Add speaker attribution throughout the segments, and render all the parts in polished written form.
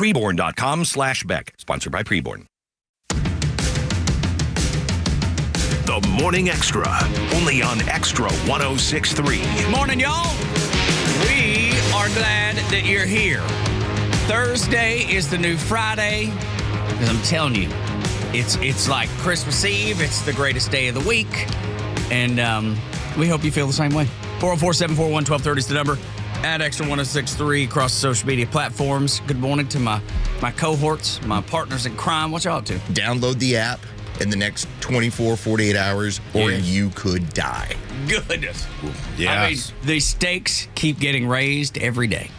Speaker 1: preborn.com/Beck. Sponsored by Preborn.
Speaker 2: The Morning Extra, only on Extra 106.3.
Speaker 3: Morning, y'all. We are glad that you're here. Thursday is the new Friday. And I'm telling you, it's like Christmas Eve. It's the greatest day of the week. And we hope you feel the same way. 404-741-1230 is the number. At Extra 106.3 across the social media platforms. Good morning to my cohorts, my partners in crime. What y'all up to?
Speaker 4: Download the app in the next 24, 48 hours, or you could die.
Speaker 3: Goodness.
Speaker 2: Yes.
Speaker 3: I mean, the stakes keep getting raised every day.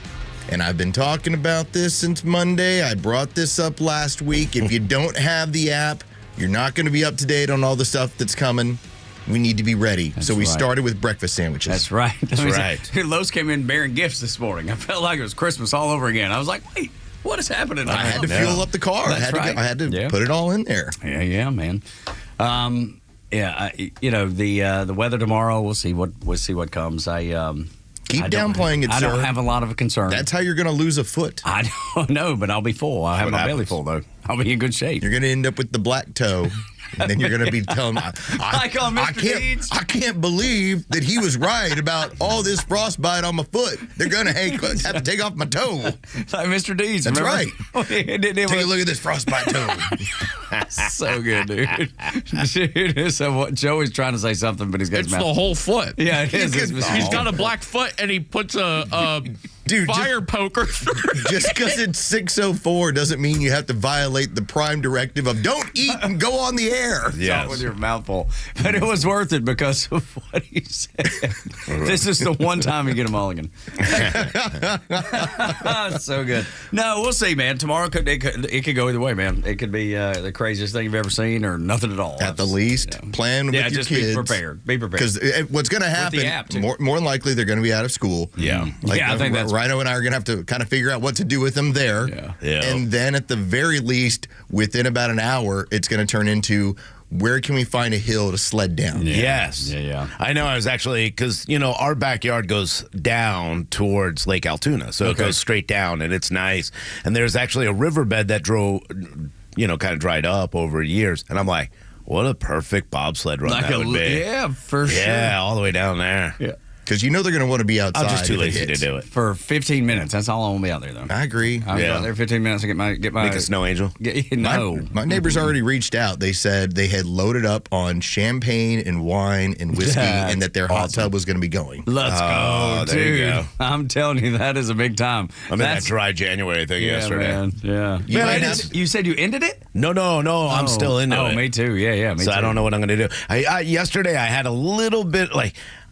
Speaker 4: And I've been talking about this since Monday. I brought this up last week. If you don't have the app, you're not going to be up to date on all the stuff that's coming. We need to be ready. So we started with breakfast sandwiches.
Speaker 3: That's right.
Speaker 2: That's right.
Speaker 3: Lowe's came in bearing gifts this morning. I felt like it was Christmas all over again. I was like, wait, what is happening?
Speaker 4: I had to fuel up the car. I had to put it all in there.
Speaker 3: Yeah, man. The weather tomorrow. We'll see what comes.
Speaker 4: Keep downplaying it, sir.
Speaker 3: I don't have a lot of a concern.
Speaker 4: That's how you're going to lose a foot.
Speaker 3: I don't know, but I'll be full. I'll have my belly full, though. I'll be in good shape.
Speaker 4: You're going to end up with the black toe. And then you're going to be telling me, I can't believe that he was right about all this frostbite on my foot. They're going to have to take off my toe.
Speaker 3: Like Mr. Deeds.
Speaker 4: That's
Speaker 3: remember?
Speaker 4: right. Take a look at this frostbite toe.
Speaker 3: So good, dude. So what? Joey's trying to say something, but he's got
Speaker 5: It's the whole foot.
Speaker 3: Yeah, it is.
Speaker 5: He's got a black foot, and he puts a fire poker.
Speaker 4: Just because it's 6:04 doesn't mean you have to violate the prime directive of don't eat and go on the air.
Speaker 3: Yes. With your mouth full. But it was worth it because of what he said. This is the one time you get a mulligan. So good. No, we'll see, man. Tomorrow it could go either way, man. It could be the craziest thing you've ever seen or nothing at all.
Speaker 4: At the least, plan with your
Speaker 3: just
Speaker 4: kids.
Speaker 3: be prepared. Be prepared.
Speaker 4: Because what's going to happen, more than likely, they're going to be out of school.
Speaker 3: Yeah.
Speaker 4: I think that's Rhino and I are going to have to kind of figure out what to do with them there.
Speaker 2: Yeah.
Speaker 4: And then at the very least, within about an hour, it's going to turn into where can we find a hill to sled down?
Speaker 2: Yes.
Speaker 3: Yeah.
Speaker 2: I know. I was actually, because, our backyard goes down towards Lake Altoona. So it goes straight down, and it's nice. And there's actually a riverbed that kind of dried up over years. And I'm like, what a perfect bobsled run that would be.
Speaker 3: Yeah, for sure.
Speaker 2: Yeah, all the way down there.
Speaker 3: Yeah.
Speaker 4: Because they're going to want to be outside.
Speaker 2: I'm just too lazy to do it.
Speaker 3: For 15 minutes. That's all I want to be out there, though.
Speaker 4: I agree.
Speaker 3: I'll be out there 15 minutes to get my
Speaker 2: Make a snow angel?
Speaker 4: My neighbors already reached out. They said they had loaded up on champagne and wine and whiskey and that their hot tub was going to be going.
Speaker 3: Let's go,
Speaker 2: there
Speaker 3: dude.
Speaker 2: you go.
Speaker 3: I'm telling you, that is a big time.
Speaker 2: I mean, that dry January thing yesterday.
Speaker 3: Man. Yeah. You said you ended it?
Speaker 2: No. I'm still into it.
Speaker 3: Oh, me too. Yeah, me too.
Speaker 2: I don't know what I'm going to do. Yesterday, I had a little bit,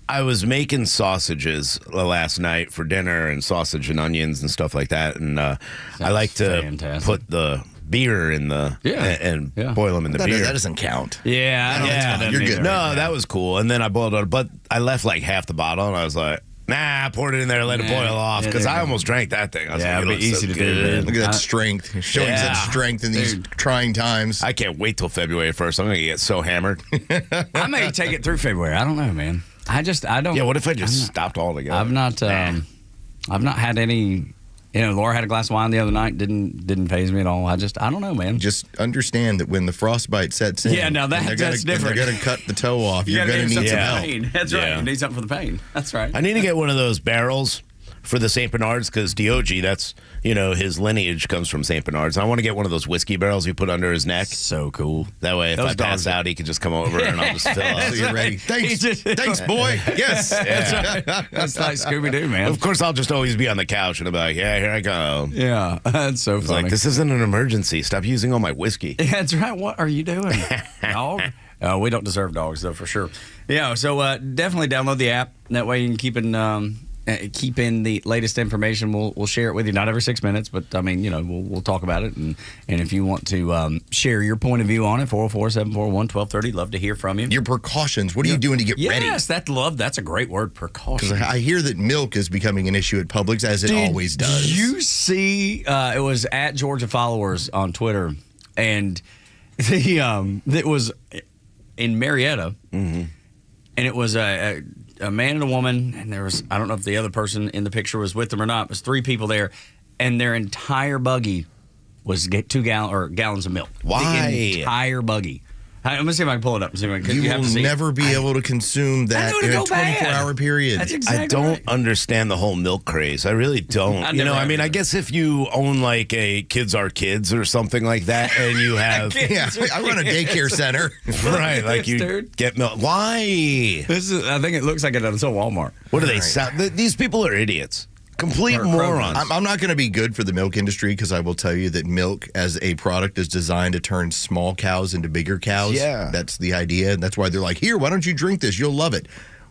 Speaker 2: I was making sausages last night for dinner and sausage and onions and stuff like that. And I like to put the beer in and boil them in the beer.
Speaker 4: That doesn't count.
Speaker 3: Yeah.
Speaker 4: You're good.
Speaker 2: No, that was cool. And then I boiled it, but I left half the bottle and I was like, nah, I poured it in there, let it boil off because I almost drank that thing. I was
Speaker 3: it'd be easy to do, man.
Speaker 4: Look at that strength. Showing such strength in these trying times.
Speaker 2: I can't wait till February 1st. I'm going to get so hammered.
Speaker 3: I may take it through February. I don't know, man. I don't.
Speaker 2: Yeah, what if I just stopped altogether?
Speaker 3: I've not had any. Laura had a glass of wine the other night. Didn't faze me at all. I don't know, man.
Speaker 4: Just understand that when the frostbite sets in,
Speaker 3: that's different.
Speaker 4: They're going to cut the toe off. You're going to need some help.
Speaker 3: Pain. That's right. You need something for the pain. That's right.
Speaker 2: I need to get one of those barrels for the St. Bernards because Diogi, that's, his lineage comes from St. Bernards. I want to get one of those whiskey barrels you put under his neck.
Speaker 3: So cool.
Speaker 2: That way, if I pass out, he can just come over and I'll just fill up.
Speaker 4: So you're ready. Thanks, boy. Yes.
Speaker 3: That's like Scooby-Doo, man.
Speaker 2: Of course, I'll just always be on the couch and I'll be like, yeah, here I go.
Speaker 3: Yeah, that's so funny.
Speaker 2: Like, this isn't an emergency. Stop using all my whiskey.
Speaker 3: That's right. What are you doing? Dog? We don't deserve dogs, though, for sure. Yeah, so definitely download the app. That way you can keep in the latest information. We'll share it with you, not every 6 minutes, but I mean, we'll talk about it. And if you want to share your point of view on it, 404-741-1230, love to hear from you.
Speaker 4: Your precautions. What are you doing to get ready?
Speaker 3: Yes, that's a great word, precaution.
Speaker 4: Because I hear that milk is becoming an issue at Publix, as it always does.
Speaker 3: Did you see, it was at Georgia Followers on Twitter, and it was in Marietta, and it was a man and a woman, and there was, I don't know if the other person in the picture was with them or not, it was 3 people there, and their entire buggy was get 2 gallons of milk.
Speaker 2: Why?
Speaker 3: The entire buggy. I'm gonna see if I can pull it up.
Speaker 4: You will never be able to consume that in a 24-hour period.
Speaker 3: That's exactly
Speaker 2: I don't
Speaker 3: right.
Speaker 2: understand the whole milk craze. I really don't. I guess if you own like a Kids Are Kids or something like that, and you have,
Speaker 4: I run a daycare center,
Speaker 2: right? Like you get milk. Why?
Speaker 3: I think it looks like it at Walmart.
Speaker 2: What do they sound? These people are idiots. Complete morons.
Speaker 4: I'm not going to be good for the milk industry because I will tell you that milk as a product is designed to turn small cows into bigger cows.
Speaker 2: Yeah.
Speaker 4: That's the idea. That's why they're like, here, why don't you drink this? You'll love it.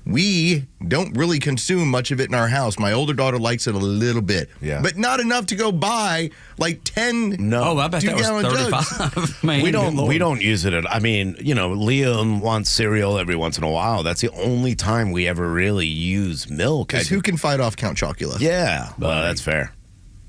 Speaker 4: We don't really consume much of it in our house. My older daughter likes it a little bit, but not enough to go buy like 10
Speaker 3: I bet that was 35. Man,
Speaker 2: we don't use it. Liam wants cereal every once in a while. That's the only time we ever really use milk.
Speaker 4: Because who can fight off Count Chocula?
Speaker 2: Yeah, well, that's fair.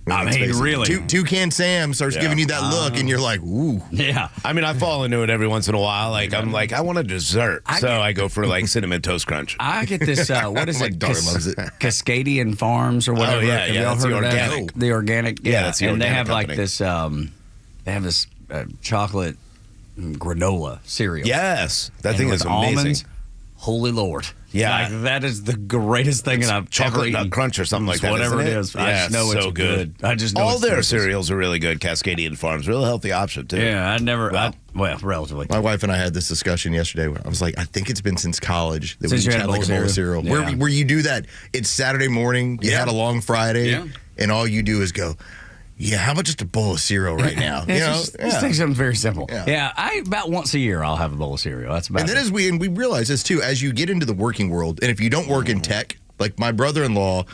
Speaker 3: I mean, really.
Speaker 4: Toucan Sam starts giving you that look, and you're like, ooh.
Speaker 3: Yeah.
Speaker 2: I mean, I fall into it every once in a while. Like, I'm like, I want a dessert. I go for, like, Cinnamon Toast Crunch.
Speaker 3: I get this, what is it?
Speaker 4: daughter loves it.
Speaker 3: Cascadian Farms or whatever.
Speaker 2: Oh, yeah,
Speaker 3: Have y'all
Speaker 2: that's
Speaker 3: heard
Speaker 2: the
Speaker 3: of that?
Speaker 2: organic.
Speaker 3: The organic.
Speaker 2: Yeah, that's the
Speaker 3: and
Speaker 2: organic
Speaker 3: they have,
Speaker 2: company.
Speaker 3: like, this chocolate granola cereal.
Speaker 2: Yes. That thing
Speaker 3: with
Speaker 2: is amazing.
Speaker 3: almonds. Holy Lord.
Speaker 2: Yeah.
Speaker 3: Like, that is the greatest thing that I've ever
Speaker 2: Chocolate
Speaker 3: eaten.
Speaker 2: Nut Crunch or something like that.
Speaker 3: Whatever
Speaker 2: isn't
Speaker 3: it is.
Speaker 2: Yeah,
Speaker 3: I just know
Speaker 2: so
Speaker 3: it's good. I just know
Speaker 2: all
Speaker 3: it's
Speaker 2: their
Speaker 3: delicious.
Speaker 2: cereals are really good. Cascadian Farms, real healthy option too.
Speaker 3: Yeah, relatively.
Speaker 4: My wife and I had this discussion yesterday where I was like, I think it's been since college that
Speaker 3: Since
Speaker 4: we
Speaker 3: you
Speaker 4: had
Speaker 3: had
Speaker 4: like a bowl of cereal.
Speaker 3: Yeah.
Speaker 4: Where you do that, it's Saturday morning, you had a long Friday, and all you do is go, how about just a bowl of cereal right now?
Speaker 3: Just take something very simple.
Speaker 4: Yeah.
Speaker 3: About once a year I'll have a bowl of cereal. That's about
Speaker 4: And
Speaker 3: it.
Speaker 4: then we realize this too, as you get into the working world, and if you don't work in tech, like my brother-in-law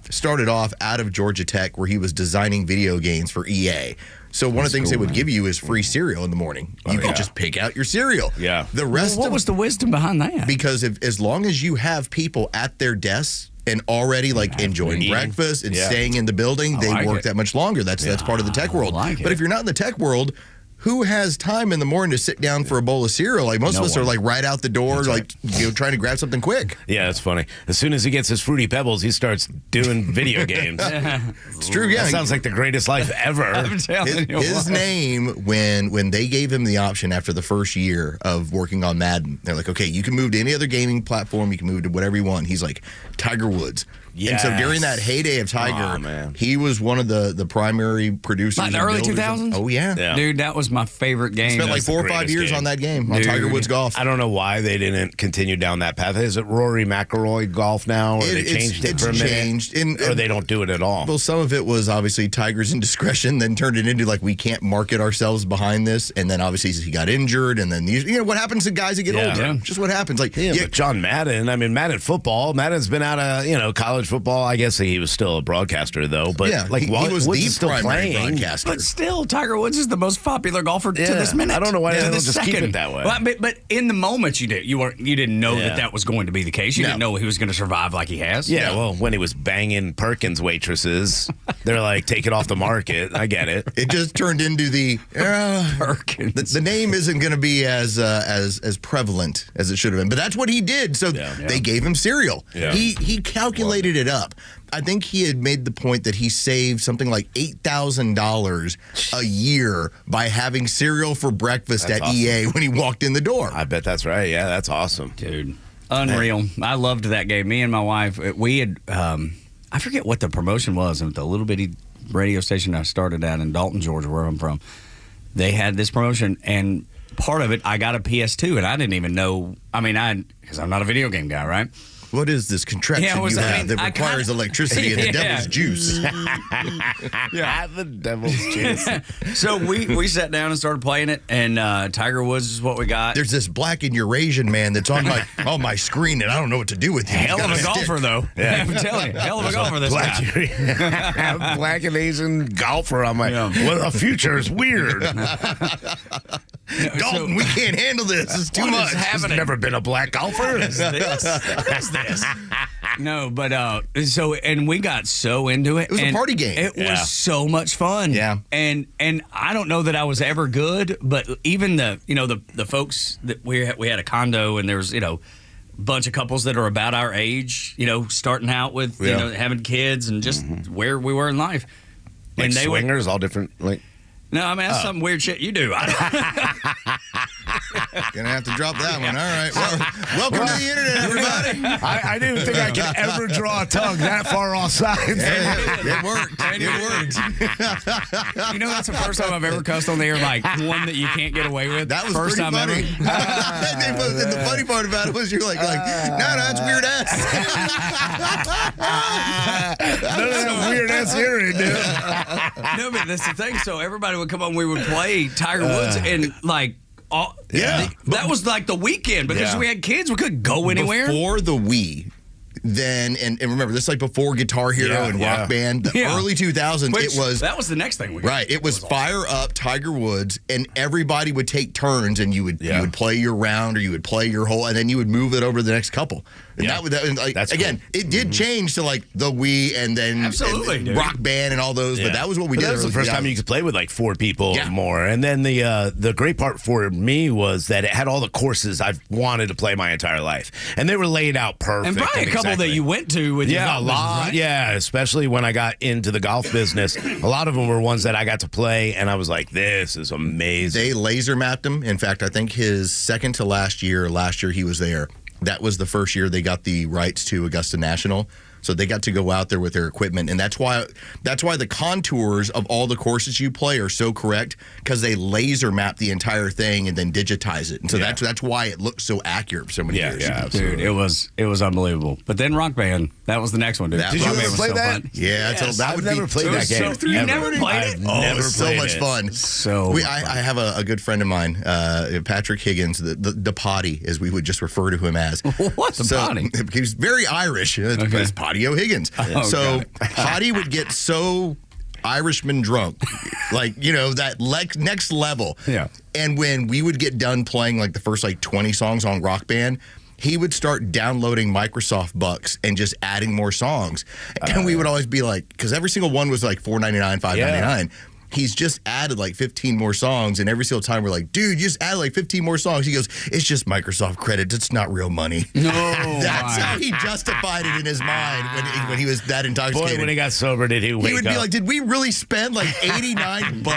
Speaker 4: started off out of Georgia Tech where he was designing video games for EA. So one of the things they would give you is free cereal in the morning. You could just pick out your cereal.
Speaker 2: Yeah.
Speaker 4: The rest
Speaker 3: what was the wisdom behind that?
Speaker 4: Because as long as you have people at their desks and already like enjoying breakfast and staying in the building, they
Speaker 3: like
Speaker 4: work
Speaker 3: it.
Speaker 4: that much longer. That's part of the tech world.
Speaker 3: like
Speaker 4: But
Speaker 3: it.
Speaker 4: if you're not in the tech world, who has time in the morning to sit down for a bowl of cereal? Like most of us are like right out the door, trying to grab something quick.
Speaker 2: Yeah, it's funny. As soon as he gets his Fruity Pebbles, he starts doing video games.
Speaker 4: It's true. Yeah,
Speaker 2: That sounds like the greatest life ever.
Speaker 3: I'm telling you
Speaker 4: his
Speaker 3: what.
Speaker 4: name when they gave him the option after the first year of working on Madden, they're like, okay, you can move to any other gaming platform, you can move to whatever you want. He's like, Tiger Woods.
Speaker 2: Yes.
Speaker 4: And so during that heyday of Tiger,
Speaker 2: man.
Speaker 4: he was one of the primary producers.
Speaker 3: Like the
Speaker 4: and
Speaker 3: early
Speaker 4: builders.
Speaker 3: 2000s?
Speaker 4: Oh yeah.
Speaker 3: Dude, that was my favorite game.
Speaker 4: Spent like
Speaker 2: That's the
Speaker 4: 4 or 5
Speaker 2: greatest
Speaker 4: years
Speaker 2: game.
Speaker 4: on that game on
Speaker 3: Dude.
Speaker 4: Tiger Woods golf.
Speaker 2: I don't know why they didn't continue down that path. Is it Rory McIlroy golf now, or they changed it
Speaker 4: it's
Speaker 2: for a minute?
Speaker 4: changed.
Speaker 2: Or they don't do it at all?
Speaker 4: Well, some of it was obviously Tiger's indiscretion, then turned it into like we can't market ourselves behind this, and then obviously he got injured, and then what happens to guys that get older?
Speaker 3: Yeah.
Speaker 4: Just what happens. Like
Speaker 2: But John Madden, I mean, Madden football. Madden's been out of college football. I guess he was still a broadcaster though. But like,
Speaker 4: he was
Speaker 2: Woods
Speaker 4: the
Speaker 2: is still
Speaker 4: primary
Speaker 2: playing.
Speaker 4: broadcaster.
Speaker 3: But still, Tiger Woods is the most popular golfer to this minute.
Speaker 2: I don't know why they
Speaker 3: To
Speaker 2: don't
Speaker 3: this
Speaker 2: just keep
Speaker 3: second.
Speaker 2: it that way.
Speaker 3: Well, but in the moment, you didn't know that was going to be the case. You didn't know he was going to survive like he has.
Speaker 2: Yeah, well, when he was banging Perkins waitresses, they're like, take it off the market. I get it.
Speaker 4: It just turned into
Speaker 3: Perkins.
Speaker 4: the name isn't going to be as prevalent as it should have been. But that's what he did. So they gave him cereal.
Speaker 2: Yeah.
Speaker 4: He calculated it up. I think he had made the point that he saved something like $8,000 a year by having cereal for breakfast
Speaker 2: That's
Speaker 4: at
Speaker 2: awesome.
Speaker 4: EA when he walked in the door.
Speaker 2: I bet that's right. Yeah, that's awesome.
Speaker 3: Dude, unreal. I loved that game. Me and my wife, we had, I forget what the promotion was at the little bitty radio station I started at in Dalton, Georgia, where I'm from. They had this promotion, and part of it, I got a PS2, and I didn't even know. I mean, because I'm not a video game guy, right?
Speaker 4: What is this contraption you have that requires electricity and the devil's juice?
Speaker 2: The devil's juice.
Speaker 3: So we sat down and started playing it, and Tiger Woods is what we got.
Speaker 4: There's this black and Eurasian man that's on my screen, and I don't know what to do with him.
Speaker 3: Hell of a golfer, though. Yeah. I'm telling you, hell of a golfer, this guy.
Speaker 2: Black and Asian golfer. I'm like, well, the future is weird.
Speaker 4: Dalton, we can't handle this. It's too
Speaker 3: What
Speaker 4: much.
Speaker 3: is happening?
Speaker 2: There's never been a black golfer.
Speaker 3: What is this? No, but and we got so into it.
Speaker 4: It was a party game.
Speaker 3: It was so much fun.
Speaker 4: Yeah.
Speaker 3: And I don't know that I was ever good, but even the folks that we had a condo, and there was a bunch of couples that are about our age, starting out with having kids and just where we were in life.
Speaker 2: Like
Speaker 3: And they
Speaker 2: swingers, all different. Like
Speaker 3: No, I mean, that's some weird shit you do.
Speaker 4: Gonna have to drop that one. All right. Well, welcome to the internet, everybody.
Speaker 2: I didn't think I could ever draw a tongue that far offside.
Speaker 4: It worked. It worked.
Speaker 3: You know, that's the first time I've ever cussed on the air, like one that you can't get away with.
Speaker 4: That was
Speaker 3: first
Speaker 4: pretty
Speaker 3: time
Speaker 4: funny.
Speaker 3: ever.
Speaker 4: And the funny part about it was you're like, no, that's weird ass.
Speaker 2: None of that weird ass hearing, dude.
Speaker 3: No, but that's the thing. So everybody would come on, we would play Tiger Woods, and like, that was like the weekend because we had kids. We couldn't go anywhere.
Speaker 4: Before the Wii, then, and remember, this is like before Guitar Hero and Rock Band, the early 2000s,
Speaker 3: that was the next thing we
Speaker 4: Right, it was Fire Up Tiger Woods, and everybody would take turns, and you would play your round, or you would play your hole, and then you would move it over to the next couple. And that was like, again, cool. It did change to like the Wii, and then and Rock Band and all those, but that was what we did.
Speaker 2: That was the first time you could play with like 4 people or more. And then the great part for me was that it had all the courses I've wanted to play my entire life, and they were laid out perfect.
Speaker 3: And probably a couple that you went to with your golf
Speaker 2: business, right? Yeah, especially when I got into the golf business. A lot of them were ones that I got to play, and I was like, this is amazing.
Speaker 4: They laser mapped him. In fact, I think his second to last year he was there. That was the first year they got the rights to Augusta National. So they got to go out there with their equipment, and that's why the contours of all the courses you play are so correct, because they laser map the entire thing and then digitize it, and so that's why it looks so accurate for so many years.
Speaker 2: Yeah, absolutely.
Speaker 3: Dude, it was unbelievable. But then Rock Band, that was the next one, dude.
Speaker 2: Did you ever play that?
Speaker 3: Fun.
Speaker 4: Yeah,
Speaker 2: I've never played that game.
Speaker 3: You never played it?
Speaker 4: Oh, it was so much fun. I have a good friend of mine, Patrick Higgins, the potty, as we would just refer to him as.
Speaker 3: What's the potty?
Speaker 4: He's very Irish. It's Potty O'Higgins. Potty would get so Irishman drunk, like, that next level.
Speaker 2: Yeah.
Speaker 4: And when we would get done playing like the first like 20 songs on Rock Band, he would start downloading Microsoft bucks and just adding more songs. And we would always be like, because every single one was like $4.99, $5.99. He's just added like 15 more songs, and every single time we're like, dude, you just added like 15 more songs. He goes, it's just Microsoft credits. It's not real money.
Speaker 3: No.
Speaker 4: That's how he justified it in his mind when he was that intoxicated.
Speaker 2: Boy, when he got sober, did he wake up?
Speaker 4: He would be like, did we really spend like $89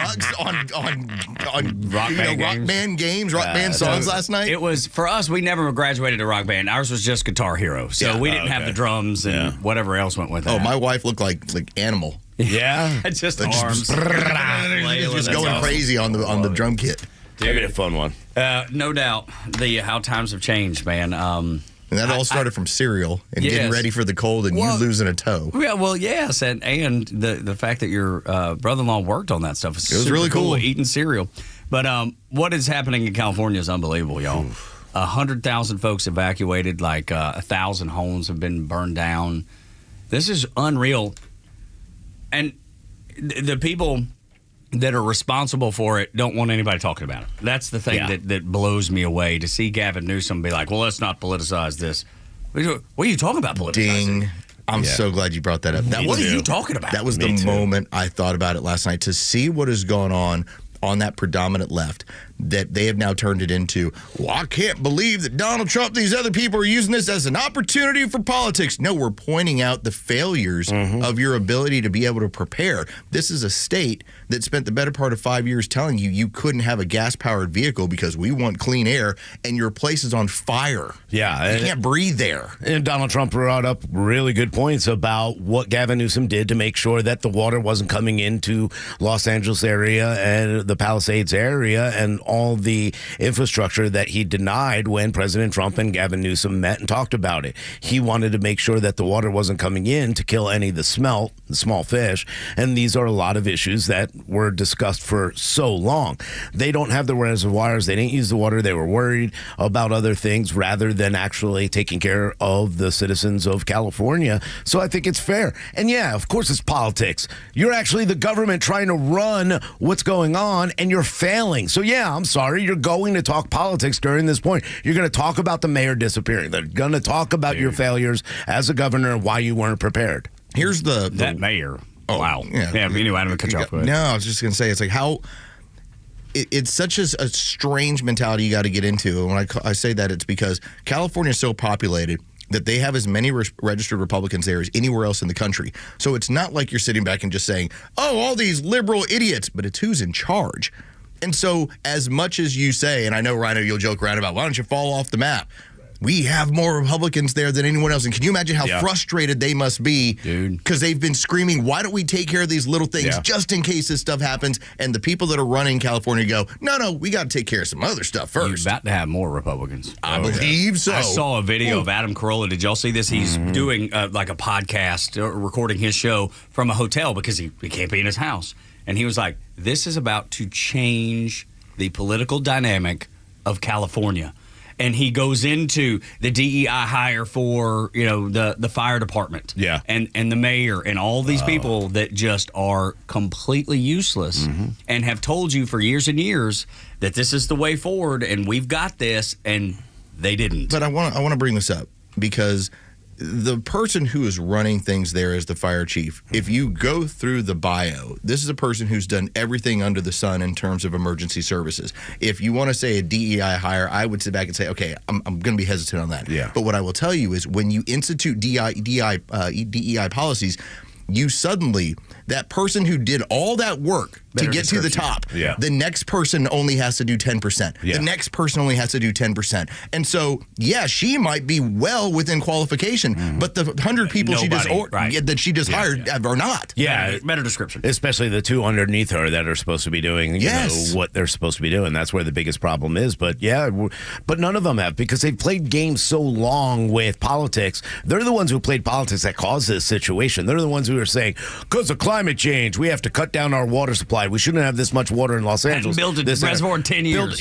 Speaker 4: on Rock Band games, Rock Band songs last night?
Speaker 3: It was, for us, we never graduated to Rock Band. Ours was just Guitar Hero. So we didn't have the drums and whatever else went with it.
Speaker 4: Oh, my wife looked like Animal.
Speaker 2: Yeah,
Speaker 3: just arms,
Speaker 4: just going crazy on the drum kit.
Speaker 2: Dude, a fun one.
Speaker 3: No doubt. How times have changed, man.
Speaker 4: And that all started from cereal and getting ready for the cold and you losing a toe.
Speaker 3: Yeah, well, yes, and the fact that your brother-in-law worked on that stuff
Speaker 4: was really cool.
Speaker 3: Eating cereal. But what is happening in California is unbelievable, y'all. 100,000 folks evacuated. Like 1,000 homes have been burned down. This is unreal. And the people that are responsible for it don't want anybody talking about it. That's the thing that blows me away, to see Gavin Newsom be like, well, let's not politicize this. What are you talking about politicizing?
Speaker 4: Ding. I'm so glad you brought that up.
Speaker 3: What are you talking about?
Speaker 4: That was the moment I thought about it last night, to see what has gone on that predominant left, that they have now turned it into, well, I can't believe that Donald Trump and these other people are using this as an opportunity for politics. No, we're pointing out the failures of your ability to be able to prepare. This is a state that spent the better part of 5 years telling you couldn't have a gas-powered vehicle because we want clean air, and your place is on fire.
Speaker 2: Yeah.
Speaker 4: You can't breathe there.
Speaker 2: And Donald Trump brought up really good points about what Gavin Newsom did to make sure that the water wasn't coming into Los Angeles area and the Palisades area, and all the infrastructure that he denied when President Trump and Gavin Newsom met and talked about it. He wanted to make sure that the water wasn't coming in to kill any of the small fish, and these are a lot of issues that were discussed for so long. They don't have the reservoirs. They didn't use the water. They were worried about other things rather than actually taking care of the citizens of California. So I think it's fair. And yeah, of course it's politics. You're actually the government trying to run what's going on, and you're failing. So yeah, I'm sorry. You're going to talk politics during this point. You're going to talk about the mayor disappearing. They're going to talk about your failures as a governor and why you weren't prepared.
Speaker 4: Here's
Speaker 3: that mayor.
Speaker 4: Oh,
Speaker 3: wow.
Speaker 4: Yeah.
Speaker 3: Anyway, I don't cut you off.
Speaker 4: No, I was just going to say, it's like how it's such a strange mentality you got to get into. And when I say that, it's because California is so populated that they have as many registered Republicans there as anywhere else in the country. So it's not like you're sitting back and just saying, oh, all these liberal idiots, but it's who's in charge. And so as much as you say, and I know, Rhino, you'll joke around about, why don't you fall off the map? We have more Republicans there than anyone else. And can you imagine how frustrated they must be?
Speaker 3: Dude.
Speaker 4: Because they've been screaming, why don't we take care of these little things just in case this stuff happens? And the people that are running California go, no, we got to take care of some other stuff first.
Speaker 3: You're about to have more Republicans.
Speaker 4: I believe so.
Speaker 3: I saw a video of Adam Carolla. Did y'all see this? He's doing like a podcast, recording his show from a hotel because he can't be in his house. And he was like, this is about to change the political dynamic of California. And he goes into the DEI hire for, the fire department.
Speaker 2: Yeah.
Speaker 3: And the mayor and all these people that just are completely useless and have told you for years and years that this is the way forward and we've got this, and they didn't.
Speaker 4: But I want to bring this up because the person who is running things there is the fire chief. If you go through the bio, this is a person who's done everything under the sun in terms of emergency services. If you want to say a DEI hire, I would sit back and say, okay, I'm going to be hesitant on that.
Speaker 2: Yeah.
Speaker 4: But what I will tell you is when you institute DEI policies, you suddenly, that person who did all that work to get to the top, the next person only has to do 10%. The next person only has to do 10%. And so, she might be well within qualification, but the 100 people that she just hired are not.
Speaker 3: Yeah, better description.
Speaker 2: Especially the two underneath her that are supposed to be doing what they're supposed to be doing. That's where the biggest problem is. But but none of them have, because they've played games so long with politics. They're the ones who played politics that caused this situation. They're the ones who are saying, because of climate change, we have to cut down our water supply. We shouldn't have this much water in Los Angeles.
Speaker 3: Build a reservoir in 10 years.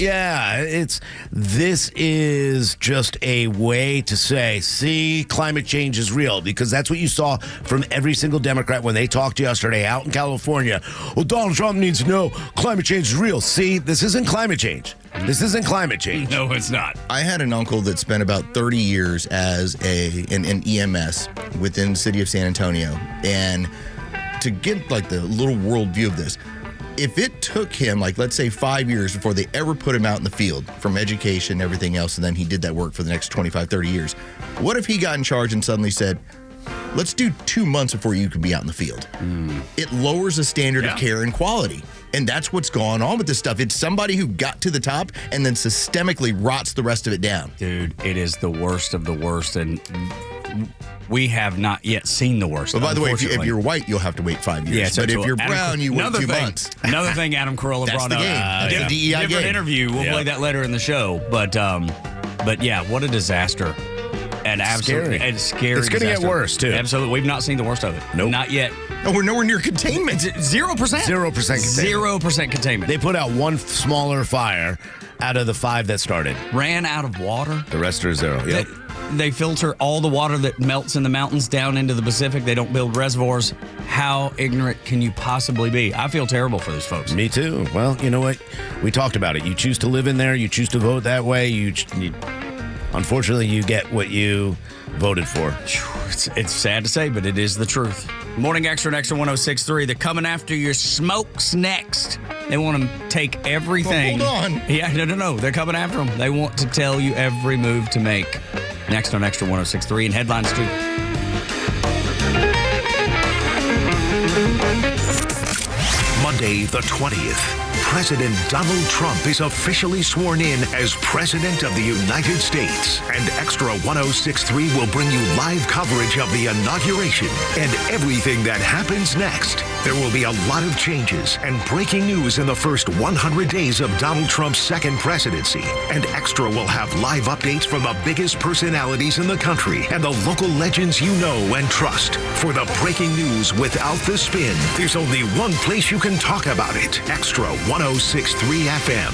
Speaker 2: This is just a way to say, see, climate change is real, because that's what you saw from every single Democrat when they talked yesterday out in California. Well, Donald Trump needs to know climate change is real. See, this isn't climate change. This isn't climate change.
Speaker 3: No, it's not.
Speaker 4: I had an uncle that spent about 30 years as an EMS within the city of San Antonio. And to get like the little world view of this, if it took him, like, let's say 5 years before they ever put him out in the field from education and everything else, and then he did that work for the next 25, 30 years, what if he got in charge and suddenly said, let's do 2 months before you can be out in the field? It lowers the standard of care and quality. And that's what's going on with this stuff. It's somebody who got to the top and then systemically rots the rest of it down.
Speaker 3: Dude, it is the worst of the worst, and we have not yet seen the worst.
Speaker 4: But by the way, if you're white, you'll have to wait 5 years. But if you're brown, you wait 2 months.
Speaker 3: Another thing Adam Carolla brought up.
Speaker 4: That's the DEI
Speaker 3: different interview. We'll play that later in the show. But yeah, what a disaster. And absolutely scary.
Speaker 2: It's going to get worse, too.
Speaker 3: Absolutely. We've not seen the worst of it.
Speaker 2: Nope.
Speaker 3: Not yet.
Speaker 4: No, we're nowhere near containment.
Speaker 3: 0%.
Speaker 2: 0%
Speaker 3: containment.
Speaker 2: They put out one smaller fire out of the 5 that started.
Speaker 3: Ran out of water.
Speaker 2: The rest are 0. Yep.
Speaker 3: They filter all the water that melts in the mountains down into the Pacific. They don't build reservoirs. How ignorant can you possibly be? I feel terrible for these folks.
Speaker 2: Me too. Well, you know what? We talked about it. You choose to live in there. You choose to vote that way. Unfortunately, you get what you voted for.
Speaker 3: It's sad to say, but it is the truth. Morning Xtra and Xtra 106.3. They're coming after your smokes next. They want to take everything.
Speaker 4: Well, hold on.
Speaker 3: Yeah, no. They're coming after them. They want to tell you every move to make. Next on Xtra 106.3 and headlines too.
Speaker 6: Monday, the 20th. President Donald Trump is officially sworn in as President of the United States. And Xtra 106.3 will bring you live coverage of the inauguration and everything that happens next. There will be a lot of changes and breaking news in the first 100 days of Donald Trump's second presidency. And Xtra will have live updates from the biggest personalities in the country and the local legends you know and trust. For the breaking news without the spin, there's only one place you can talk about it. Xtra 106.3 FM.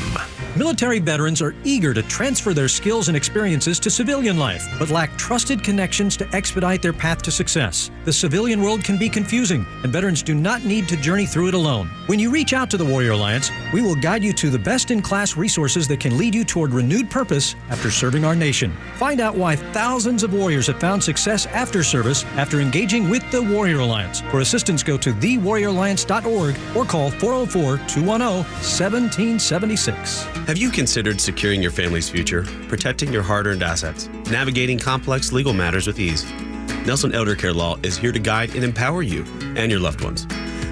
Speaker 7: Military veterans are eager to transfer their skills and experiences to civilian life, but lack trusted connections to expedite their path to success. The civilian world can be confusing, and veterans do not need to journey through it alone. When you reach out to the Warrior Alliance, we will guide you to the best-in-class resources that can lead you toward renewed purpose after serving our nation. Find out why thousands of warriors have found success after service after engaging with the Warrior Alliance. For assistance, go to thewarrioralliance.org or call 404-210-1776.
Speaker 8: Have you considered securing your family's future, protecting your hard-earned assets? navigating complex legal matters with ease. Nelson Elder Care Law is here to guide and empower you and your loved ones.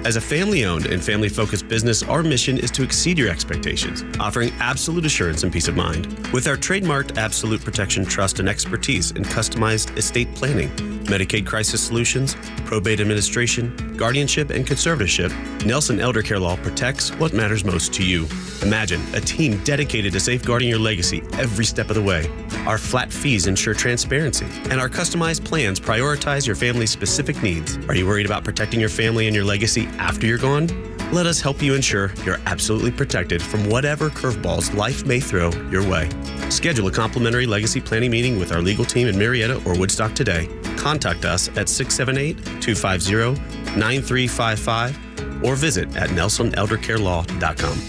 Speaker 8: As a family-owned and family-focused business, our mission is to exceed your expectations, offering absolute assurance and peace of mind. With our trademarked Absolute Protection Trust and expertise in customized estate planning, Medicaid crisis solutions, probate administration, guardianship, and conservatorship, Nelson Elder Care Law protects what matters most to you. Imagine a team dedicated to safeguarding your legacy every step of the way. Our flat fees ensure transparency, and our customized plans prioritize your family's specific needs. Are you worried about protecting your family and your legacy after you're gone? Let us help you ensure you're absolutely protected from whatever curveballs life may throw your way. Schedule a complimentary legacy planning meeting with our legal team in Marietta or Woodstock today. Contact us at 678-250-9355 or visit at nelsoneldercarelaw.com.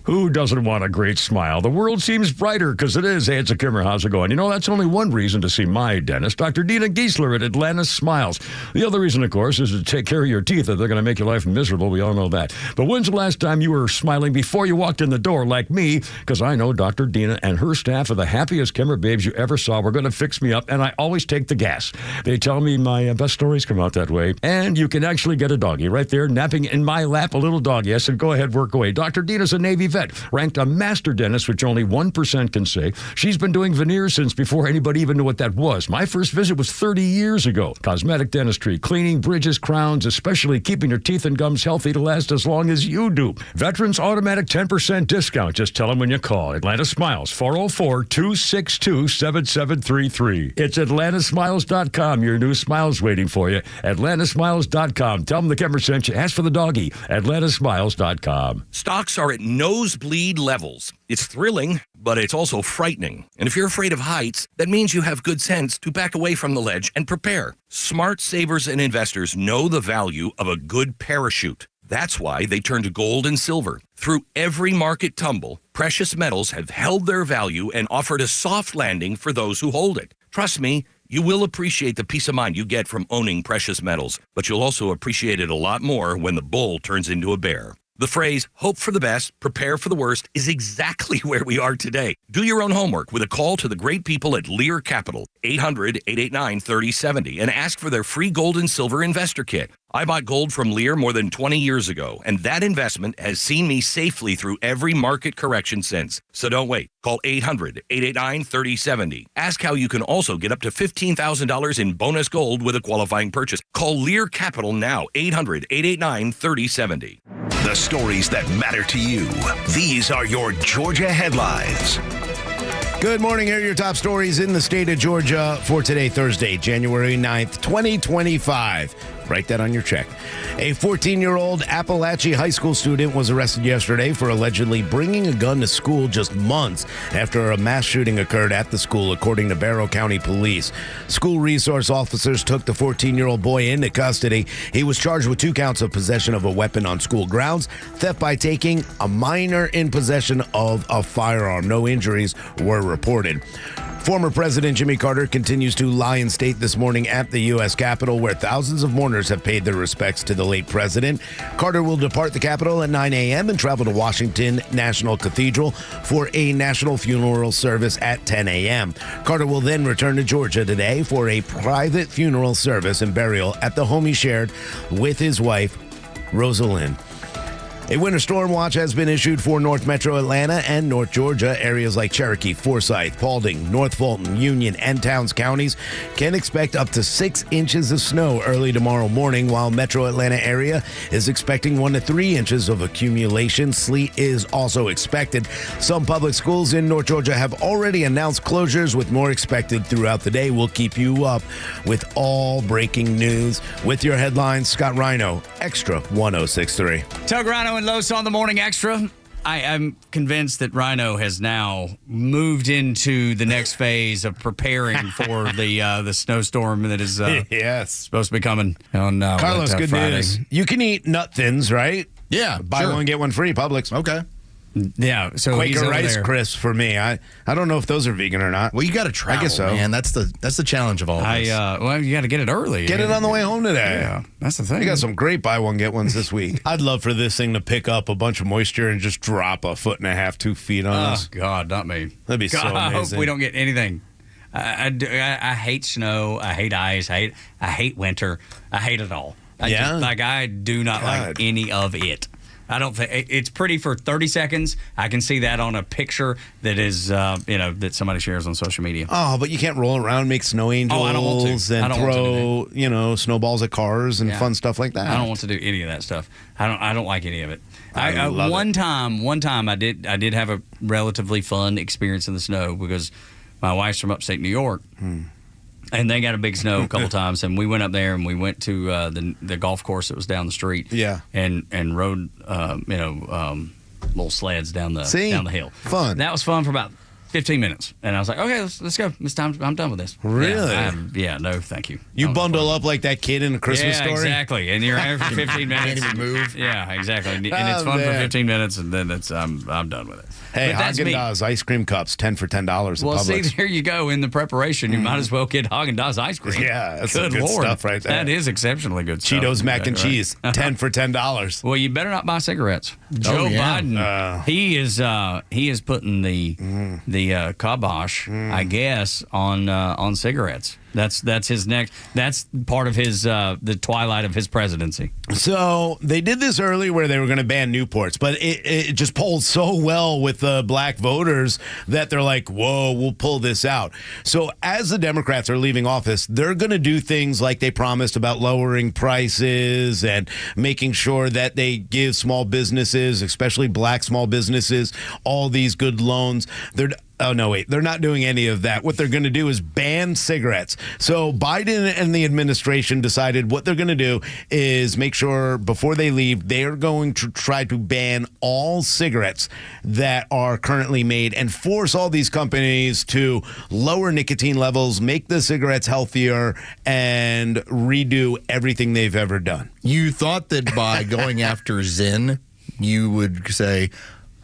Speaker 9: Who doesn't want a great smile? The world seems brighter because it is. Hey, it's a Kimmer. How's it going? You know, that's only one reason to see my dentist, Dr. Dina Giesler at Atlantis Smiles. The other reason, of course, is to take care of your teeth. If they're going to make your life miserable, we all know that. But when's the last time you were smiling before you walked in the door like me? Because I know Dr. Dina and her staff are the happiest Kimmer babes you ever saw. We're going to fix me up, and I always take the gas. They tell me my best stories come out that way. And you can actually get a doggy right there, napping in my lap, a little doggy. I said, go ahead, work away. Dr. Dina's a Navy vet, ranked a master dentist, which only 1% can say. She's been doing veneers since before anybody even knew what that was. My first visit was 30 years ago. Cosmetic dentistry, cleaning, bridges, crowns, especially keeping your teeth and gums healthy to last as long as you do. Veterans automatic 10% discount. Just tell them when you call. Atlanta Smiles, 404-262-7733. It's atlantasmiles.com. Your new smile's waiting for you. atlantasmiles.com. Tell them the Kemmer sent you. Ask for the doggy. atlantasmiles.com.
Speaker 1: Stocks are at nosebleed levels. It's thrilling, but it's also frightening. And if you're afraid of heights, that means you have good sense to back away from the ledge and prepare. Smart savers and investors know the value of a good parachute. That's why they turn to gold and silver. Through every market tumble, precious metals have held their value and offered a soft landing for those who hold it. Trust me, you will appreciate the peace of mind you get from owning precious metals, but you'll also appreciate it a lot more when the bull turns into a bear. The phrase, hope for the best, prepare for the worst, is exactly where we are today. Do your own homework with a call to the great people at Lear Capital, 800-889-3070, and ask for their free gold and silver investor kit. I bought gold from Lear more than 20 years ago, and that investment has seen me safely through every market correction since. So don't wait. Call 800-889-3070. Ask how you can also get up to $15,000 in bonus gold with a qualifying purchase. Call Lear Capital now, 800-889-3070.
Speaker 6: The stories that matter to you. These are your Georgia headlines.
Speaker 2: Good morning. Here are your top stories in the state of Georgia for today, Thursday, January 9th, 2025. Write that on your check. A 14-year-old Appalachia high school student was arrested yesterday for allegedly bringing a gun to school just months after a mass shooting occurred at the school, according to Barrow County Police. School resource officers took the 14-year-old boy into custody. He was charged with 2 counts of possession of a weapon on school grounds, theft by taking a minor in possession of a firearm. No injuries were reported. Former President Jimmy Carter continues to lie in state this morning at the U.S. Capitol, where thousands of mourners have paid their respects to the late president. Carter will depart the Capitol at 9 a.m. and travel to Washington National Cathedral for a national funeral service at 10 a.m. Carter will then return to Georgia today for a private funeral service and burial at the home he shared with his wife, Rosalind. A winter storm watch has been issued for North Metro Atlanta and North Georgia. Areas like Cherokee, Forsyth, Paulding, North Fulton, Union, and Towns counties can expect up to 6 inches of snow early tomorrow morning, while Metro Atlanta area is expecting 1 to 3 inches of accumulation. Sleet is also expected. Some public schools in North Georgia have already announced closures, with more expected throughout the day. We'll keep you up with all breaking news. With your headlines, Scott Rhino, Extra 1063.
Speaker 3: Tug Rhino and Los on the Morning Extra. I'm convinced that Rhino has now moved into the next phase of preparing for the snowstorm that is
Speaker 2: yes,
Speaker 3: supposed to be coming on
Speaker 2: Carlos, good
Speaker 3: Friday.
Speaker 2: news. You can eat nut thins, right?
Speaker 4: Yeah,
Speaker 2: Buy one, get one free, Publix.
Speaker 4: Okay.
Speaker 3: Yeah, so he's
Speaker 2: Quaker
Speaker 3: over
Speaker 2: Rice
Speaker 3: there.
Speaker 2: Crisps for me. I don't know if those are vegan or not.
Speaker 4: Well, you got to travel,
Speaker 2: I guess so.
Speaker 4: man. That's the challenge of all this.
Speaker 3: Well, you got to get it early.
Speaker 2: Get it on the way home today.
Speaker 3: Yeah, that's the thing.
Speaker 2: You got some great buy one, get ones this week. I'd love for this thing to pick up a bunch of moisture and just drop 1.5 feet, 2 feet on us.
Speaker 3: Oh, God, not me.
Speaker 2: That'd be so
Speaker 3: God, I hope
Speaker 2: amazing.
Speaker 3: we don't get anything. I hate snow. I hate ice. I hate winter. I hate it all. I do not like any of it. I don't think it's pretty for 30 seconds. I can see that on a picture that is, that somebody shares on social media.
Speaker 2: Oh, but you can't roll around, make snow angels,
Speaker 3: I don't want to.
Speaker 2: and throw, snowballs at cars and fun stuff like that.
Speaker 3: I don't want to do any of that stuff. I don't like any of it. One time I did have a relatively fun experience in the snow because my wife's from upstate New York. And they got a big snow a couple times, and we went up there and we went to the golf course that was down the street.
Speaker 2: Yeah,
Speaker 3: and rode little sleds down the hill.
Speaker 2: Fun.
Speaker 3: That was fun for about 15 minutes, and I was like, okay, let's go. It's time. I'm done with this.
Speaker 2: Really?
Speaker 3: No, thank you.
Speaker 2: You bundle up like that kid in A Christmas Story.
Speaker 3: Exactly. And you're there for 15 minutes.
Speaker 4: Can't even move.
Speaker 3: Yeah, exactly. And it's fun for 15 minutes, and then I'm done with it.
Speaker 2: Hey, Haagen-Dazs ice cream cups, 10 for $10 at
Speaker 3: Well,
Speaker 2: Publix.
Speaker 3: see, there you go. In the preparation, you might as well get Haagen-Dazs ice cream.
Speaker 2: Yeah, that's
Speaker 3: good
Speaker 2: good
Speaker 3: Lord.
Speaker 2: stuff right there.
Speaker 3: That is exceptionally good stuff.
Speaker 2: Cheetos mac and cheese, 10 for $10.
Speaker 3: Well, you better not buy cigarettes. Joe Biden, he is putting the kibosh, I guess, on cigarettes. That's his next. That's part of his the twilight of his presidency.
Speaker 2: So they did this early where they were going to ban Newports, but it just polled so well with the black voters that they're like, whoa, we'll pull this out. So as the Democrats are leaving office, they're going to do things like they promised about lowering prices and making sure that they give small businesses, especially black small businesses, all these good loans. They're not doing any of that. What they're going to do is ban cigarettes. So Biden and the administration decided what they're going to do is make sure before they leave, they are going to try to ban all cigarettes that are currently made and force all these companies to lower nicotine levels, make the cigarettes healthier, and redo everything they've ever done.
Speaker 4: You thought that by going after Zyn, you would say,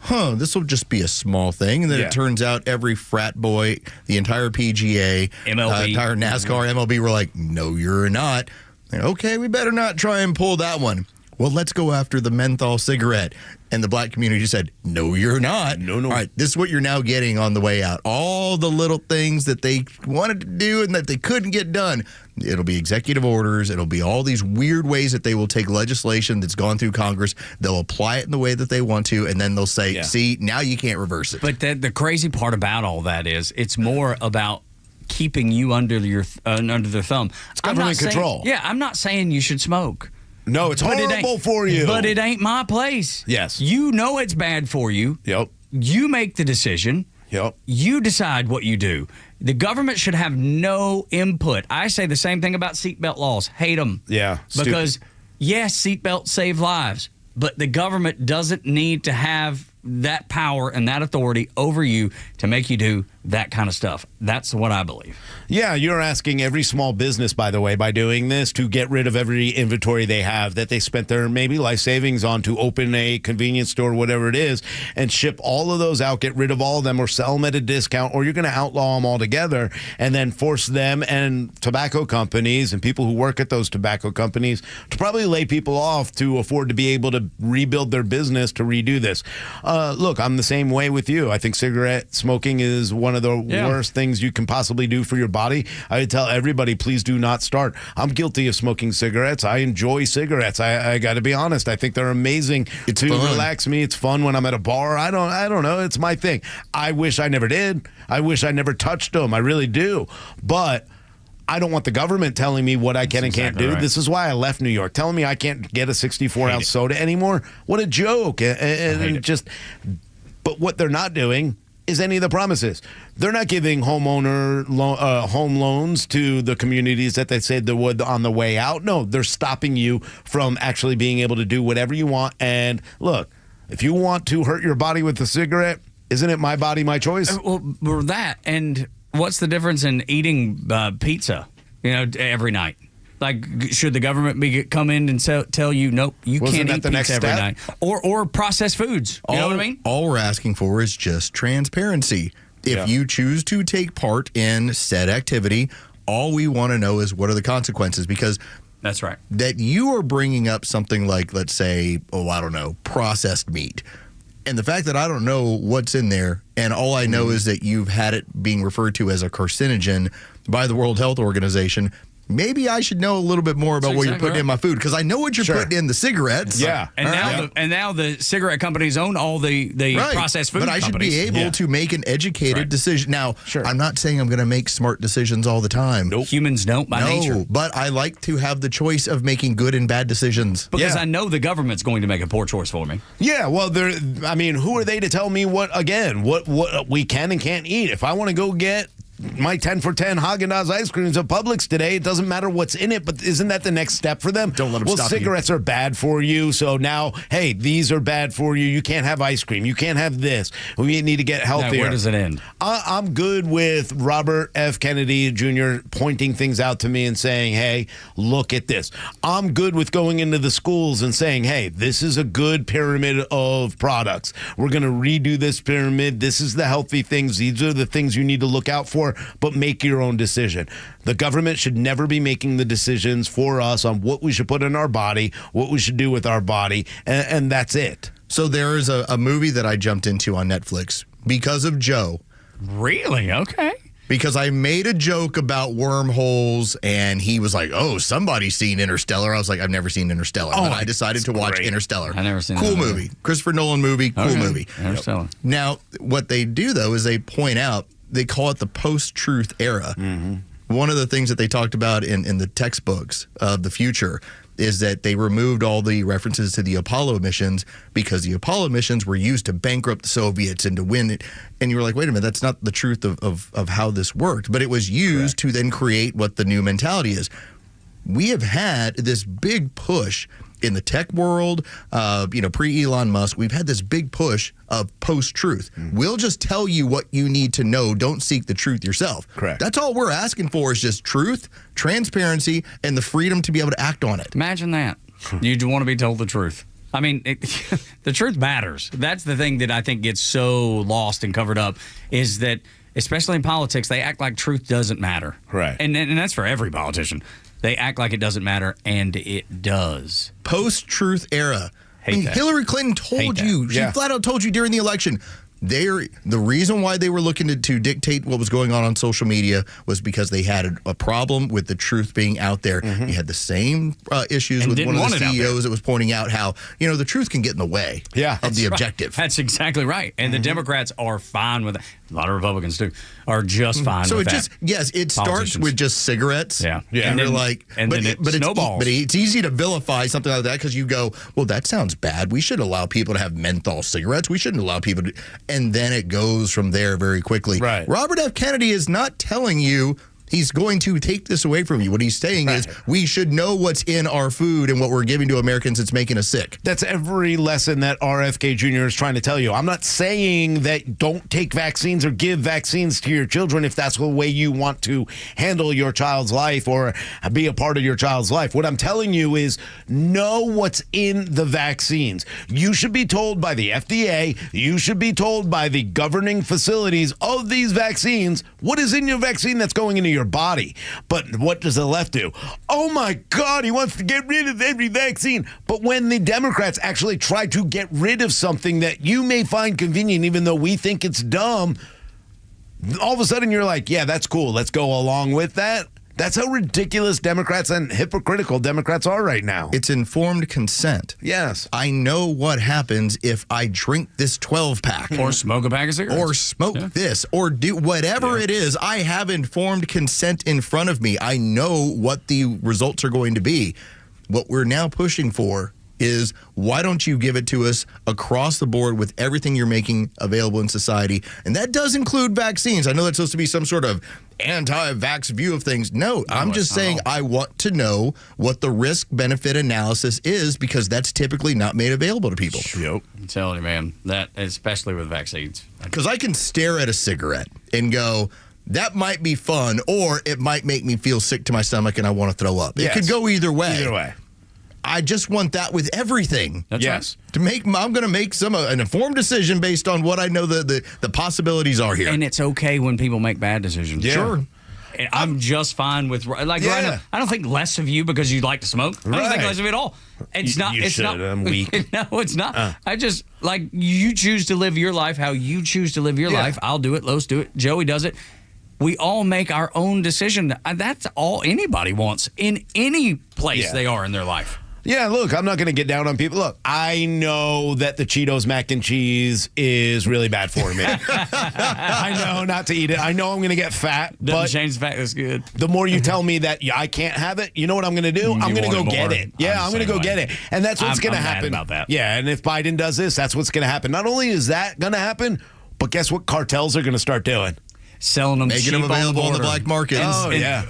Speaker 4: this will just be a small thing. And then it turns out every frat boy, the entire PGA,
Speaker 3: MLB,
Speaker 4: entire NASCAR, MLB were like, no, you're not. And, okay, we better not try and pull that one. Well, let's go after the menthol cigarette. And the black community said, no, you're not.
Speaker 2: No.
Speaker 4: All right, this is what you're now getting on the way out. All the little things that they wanted to do and that they couldn't get done. It'll be executive orders. It'll be all these weird ways that they will take legislation that's gone through Congress. They'll apply it in the way that they want to, and then they'll say, see, now you can't reverse it.
Speaker 3: But the crazy part about all that is it's more about keeping you under their thumb.
Speaker 2: It's government control.
Speaker 3: I'm not saying you should smoke.
Speaker 2: No, it's horrible for you.
Speaker 3: But it ain't my place.
Speaker 2: Yes.
Speaker 3: You know it's bad for you.
Speaker 2: Yep.
Speaker 3: You make the decision.
Speaker 2: Yep.
Speaker 3: You decide what you do. The government should have no input. I say the same thing about seatbelt laws. Hate them.
Speaker 2: Yeah.
Speaker 3: Because, yes, seatbelts save lives, but the government doesn't need to have that power and that authority over you to make you do that kind of stuff. That's what I believe.
Speaker 2: Yeah, you're asking every small business, by the way, by doing this, to get rid of every inventory they have that they spent their maybe life savings on to open a convenience store, whatever it is, and ship all of those out, get rid of all of them, or sell them at a discount, or you're going to outlaw them altogether and then force them and tobacco companies and people who work at those tobacco companies to probably lay people off to afford to be able to rebuild their business to redo this. Look, I'm the same way with you. I think cigarette smoking is one of the worst things you can possibly do for your body. I would tell everybody, please do not start. I'm guilty of smoking cigarettes. I enjoy cigarettes. I got to be honest. I think they're amazing to relax me. It's fun when I'm at a bar. I don't know. It's my thing. I wish I never did. I wish I never touched them. I really do. But I don't want the government telling me what I can and can't do. Right. This is why I left New York, telling me I can't get a 64-ounce soda anymore. What a joke. And just, but what they're not doing is any of the promises. They're not giving home loans to the communities that they said they would on the way out. No, they're stopping you from actually being able to do whatever you want. And look, if you want to hurt your body with a cigarette, isn't it my body, my choice?
Speaker 3: Well, that and what's the difference in eating pizza, every night? Like, should the government come in and tell you, nope, you can't eat pizza every night? Or processed foods, you know what I mean?
Speaker 4: All we're asking for is just transparency. If you choose to take part in said activity, all we want to know is what are the consequences, because
Speaker 3: that's right.
Speaker 4: That you are bringing up something like, let's say, processed meat. And the fact that I don't know what's in there, and all I know is that you've had it being referred to as a carcinogen by the World Health Organization, maybe I should know a little bit more about what you're putting in my food, because I know what you're putting in the cigarettes.
Speaker 2: Yeah.
Speaker 3: And now the cigarette companies own all the processed food
Speaker 4: But I should
Speaker 3: companies.
Speaker 4: be able to make an educated decision. Now, I'm not saying I'm going to make smart decisions all the time.
Speaker 3: Nope. Humans don't by nature.
Speaker 4: But I like to have the choice of making good and bad decisions.
Speaker 3: Because I know the government's going to make a poor choice for me.
Speaker 2: Yeah, well, who are they to tell me what we can and can't eat? If I want to go get my 10 for 10 Haagen-Dazs ice creams at Publix today, it doesn't matter what's in it, but isn't that the next step for them?
Speaker 4: Don't let them stop you.
Speaker 2: Cigarettes are bad for you, so now, hey, these are bad for you. You can't have ice cream. You can't have this. We need to get healthier.
Speaker 3: Now, where does it end?
Speaker 2: I'm good with Robert F. Kennedy Jr. pointing things out to me and saying, hey, look at this. I'm good with going into the schools and saying, hey, this is a good pyramid of products. We're going to redo this pyramid. This is the healthy things. These are the things you need to look out for. But make your own decision. The government should never be making the decisions for us on what we should put in our body, what we should do with our body, and that's it.
Speaker 4: So there is a movie that I jumped into on Netflix because of Joe.
Speaker 3: Really? Okay.
Speaker 4: Because I made a joke about wormholes, and he was like, oh, somebody's seen Interstellar. I was like, I've never seen Interstellar. But I decided to watch Interstellar.
Speaker 3: I've never seen
Speaker 4: Cool
Speaker 3: that
Speaker 4: movie.
Speaker 3: either.
Speaker 4: Christopher Nolan movie. Cool movie.
Speaker 3: Interstellar.
Speaker 4: Now, what they do, though, is they point out, they call it the post-truth era. Mm-hmm. One of the things that they talked about in the textbooks of the future is that they removed all the references to the Apollo missions because the Apollo missions were used to bankrupt the Soviets and to win it. And you were like, wait a minute, that's not the truth of how this worked. But it was used to then create what the new mentality is. We have had this big push in the tech world, pre-Elon Musk. We've had this big push of post-truth. We'll just tell you what you need to know. Don't seek the truth yourself.
Speaker 2: Correct.
Speaker 4: That's all we're asking for, is just truth, transparency, and the freedom to be able to act on it.
Speaker 3: Imagine that. You want to be told the truth. I mean, the truth matters. That's the thing that I think gets so lost and covered up, is that, especially in politics, they act like truth doesn't matter.
Speaker 2: Right.
Speaker 3: And that's for every politician. They act like it doesn't matter, and it does.
Speaker 4: Post-truth era. Hillary Clinton told you. She flat out told you during the election. The reason why they were looking to dictate what was going on social media was because they had a problem with the truth being out there. You had the same issues with one of the CEOs that was pointing out how, the truth can get in the way of the objective.
Speaker 3: That's exactly right. And the Democrats are fine with that. A lot of Republicans, too, are just fine with that.
Speaker 4: It starts with just cigarettes.
Speaker 3: Yeah.
Speaker 4: And they're like,
Speaker 3: but it snowballs.
Speaker 4: But it's easy to vilify something like that because you go, well, that sounds bad. We should allow people to have menthol cigarettes. We shouldn't allow people to. And then it goes from there very quickly.
Speaker 2: Right.
Speaker 4: Robert F. Kennedy is not telling you he's going to take this away from you. What he's saying is we should know what's in our food and what we're giving to Americans that's making us sick.
Speaker 2: That's every lesson that RFK Jr. is trying to tell you. I'm not saying that don't take vaccines or give vaccines to your children if that's the way you want to handle your child's life or be a part of your child's life. What I'm telling you is know what's in the vaccines. You should be told by the FDA, you should be told by the governing facilities of these vaccines what is in your vaccine that's going into your body. But what does the left do? Oh my God, he wants to get rid of every vaccine. But when the Democrats actually try to get rid of something that you may find convenient, even though we think it's dumb, all of a sudden you're like, yeah, that's cool. Let's go along with that. That's how ridiculous Democrats and hypocritical Democrats are right now.
Speaker 4: It's informed consent.
Speaker 2: Yes.
Speaker 4: I know what happens if I drink this 12-pack.
Speaker 3: Or smoke a pack of cigarettes.
Speaker 4: Or smoke this. Or do whatever it is. I have informed consent in front of me. I know what the results are going to be. What we're now pushing for is, why don't you give it to us across the board with everything you're making available in society? And that does include vaccines. I know that's supposed to be some sort of anti-vax view of things. No, I'm just saying I want to know what the risk-benefit analysis is, because that's typically not made available to people.
Speaker 3: Yep. I'm telling you, man, that especially with vaccines.
Speaker 4: Because I can stare at a cigarette and go, that might be fun, or it might make me feel sick to my stomach and I want to throw up. It could go either way.
Speaker 2: Either way.
Speaker 4: I just want that with everything.
Speaker 3: That's
Speaker 2: yes.
Speaker 3: right.
Speaker 4: I'm going to make an informed decision based on what I know the possibilities are here.
Speaker 3: And it's okay when people make bad decisions.
Speaker 2: Yeah.
Speaker 4: Sure.
Speaker 3: I'm just fine with like Rhino. I don't think less of you because you like to smoke. I don't think less of you at all. It's not.
Speaker 2: You
Speaker 3: It's
Speaker 2: should.
Speaker 3: not.
Speaker 2: I'm weak.
Speaker 3: No, it's not. I just like you choose to live your life how you choose to live your life. I'll do it. Los do it. Joey does it. We all make our own decision. That's all anybody wants in any place they are in their life.
Speaker 2: Yeah, look, I'm not going to get down on people. Look, I know that the Cheetos mac and cheese is really bad for me. I know not to eat it. I know I'm going to get fat.
Speaker 3: Doesn't
Speaker 2: but
Speaker 3: change the fact that it's good.
Speaker 2: the more you tell me that I can't have it, you know what I'm going to do? I'm going to go get it. Yeah, I'm going to go get it. And that's what's going to happen.
Speaker 3: Mad about that.
Speaker 2: Yeah, and if Biden does this, that's what's going to happen. Not only is that going to happen, but guess what cartels are going to start doing?
Speaker 3: Selling them
Speaker 4: Making
Speaker 3: cheap
Speaker 4: them available on the
Speaker 3: border.
Speaker 4: black market.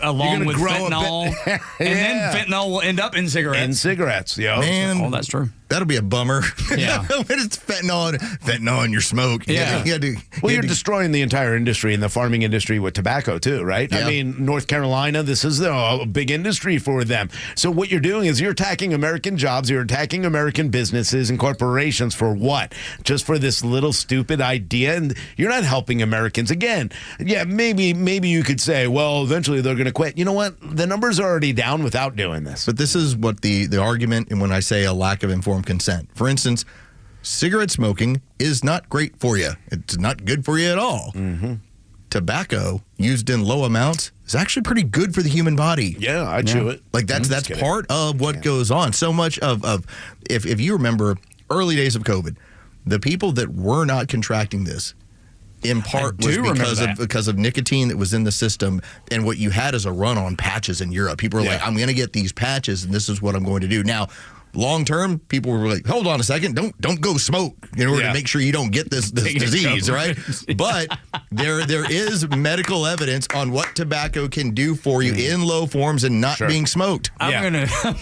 Speaker 3: Along with fentanyl. And then fentanyl will end up in cigarettes.
Speaker 2: In cigarettes,
Speaker 4: Man,
Speaker 3: that's true.
Speaker 4: That'll be a bummer.
Speaker 3: Yeah.
Speaker 4: When it's fentanyl in your smoke.
Speaker 3: Yeah.
Speaker 2: You're destroying the entire industry and the farming industry with tobacco too, right?
Speaker 4: Yeah.
Speaker 2: I mean, North Carolina, this is a big industry for them. So what you're doing is you're attacking American jobs, you're attacking American businesses and corporations for what? Just for this little stupid idea, and you're not helping Americans. Again, yeah, maybe you could say, well, eventually they're going to quit. You know what? The numbers are already down without doing this.
Speaker 4: But this is what the argument, and when I say a lack of informed consent. For instance, cigarette smoking is not great for you. It's not good for you at all.
Speaker 2: Mm-hmm.
Speaker 4: Tobacco used in low amounts is actually pretty good for the human body.
Speaker 2: Yeah, I chew it.
Speaker 4: Like that's part of what goes on. So much of if you remember early days of COVID, the people that were not contracting this in part was because of nicotine that was in the system, and what you had is a run on patches in Europe. People were like, I'm going to get these patches and this is what I'm going to do. Now, long term, people were like, hold on a second, don't go smoke in order to make sure you don't get this disease, right? But there is medical evidence on what tobacco can do for you in low forms and not being smoked.
Speaker 3: I'm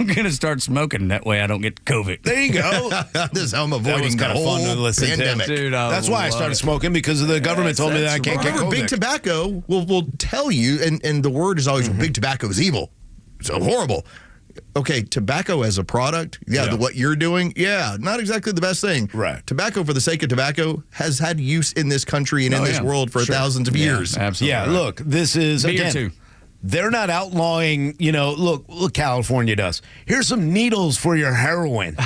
Speaker 3: gonna start smoking that way I don't get COVID.
Speaker 2: There you go.
Speaker 4: This is how I'm
Speaker 2: That
Speaker 4: avoiding
Speaker 2: was
Speaker 4: the
Speaker 2: kind of
Speaker 4: whole
Speaker 2: fun to listen
Speaker 4: pandemic.
Speaker 2: to.
Speaker 3: Dude,
Speaker 2: That's why I started smoking, because the government told me that I can't get COVID.
Speaker 4: Big tobacco will tell you, and the word is always, big tobacco is evil. So horrible. Okay, tobacco as a product, what you're doing, not exactly the best thing.
Speaker 2: Right.
Speaker 4: Tobacco for the sake of tobacco has had use in this country and in this world for thousands of years.
Speaker 3: Absolutely.
Speaker 2: Yeah, look, this is,
Speaker 3: Beer
Speaker 2: again,
Speaker 3: too.
Speaker 2: they're not outlawing, look, California does. Here's some needles for your heroin.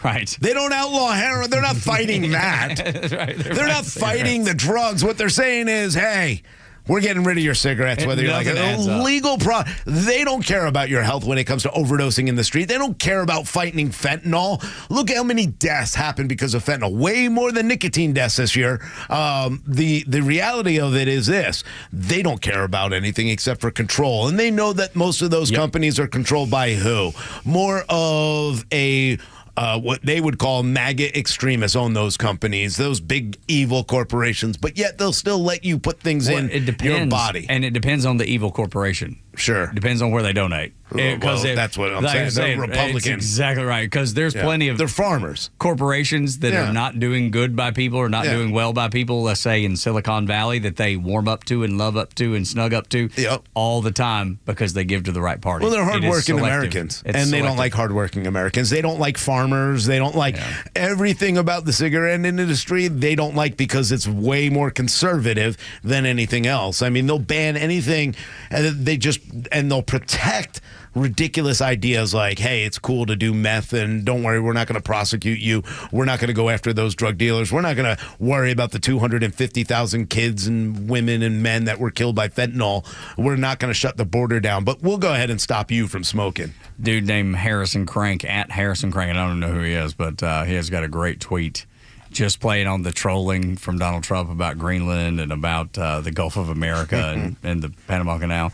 Speaker 3: Right.
Speaker 2: They don't outlaw heroin. They're not fighting that.
Speaker 3: Right.
Speaker 2: They're not fighting the drugs. What they're saying is, hey, we're getting rid of your cigarettes, whether you like it. Illegal product. They don't care about your health when it comes to overdosing in the street. They don't care about fighting fentanyl. Look how many deaths happened because of fentanyl. Way more than nicotine deaths this year. The reality of it is this. They don't care about anything except for control. And they know that most of those companies are controlled by who? More of a... what they would call MAGA extremists own those companies, those big evil corporations, but yet they'll still let you put things in your body.
Speaker 3: And it depends on the evil corporation.
Speaker 2: Sure.
Speaker 3: Depends on where they donate.
Speaker 2: That's what I'm saying. They're Republicans.
Speaker 3: It's exactly right. Because there's plenty of...
Speaker 2: They're farmers.
Speaker 3: Corporations that are not doing good by people or not doing well by people, let's say in Silicon Valley, that they warm up to and love up to and snug up to all the time because they give to the right party.
Speaker 2: Well, they're hardworking Americans. And they don't like hardworking Americans. They don't like farmers. They don't like everything about the cigarette industry. They don't like because it's way more conservative than anything else. I mean, they'll ban anything and they'll protect ridiculous ideas like, hey, it's cool to do meth and don't worry, we're not going to prosecute you. We're not going to go after those drug dealers. We're not going to worry about the 250,000 kids and women and men that were killed by fentanyl. We're not going to shut the border down, but we'll go ahead and stop you from smoking.
Speaker 3: Dude named Harrison Crank, at Harrison Crank, and I don't know who he is, but he has got a great tweet just playing on the trolling from Donald Trump about Greenland and about the Gulf of America and the Panama Canal.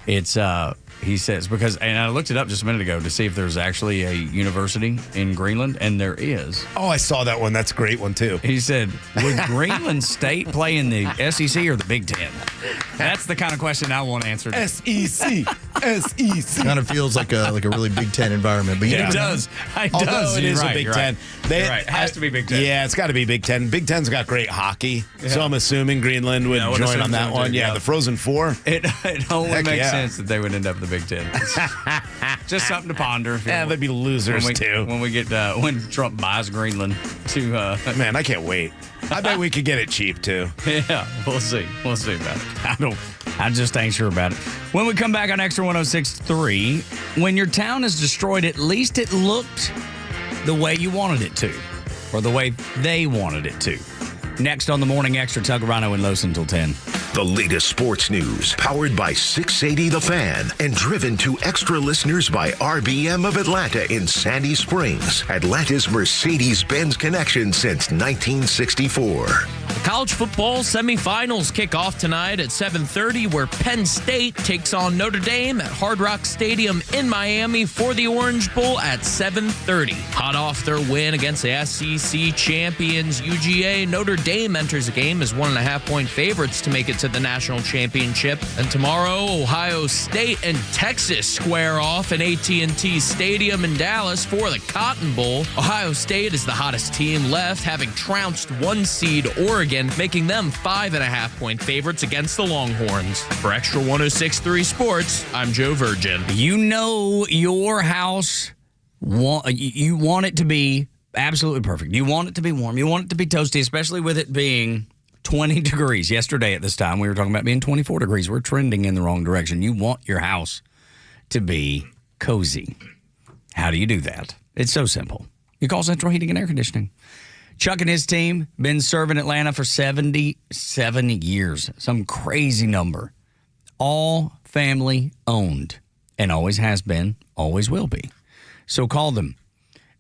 Speaker 3: It's he says, because, and I looked it up just a minute ago to see if there's actually a university in Greenland, and there is.
Speaker 2: Oh, I saw that one. That's a great one, too.
Speaker 3: He said, would Greenland State play in the SEC or the Big Ten? That's the kind of question I want answered.
Speaker 2: SEC.
Speaker 4: Kind of feels like a really Big Ten environment. But
Speaker 3: It does. It
Speaker 2: Although
Speaker 3: does.
Speaker 2: it
Speaker 3: You're
Speaker 2: is
Speaker 3: right,
Speaker 2: a Big
Speaker 3: you're
Speaker 2: Ten.
Speaker 3: Right. You're right. It has to be Big Ten.
Speaker 2: Yeah, it's got to be Big Ten. Big Ten's got great hockey, so I'm assuming Greenland would join on that one. Yeah, the Frozen Four.
Speaker 3: It only makes sense that they would end up in the Big Ten. Just something to ponder.
Speaker 2: They'd be losers, too.
Speaker 3: When we get when Trump buys Greenland to
Speaker 2: man, I can't wait. I bet we could get it cheap, too.
Speaker 3: Yeah, we'll see. We'll see about it. I just ain't sure about it. When we come back on Extra 106.3, when your town is destroyed, at least it looked the way you wanted it to, or the way they wanted it to. Next on the Morning Extra, Tug, Rhino, and Los until 10.
Speaker 6: The latest sports news, powered by 680 The Fan, and driven to extra listeners by RBM of Atlanta in Sandy Springs, Atlanta's Mercedes-Benz connection since 1964.
Speaker 5: The college football semifinals kick off tonight at 7:30, where Penn State takes on Notre Dame at Hard Rock Stadium in Miami for the Orange Bowl at 7:30. Hot off their win against the SEC champions UGA, Notre Dame enters the game as 1.5-point favorites to make it to the national championship. And tomorrow, Ohio State and Texas square off in AT&T Stadium in Dallas for the Cotton Bowl. Ohio State is the hottest team left, having trounced 1 seed Oregon, making them 5.5-point favorites against the Longhorns. For Extra 106.3 Sports, I'm Joe Virgin.
Speaker 3: You know your house, you want it to be absolutely perfect. You want it to be warm. You want it to be toasty, especially with it being 20 degrees. Yesterday at this time, we were talking about being 24 degrees. We're trending in the wrong direction. You want your house to be cozy. How do you do that? It's so simple. You call Central Heating and Air Conditioning. Chuck and his team been serving Atlanta for 77 years. Some crazy number. All family owned and always has been, always will be. So call them.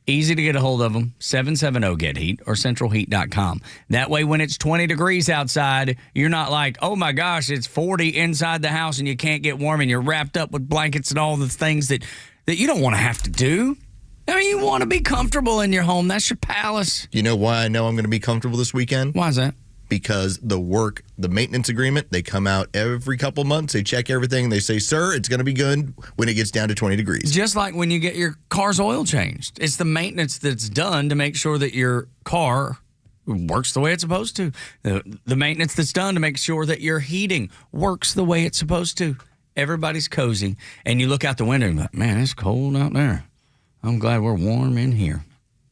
Speaker 3: Easy to get a hold of them, 770-GET-HEAT or centralheat.com. That way, when it's 20 degrees outside, you're not like, oh my gosh, it's 40 inside the house and you can't get warm and you're wrapped up with blankets and all the things that you don't want to have to do. I mean, you want to be comfortable in your home. That's your palace.
Speaker 4: You know why I know I'm going to be comfortable this weekend?
Speaker 3: Why is that?
Speaker 4: Because the maintenance agreement, they come out every couple months. They check everything. They say, sir, it's going to be good when it gets down to 20 degrees.
Speaker 3: Just like when you get your car's oil changed. It's the maintenance that's done to make sure that your car works the way it's supposed to. The maintenance that's done to make sure that your heating works the way it's supposed to. Everybody's cozy. And you look out the window and you're like, man, it's cold out there. I'm glad we're warm in here.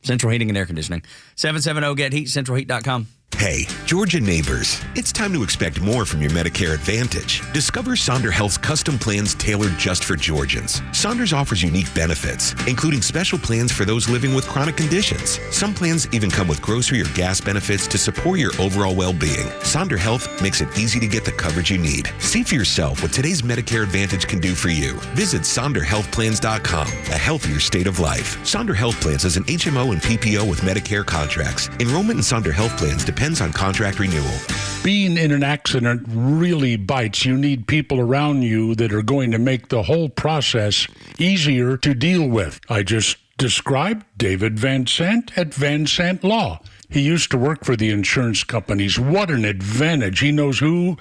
Speaker 3: Central Heating and Air Conditioning. 770-GET-HEAT, centralheat.com.
Speaker 10: Hey, Georgia neighbors, it's time to expect more from your Medicare Advantage. Discover Sonder Health's custom plans tailored just for Georgians. Saunders offers unique benefits, including special plans for those living with chronic conditions. Some plans even come with grocery or gas benefits to support your overall well-being. Sonder Health makes it easy to get the coverage you need. See for yourself what today's Medicare Advantage can do for you. Visit SonderHealthPlans.com, a healthier state of life. Sonder Health Plans is an HMO and PPO with Medicare contracts. Enrollment in Sonder Health Plans depends on contract renewal.
Speaker 11: Being in an accident really bites. You need people around you that are going to make the whole process easier to deal with. I just described David Van Sant at Van Sant Law. He used to work for the insurance companies. What an advantage. He knows who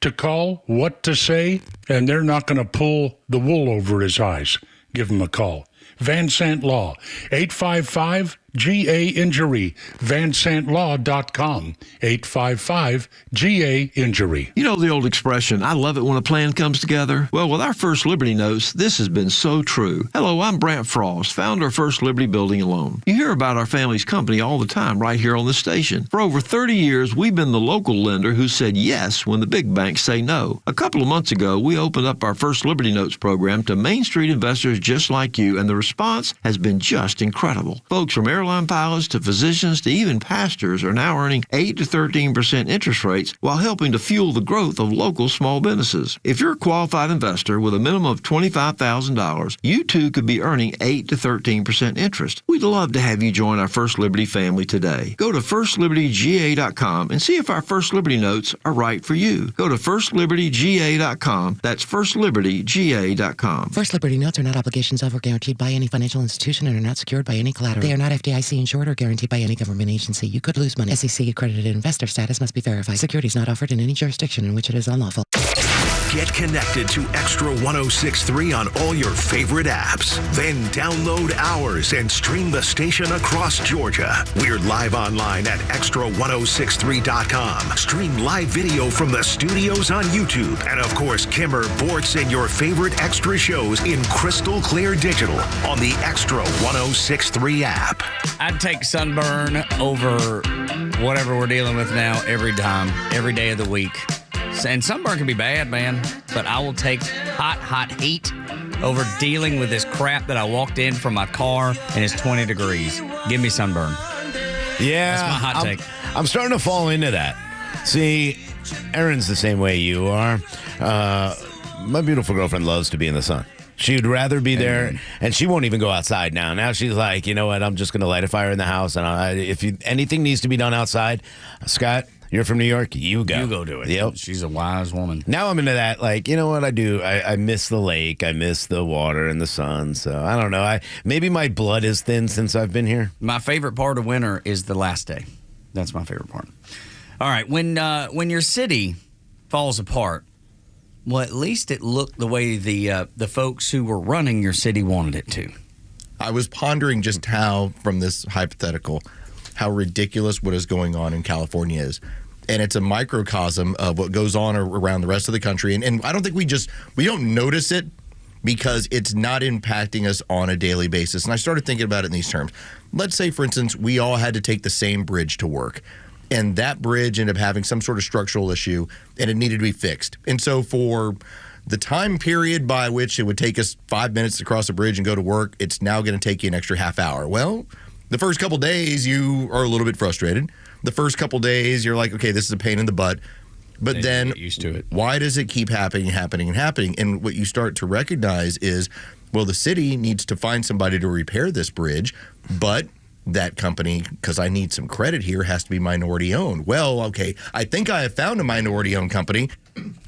Speaker 11: to call, what to say, and they're not going to pull the wool over his eyes. Give him a call. Van Sant Law, 855-GA-INJURY, vansantlaw.com, 855-GA-INJURY.
Speaker 12: You know the old expression, I love it when a plan comes together? Well, with our First Liberty Notes, this has been so true. Hello, I'm Brant Frost, founder of First Liberty Building and Loan. You hear about our family's company all the time right here on the station. For over 30 years, we've been the local lender who said yes when the big banks say no. A couple of months ago, we opened up our First Liberty Notes program to Main Street investors just like you, and the response has been just incredible. Folks from airline pilots to physicians to even pastors are now earning 8 to 13% interest rates while helping to fuel the growth of local small businesses. If you're a qualified investor with a minimum of $25,000, you too could be earning 8 to 13% interest. We'd love to have you join our First Liberty family today. Go to firstlibertyga.com and see if our First Liberty Notes are right for you. Go to firstlibertyga.com. That's firstlibertyga.com.
Speaker 13: First Liberty Notes are not obligations of or guaranteed by any financial institution and are not secured by any collateral. They are not FDIC insured or guaranteed by any government agency. You could lose money. SEC accredited investor status must be verified. Securities not offered in any jurisdiction in which it is unlawful.
Speaker 6: Get connected to Extra 106.3 on all your favorite apps. Then download ours and stream the station across Georgia. We're live online at extra1063.com. Stream live video from the studios on YouTube. And of course, Kimmer, Bortz, and your favorite Extra shows in crystal clear digital on the Extra 106.3 app.
Speaker 3: I'd take sunburn over whatever we're dealing with now every time, every day of the week. And sunburn can be bad, man, but I will take hot heat over dealing with this crap that I walked in from my car and it's 20 degrees. Give me sunburn.
Speaker 2: Yeah.
Speaker 3: That's my hot take.
Speaker 2: I'm starting to fall into that. See, Erin's the same way you are. My beautiful girlfriend loves to be in the sun. She'd rather be there, and she won't even go outside now. Now she's like, you know what, I'm just going to light a fire in the house, and if anything needs to be done outside, Scott, you're from New York, you go.
Speaker 3: You go do it.
Speaker 2: Yep.
Speaker 3: She's a wise woman.
Speaker 2: Now I'm into that, like, you know what I do? I miss the lake, I miss the water and the sun, so I don't know. Maybe my blood is thin since I've been here.
Speaker 3: My favorite part of winter is the last day. That's my favorite part. All right, when your city falls apart, well, at least it looked the way the folks who were running your city wanted it to.
Speaker 4: I was pondering just how, from this hypothetical, how ridiculous what is going on in California is. And it's a microcosm of what goes on around the rest of the country. And I don't think we don't notice it because it's not impacting us on a daily basis. And I started thinking about it in these terms. Let's say, for instance, we all had to take the same bridge to work. And that bridge ended up having some sort of structural issue, and it needed to be fixed. And so for the time period by which it would take us 5 minutes to cross a bridge and go to work, it's now going to take you an extra half hour. Well, the first couple days, you are a little bit frustrated. The first couple days, you're like, okay, this is a pain in the butt. But then
Speaker 3: get used to it.
Speaker 4: Why does it keep happening? And what you start to recognize is, well, the city needs to find somebody to repair this bridge, but that company, because I need some credit here, has to be minority owned. Well, okay, I think I have found a minority owned company.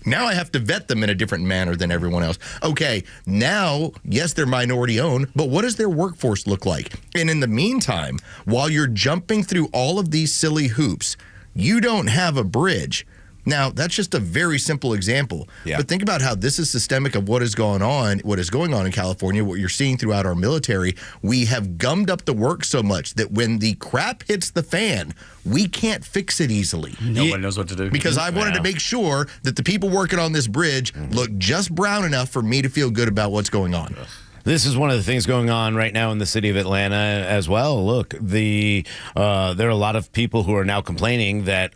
Speaker 4: Now I have to vet them in a different manner than everyone else. Okay, now, yes, they're minority owned, but what does their workforce look like? And in the meantime, while you're jumping through all of these silly hoops, you don't have a bridge. Now, that's just a very simple example. Yeah. But think about how this is systemic of what is going on in California, what you're seeing throughout our military. We have gummed up the work so much that when the crap hits the fan, we can't fix it easily.
Speaker 3: Nobody knows what to do.
Speaker 4: Because I wanted to make sure that the people working on this bridge look just brown enough for me to feel good about what's going on.
Speaker 2: This is one of the things going on right now in the city of Atlanta as well. Look, there are a lot of people who are now complaining that,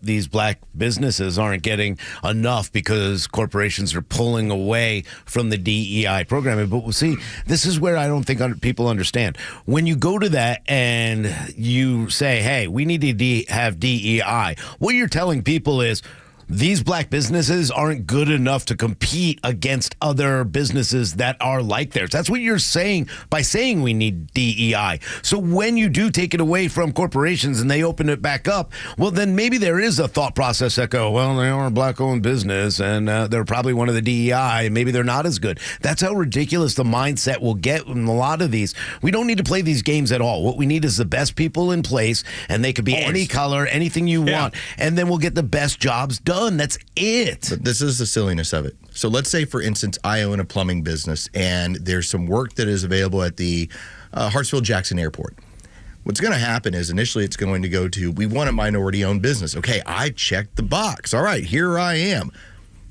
Speaker 2: these black businesses aren't getting enough because corporations are pulling away from the DEI programming. But see, this is where I don't think people understand. When you go to that and you say, hey, we need to have DEI, what you're telling people is, these black businesses aren't good enough to compete against other businesses that are like theirs. That's what you're saying by saying we need DEI. So when you do take it away from corporations and they open it back up, well, then maybe there is a thought process that go, well, they are a black-owned business and they're probably one of the DEI, and maybe they're not as good. That's how ridiculous the mindset will get in a lot of these. We don't need to play these games at all. What we need is the best people in place, and they could be any color, anything you want, and then we'll get the best jobs done. That's it.
Speaker 4: But this is the silliness of it. So let's say, for instance, I own a plumbing business and there's some work that is available at the Hartsfield-Jackson Airport. What's going to happen is initially it's going to go to, we want a minority-owned business. Okay, I checked the box. All right, here I am.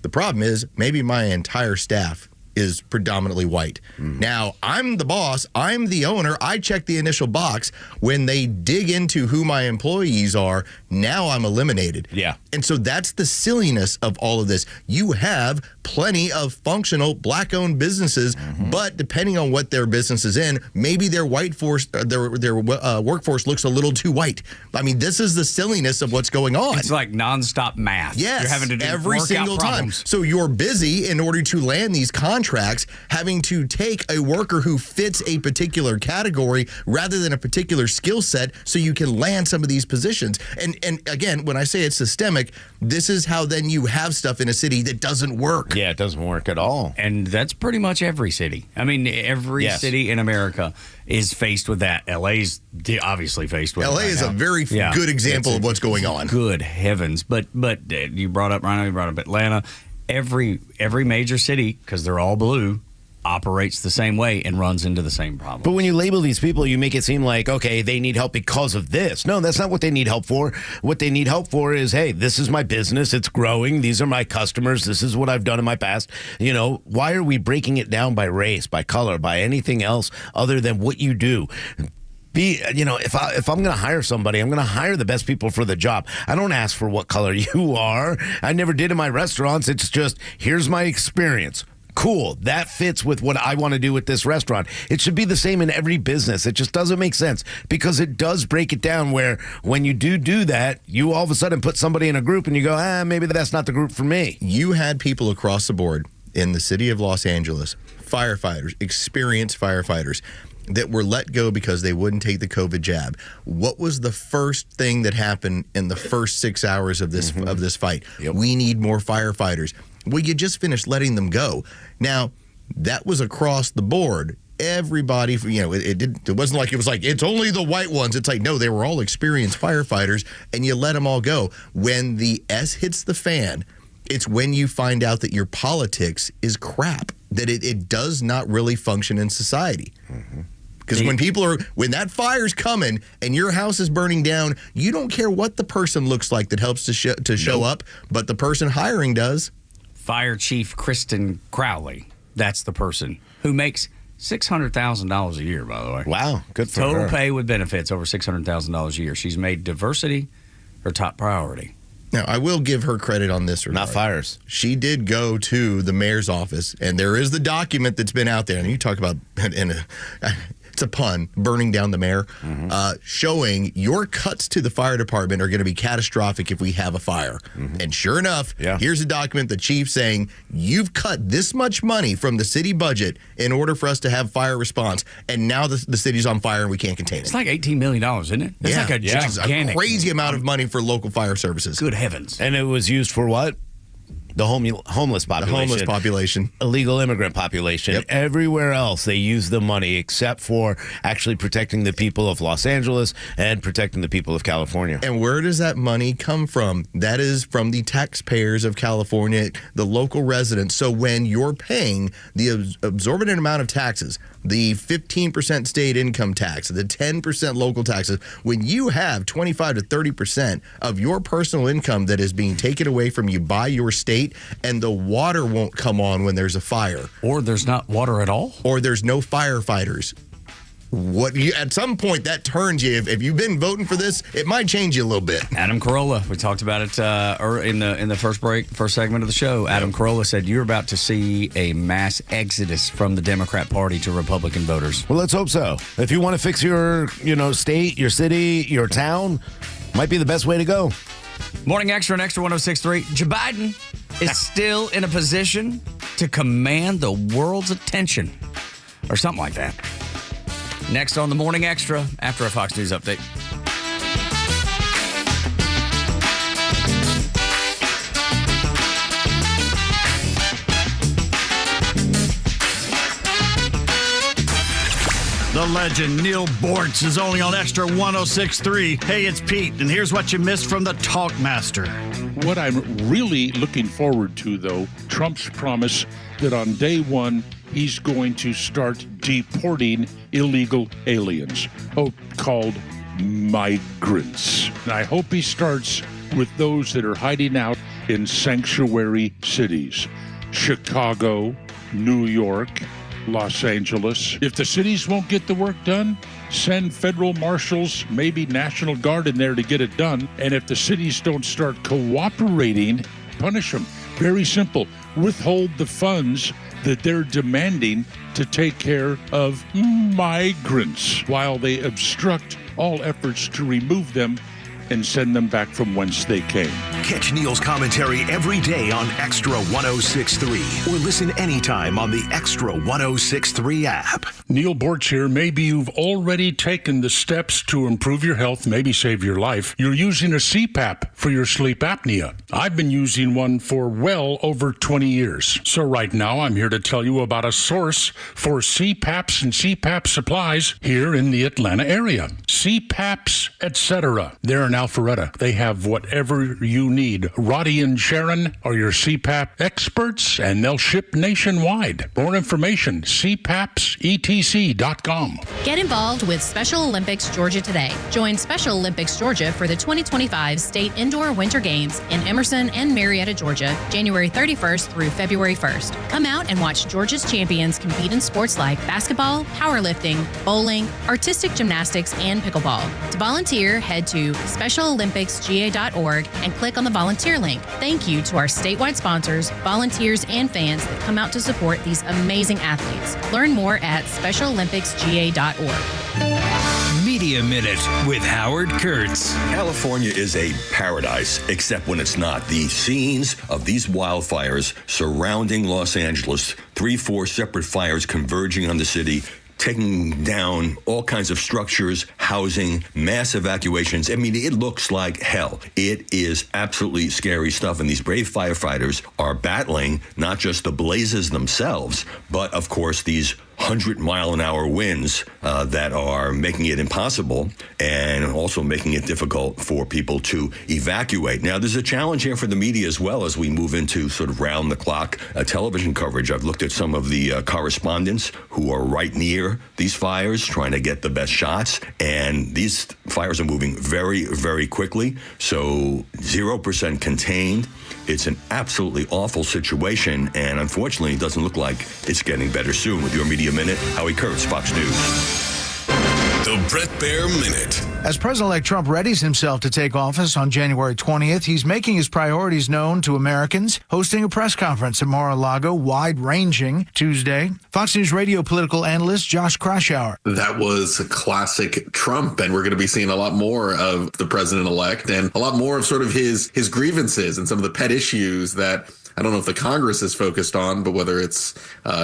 Speaker 4: The problem is maybe my entire staff is predominantly white. Now, I'm the boss. I'm the owner. I check the initial box. When they dig into who my employees are, now I'm eliminated.
Speaker 2: Yeah.
Speaker 4: And so that's the silliness of all of this. You have plenty of functional black-owned businesses, but depending on what their business is in, maybe their workforce looks a little too white. I mean, this is the silliness of what's going on.
Speaker 3: It's like nonstop math.
Speaker 4: Yes,
Speaker 3: you're having to do
Speaker 4: every single time. So you're busy in order to land these contracts, having to take a worker who fits a particular category rather than a particular skill set so you can land some of these positions. And again, when I say it's systemic, this is how then you have stuff in a city that doesn't work.
Speaker 2: Yeah, it doesn't work at all.
Speaker 3: And that's pretty much every city. I mean, every city in America is faced with that. LA's obviously faced with it.
Speaker 4: LA is a very good example of what's going on.
Speaker 3: Good heavens. But you brought up Rhino, you brought up Atlanta. every major city, because they're all blue, operates the same way and runs into the same problem.
Speaker 2: But when you label these people, you make it seem like, okay, they need help because of this. No, that's not what they need help for. What they need help for is, hey, this is my business. It's growing. These are my customers. This is what I've done in my past. You know, why are we breaking it down by race, by color, by anything else other than what you do? If I'm going to hire somebody, I'm going to hire the best people for the job. I don't ask for what color you are. I never did in my restaurants. It's just, here's my experience. Cool. That fits with what I want to do with this restaurant. It should be the same in every business. It just doesn't make sense because it does break it down where when you do that, you all of a sudden put somebody in a group and you go, maybe that's not the group for me.
Speaker 4: You had people across the board in the city of Los Angeles, firefighters, experienced firefighters, that were let go because they wouldn't take the COVID jab. What was the first thing that happened in the first 6 hours of this fight? Yep. We need more firefighters. Well, you just finished letting them go. Now, that was across the board. Everybody, it wasn't like it's only the white ones. It's like, no, they were all experienced firefighters, and you let them all go. When the S hits the fan, it's when you find out that your politics is crap, that it does not really function in society. Because when that fire's coming and your house is burning down, you don't care what the person looks like that helps to show up, but the person hiring does.
Speaker 3: Fire Chief Kristen Crowley, that's the person who makes $600,000 a year, by the way.
Speaker 2: Wow, good for her.
Speaker 3: Total pay with benefits over $600,000 a year. She's made diversity her top priority.
Speaker 4: Now, I will give her credit on this regard.
Speaker 2: Not fires.
Speaker 4: She did go to the mayor's office, and there is the document that's been out there. And you talk about, it's a pun, burning down the mayor, showing your cuts to the fire department are going to be catastrophic if we have a fire. And sure enough, here's a document, the chief saying, you've cut this much money from the city budget in order for us to have fire response, and now the city's on fire and we can't contain it.
Speaker 3: It's like $18 million, isn't it? It's like a gigantic,
Speaker 4: a crazy amount of money for local fire services.
Speaker 3: Good heavens.
Speaker 2: And it was used for what? The homeless population.
Speaker 4: The homeless population.
Speaker 2: Illegal immigrant population.
Speaker 4: Yep.
Speaker 2: Everywhere else, they use the money except for actually protecting the people of Los Angeles and protecting the people of California.
Speaker 4: And where does that money come from? That is from the taxpayers of California, the local residents. So when you're paying the absorbent amount of taxes, the 15% state income tax, the 10% local taxes, when you have 25 to 30% of your personal income that is being taken away from you by your state, and the water won't come on when there's a fire.
Speaker 3: Or there's not water at all.
Speaker 4: Or there's no firefighters. At some point, that turns you. If you've been voting for this, it might change you a little bit.
Speaker 3: Adam Carolla, we talked about it in the first segment of the show. Adam Carolla said you're about to see a mass exodus from the Democrat Party to Republican voters.
Speaker 2: Well, let's hope so. If you want to fix your state, your city, your town, might be the best way to go.
Speaker 3: Morning Xtra and Xtra 106.3. Joe Biden is still in a position to command the world's attention, or something like that. Next on the Morning Xtra, after a Fox News update.
Speaker 14: The legend Neil Bortz is only on Extra 106.3. Hey, it's Pete, and here's what you missed from the Talkmaster.
Speaker 11: What I'm really looking forward to, though, Trump's promise that on day one, he's going to start deporting illegal aliens, called migrants. And I hope he starts with those that are hiding out in sanctuary cities, Chicago, New York, Los Angeles. If the cities won't get the work done, send federal marshals, maybe National Guard in there to get it done. And if the cities don't start cooperating, punish them. Very simple. Withhold the funds that they're demanding to take care of migrants while they obstruct all efforts to remove them and send them back from whence they came.
Speaker 6: Catch Neil's commentary every day on Extra 106.3 or listen anytime on the Extra 106.3 app.
Speaker 11: Neil Bortz here. Maybe you've already taken the steps to improve your health, maybe save your life. You're using a CPAP for your sleep apnea. I've been using one for well over 20 years. So right now I'm here to tell you about a source for CPAPs and CPAP supplies here in the Atlanta area. CPAPs, etc. They're now Alpharetta. They have whatever you need. Roddy and Sharon are your CPAP experts, and they'll ship nationwide. More information, cpapsetc.com.
Speaker 15: Get involved with Special Olympics Georgia today. Join Special Olympics Georgia for the 2025 State Indoor Winter Games in Emerson and Marietta, Georgia, January 31st through February 1st. Come out and watch Georgia's champions compete in sports like basketball, powerlifting, bowling, artistic gymnastics, and pickleball. To volunteer, head to SpecialOlympicsGA.org and click on the volunteer link. Thank you to our statewide sponsors, volunteers, and fans that come out to support these amazing athletes. Learn more at SpecialOlympicsGA.org.
Speaker 16: Media Minute with Howard Kurtz.
Speaker 17: California is a paradise, except when it's not. The scenes of these wildfires surrounding Los Angeles, 3-4 separate fires converging on the city, taking down all kinds of structures, housing, mass evacuations. I mean, it looks like hell. It is absolutely scary stuff. And these brave firefighters are battling not just the blazes themselves, but, of course, these 100-mile-an-hour winds that are making it impossible and also making it difficult for people to evacuate. Now, there's a challenge here for the media as well as we move into sort of round-the-clock television coverage. I've looked at some of the correspondents who are right near these fires trying to get the best shots, and these fires are moving very, very quickly, so 0% contained. It's an absolutely awful situation, and unfortunately, it doesn't look like it's getting better soon. With your Media Minute, Howie Kurtz, Fox News.
Speaker 18: The Bret Baier Minute.
Speaker 19: As President-elect Trump readies himself to take office on January 20th, he's making his priorities known to Americans, hosting a press conference at Mar-a-Lago, wide-ranging, Tuesday. Fox News radio political analyst Josh Kraushaar.
Speaker 20: That was a classic Trump, and we're going to be seeing a lot more of the president-elect and a lot more of sort of his grievances and some of the pet issues that I don't know if the Congress is focused on, but whether it's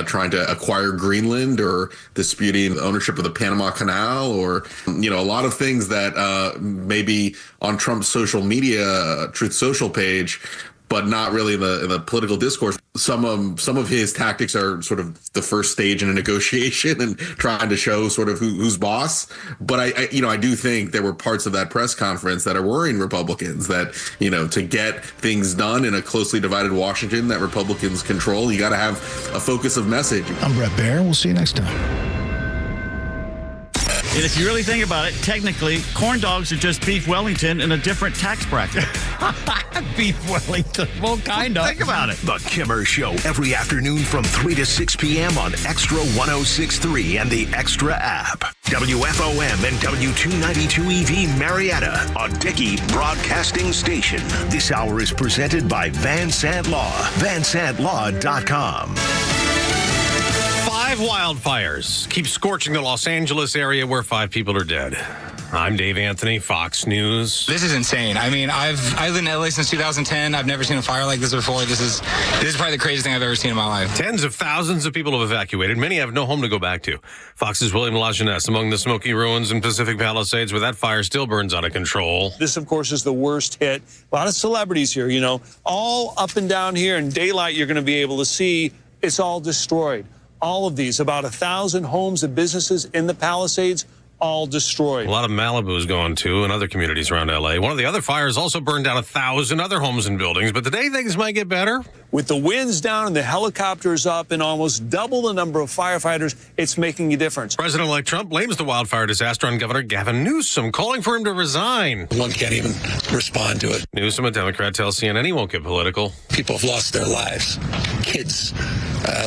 Speaker 20: trying to acquire Greenland or disputing ownership of the Panama Canal or, a lot of things that maybe on Trump's social media, Truth Social page, but not really in the political discourse. Some of his tactics are sort of the first stage in a negotiation and trying to show sort of who's boss. But I do think there were parts of that press conference that are worrying Republicans that, to get things done in a closely divided Washington that Republicans control, you got to have a focus of message.
Speaker 19: I'm Bret Baier. We'll see you next time.
Speaker 14: And if you really think about it, technically, corn dogs are just beef Wellington in a different tax bracket.
Speaker 5: Beef Wellington. Well, kind of.
Speaker 14: Think about it.
Speaker 6: The Kimmer Show every afternoon from 3 to 6 p.m. on Extra 106.3 and the Extra app. WFOM and W292EV Marietta, a Dickey broadcasting station. This hour is presented by Van Sant Law, vansantlaw.com.
Speaker 21: 5 wildfires keep scorching the Los Angeles area where 5 people are dead. I'm Dave Anthony, Fox News.
Speaker 22: This is insane. I mean, I've lived in LA since 2010. I've never seen a fire like this before. This is probably the craziest thing I've ever seen in my life.
Speaker 21: Tens of thousands of people have evacuated. Many have no home to go back to. Fox's William LaJeunesse among the smoky ruins in Pacific Palisades where that fire still burns out of control.
Speaker 23: This, of course, is the worst hit. A lot of celebrities here, all up and down here in daylight you're going to be able to see it's all destroyed. All of these, about 1,000 homes and businesses in the Palisades, all destroyed.
Speaker 21: A lot of Malibu is gone, too, and other communities around L.A. One of the other fires also burned down 1,000 other homes and buildings, but today things might get better.
Speaker 23: With the winds down and the helicopters up and almost double the number of firefighters, it's making a difference.
Speaker 21: President-elect Trump blames the wildfire disaster on Governor Gavin Newsom, calling for him to resign.
Speaker 24: One can't even respond to it.
Speaker 21: Newsom, a Democrat, tells CNN he won't get political.
Speaker 24: People have lost their lives. Kids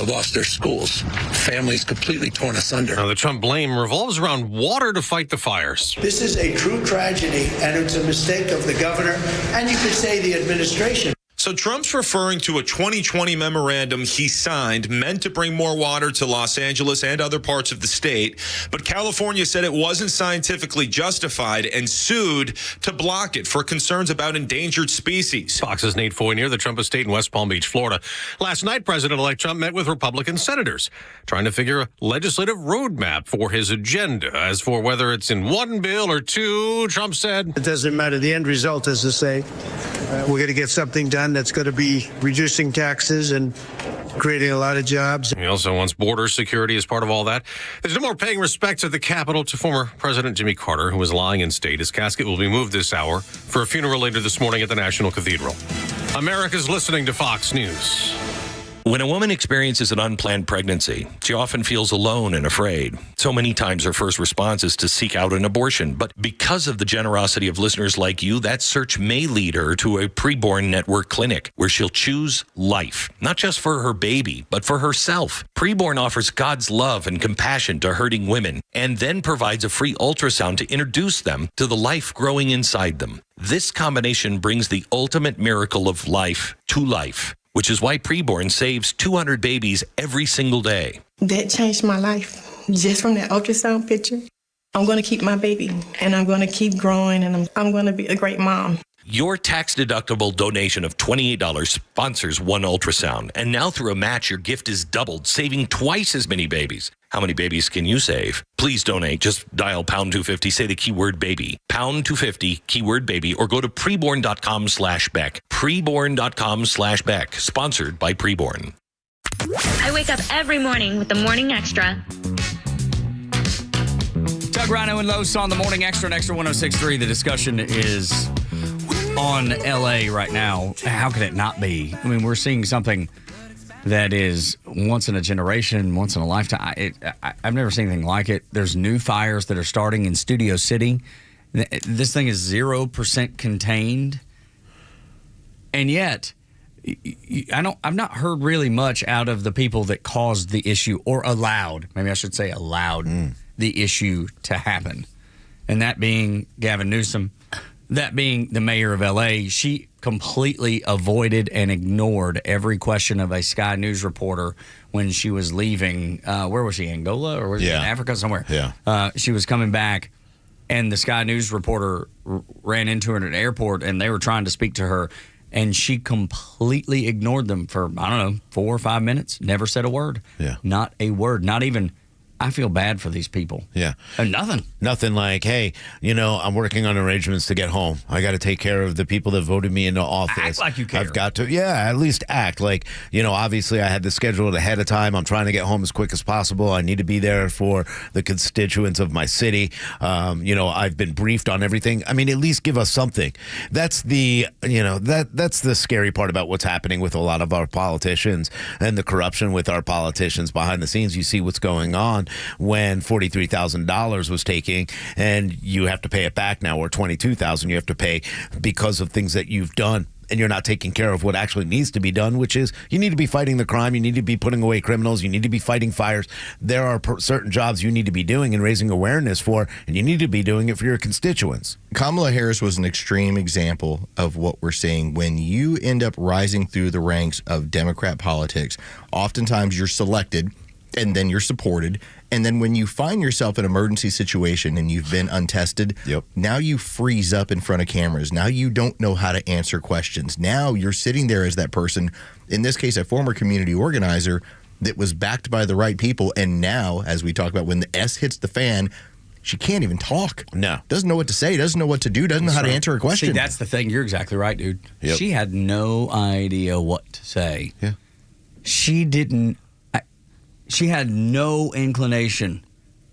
Speaker 24: lost their schools. Families completely torn asunder.
Speaker 21: Now, the Trump blame revolves around water to fight the fires.
Speaker 25: This is a true tragedy, and it's a mistake of the governor, and you could say the administration.
Speaker 26: So Trump's referring to a 2020 memorandum he signed meant to bring more water to Los Angeles and other parts of the state. But California said it wasn't scientifically justified and sued to block it for concerns about endangered species.
Speaker 21: Fox's Nate Foy near the Trump estate in West Palm Beach, Florida. Last night, President-elect Trump met with Republican senators, trying to figure a legislative roadmap for his agenda. As for whether it's in one bill or two, Trump said,
Speaker 27: it doesn't matter. The end result is to say we're going to get something done
Speaker 25: that's going to be reducing taxes and creating a lot of jobs.
Speaker 21: He also wants border security as part of all that. There's no more paying respects at the Capitol to former President Jimmy Carter, who is lying in state. His casket will be moved this hour for a funeral later this morning at the National Cathedral. America's listening to Fox News.
Speaker 1: When a woman experiences an unplanned pregnancy, she often feels alone and afraid. So many times her first response is to seek out an abortion. But because of the generosity of listeners like you, that search may lead her to a preborn network clinic where she'll choose life, not just for her baby, but for herself. Preborn offers God's love and compassion to hurting women and then provides a free ultrasound to introduce them to the life growing inside them. This combination brings the ultimate miracle of life to life, which is why Preborn saves 200 babies every single day.
Speaker 7: That changed my life. Just from that ultrasound picture, I'm going to keep my baby, and I'm going to keep growing, and I'm going to be a great mom.
Speaker 1: Your tax-deductible donation of $28 sponsors one ultrasound. And now through a match, your gift is doubled, saving twice as many babies. How many babies can you save? Please donate. Just dial pound 250, say the keyword baby. Pound 250, keyword baby, or go to preborn.com/Beck. Preborn.com/Beck. Sponsored by Preborn.
Speaker 8: I wake up every morning with the Morning Extra.
Speaker 3: Doug, Rhino, and Los on the Morning Extra and Extra 106.3. The discussion is on L.A. right now. How could it not be? I mean, we're seeing something that is once in a generation, once in a lifetime. I've never seen anything like it. There's new fires that are starting in Studio City. This thing is 0% contained. And yet, I've not heard really much out of the people that caused the issue or allowed the issue to happen. And that being Gavin Newsom, that being the mayor of L.A., she completely avoided and ignored every question of a Sky News reporter when she was leaving. Where was she, Angola, or was she in Africa somewhere?
Speaker 2: Yeah.
Speaker 3: She was coming back, and the Sky News reporter ran into her at an airport, and they were trying to speak to her, and she completely ignored them for, 4 or 5 minutes, never said a word.
Speaker 2: Yeah.
Speaker 3: Not a word, not even, I feel bad for these people.
Speaker 2: Yeah.
Speaker 3: Nothing.
Speaker 2: Nothing like, hey, I'm working on arrangements to get home. I got to take care of the people that voted me into office.
Speaker 3: Act like you care.
Speaker 2: I've got to, at least act like, obviously I had this scheduled ahead of time. I'm trying to get home as quick as possible. I need to be there for the constituents of my city. I've been briefed on everything. I mean, at least give us something. That's the, that's the scary part about what's happening with a lot of our politicians and the corruption with our politicians behind the scenes. You see what's going on when $43,000 was taking, and you have to pay it back now, or $22,000 you have to pay because of things that you've done, and you're not taking care of what actually needs to be done, which is you need to be fighting the crime, you need to be putting away criminals, you need to be fighting fires. There are certain jobs you need to be doing and raising awareness for, and you need to be doing it for your constituents.
Speaker 4: Kamala Harris was an extreme example of what we're seeing. When you end up rising through the ranks of Democrat politics, oftentimes you're selected, and then you're supported. And then when you find yourself in an emergency situation and you've been untested, now you freeze up in front of cameras. Now you don't know how to answer questions. Now you're sitting there as that person, in this case, a former community organizer that was backed by the right people. And now, as we talk about, when the S hits the fan, she can't even talk.
Speaker 2: No.
Speaker 4: Doesn't know what to say, doesn't know what to do, doesn't know how to answer a question.
Speaker 3: See, that's the thing. You're exactly right, dude.
Speaker 2: Yep.
Speaker 3: She had no idea what to say.
Speaker 2: Yeah.
Speaker 3: She had no inclination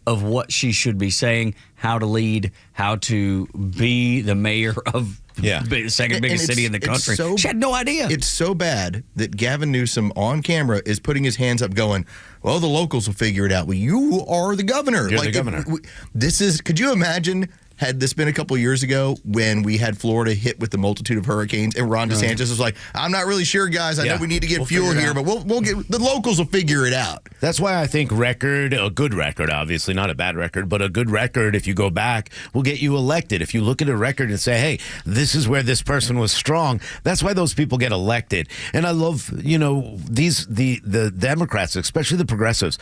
Speaker 3: of what she should be saying, how to lead, how to be the mayor of the second biggest city in the country. She had no idea.
Speaker 4: It's so bad that Gavin Newsom on camera is putting his hands up going, well, the locals will figure it out. Well, you are the governor.
Speaker 2: You're the governor.
Speaker 4: Could you imagine had this been a couple years ago when we had Florida hit with the multitude of hurricanes and Ron DeSantis was like, I'm not really sure, guys. I know we need to get fuel here, but we'll get the locals will figure it out.
Speaker 2: That's why I think a good record, obviously not a bad record, but a good record, if you go back, will get you elected. If you look at a record and say, hey, this is where this person was strong, that's why those people get elected. And I love, the Democrats, especially the progressives.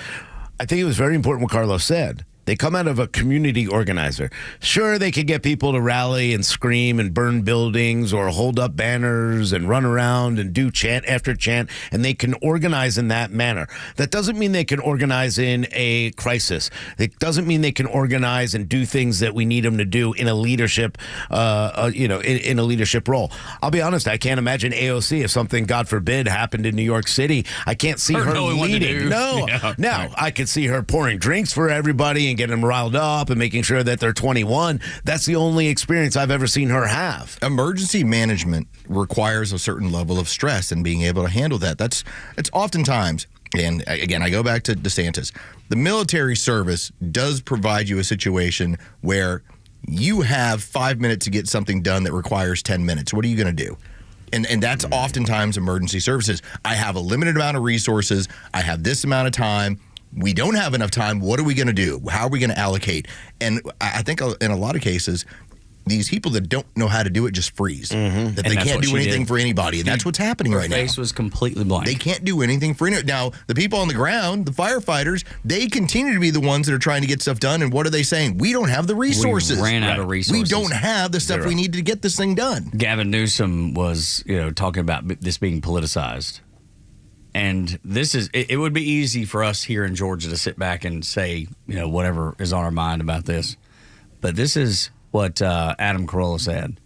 Speaker 2: I think it was very important what Carlos said. They come out of a community organizer. Sure, they could get people to rally and scream and burn buildings or hold up banners and run around and do chant after chant, and they can organize in that manner. That doesn't mean they can organize in a crisis. It doesn't mean they can organize and do things that we need them to do in a leadership, in a leadership role. I'll be honest, I can't imagine AOC if something, God forbid, happened in New York City. I can't see her leading. No.
Speaker 3: Yeah.
Speaker 2: Now, I could see her pouring drinks for everybody and getting them riled up and making sure that they're 21. That's the only experience I've ever seen her have.
Speaker 4: Emergency management requires a certain level of stress and being able to handle that. It's oftentimes, and again, I go back to DeSantis, the military service does provide you a situation where you have 5 minutes to get something done that requires 10 minutes. What are you going to do? And that's oftentimes emergency services. I have a limited amount of resources. I have this amount of time. We don't have enough time. What are we going to do? How are we going to allocate? And I think in a lot of cases, these people that don't know how to do it just freeze. That they can't do anything for anybody. And that's what's happening right now.
Speaker 3: Her face was completely blank.
Speaker 4: They can't do anything for anyone. Now, the people on the ground, the firefighters, they continue to be the ones that are trying to get stuff done. And what are they saying? We don't have the resources.
Speaker 3: We ran out of resources.
Speaker 4: We don't have the stuff we need to get this thing done.
Speaker 3: Gavin Newsom was, talking about this being politicized. And it would be easy for us here in Georgia to sit back and say, whatever is on our mind about this. But this is what Adam Carolla said.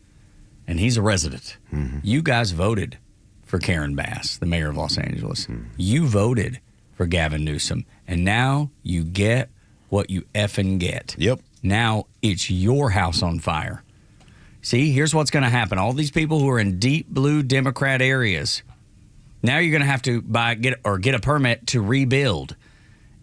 Speaker 3: And he's a resident. Mm-hmm. You guys voted for Karen Bass, the mayor of Los Angeles. Mm-hmm. You voted for Gavin Newsom. And now you get what you effing get.
Speaker 2: Yep.
Speaker 3: Now it's your house on fire. See, here's what's going to happen. All these people who are in deep blue Democrat areas, now you're going to have to get a permit to rebuild.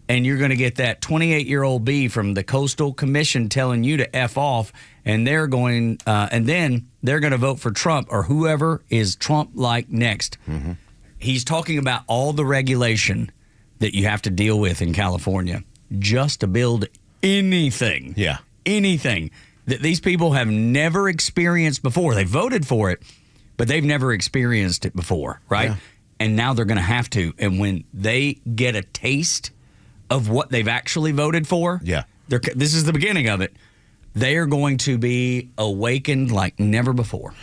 Speaker 3: And you're going to get that 28-year-old B from the Coastal Commission telling you to F off, and they're going, and then they're going to vote for Trump or whoever is Trump-like next. Mm-hmm. He's talking about all the regulation that you have to deal with in California just to build anything.
Speaker 2: Yeah.
Speaker 3: Anything that these people have never experienced before. They voted for it, but they've never experienced it before, right? Yeah. And now they're going to have to. And when they get a taste of what they've actually voted for, this is the beginning of it, they are going to be awakened like never before.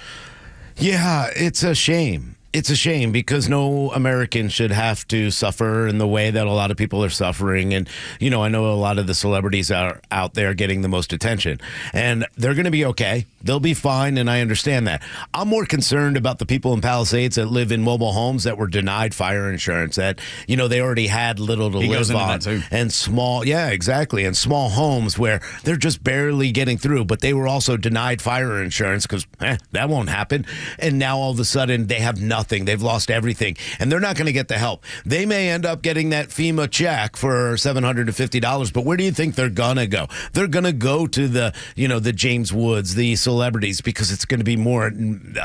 Speaker 2: Yeah, it's a shame. It's a shame because no American should have to suffer in the way that a lot of people are suffering. And, I know a lot of the celebrities are out there getting the most attention. And they're going to be okay. They'll be fine, and I understand that. I'm more concerned about the people in Palisades that live in mobile homes that were denied fire insurance, that, they already had little to live on.
Speaker 3: That too.
Speaker 2: And small, exactly. And small homes where they're just barely getting through, but they were also denied fire insurance because that won't happen. And now all of a sudden they have nothing. They've lost everything, and they're not going to get the help. They may end up getting that FEMA check for $750, but where do you think they're going to go? They're going to go to the James Woods, the celebrities, because it's going to be more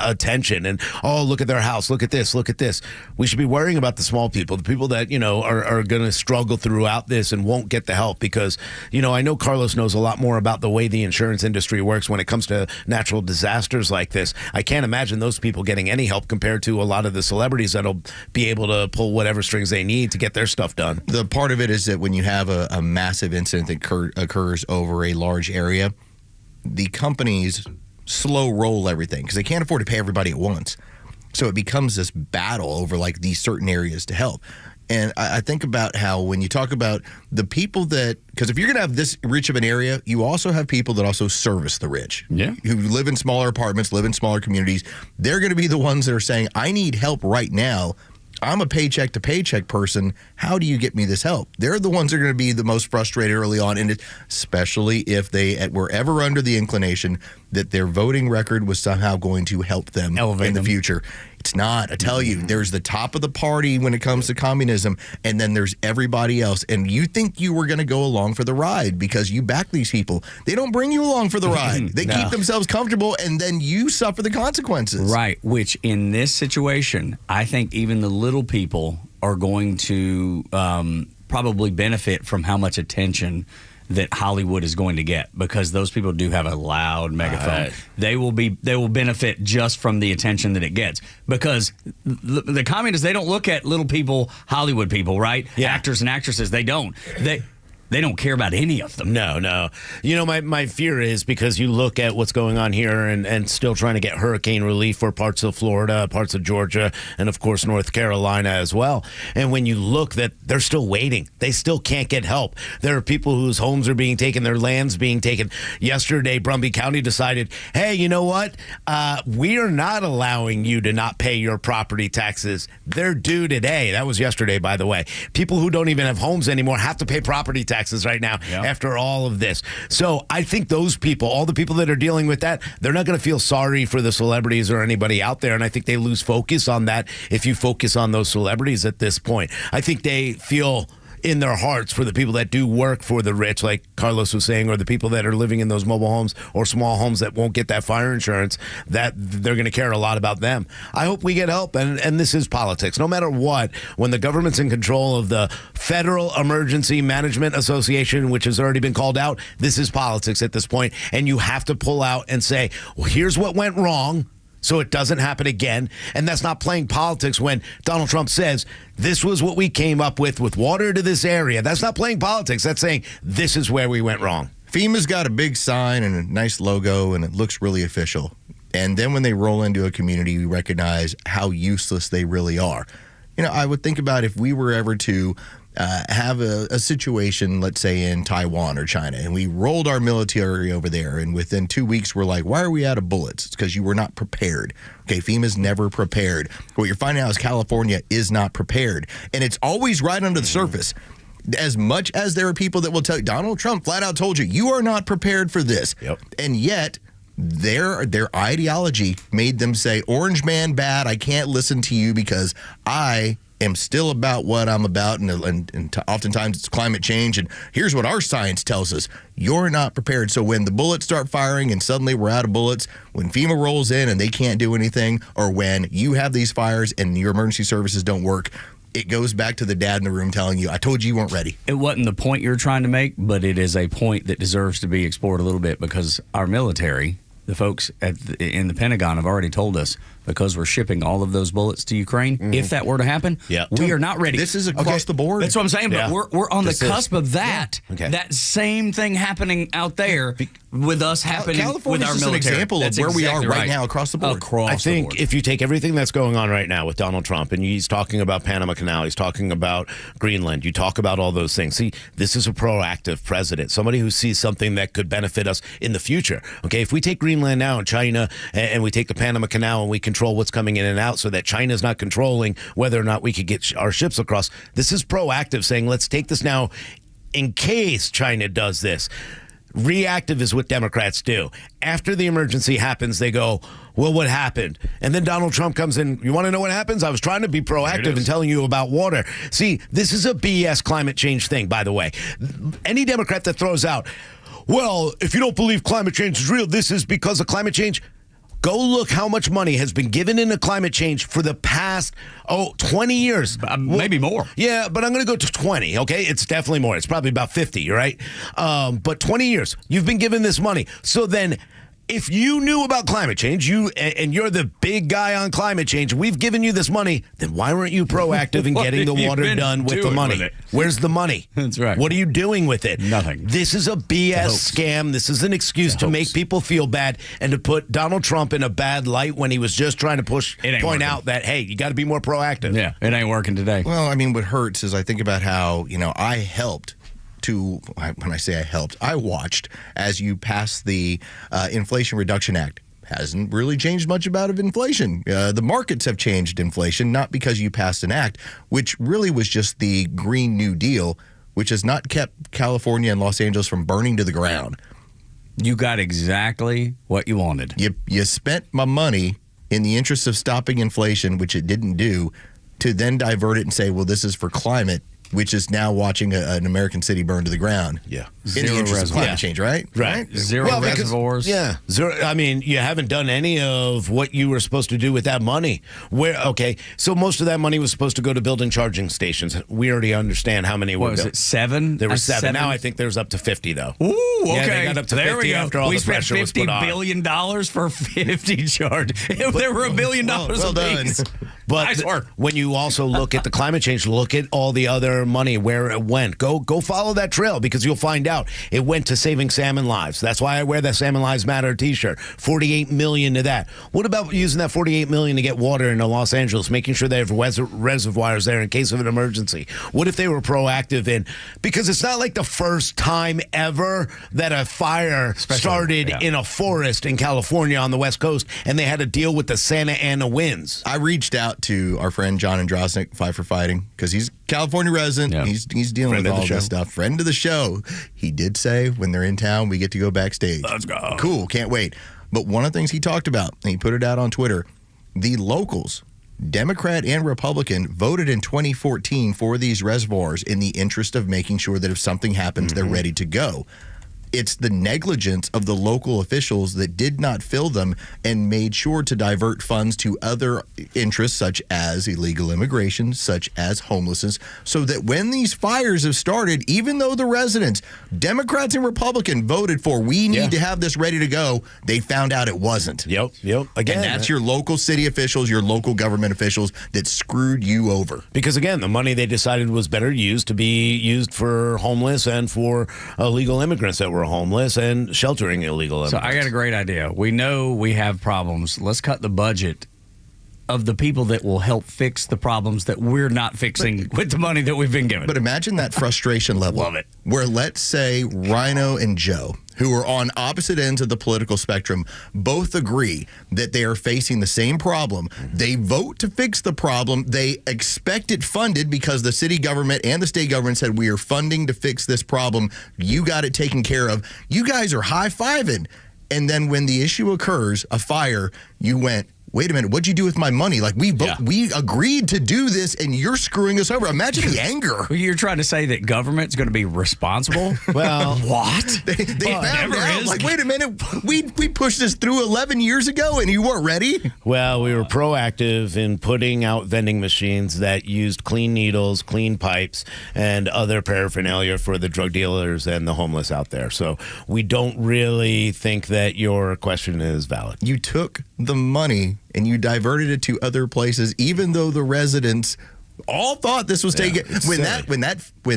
Speaker 2: attention. And, look at their house. Look at this. Look at this. We should be worrying about the small people, the people that, are going to struggle throughout this and won't get the help because, I know Carlos knows a lot more about the way the insurance industry works when it comes to natural disasters like this. I can't imagine those people getting any help compared to a lot of the celebrities that'll be able to pull whatever strings they need to get their stuff done.
Speaker 4: The part of it is that when you have a massive incident that occurs over a large area, the companies slow roll everything because they can't afford to pay everybody at once. So it becomes this battle over like these certain areas to help. And I think about how when you talk about the people that, because if you're going to have this rich of an area, you also have people that also service the rich.
Speaker 3: Yeah.
Speaker 4: Who live in smaller apartments, live in smaller communities. They're going to be the ones that are saying, I need help right now. I'm a paycheck to paycheck person. How do you get me this help? They're the ones that are going to be the most frustrated early on, and especially if they were ever under the inclination that their voting record was somehow going to help them in the future. It's not. I tell you, there's the top of the party when it comes to communism, and then there's everybody else. And you think you were going to go along for the ride because you back these people. They don't bring you along for the ride. They keep themselves comfortable, and then you suffer the consequences.
Speaker 3: Right, which in this situation, I think even the little people are going to probably benefit from how much attention that Hollywood is going to get because those people do have a loud megaphone. They will benefit just from the attention that it gets because the communists, they don't look at little people, Hollywood people, right?
Speaker 2: Yeah.
Speaker 3: Actors and actresses, they don't. They don't care about any of them.
Speaker 2: No. You know, my fear is because you look at what's going on here and still trying to get hurricane relief for parts of Florida, parts of Georgia, and of course North Carolina as well. And when you look that they're still waiting, they still can't get help. There are people whose homes are being taken, their lands being taken. Yesterday, Brumby County decided, hey, you know what? We are not allowing you to not pay your property taxes. They're due today. That was yesterday, by the way. People who don't even have homes anymore have to pay property taxes right now after all of this. So I think those people, all the people that are dealing with that, they're not going to feel sorry for the celebrities or anybody out there. And I think they lose focus on that if you focus on those celebrities at this point. I think they feel in their hearts for the people that do work for the rich, like Carlos was saying, or the people that are living in those mobile homes or small homes that won't get that fire insurance, that they're going to care a lot about them. I hope we get help, and this is politics. No matter what, when the government's in control of the Federal Emergency Management Association, which has already been called out, this is politics at this point, and you have to pull out and say, well, here's what went wrong, so it doesn't happen again. And that's not playing politics when Donald Trump says, this was what we came up with water to this area. That's not playing politics. That's saying, this is where we went wrong.
Speaker 4: FEMA's got a big sign and a nice logo, and it looks really official. And then when they roll into a community, you recognize how useless they really are. You know, I would think about if we were ever to have a situation, let's say in Taiwan or China, and we rolled our military over there, and within 2 weeks we're like, why are we out of bullets? It's because you were not prepared. Okay, FEMA's never prepared. What you're finding out is California is not prepared, and it's always right under the surface. As much as there are people that will tell you, Donald Trump flat out told you, you are not prepared for this.
Speaker 2: Yep.
Speaker 4: And yet their ideology made them say, Orange Man bad, I can't listen to you because I am still about what I'm about, and oftentimes it's climate change, and here's what our science tells us. You're not prepared. So when the bullets start firing and suddenly we're out of bullets, when FEMA rolls in and they can't do anything, or when you have these fires and your emergency services don't work, it goes back to the dad in the room telling you, I told you weren't ready.
Speaker 3: It wasn't the point you're trying to make, but it is a point that deserves to be explored a little bit, because our military, the folks in the Pentagon, have already told us, because we're shipping all of those bullets to Ukraine, if that were to happen, we are not ready.
Speaker 4: This is across the board.
Speaker 3: That's what I'm saying, but we're on the cusp of that. That same thing happening out there with us happening with our military. California's just an
Speaker 4: example of where we are right now across the board.
Speaker 2: I think if you take everything that's going on right now with Donald Trump, and he's talking about Panama Canal, he's talking about Greenland, you talk about all those things. See, this is a proactive president, somebody who sees something that could benefit us in the future. Okay, if we take Greenland now and China, and we take the Panama Canal and we control what's coming in and out so that China's not controlling whether or not we could get our ships across, this is proactive, saying, let's take this now in case China does this. Reactive is what Democrats do. After the emergency happens, they go, well, what happened? And then Donald Trump comes in. You want to know what happens? I was trying to be proactive and telling you about water. See, this is a BS climate change thing, by the way. Any Democrat that throws out, well, if you don't believe climate change is real, this is because of climate change. Go look how much money has been given into climate change for the past, 20 years.
Speaker 3: Maybe more.
Speaker 2: Yeah, but I'm going to go to 20, okay? It's definitely more. It's probably about 50, right? But 20 years, you've been given this money. So then, if you knew about climate change, and you're the big guy on climate change, we've given you this money, then why weren't you proactive in getting the water done with the money? Where's the money?
Speaker 3: That's right.
Speaker 2: What are you doing with it?
Speaker 3: Nothing.
Speaker 2: This is a BS scam. This is an excuse to make people feel bad and to put Donald Trump in a bad light when he was just trying to point out that, hey, you got to be more proactive.
Speaker 3: Yeah, it ain't working today.
Speaker 4: Well, I mean, what hurts is I think about how, I helped when I say I helped, I watched as you passed the Inflation Reduction Act. Hasn't really changed much about inflation. The markets have changed inflation, not because you passed an act, which really was just the Green New Deal, which has not kept California and Los Angeles from burning to the ground.
Speaker 3: You got exactly what you wanted.
Speaker 4: You spent my money in the interest of stopping inflation, which it didn't do, to then divert it and say, well, this is for climate, which is now watching an American city burn to the ground.
Speaker 2: Yeah.
Speaker 4: In the interest of climate change, right?
Speaker 2: Right.
Speaker 3: Zero reservoirs.
Speaker 2: Yeah. Zero. I mean, you haven't done any of what you were supposed to do with that money. So most of that money was supposed to go to building charging stations. We already understand how many were built.
Speaker 3: Was it 7?
Speaker 2: There were 7. Now I think there's up to 50, though.
Speaker 3: Ooh, okay.
Speaker 2: Yeah, they got up to
Speaker 3: there
Speaker 2: 50
Speaker 3: we go.
Speaker 2: after all
Speaker 3: we
Speaker 2: the pressure was put on.
Speaker 3: $50 billion for 50 charge. If there were $1 billion
Speaker 4: well
Speaker 3: apiece.
Speaker 4: done.
Speaker 2: But
Speaker 3: Nice work.
Speaker 2: when you also look at the climate change, look at all the other money, where it went. Go follow that trail, because you'll find out it went to saving salmon lives. That's why I wear that Salmon Lives Matter t-shirt. $48 million to that. What about using that $48 million to get water into Los Angeles, making sure they have reservoirs there in case of an emergency? What if they were proactive in, because it's not like the first time ever that a fire started in a forest in California on the West Coast, and they had to deal with the Santa Ana winds.
Speaker 4: I reached out to our friend John Androsnik, Fight for Fighting, because he's a California resident.
Speaker 2: Yeah.
Speaker 4: He's dealing
Speaker 2: Friend
Speaker 4: with
Speaker 2: of the
Speaker 4: all
Speaker 2: show.
Speaker 4: this stuff. Friend of the show. He did say when they're in town, we get to go backstage.
Speaker 2: Let's go.
Speaker 4: Cool. Can't wait. But one of the things he talked about, and he put it out on Twitter, the locals, Democrat and Republican, voted in 2014 for these reservoirs in the interest of making sure that if something happens, they're ready to go. It's the negligence of the local officials that did not fill them and made sure to divert funds to other interests, such as illegal immigration, such as homelessness, so that when these fires have started, even though the residents, Democrats and Republicans, voted for we need to have this ready to go, they found out it wasn't.
Speaker 2: Yep. Again,
Speaker 4: and that's your local city officials, your local government officials that screwed you over.
Speaker 2: Because, again, the money they decided was better used to be used for homeless and for illegal immigrants that were homeless and sheltering illegal immigrants.
Speaker 3: So I got a great idea. We know we have problems. Let's cut the budget of the people that will help fix the problems that we're not fixing with the money that we've been given.
Speaker 4: But imagine that frustration level.
Speaker 3: Love it.
Speaker 4: Where, let's say, Rhino and Joe, who are on opposite ends of the political spectrum, both agree that they are facing the same problem. They vote to fix the problem. They expect it funded because the city government and the state government said, we are funding to fix this problem. You got it taken care of. You guys are high-fiving. And then when the issue occurs, a fire, you went, wait a minute, what'd you do with my money? Like, we agreed to do this, and you're screwing us over. Imagine the anger.
Speaker 3: You're trying to say that government's going to be responsible?
Speaker 2: Well,
Speaker 3: what?
Speaker 4: They found out, like, wait a minute, we pushed this through 11 years ago, and you weren't ready?
Speaker 2: Well, we were proactive in putting out vending machines that used clean needles, clean pipes, and other paraphernalia for the drug dealers and the homeless out there. So we don't really think that your question is valid.
Speaker 4: You took the money and you diverted it to other places, even though the residents all thought this was taken. When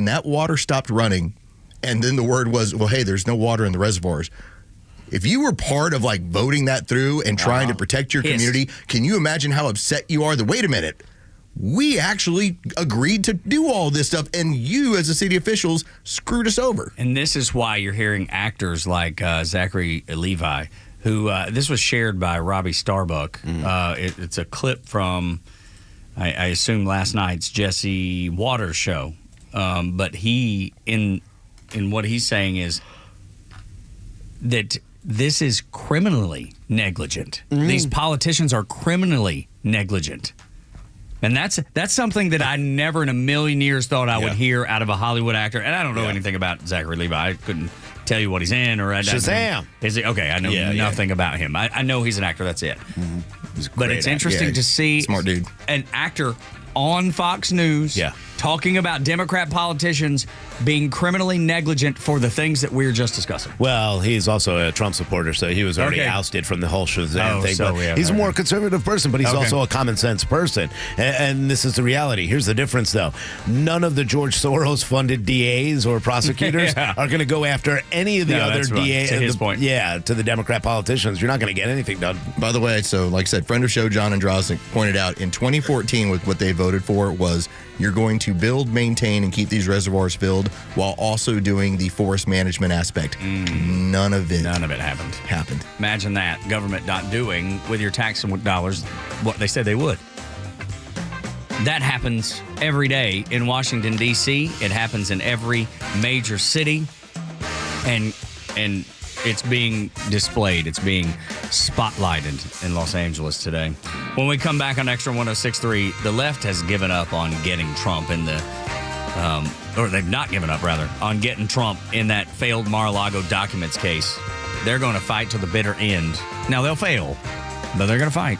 Speaker 4: that water stopped running, and then the word was, well, hey, there's no water in the reservoirs. If you were part of like voting that through and trying to protect your community, can you imagine how upset you are? Wait a minute. We actually agreed to do all this stuff, and you, as the city officials, screwed us over.
Speaker 3: And this is why you're hearing actors like Zachary Levi, who this was shared by Robbie Starbuck. It's a clip from, I assume, last night's Jesse Waters show. But he, in what he's saying is that this is criminally negligent. These politicians are criminally negligent. And that's something that I never in a million years thought I would hear out of a Hollywood actor. And I don't know anything about Zachary Levi. I couldn't tell you what he's in or
Speaker 2: Shazam.
Speaker 3: Is he okay? I know nothing about him. I know he's an actor. That's it. But it's interesting to see
Speaker 4: smart dude,
Speaker 3: an actor on Fox News talking about Democrat politicians being criminally negligent for the things that we're just discussing.
Speaker 2: Well, he's also a Trump supporter, so he was already ousted from the whole Shazam thing.
Speaker 3: So
Speaker 2: but he's a more conservative person, but he's also a common sense person. And this is the reality. Here's the difference, though. None of the George Soros-funded DAs or prosecutors are going to go after any of the other DAs.
Speaker 3: To his point.
Speaker 2: Yeah, to the Democrat politicians. You're not going to get anything done.
Speaker 4: By the way, so like I said, friend of show John Androsnik pointed out in 2014 what they voted for was you're going to build, maintain, and keep these reservoirs filled while also doing the forest management aspect. None of it happened.
Speaker 3: Imagine that. Government not doing with your tax dollars what they said they would. That happens every day in Washington, D.C. It happens in every major city. And it's being displayed. It's being spotlighted in Los Angeles today. When we come back on Extra 106.3, the left has given up on getting Trump in the, or they've not given up, rather, on getting Trump in that failed Mar-a-Lago documents case. They're going to fight to the bitter end. Now, they'll fail, but they're going to fight.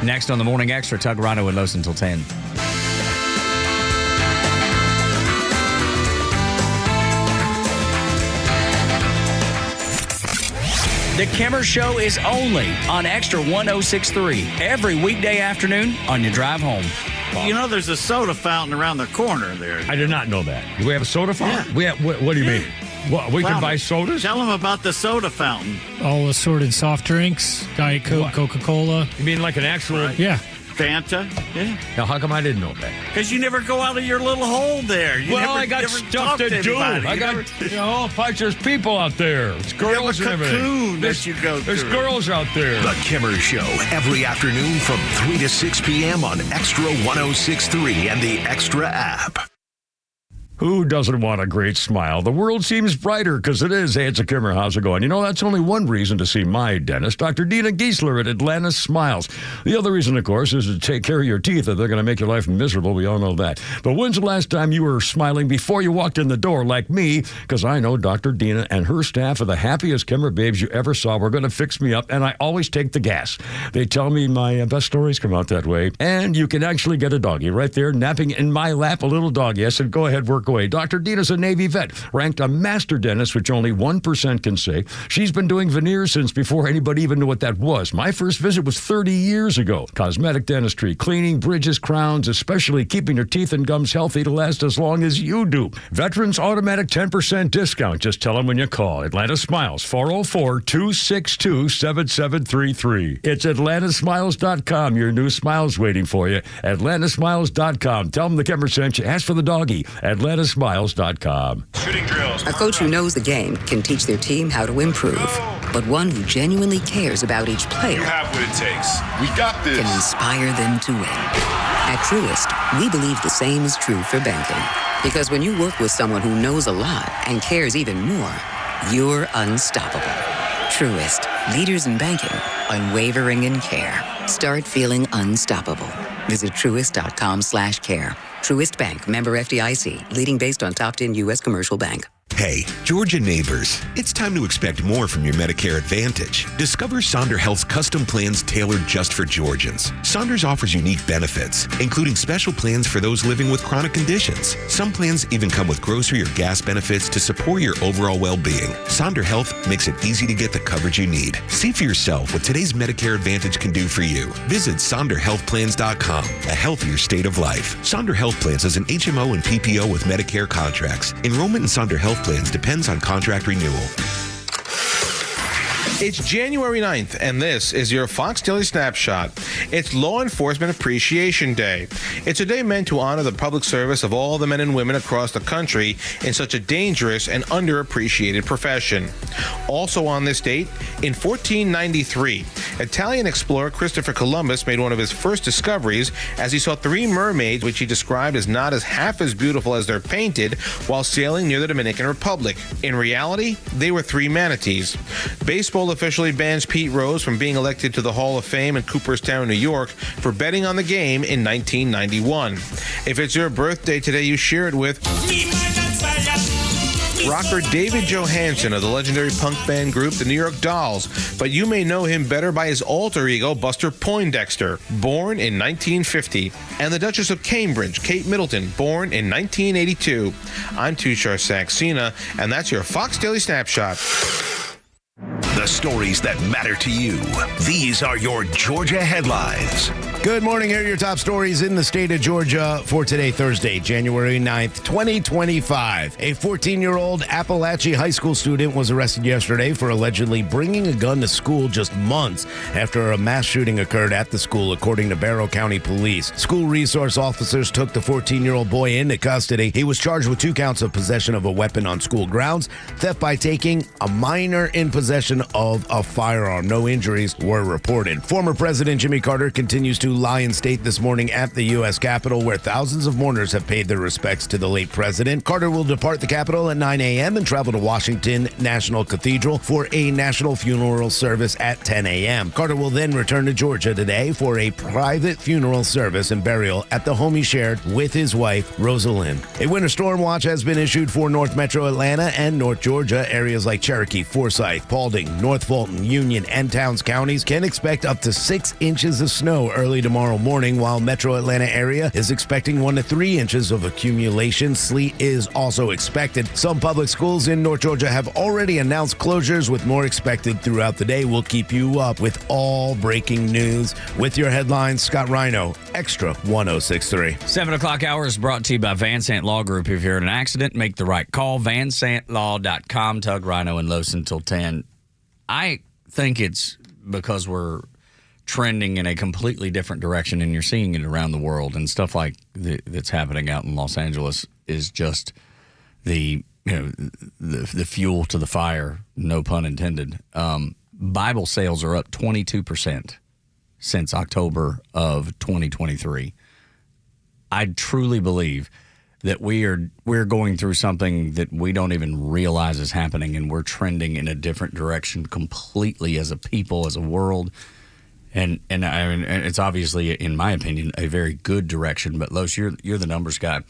Speaker 3: Next on the Morning Extra, Tug, Rhino, and Los until 10. The Kimmer Show is only on Extra 106.3 every weekday afternoon on your drive home.
Speaker 14: You know, there's a soda fountain around the corner there.
Speaker 9: I did not know that. Do we have a soda fountain?
Speaker 14: Yeah.
Speaker 9: What do you mean? What, we can buy sodas?
Speaker 14: Tell them about the soda fountain.
Speaker 10: All assorted soft drinks, Diet Coke, Coca-Cola.
Speaker 9: You mean like an actual...
Speaker 14: Right.
Speaker 10: Yeah.
Speaker 14: Fanta? Yeah.
Speaker 9: Now, how come I didn't know that?
Speaker 14: Because you never go out of your little hole there.
Speaker 9: I got stuff to do. I got all bunch of people out there. It's girls and everything.
Speaker 14: There's
Speaker 9: girls out there.
Speaker 6: The Kimmer Show, every afternoon from 3 to 6 p.m. on Extra 106.3 and the Extra app.
Speaker 9: Who doesn't want a great smile? The world seems brighter because it is. Hey, it's a Kimmer. How's it going? You know, that's only one reason to see my dentist, Dr. Dina Giesler at Atlanta Smiles. The other reason, of course, is to take care of your teeth, or they're going to make your life miserable. We all know that. But when's the last time you were smiling before you walked in the door like me? Because I know Dr. Dina and her staff are the happiest Kimmer babes you ever saw. We're going to fix me up, and I always take the gas. They tell me my best stories come out that way. And you can actually get a doggy right there napping in my lap, a little doggy. I said, go ahead, work away. Dr. Dina's a Navy vet, ranked a master dentist, which only 1% can say. She's been doing veneers since before anybody even knew what that was. My first visit was 30 years ago. Cosmetic dentistry, cleaning, bridges, crowns, especially keeping your teeth and gums healthy to last as long as you do. Veterans automatic 10% discount. Just tell them when you call. Atlanta Smiles, 404-262-7733. It's atlantasmiles.com. Your new smile's waiting for you. atlantasmiles.com. Tell them the Kimmer sent you. Ask for the doggy. atlantasmiles.com.
Speaker 11: Shooting drills. A coach who knows the game can teach their team how to improve, but one who genuinely cares about each player. You have what it takes. We got this. Can inspire them to win. At Truist, we believe the same is true for banking. Because when you work with someone who knows a lot and cares even more, you're unstoppable. Truist, leaders in banking, unwavering in care. Start feeling unstoppable. Visit truist.com/care. Truist Bank, member FDIC, leading based on top 10 U.S. commercial bank.
Speaker 12: Hey, Georgia neighbors, it's time to expect more from your Medicare Advantage. Discover Sonder Health's custom plans tailored just for Georgians. Saunders offers unique benefits, including special plans for those living with chronic conditions. Some plans even come with grocery or gas benefits to support your overall well-being. Sonder Health makes it easy to get the coverage you need. See for yourself what today's Medicare Advantage can do for you. Visit SonderHealthPlans.com, a healthier state of life. Sonder Health Plans is an HMO and PPO with Medicare contracts. Enrollment in Sonder Health Plans depends on contract renewal.
Speaker 13: It's January 9th, and this is your Fox Daily Snapshot. It's Law Enforcement Appreciation Day. It's a day meant to honor the public service of all the men and women across the country in such a dangerous and underappreciated profession. Also on this date, in 1493, Italian explorer Christopher Columbus made one of his first discoveries as he saw 3 mermaids, which he described as not as half as beautiful as they're painted, while sailing near the Dominican Republic. In reality, they were 3 manatees. Baseball officially bans Pete Rose from being elected to the Hall of Fame in Cooperstown, New York, for betting on the game in 1991. If it's your birthday today, you share it with rocker David Johansen of the legendary punk band group The New York Dolls, but you may know him better by his alter ego Buster Poindexter, born in 1950, and the Duchess of Cambridge, Kate Middleton, born in 1982. I'm Tushar Saxena, and that's your Fox Daily Snapshot.
Speaker 6: The stories that matter to you. These are your Georgia headlines.
Speaker 2: Good morning. Here are your top stories in the state of Georgia for today, Thursday, January 9th, 2025. A 14-year-old Appalachia high school student was arrested yesterday for allegedly bringing a gun to school just months after a mass shooting occurred at the school, according to Barrow County Police. School resource officers took the 14-year-old boy into custody. He was charged with 2 counts of possession of a weapon on school grounds, theft by taking a minor in possession of a firearm. No injuries were reported. Former President Jimmy Carter continues to lie in state this morning at the U.S. Capitol, where thousands of mourners have paid their respects to the late president. Carter will depart the Capitol at 9 a.m. and travel to Washington National Cathedral for a national funeral service at 10 a.m. Carter will then return to Georgia today for a private funeral service and burial at the home he shared with his wife, Rosalind. A winter storm watch has been issued for North Metro Atlanta and North Georgia. Areas like Cherokee, Forsyth, Paulding, North Fulton, Union, and Towns counties can expect up to 6 inches of snow early tomorrow morning, while metro Atlanta area is expecting 1 to 3 inches of accumulation. Sleet is also expected. Some public schools in North Georgia have already announced closures, with more expected throughout the day. We'll keep you up with all breaking news. With your headlines, Scott Rhino, Extra 106.3.
Speaker 3: 7 o'clock hour is brought to you by Van Sant Law Group. If you're in an accident, make the right call. VanSantLaw.com. Tug, Rhino, and Los until 10. I think it's because we're trending in a completely different direction, and you're seeing it around the world, and stuff like that's happening out in Los Angeles is just the fuel to the fire, no pun intended. Bible sales are up 22% since October of 2023. I truly believe that we're going through something that we don't even realize is happening, and we're trending in a different direction completely as a people, as a world. And it's obviously, in my opinion, a very good direction. But Los, you're the numbers guy.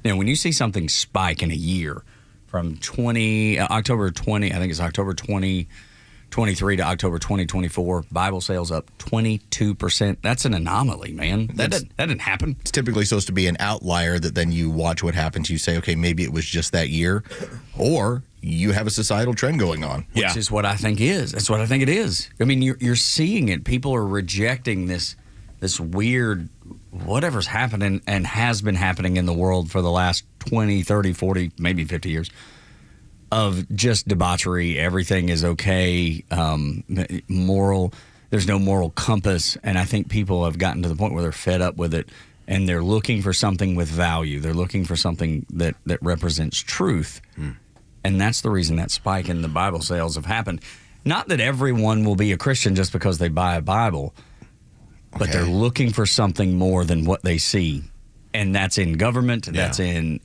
Speaker 3: When you see something spike in a year from October 2023 to October 2024, Bible sales up 22%. That's an anomaly, man. That didn't happen.
Speaker 4: It's typically supposed to be an outlier that then you watch what happens. You say, okay, maybe it was just that year, or you have a societal trend going on.
Speaker 3: Which is what I think is. That's what I think it is. I mean, you're seeing it. People are rejecting this weird whatever's happening and has been happening in the world for the last 20, 30, 40, maybe 50 years. Of just debauchery. Everything is okay, moral. There's no moral compass. And I think people have gotten to the point where they're fed up with it, and they're looking for something with value. They're looking for something that represents truth. And that's the reason that spike in the Bible sales have happened. Not that everyone will be a Christian just because they buy a Bible, but they're looking for something more than what they see. And that's in government. That's in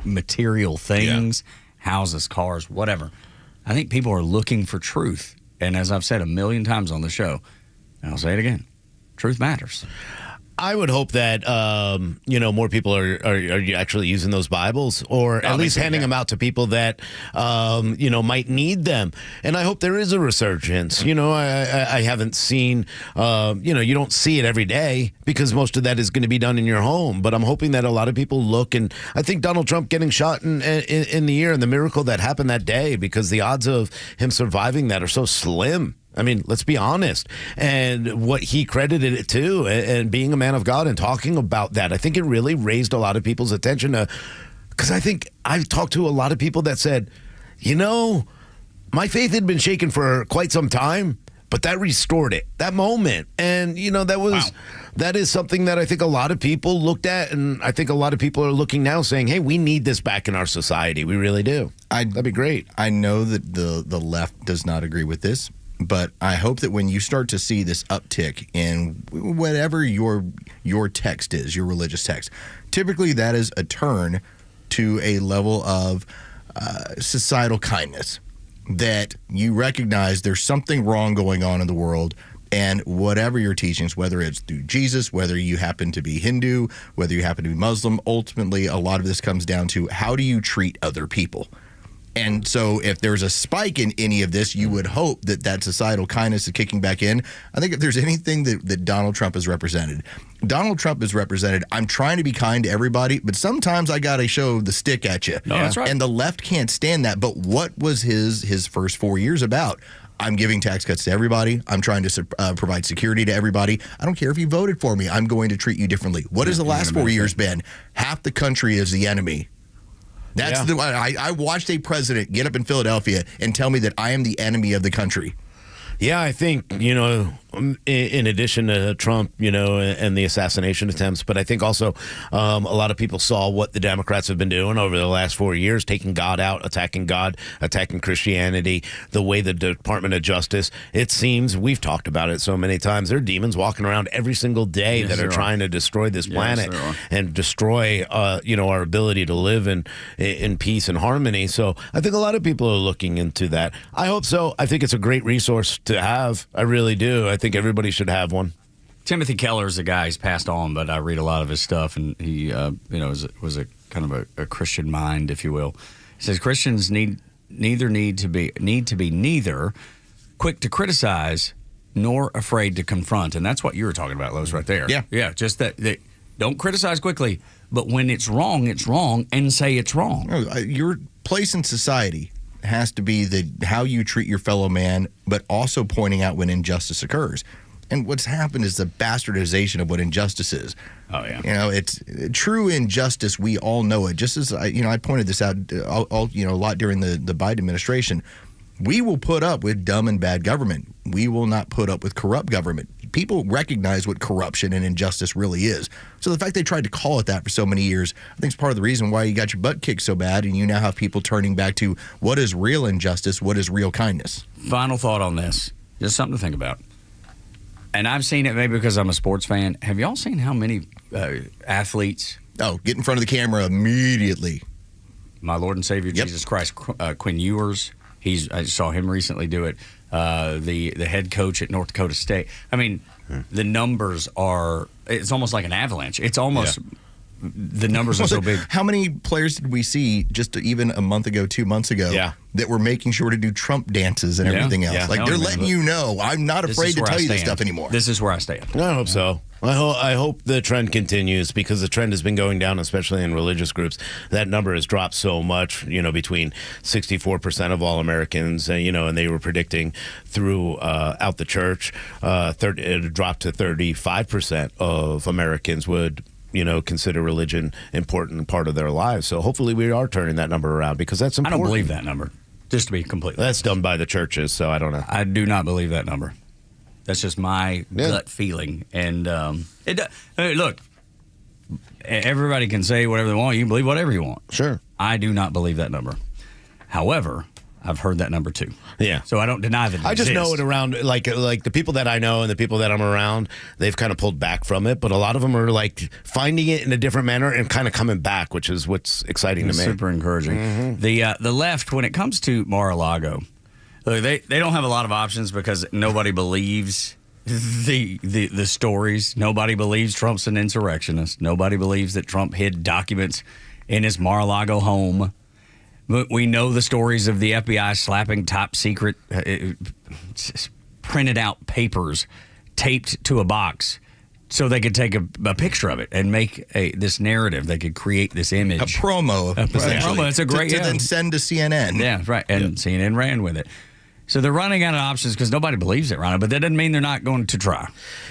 Speaker 3: material things, houses, cars, whatever. I think people are looking for truth. And as I've said a million times on the show, and I'll say it again, truth matters.
Speaker 2: I would hope that more people are actually using those Bibles, or at least handing them out to people that might need them. And I hope there is a resurgence. I haven't seen you don't see it every day because most of that is going to be done in your home. But I'm hoping that a lot of people look, and I think Donald Trump getting shot in the ear and the miracle that happened that day, because the odds of him surviving that are so slim. I mean, let's be honest. And what he credited it to, and being a man of God and talking about that, I think it really raised a lot of people's attention to, because I think I've talked to a lot of people that said, my faith had been shaken for quite some time, but that restored it, that moment. And, that is something that I think a lot of people looked at, and I think a lot of people are looking now saying, hey, we need this back in our society. We really do. That'd be great.
Speaker 4: I know that the left does not agree with this, but I hope that when you start to see this uptick in whatever your text is, your religious text, typically that is a turn to a level of societal kindness, that you recognize there's something wrong going on in the world, and whatever your teachings, whether it's through Jesus, whether you happen to be Hindu, whether you happen to be Muslim, ultimately a lot of this comes down to how do you treat other people. And so if there's a spike in any of this, you would hope that societal kindness is kicking back in. I think if there's anything that Donald Trump has represented, I'm trying to be kind to everybody, but sometimes I got to show the stick at you.
Speaker 3: No, that's right.
Speaker 4: And the left can't stand that. But what was his first 4 years about? I'm giving tax cuts to everybody. I'm trying to provide security to everybody. I don't care if you voted for me. I'm going to treat you differently. What has the last 4 years been? Half the country is the enemy. That's I watched a president get up in Philadelphia and tell me that I am the enemy of the country.
Speaker 2: Yeah, I think, in addition to Trump, and the assassination attempts, but I think also a lot of people saw what the Democrats have been doing over the last 4 years, taking God out, attacking God, attacking Christianity, the way the Department of Justice, it seems, we've talked about it so many times, there are demons walking around every single day that are trying to destroy this planet and destroy, our ability to live in peace and harmony. So I think a lot of people are looking into that. I hope so. I think it's a great resource to have. I really do. I think everybody should have one.
Speaker 3: Timothy Keller is a guy who's passed on, but I read a lot of his stuff, and he, was a kind of a Christian mind, if you will. He says Christians need to be neither quick to criticize nor afraid to confront. And that's what you were talking about, Lowe's, right there.
Speaker 2: Yeah.
Speaker 3: Yeah, just that don't criticize quickly, but when it's wrong, and say it's wrong.
Speaker 4: Your place in society has to be how you treat your fellow man, but also pointing out when injustice occurs. And what's happened is the bastardization of what injustice is.
Speaker 3: Oh, yeah.
Speaker 4: It's true injustice. We all know it. Just as I pointed this out a lot during the Biden administration. We will put up with dumb and bad government. We will not put up with corrupt government. People recognize what corruption and injustice really is. So the fact they tried to call it that for so many years, I think is part of the reason why you got your butt kicked so bad, and you now have people turning back to what is real injustice, what is real kindness.
Speaker 3: Final thought on this. Just something to think about. And I've seen it maybe because I'm a sports fan. Have y'all seen how many athletes?
Speaker 4: Get in front of the camera immediately.
Speaker 3: My Lord and Savior Jesus Christ, Quinn Ewers. I saw him recently do it. The head coach at North Dakota State. I mean, the numbers it's almost like an avalanche. It's almost, the numbers are so big.
Speaker 4: How many players did we see just even a month ago, 2 months ago, that were making sure to do Trump dances and everything else? Like, they're letting you know, I'm not afraid to tell you this stuff anymore.
Speaker 3: This is where I stand.
Speaker 2: I hope so. I hope the trend continues, because the trend has been going down, especially in religious groups. That number has dropped so much, between 64% of all Americans, and they were predicting throughout the church, it dropped to 35% of Americans would consider religion important part of their lives. So hopefully we are turning that number around, because that's important.
Speaker 3: I don't believe that number, just to be completely
Speaker 2: honest. That's done by the churches, so I don't know.
Speaker 3: I do not believe that number. That's just my gut feeling. And look, everybody can say whatever they want. You can believe whatever you want.
Speaker 2: Sure.
Speaker 3: I do not believe that number. However, I've heard that number too.
Speaker 2: Yeah.
Speaker 3: So I don't deny that it
Speaker 2: I just
Speaker 3: exists.
Speaker 2: know it around, like the people that I know and the people that I'm around, they've kind of pulled back from it. But a lot of them are like finding it in a different manner and kind of coming back, which is what's exciting to me.
Speaker 3: Super encouraging. Mm-hmm. The left, when it comes to Mar-a-Lago, look, they don't have a lot of options because nobody believes the stories. Nobody believes Trump's an insurrectionist. Nobody believes that Trump hid documents in his Mar-a-Lago home. But we know the stories of the FBI slapping top secret printed out papers taped to a box so they could take a picture of it and make this narrative. They could create this image.
Speaker 4: A promo.
Speaker 3: It's a great
Speaker 4: to then send to CNN.
Speaker 3: Yeah, right. And CNN ran with it. So they're running out of options because nobody believes it, Rhino, but that doesn't mean they're not going to try.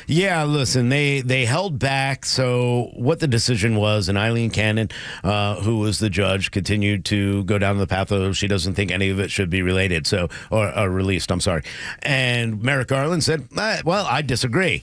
Speaker 2: Yeah, listen, they held back. So what the decision was, and Eileen Cannon, who was the judge, continued to go down the path of she doesn't think any of it should be related, or released, I'm sorry. And Merrick Garland said, well, I disagree.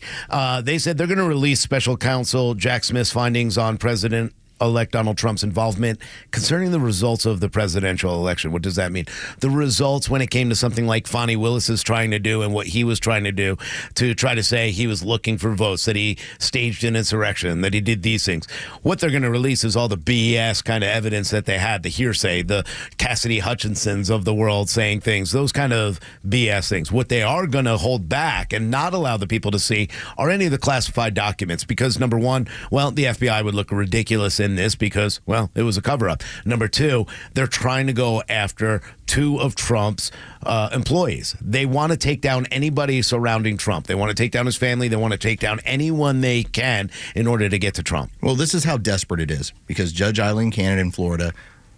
Speaker 2: They said they're going to release special counsel Jack Smith's findings on President-elect Donald Trump's involvement concerning the results of the presidential election. What does that mean? The results when it came to something like Fani Willis is trying to do and what he was trying to do to try to say he was looking for votes, that he staged an insurrection, that he did these things. What they're going to release is all the BS kind of evidence that they had, the hearsay, the Cassidy Hutchinsons of the world saying things, those kind of BS things. What they are going to hold back and not allow the people to see are any of the classified documents because, number one, the FBI would look ridiculous in this because, it was a cover-up. Number two, they're trying to go after two of Trump's employees. They want to take down anybody surrounding Trump. They want to take down his family. They want to take down anyone they can in order to get to Trump.
Speaker 4: Well, this is how desperate it is because Judge Eileen Cannon in Florida,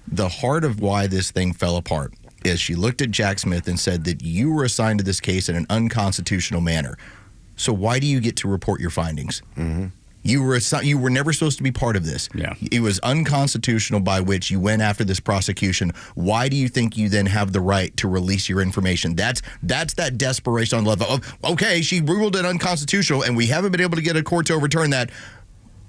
Speaker 4: the heart of why this thing fell apart is she looked at Jack Smith and said that you were assigned to this case in an unconstitutional manner. So why do you get to report your findings? Mm-hmm. You were never supposed to be part of this.
Speaker 3: Yeah.
Speaker 4: It was unconstitutional by which you went after this prosecution. Why do you think you then have the right to release your information? That's that desperation on the level of, okay, she ruled it unconstitutional, and we haven't been able to get a court to overturn that,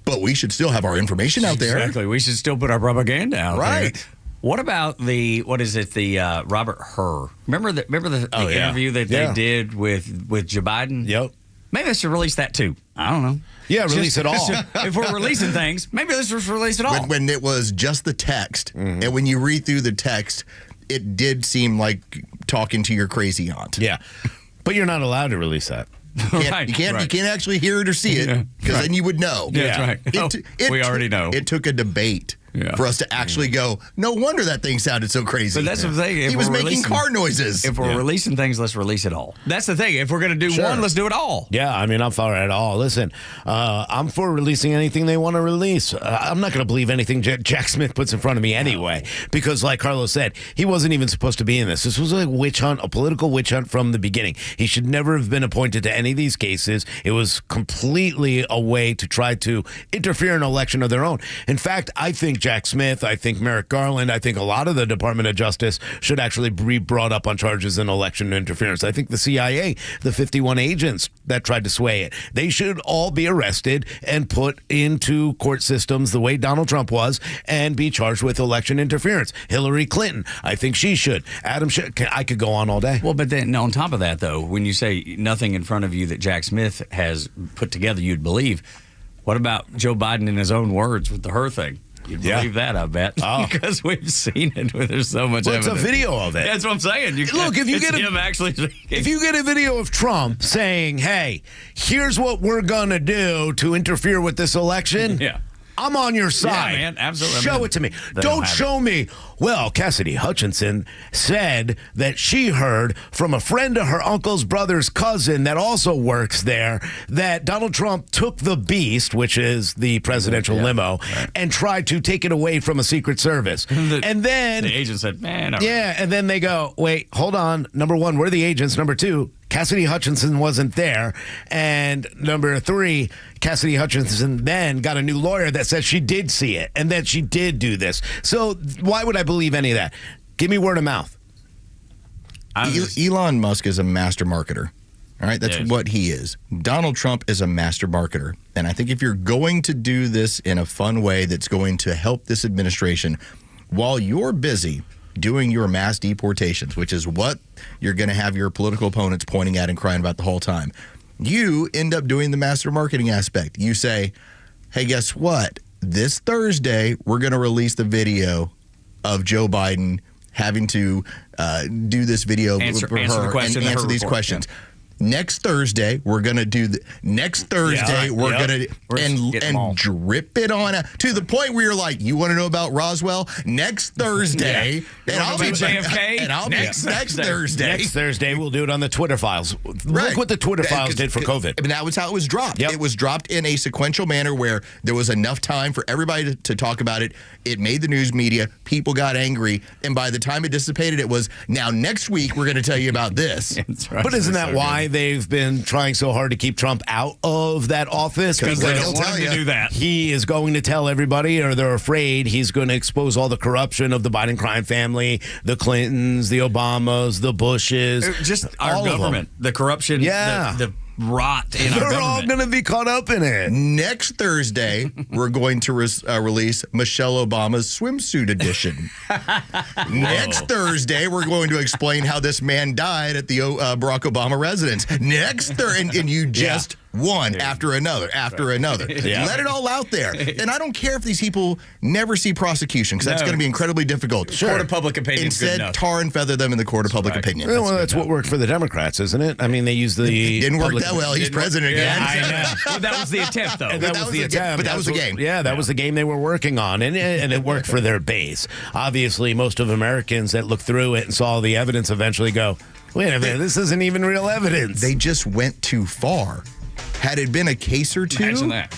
Speaker 4: but we should still have our information out there.
Speaker 3: Exactly. We should still put our propaganda out there.
Speaker 4: Right.
Speaker 3: What about the Robert Hur? Remember the interview that they did with Joe Biden?
Speaker 2: Yep.
Speaker 3: Maybe they should release that too. I don't know.
Speaker 2: Yeah, release it all.
Speaker 3: If we're releasing things, maybe let's just release it all.
Speaker 4: When it was just the text, and when you read through the text, it did seem like talking to your crazy aunt.
Speaker 2: Yeah, but you're not allowed to release that.
Speaker 4: You can't actually hear it or see it because then you would know.
Speaker 3: Yeah, that's right.
Speaker 4: We
Speaker 3: already know.
Speaker 4: It took a debate for us to actually go, no wonder that thing sounded so crazy.
Speaker 3: But that's the thing.
Speaker 4: He was making car noises.
Speaker 3: If we're releasing things, let's release it all. That's the thing. If we're going to do one, let's do it all.
Speaker 2: Yeah, I mean, I'm for it all. Listen, I'm for releasing anything they want to release. I'm not going to believe anything Jack Smith puts in front of me anyway, because like Carlos said, he wasn't even supposed to be in this. This was a witch hunt, a political witch hunt from the beginning. He should never have been appointed to any of these cases. It was completely a way to try to interfere in an election of their own. In fact, I think Jack Smith, I think Merrick Garland, I think a lot of the Department of Justice should actually be brought up on charges in election interference. I think the CIA, the 51 agents that tried to sway it, they should all be arrested and put into court systems the way Donald Trump was and be charged with election interference. Hillary Clinton, I think she should. Adam, I could go on all day.
Speaker 3: Well, but then on top of that, though, when you say nothing in front of you that Jack Smith has put together, you'd believe. What about Joe Biden in his own words with the her thing? You'd believe that, I bet. Oh. Because we've seen it where there's so much evidence.
Speaker 2: It's a video of it.
Speaker 3: That's what I'm saying.
Speaker 2: Look, if you get a video of Trump saying, hey, here's what we're going to do to interfere with this election.
Speaker 3: Yeah.
Speaker 2: I'm on your side.
Speaker 3: Yeah, man, absolutely.
Speaker 2: Show it to me. Don't show me. Well, Cassidy Hutchinson said that she heard from a friend of her uncle's brother's cousin that also works there that Donald Trump took the Beast, which is the presidential limo, and tried to take it away from a Secret Service. And then
Speaker 3: the agent said, man.
Speaker 2: And then they go, wait, hold on. Number one, we're the agents. Number two, Cassidy Hutchinson wasn't there. And number three, Cassidy Hutchinson then got a new lawyer that says she did see it and that she did do this. So why would I believe any of that? Give me word of mouth.
Speaker 4: Elon Musk is a master marketer. All right, that's what he is. Donald Trump is a master marketer. And I think if you're going to do this in a fun way that's going to help this administration, while you're busy doing your mass deportations, which is what you're going to have your political opponents pointing at and crying about the whole time, you end up doing the master marketing aspect. You say, hey, guess what? This Thursday, we're going to release the video of Joe Biden having to do this video
Speaker 3: answer
Speaker 4: for her and answer these questions. Yeah. Next Thursday, we're going to do we're going to and drip it on to the point where you're like, you want to know about Roswell? Next Thursday, and I'll be
Speaker 3: JFK.
Speaker 4: And I'll next Thursday.
Speaker 2: Next Thursday, we'll do it on the Twitter files. Look what the Twitter files did for COVID.
Speaker 4: And that was how it was dropped. It was dropped in a sequential manner where there was enough time for everybody to talk about it. It made the news media. People got angry. And by the time it dissipated, it was, now next week, we're going to tell you about this.
Speaker 2: Right. But isn't that why they've been trying so hard to keep Trump out of that office?
Speaker 3: Because they don't want him to do that.
Speaker 2: He is going to tell everybody, or they're afraid he's going to expose all the corruption of the Biden crime family, the Clintons, the Obamas, the Bushes.
Speaker 3: Just our government, the corruption, the rot in our government.
Speaker 2: They're all going to be caught up in it.
Speaker 4: Next Thursday, we're going to release Michelle Obama's swimsuit edition. Next Thursday, we're going to explain how this man died at the Barack Obama residence. Next Thursday, and you just one after another, another. Let it all out there. And I don't care if these people never see prosecution, because that's going to be incredibly difficult.
Speaker 3: Court of public opinion.
Speaker 4: Instead, tar and feather them in the court of public opinion.
Speaker 2: Well, that's what worked for the Democrats, isn't it? I mean, they used the...
Speaker 4: It didn't work that well. He's president again.
Speaker 3: I know. Well, that was the attempt, though.
Speaker 2: That was the attempt.
Speaker 4: But that was the game.
Speaker 2: Yeah, that was the game they were working on, and it worked for their base. Obviously, most of Americans that looked through it and saw the evidence eventually go, wait a minute, this isn't even real evidence.
Speaker 4: They just went too far. Had it been a case or two,
Speaker 3: imagine that.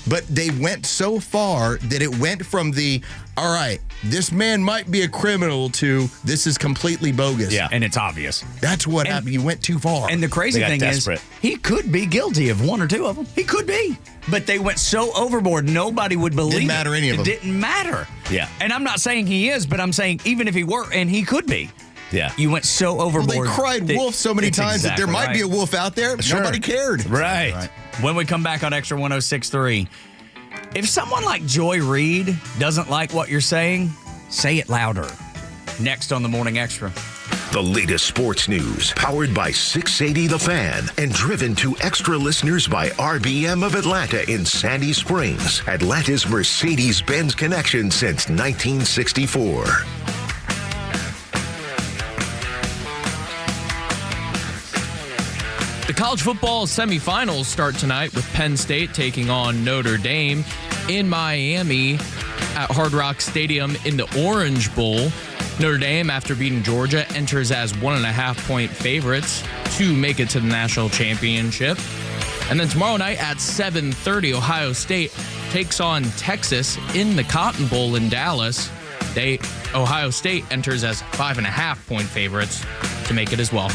Speaker 4: But they went so far that it went from the, all right, this man might be a criminal, to this is completely bogus.
Speaker 3: Yeah, and it's obvious.
Speaker 4: That's what happened. You went too far.
Speaker 3: And the crazy thing is, he could be guilty of one or two of them. He could be. But they went so overboard, nobody would believe it.
Speaker 4: Didn't matter any of them.
Speaker 3: It didn't matter.
Speaker 2: Yeah.
Speaker 3: And I'm not saying he is, but I'm saying even if he were, and he could be.
Speaker 2: Yeah.
Speaker 3: You went so overboard.
Speaker 4: Well, they cried wolf so many times that there might be a wolf out there.
Speaker 2: Sure.
Speaker 4: Nobody cared.
Speaker 2: Right.
Speaker 3: When we come back on Extra 106.3, if someone like Joy Reid doesn't like what you're saying, say it louder. Next on the Morning Extra.
Speaker 6: The latest sports news, powered by 680 The Fan and driven to extra listeners by RBM of Atlanta in Sandy Springs, Atlanta's Mercedes-Benz connection since 1964.
Speaker 5: The college football semifinals start tonight with Penn State taking on Notre Dame in Miami. at Hard Rock Stadium in the Orange Bowl. Notre Dame, after beating Georgia, enters as 1.5-point favorites to make it to the national championship. And then tomorrow night at 7:30, Ohio State takes on Texas in the Cotton Bowl in Dallas. Ohio State enters as 5.5-point favorites to make it as well.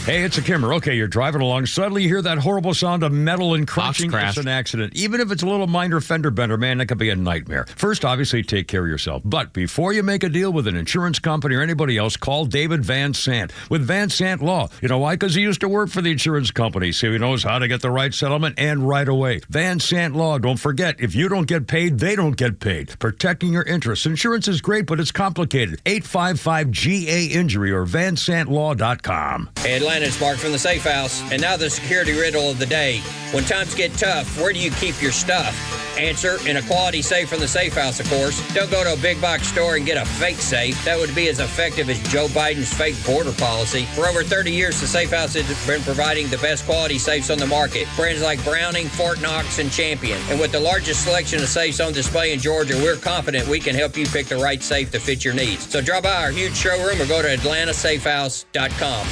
Speaker 9: Hey, it's a Kimmer. Okay, you're driving along. Suddenly you hear that horrible sound of metal and crunching.
Speaker 5: Crashed.
Speaker 9: It's an accident. Even if it's a little minor fender bender, man, that could be a nightmare. First, obviously, take care of yourself. But before you make a deal with an insurance company or anybody else, call David Van Sant with Van Sant Law. You know why? Because he used to work for the insurance company, so he knows how to get the right settlement and right away. Van Sant Law. Don't forget, if you don't get paid, they don't get paid. Protecting your interests. Insurance is great, but it's complicated. 855-GA-INJURY or vansantlaw.com.
Speaker 15: Hey, Atlanta, it's Mark from the Safe House. And now the security riddle of the day. When times get tough, where do you keep your stuff? Answer, in a quality safe from the Safe House, of course. Don't go to a big box store and get a fake safe. That would be as effective as Joe Biden's fake border policy. For over 30 years, the Safe House has been providing the best quality safes on the market. Brands like Browning, Fort Knox, and Champion. And with the largest selection of safes on display in Georgia, we're confident we can help you pick the right safe to fit your needs. So drop by our huge showroom or go to atlantasafehouse.com.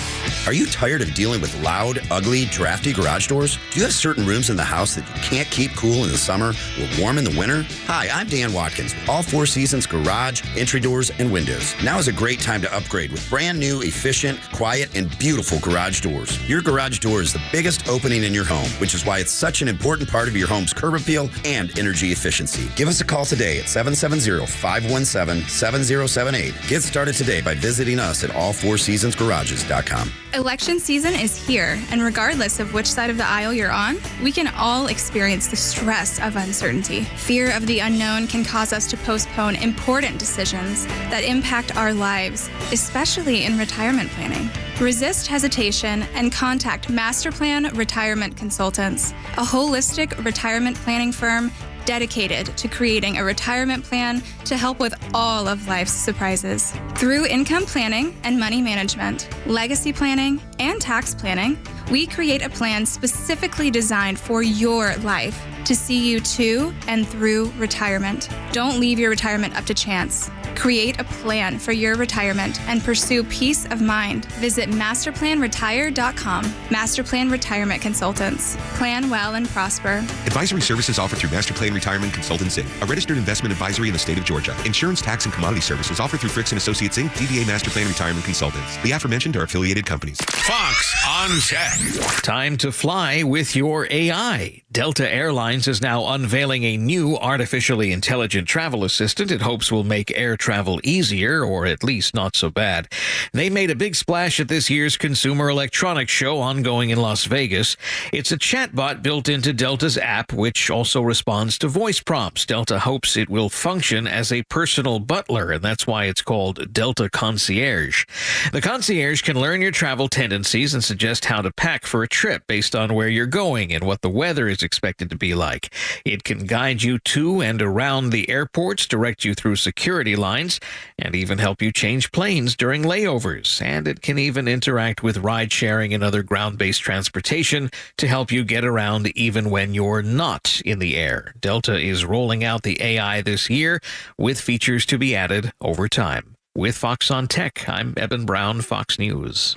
Speaker 16: Are you tired of dealing with loud, ugly, drafty garage doors? Do you have certain rooms in the house that you can't keep cool in the summer or warm in the winter? Hi, I'm Dan Watkins with All Four Seasons Garage, Entry Doors, and Windows. Now is a great time to upgrade with brand new, efficient, quiet, and beautiful garage doors. Your garage door is the biggest opening in your home, which is why it's such an important part of your home's curb appeal and energy efficiency. Give us a call today at 770-517-7078. Get started today by visiting us at allfourseasonsgarages.com.
Speaker 17: Election season is here, and regardless of which side of the aisle you're on, we can all experience the stress of uncertainty. Fear of the unknown can cause us to postpone important decisions that impact our lives, especially in retirement planning. Resist hesitation and contact Masterplan Retirement Consultants, a holistic retirement planning firm dedicated to creating a retirement plan to help with all of life's surprises. Through income planning and money management, legacy planning, and tax planning, we create a plan specifically designed for your life to see you to and through retirement. Don't leave your retirement up to chance. Create a plan for your retirement and pursue peace of mind. Visit masterplanretire.com. Masterplan Retirement Consultants. Plan well and prosper.
Speaker 12: Advisory services offered through Masterplan Retirement Consultants, Inc., a registered investment advisory in the state of Georgia. Insurance, tax, and commodity services offered through Fricks & Associates, Inc., DBA Masterplan Retirement Consultants. The aforementioned are affiliated companies.
Speaker 6: Fox on Tech.
Speaker 18: Time to fly with your AI. Delta Airlines is now unveiling a new artificially intelligent travel assistant it hopes will make air travel easier, or at least not so bad. They made a big splash at this year's Consumer Electronics Show ongoing in Las Vegas. It's a chatbot built into Delta's app, which also responds to voice prompts. Delta hopes it will function as a personal butler, and that's why it's called Delta Concierge. The concierge can learn your travel tendencies and suggest how to pack for a trip based on where you're going and what the weather is expected to be like. It can guide you to and around the airports, direct you through security lines, and even help you change planes during layovers. And it can even interact with ride-sharing and other ground-based transportation to help you get around even when you're not in the air. Delta is rolling out the AI this year with features to be added over time. With Fox on Tech, I'm Eben Brown, Fox News.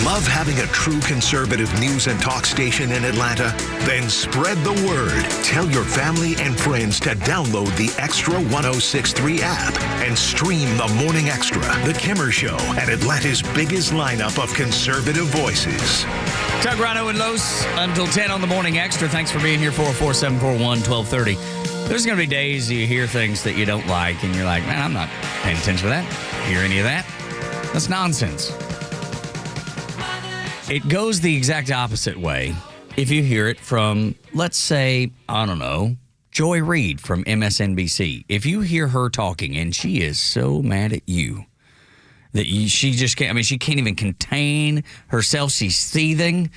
Speaker 6: Love having a true conservative news and talk station in Atlanta? Then spread the word. Tell your family and friends to download the Xtra 106.3 app and stream the Morning Extra, The Kimmer Show, and Atlanta's biggest lineup of conservative voices.
Speaker 3: Doug, Rhino, and Los until 10 on the Morning Extra. Thanks for being here, 44741-1230. There's going to be days you hear things that you don't like, and you're like, man, I'm not paying attention to that. Hear any of that? That's nonsense. It goes the exact opposite way if you hear it from, let's say, I don't know, Joy Reid from MSNBC. If you hear her talking and she is so mad at you that she just can't, she can't even contain herself. She's seething.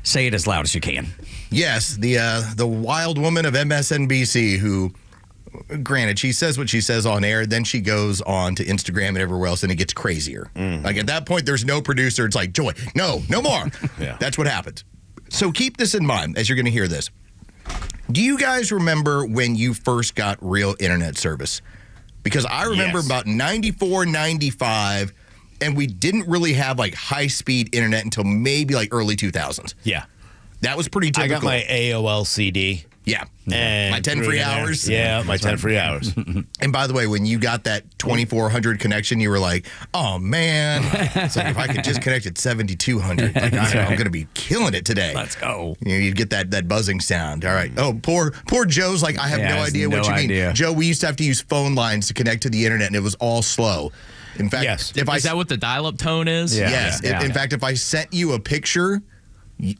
Speaker 3: Say it as loud as you can.
Speaker 4: Yes, the wild woman of MSNBC who, granted, she says what she says on air, then she goes on to Instagram and everywhere else, and it gets crazier. Mm-hmm. Like, at that point, there's no producer. It's like, Joy, no more. Yeah. That's what happens. So keep this in mind as you're going to hear this. Do you guys remember when you first got real internet service? Because I remember about 94, 95, and we didn't really have like high-speed internet until maybe like early 2000s.
Speaker 2: Yeah.
Speaker 4: That was pretty typical.
Speaker 2: I got my AOL CD.
Speaker 4: Yeah.
Speaker 2: And
Speaker 4: my 10 free hours.
Speaker 2: Yeah, my 10 free hours.
Speaker 4: And by the way, when you got that 2400 connection, you were like, oh, man. It's like, if I could just connect at 7200, like, I'm going to be killing it today.
Speaker 3: Let's go.
Speaker 4: You'd get that buzzing sound. All right. Oh, poor Joe's like, I have no idea what you mean. Joe, we used to have to use phone lines to connect to the internet, and it was all slow. In fact,
Speaker 5: is that what the dial-up tone is?
Speaker 4: Yes. In fact, if I sent you a picture,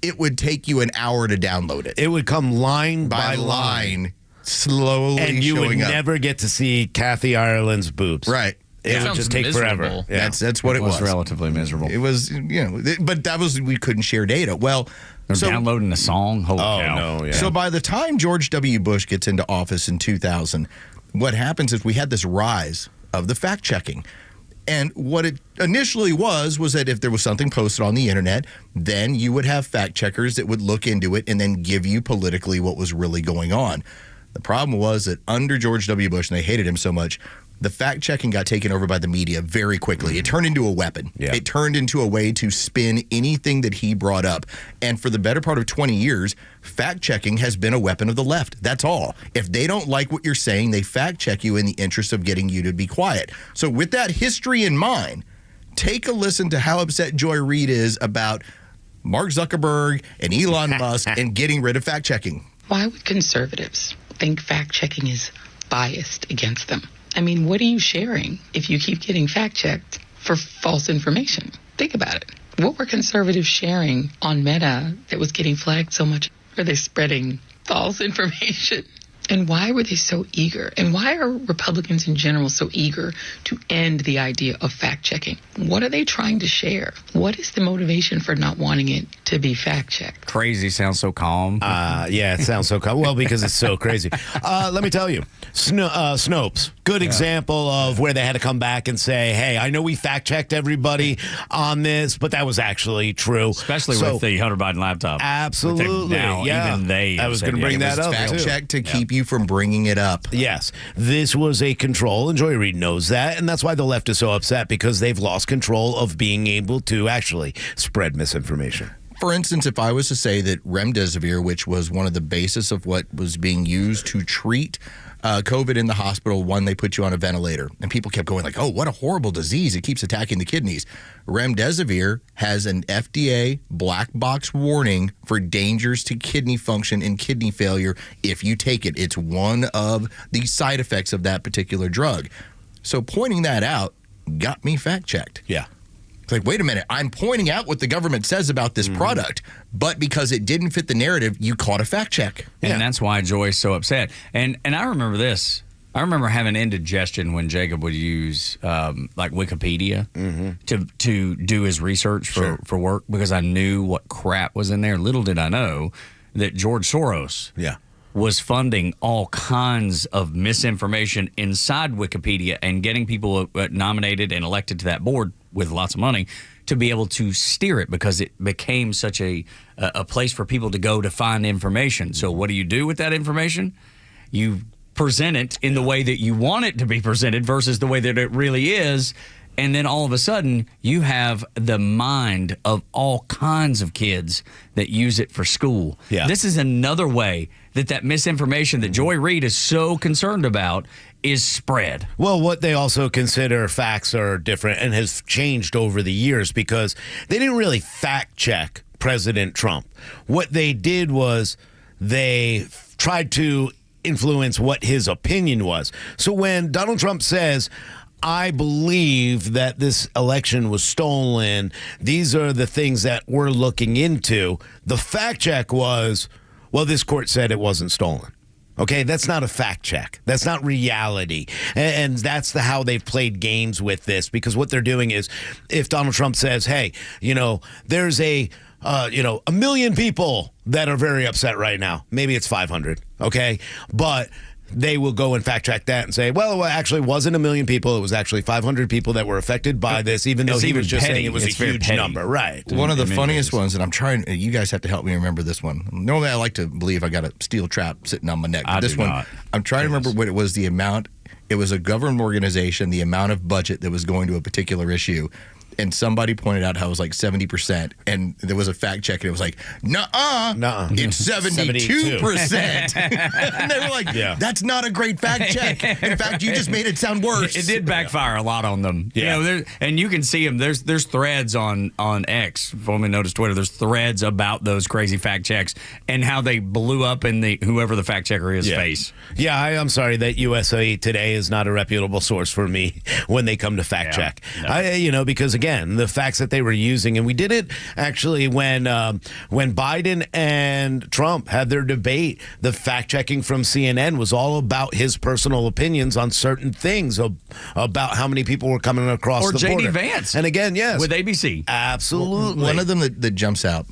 Speaker 4: it would take you an hour to download it.
Speaker 2: It would come line by
Speaker 4: line, slowly
Speaker 2: and you would
Speaker 4: showing up.
Speaker 2: never get to see Kathy Ireland's boobs.
Speaker 4: Right.
Speaker 2: It would just take forever.
Speaker 4: Yeah. That's what it was.
Speaker 3: Relatively miserable.
Speaker 4: It was, but that was, we couldn't share data. Well,
Speaker 3: downloading a song. Holy cow.
Speaker 2: No, yeah.
Speaker 4: So by the time George W. Bush gets into office in 2000, what happens is we had this rise of the fact checking. And what it initially was that if there was something posted on the internet, then you would have fact checkers that would look into it and then give you politically what was really going on. The problem was that under George W. Bush, and they hated him so much, the fact checking got taken over by the media very quickly. It turned into a weapon.
Speaker 2: Yeah.
Speaker 4: It turned into a way to spin anything that he brought up. And for the better part of 20 years, fact checking has been a weapon of the left. That's all. If they don't like what you're saying, they fact check you in the interest of getting you to be quiet. So with that history in mind, take a listen to how upset Joy Reid is about Mark Zuckerberg and Elon Musk and getting rid of fact checking.
Speaker 19: Why would conservatives think fact checking is biased against them? I mean, what are you sharing if you keep getting fact-checked for false information? Think about it. What were conservatives sharing on Meta that was getting flagged so much? Are they spreading false information? And why were they so eager? And why are Republicans in general so eager to end the idea of fact-checking? What are they trying to share? What is the motivation for not wanting it to be fact-checked?
Speaker 3: Crazy sounds so calm.
Speaker 2: Yeah, it sounds so calm. Well, because it's so crazy. Let me tell you, Snopes, good example of where they had to come back and say, hey, I know we fact-checked everybody on this, but that was actually true.
Speaker 3: Especially with the Hunter Biden laptop.
Speaker 2: Absolutely.
Speaker 3: Even they.
Speaker 2: I was going to bring that up, too.
Speaker 4: Fact-checked to keep you from bringing it up.
Speaker 2: Yes. This was a control, and Joy Reid knows that, and that's why the left is so upset, because they've lost control of being able to actually spread misinformation.
Speaker 4: For instance, if I was to say that remdesivir, which was one of the basis of what was being used to treat COVID in the hospital, one, they put you on a ventilator. And people kept going like, oh, what a horrible disease. It keeps attacking the kidneys. Remdesivir has an FDA black box warning for dangers to kidney function and kidney failure if you take it. It's one of the side effects of that particular drug. So pointing that out got me fact-checked.
Speaker 2: Yeah.
Speaker 4: It's like, wait a minute, I'm pointing out what the government says about this product, but because it didn't fit the narrative, you caught a fact check.
Speaker 3: And that's why Joy's so upset. And I remember this. I remember having indigestion when Jacob would use like Wikipedia to do his research for work, because I knew what crap was in there. Little did I know that George Soros was funding all kinds of misinformation inside Wikipedia and getting people nominated and elected to that board with lots of money to be able to steer it, because it became such a place for people to go to find information. So what do you do with that information? You present it in the way that you want it to be presented versus the way that it really is. And then all of a sudden, you have the mind of all kinds of kids that use it for school.
Speaker 2: Yeah.
Speaker 3: This is another way that misinformation that Joy Reid is so concerned about is spread.
Speaker 2: Well, what they also consider facts are different and has changed over the years, because they didn't really fact check President Trump. What they did was they tried to influence what his opinion was. So when Donald Trump says, I believe that this election was stolen, these are the things that we're looking into, the fact check was, well, this court said it wasn't stolen. Okay, that's not a fact check. That's not reality. And that's how they've played games with this, because what they're doing is, if Donald Trump says, hey, there's a million people that are very upset right now. Maybe it's 500, okay? But they will go and fact check that and say, well, it actually wasn't 1 million people. It was actually 500 people that were affected by this, even though he was just saying it was a huge number. Right.
Speaker 4: One of the funniest ones, and I'm trying, you guys have to help me remember this one. Normally, I like to believe I got a steel trap sitting on my neck. But this one, I'm trying to remember what it was, the amount. It was a government organization, the amount of budget that was going to a particular issue. And somebody pointed out how it was like 70%, and there was a fact check, and it was like, nuh-uh, it's 72%. And they were like, that's not a great fact check. In fact, you just made it sound worse.
Speaker 3: It did backfire a lot on them. Yeah. You know, and you can see them. There's threads on X, formerly known as Twitter. There's threads about those crazy fact checks and how they blew up in whoever the fact checker is face.
Speaker 2: Yeah, I'm sorry that USA Today is not a reputable source for me when they come to fact check. No. Because again, the facts that they were using, and we did it actually when Biden and Trump had their debate. The fact checking from CNN was all about his personal opinions on certain things about how many people were coming across the border.
Speaker 3: Or J.D. Vance.
Speaker 2: And again, yes.
Speaker 3: With ABC.
Speaker 2: Absolutely.
Speaker 4: One of them that jumps out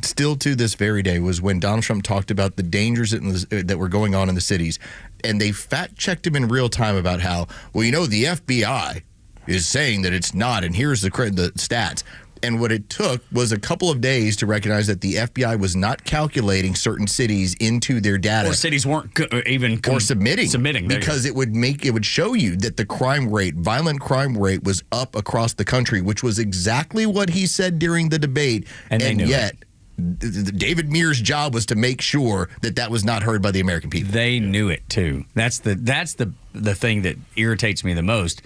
Speaker 4: still to this very day was when Donald Trump talked about the dangers that were going on in the cities, and they fact checked him in real time about how, the FBI is saying that it's not, and here's the stats. And what it took was a couple of days to recognize that the FBI was not calculating certain cities into their data.
Speaker 3: Or cities weren't even
Speaker 4: submitting because it would show you that the violent crime rate was up across the country, which was exactly what he said during the debate. And yet, David Muir's job was to make sure that was not heard by the American people.
Speaker 3: They knew it too. That's the thing that irritates me the most.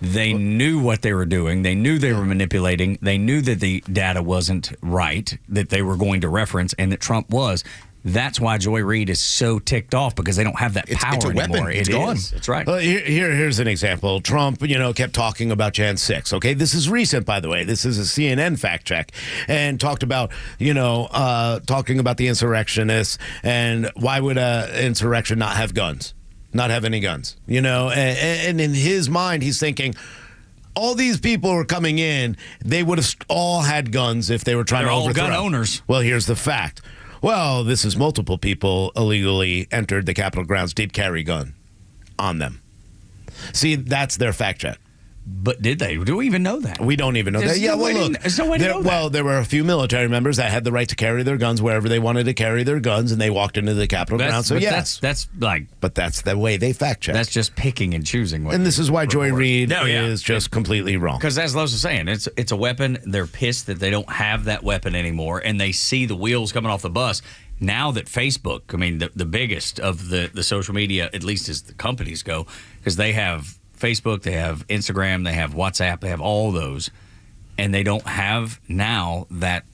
Speaker 3: They knew what they were doing. They knew they were manipulating. They knew that the data wasn't right, that they were going to reference, and that Trump was. That's why Joy Reid is so ticked off, because they don't have that power
Speaker 4: it's a
Speaker 3: anymore.
Speaker 4: Weapon. It's gone.
Speaker 3: That's right.
Speaker 2: Well, here's an example. Trump, kept talking about Jan 6. Okay, this is recent, by the way. This is a CNN fact check, and talked about, talking about the insurrectionists and why would an insurrection not have guns. Not have any guns, and in his mind, he's thinking, all these people were coming in, they would have all had guns if they were trying to overthrow.
Speaker 3: All gun owners.
Speaker 2: Well, here's the fact. Well, this is multiple people illegally entered the Capitol grounds, did carry gun on them. See, that's their fact check.
Speaker 3: But did they? Do we even know that?
Speaker 2: We don't even know that.
Speaker 3: Yeah, look. There's no way to know that.
Speaker 2: Well, there were a few military members that had the right to carry their guns wherever they wanted to carry their guns, and they walked into the Capitol grounds. So, yes. But that's the way they fact check.
Speaker 3: That's just picking and choosing.
Speaker 2: And this is why Joy Reid is just completely wrong.
Speaker 3: Because as Lois was saying, it's a weapon. They're pissed that they don't have that weapon anymore, and they see the wheels coming off the bus. Now that Facebook, the biggest of the social media, at least as the companies go, because they have Facebook, they have Instagram, they have WhatsApp, they have all those, and they don't have now that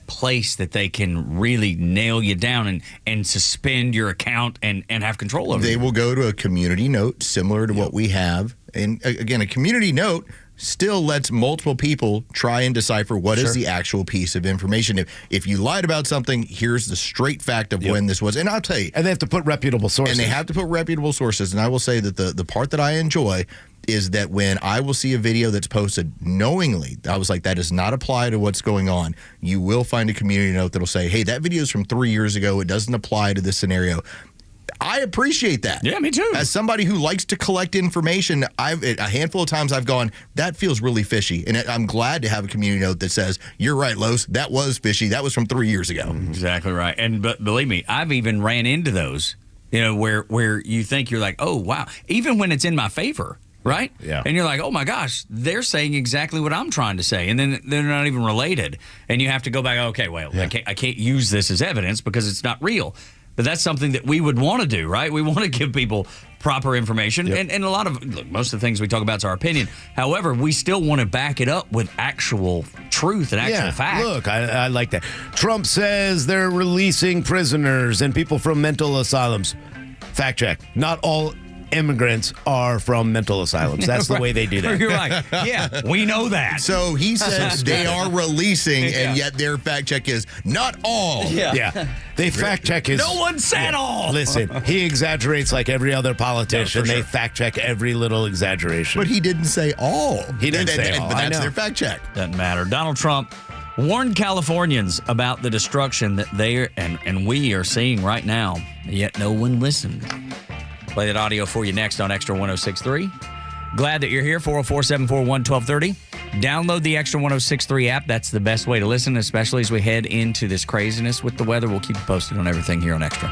Speaker 3: place that they can really nail you down and suspend your account and have control over.
Speaker 4: They will go to a community note similar to what we have. And again, a community note still lets multiple people try and decipher what is the actual piece of information. If you lied about something, here's the straight fact of when this was. And I'll tell you.
Speaker 2: And they have to put reputable sources.
Speaker 4: And they have to put reputable sources. And I will say that the part that I enjoy is that when I will see a video that's posted knowingly, I was like, that does not apply to what's going on. You will find a community note that'll say, hey, that video is from 3 years ago. It doesn't apply to this scenario. I appreciate that.
Speaker 3: Yeah, me too.
Speaker 4: As somebody who likes to collect information, a handful of times I've gone, that feels really fishy. And I'm glad to have a community note that says, you're right, Los, that was fishy. That was from 3 years ago.
Speaker 3: Exactly right. But believe me, I've even ran into those, where you think you're like, oh, wow. Even when it's in my favor. Right?
Speaker 2: Yeah.
Speaker 3: And you're like, oh my gosh, they're saying exactly what I'm trying to say. And then they're not even related. And you have to go back, okay, well, I can't use this as evidence because it's not real. But that's something that we would want to do, right? We want to give people proper information. Yep. And a lot of, most of the things we talk about is our opinion. However, we still want to back it up with actual truth and actual fact.
Speaker 2: Look, I like that. Trump says they're releasing prisoners and people from mental asylums. Fact check. Not all immigrants are from mental asylums. That's the way they do that.
Speaker 3: You're like, yeah, we know that.
Speaker 4: So he says they are releasing, and yet their fact check is not all.
Speaker 2: Yeah. They fact check his...
Speaker 3: No one said all.
Speaker 2: Listen, he exaggerates like every other politician. They fact check every little exaggeration.
Speaker 4: But he didn't say all.
Speaker 2: He didn't say all.
Speaker 4: But that's their fact check.
Speaker 3: Doesn't matter. Donald Trump warned Californians about the destruction that they and we are seeing right now, yet no one listened. Play that audio for you next on Extra 106.3. Glad that you're here, 404-741-1230. Download the Extra 106.3 app. That's the best way to listen, especially as we head into this craziness with the weather. We'll keep you posted on everything here on Extra.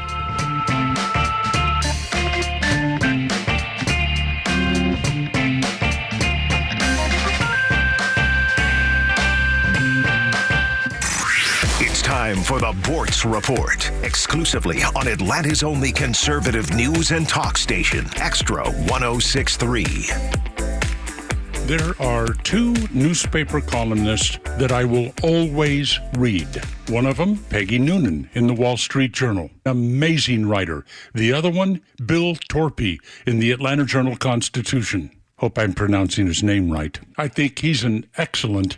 Speaker 6: Time for the Bortz Report, exclusively on Atlanta's only conservative news and talk station, Extra 106.3.
Speaker 20: There are two newspaper columnists that I will always read. One of them, Peggy Noonan in the Wall Street Journal. Amazing writer. The other one, Bill Torpey in the Atlanta Journal-Constitution. Hope I'm pronouncing his name right. I think he's an excellent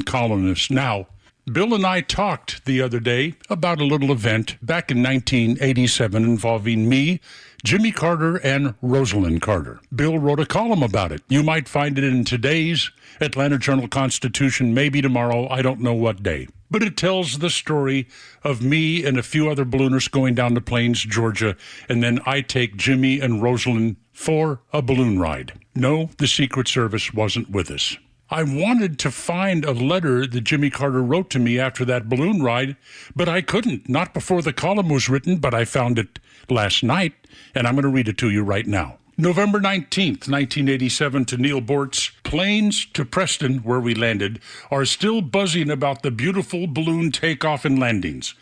Speaker 20: columnist. Now, Bill and I talked the other day about a little event back in 1987 involving me, Jimmy Carter, and Rosalind Carter. Bill wrote a column about it. You might find it in today's Atlanta Journal-Constitution, maybe tomorrow, I don't know what day. But it tells the story of me and a few other ballooners going down to Plains, Georgia, and then I take Jimmy and Rosalind for a balloon ride. No, the Secret Service wasn't with us. I wanted to find a letter that Jimmy Carter wrote to me after that balloon ride, but I couldn't. Not before the column was written, but I found it last night, and I'm going to read it to you right now. November 19th, 1987, to Neil Bortz. Planes to Preston, where we landed, are still buzzing about the beautiful balloon takeoff and landings.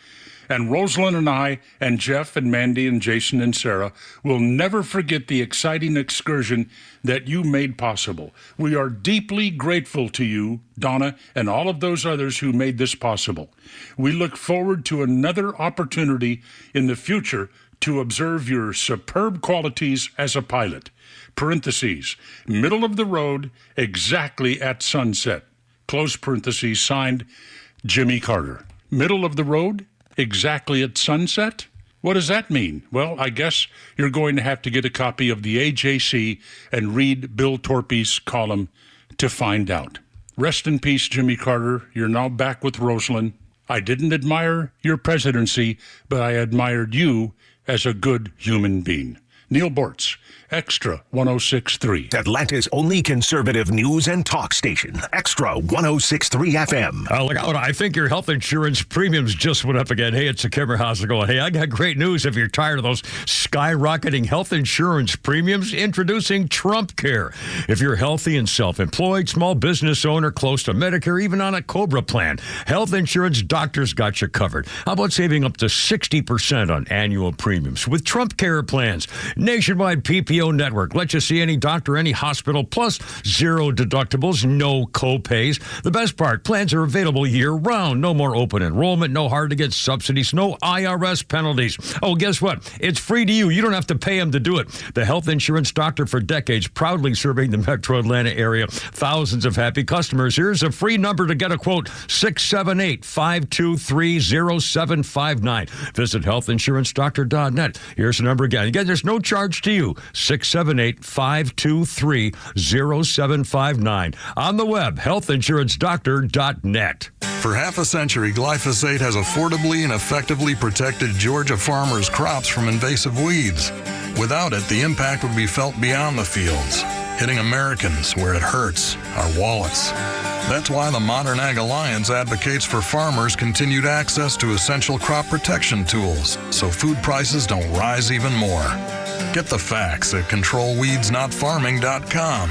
Speaker 20: And Rosalind and I and Jeff and Mandy and Jason and Sarah will never forget the exciting excursion that you made possible. We are deeply grateful to you, Donna, and all of those others who made this possible. We look forward to another opportunity in the future to observe your superb qualities as a pilot. Parentheses, middle of the road, exactly at sunset. Close parentheses, signed, Jimmy Carter. Middle of the road? Exactly at sunset? What does that mean? Well, I guess you're going to have to get a copy of the AJC and read Bill Torpey's column to find out. Rest in peace, Jimmy Carter. You're now back with Rosalind. I didn't admire your presidency, but I admired you as a good human being. Neil Bortz, Extra 106.3.
Speaker 6: Atlanta's only conservative news and talk station, Extra 106.3 FM.
Speaker 9: Look out. I think your health insurance premiums just went up again. Hey, it's a Kimmer. How's it going? Hey, I got great news. If you're tired of those skyrocketing health insurance premiums, introducing Trump Care. If you're healthy and self-employed, small business owner, close to Medicare, even on a COBRA plan, Health Insurance Doctors got you covered. How about saving up to 60% on annual premiums with Trump Care plans? Nationwide PPO network. Let you see any doctor, any hospital, plus zero deductibles, no co-pays. The best part, plans are available year-round. No more open enrollment, no hard-to-get subsidies, no IRS penalties. Oh, guess what? It's free to you. You don't have to pay them to do it. The Health Insurance Doctor for decades, proudly serving the metro Atlanta area. Thousands of happy customers. Here's a free number to get a quote, 678-523-0759. Visit healthinsurancedoctor.net. Here's the number again. Again, there's no charge to you. 678-523-0759. On the web, healthinsurancedoctor.net.
Speaker 22: For half a century, glyphosate has affordably and effectively protected Georgia farmers' crops from invasive weeds. Without it, the impact would be felt beyond the fields, hitting Americans where it hurts, our wallets. That's why the Modern Ag Alliance advocates for farmers' continued access to essential crop protection tools so food prices don't rise even more. Get the facts at controlweedsnotfarming.com.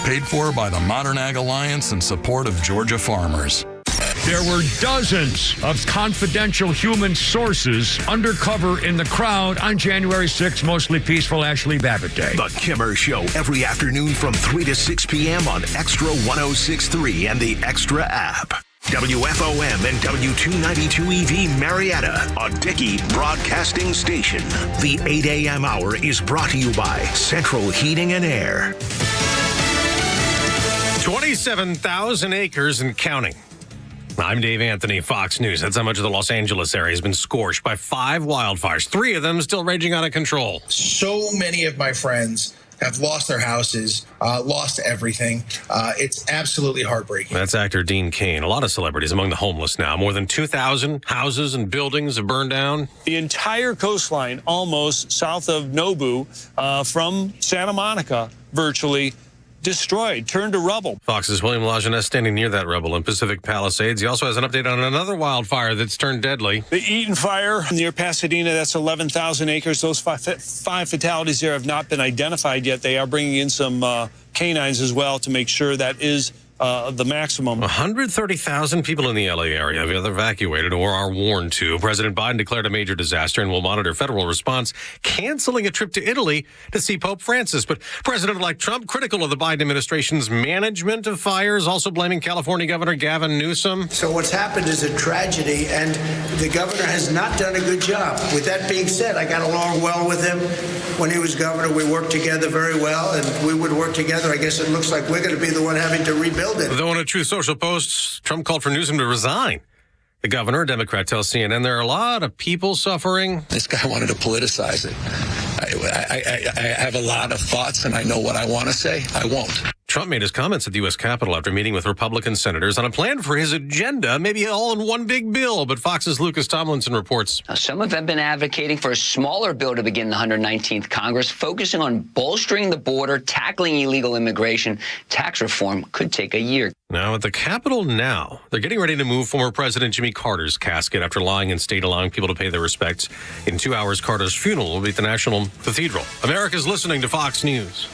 Speaker 22: Paid for by the Modern Ag Alliance in support of Georgia farmers.
Speaker 9: There were dozens of confidential human sources undercover in the crowd on January 6th, mostly peaceful Ashley Babbitt Day.
Speaker 6: The Kimmer Show every afternoon from 3 to 6 p.m. on Extra 106.3 and the Extra app. WFOM and W292 EV Marietta, a Dickey broadcasting station. The 8 a.m. hour is brought to you by Central Heating and Air.
Speaker 21: 27,000 acres and counting. I'm Dave Anthony, Fox News. That's how much of the Los Angeles area has been scorched by 5 wildfires. 3 of them still raging out of control.
Speaker 23: So many of my friends
Speaker 1: have lost their houses, lost everything. It's absolutely heartbreaking.
Speaker 21: That's actor Dean Cain. A lot of celebrities among the homeless now. More than 2,000 houses and buildings have burned down.
Speaker 7: The entire coastline, almost south of Nobu, from Santa Monica, virtually destroyed, turned to rubble.
Speaker 21: Fox's William Lajeunesse standing near that rubble in Pacific Palisades. He also has an update on another wildfire that's turned deadly.
Speaker 7: The Eaton Fire near Pasadena, that's 11,000 acres. Those five fatalities there have not been identified yet. They are bringing in some canines as well to make sure that is the maximum.
Speaker 21: 130,000 people in the LA area have either evacuated or are warned to. President Biden declared a major disaster and will monitor federal response, canceling a trip to Italy to see Pope Francis. But President-elect Trump critical of the Biden administration's management of fires, also blaming California Governor Gavin Newsom.
Speaker 23: So what's happened is a tragedy, and the governor has not done a good job. With that being said, I got along well with him. When he was governor, we worked together very well, and we would work together. I guess it looks like we're going to be the one having to rebuild it.
Speaker 21: Though in a Truth Social post, Trump called for Newsom to resign. The governor, a Democrat, tells CNN there are a lot of people suffering.
Speaker 24: This guy wanted to politicize it. I have a lot of thoughts, and I know what I want to say. I won't.
Speaker 21: Trump made his comments at the U.S. Capitol after meeting with Republican senators on a plan for his agenda, maybe all in one big bill. But Fox's Lucas Tomlinson reports.
Speaker 25: Now, some of them have been advocating for a smaller bill to begin the 119th Congress, focusing on bolstering the border, tackling illegal immigration. Tax reform could take a year.
Speaker 21: Now, at the Capitol now, they're getting ready to move former President Jimmy Carter's casket after lying in state, allowing people to pay their respects. In 2 hours, Carter's funeral will be at the National Cathedral. America's listening to Fox News.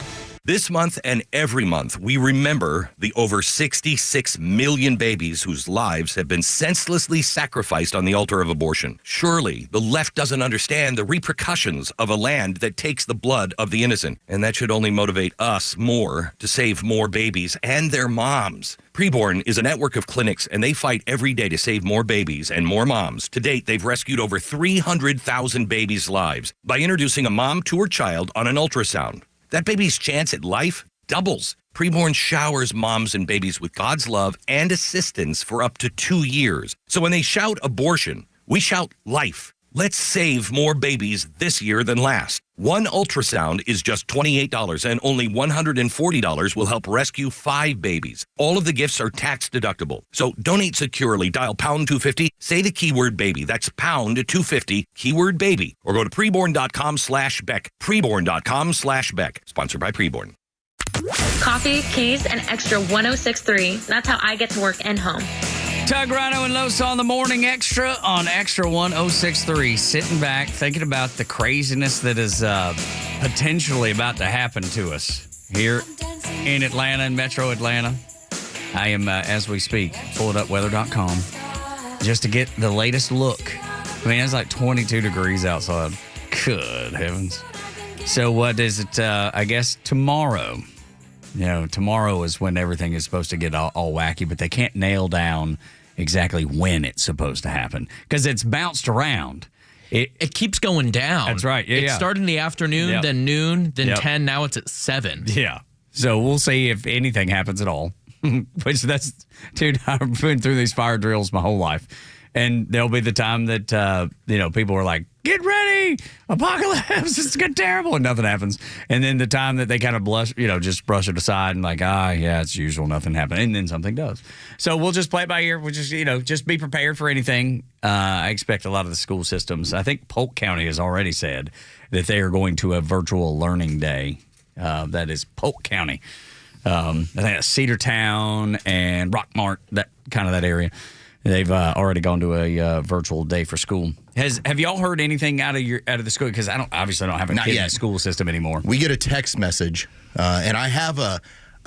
Speaker 26: This month and every month, we remember the over 66 million babies whose lives have been senselessly sacrificed on the altar of abortion. Surely, the left doesn't understand the repercussions of a land that takes the blood of the innocent. And that should only motivate us more to save more babies and their moms. Preborn is a network of clinics, and they fight every day to save more babies and more moms. To date, they've rescued over 300,000 babies' lives by introducing a mom to her child on an ultrasound. That baby's chance at life doubles. Preborn showers moms and babies with God's love and assistance for up to 2 years. So when they shout abortion, we shout life. Let's save more babies this year than last. One ultrasound is just $28, and only $140 will help rescue 5 babies. All of the gifts are tax deductible. So donate securely. Dial pound 250. Say the keyword baby. That's pound 250, keyword baby. Or go to preborn.com/Beck. Preborn.com/Beck. Sponsored by Preborn.
Speaker 8: Coffee, keys, and extra 1063. That's how I get to work and home.
Speaker 3: Tug, Rhino, and Los on the Morning Extra on Extra 1063. Sitting back, thinking about the craziness that is potentially about to happen to us here in Atlanta and Metro Atlanta. I am, as we speak, pulling up weather.com just to get the latest look. I mean, it's like 22 degrees outside. Good heavens. So what is it, I guess, tomorrow? You know, tomorrow is when everything is supposed to get all wacky, but they can't nail down exactly when it's supposed to happen because it's bounced around.
Speaker 5: It keeps going down.
Speaker 3: That's right.
Speaker 5: It started in the afternoon, then noon, then 10. Now it's at 7.
Speaker 3: Yeah. So we'll see if anything happens at all. Which dude, I've been through these fire drills my whole life. And there'll be the time that, people are like, get ready, apocalypse, it's going to get terrible, and nothing happens. And then the time that they kind of just brush it aside and like, yeah, it's usual, nothing happened. And then something does. So we'll just play it by ear. We'll just, just be prepared for anything. I expect a lot of the school systems. I think Polk County has already said that they are going to a virtual learning day. That is Polk County. I think that's Cedartown and Rockmart, that area. They've already gone to a virtual day for school. Have y'all heard anything out of the school? Because I don't have a kid in the school system anymore.
Speaker 4: We get a text message, and I have a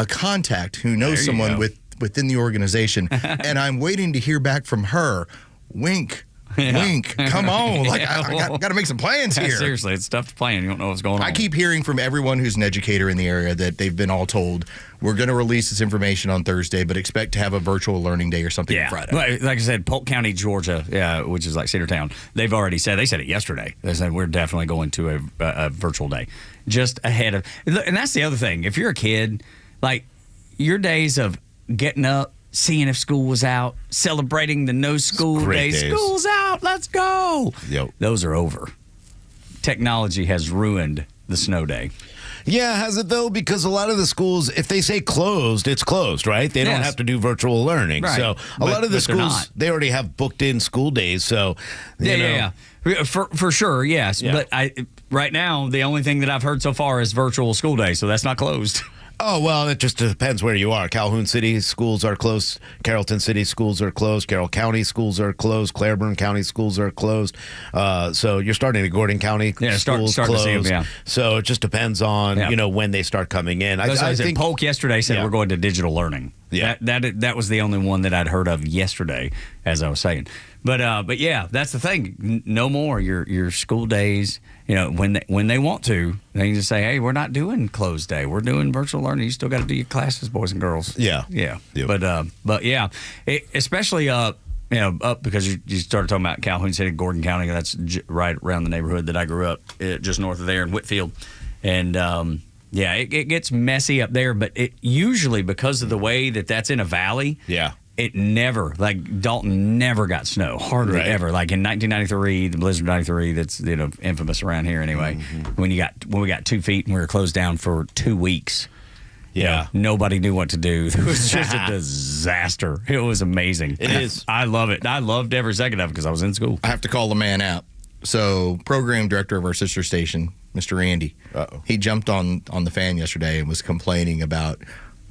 Speaker 4: contact who knows someone within the organization, and I'm waiting to hear back from her. Wink. Wink, come on. Like, I got to make some plans here.
Speaker 3: Seriously, it's tough to plan. You don't know what's going on.
Speaker 4: I keep hearing from everyone who's an educator in the area that they've been all told, we're going to release this information on Thursday, but expect to have a virtual learning day or something on Friday.
Speaker 3: Like I said, Polk County, Georgia, which is like Cedartown, they said it yesterday. They said, we're definitely going to a virtual day just ahead of. And that's the other thing. If you're a kid, like your days of getting up, seeing if school was out, celebrating the no school day. School's out, let's go.
Speaker 2: Yep.
Speaker 3: Those are over. Technology has ruined the snow day.
Speaker 2: Yeah, has it though? Because a lot of the schools, if they say closed, it's closed, right? They don't have to do virtual learning.
Speaker 3: Right.
Speaker 2: So a lot of the schools, they already have booked in school days. So
Speaker 3: Yeah. For sure, yes.
Speaker 2: Yeah.
Speaker 3: But right now, the only thing that I've heard so far is virtual school day, so that's not closed.
Speaker 2: Oh, well, it just depends where you are. Calhoun City schools are closed. Carrollton City schools are closed. Carroll County schools are closed. Claiborne County schools are closed. So you're starting to Gordon County schools
Speaker 3: start
Speaker 2: closed.
Speaker 3: to see them, yeah.
Speaker 2: So it just depends on, when they start coming in.
Speaker 3: I think Polk yesterday said we're going to digital learning.
Speaker 2: Yeah.
Speaker 3: That was the only one that I'd heard of yesterday, as I was saying. But yeah, that's the thing. No more your school days. When they want to, they can just say, "Hey, we're not doing closed day. We're doing virtual learning. You still got to do your classes, boys and girls."
Speaker 2: Yeah.
Speaker 3: But yeah, especially up because you started talking about Calhoun City, Gordon County. That's right around the neighborhood that I grew up, just north of there in Whitfield, and it gets messy up there. But it usually, because of the way that's in a valley, it never, Dalton never got snow, hardly ever. Like in 1993, the blizzard 93, that's infamous around here anyway. When we got 2 feet and we were closed down for 2 weeks. Yeah, nobody knew what to do. It was just a disaster. It was amazing.
Speaker 2: It is.
Speaker 3: I love it. I loved every second of it because I was in school.
Speaker 4: I have to call the man out. So, program director of our sister station, Mr. Andy, he jumped on the fan yesterday and was complaining about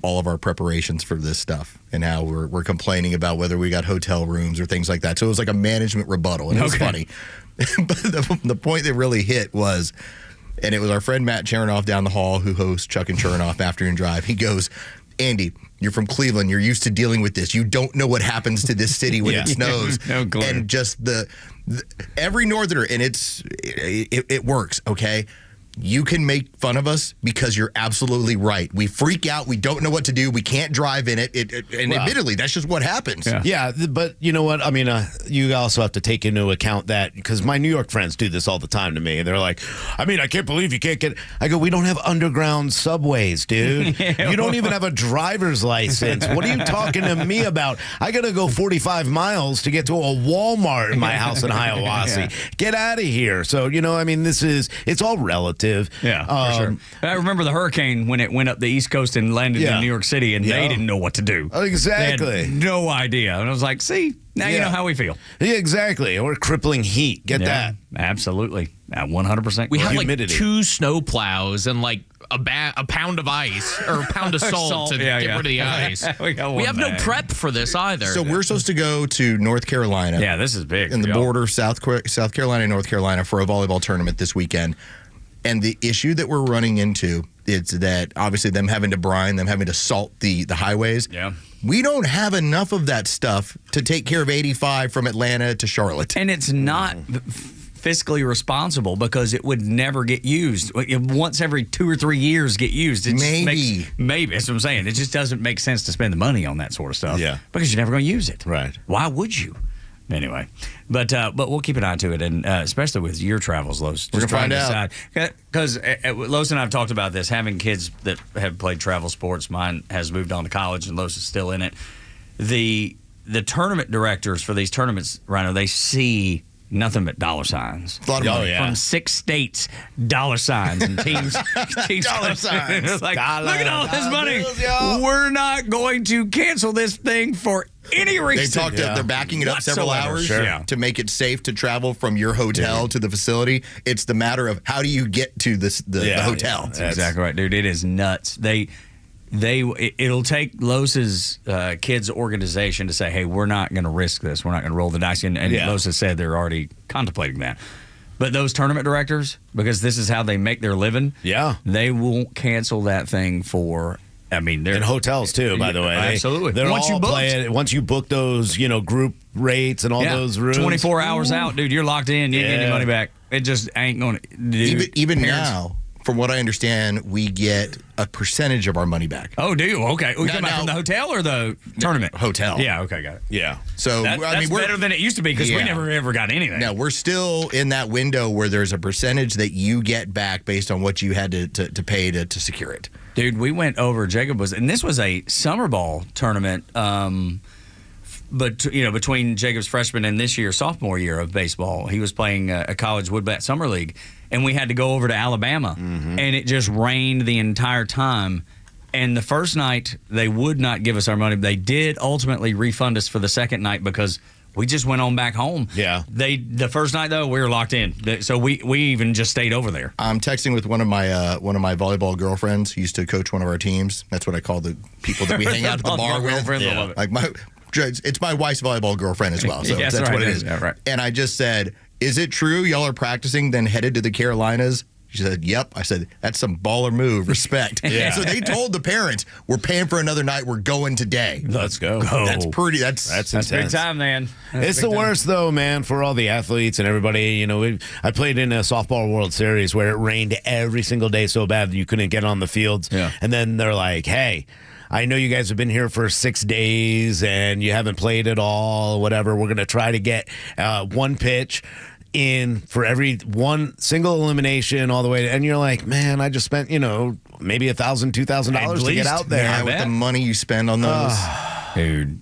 Speaker 4: all of our preparations for this stuff and how we're complaining about whether we got hotel rooms or things like that. So it was like a management rebuttal, and it was funny. But the point that really hit was, and it was our friend Matt Chernoff down the hall who hosts Chuck and Chernoff Afternoon Drive. He goes, "Andy, you're from Cleveland. You're used to dealing with this. You don't know what happens to this city when it snows." And just the every northerner, and it works, okay? You can make fun of us because you're absolutely right. We freak out. We don't know what to do. We can't drive in it. Admittedly, that's just what happens.
Speaker 2: Yeah, but you know what? I mean, you also have to take into account that, because my New York friends do this all the time to me. They're like, I can't believe you can't get... I go, we don't have underground subways, dude. You don't even have a driver's license. What are you talking to me about? I got to go 45 miles to get to a Walmart in my house in Hiawassee. Get out of here. So, it's all relative.
Speaker 3: Yeah, for sure. I remember the hurricane when it went up the East Coast and landed in New York City, and they didn't know what to do.
Speaker 2: Exactly.
Speaker 3: They had no idea. And I was like, see, now you know how we feel.
Speaker 2: Yeah, exactly. Or crippling heat. Get that.
Speaker 3: Absolutely. 100%.
Speaker 5: We have
Speaker 2: humidity.
Speaker 5: 2 snow plows and a pound of ice or a pound of salt to get rid of the ice. We have no prep for this either.
Speaker 4: So we're supposed to go to North Carolina.
Speaker 3: Yeah, this is big.
Speaker 4: In the border, South Carolina and North Carolina for a volleyball tournament this weekend. And the issue that we're running into is that obviously them having to brine, them having to salt the highways.
Speaker 3: Yeah.
Speaker 4: We don't have enough of that stuff to take care of 85 from Atlanta to Charlotte.
Speaker 3: And it's not fiscally responsible because it would never get used. Once every 2 or 3 years get used. Maybe. That's what I'm saying. It just doesn't make sense to spend the money on that sort of stuff.
Speaker 2: Yeah.
Speaker 3: Because you're never going to use it.
Speaker 2: Right.
Speaker 3: Why would you? Anyway, but we'll keep an eye to it, and especially with your travels, Los.
Speaker 4: We're going to find out.
Speaker 3: Because Los and I have talked about this, having kids that have played travel sports. Mine has moved on to college, and Los is still in it. The tournament directors for these tournaments, Rhino, they see nothing but dollar signs. From 6 states, dollar signs, and teams
Speaker 2: dollar signs.
Speaker 3: Like, look at all this money. We're not going to cancel this thing for any reason.
Speaker 4: They're backing it up several hours to make it safe to travel from your hotel to the facility. It's the matter of how do you get to the hotel.
Speaker 3: That's exactly right, dude. It is nuts. It'll take Los's kids' organization to say, hey, we're not going to risk this. We're not going to roll the dice. And Los has said they're already contemplating that. But those tournament directors, because this is how they make their living, they won't cancel that thing for... they're in
Speaker 2: hotels too, by the way.
Speaker 3: Absolutely.
Speaker 2: Once you book those, group rates and all those rooms.
Speaker 3: 24 hours out, dude, you're locked in. You ain't getting any money back. It just ain't going to.
Speaker 4: Even now, from what I understand, we get a percentage of our money back.
Speaker 3: Oh, do you? Okay. We come out from the hotel or the tournament?
Speaker 4: Hotel.
Speaker 3: Yeah, okay, got it.
Speaker 2: Yeah.
Speaker 4: So,
Speaker 3: that's better than it used to be because we never ever got anything.
Speaker 4: No, we're still in that window where there's a percentage that you get back based on what you had to pay to secure it.
Speaker 3: Dude, we went over. Jacob and this was a summer ball tournament, but between Jacob's freshman and this year's sophomore year of baseball, he was playing a college wood bat summer league, and we had to go over to Alabama, and it just rained the entire time. And the first night, they would not give us our money. They did ultimately refund us for the second night because we just went on back home.
Speaker 2: Yeah.
Speaker 3: The first night, though, we were locked in. So we even just stayed over there.
Speaker 4: I'm texting with one of my volleyball girlfriends who used to coach one of our teams. That's what I call the people that we hang out at the bar with.
Speaker 3: I love it.
Speaker 4: Like it's my wife's volleyball girlfriend as well. So
Speaker 3: Yes,
Speaker 4: that's
Speaker 3: right,
Speaker 4: what it
Speaker 3: it
Speaker 4: is.
Speaker 3: is. Yeah, right.
Speaker 4: And I just said, is it true y'all are practicing, then headed to the Carolinas? She said, yep. I said, that's some baller move. Respect.
Speaker 2: Yeah.
Speaker 4: So they told the parents, we're paying for another night. We're going today.
Speaker 2: Let's go.
Speaker 4: That's pretty. That's
Speaker 3: big time, man.
Speaker 2: It's the worst, though, man, for all the athletes and everybody. You know, I played in a softball World Series where it rained every single day so bad that you couldn't get on the fields.
Speaker 3: Yeah.
Speaker 2: And then they're like, hey, I know you guys have been here for 6 days and you haven't played at all, whatever. We're going to try to get one pitch in for every one single elimination all the way. And you're like, man, I just spent, maybe $1,000, $2,000 to get out there.
Speaker 4: Yeah, with the money you spend on those.
Speaker 3: Dude,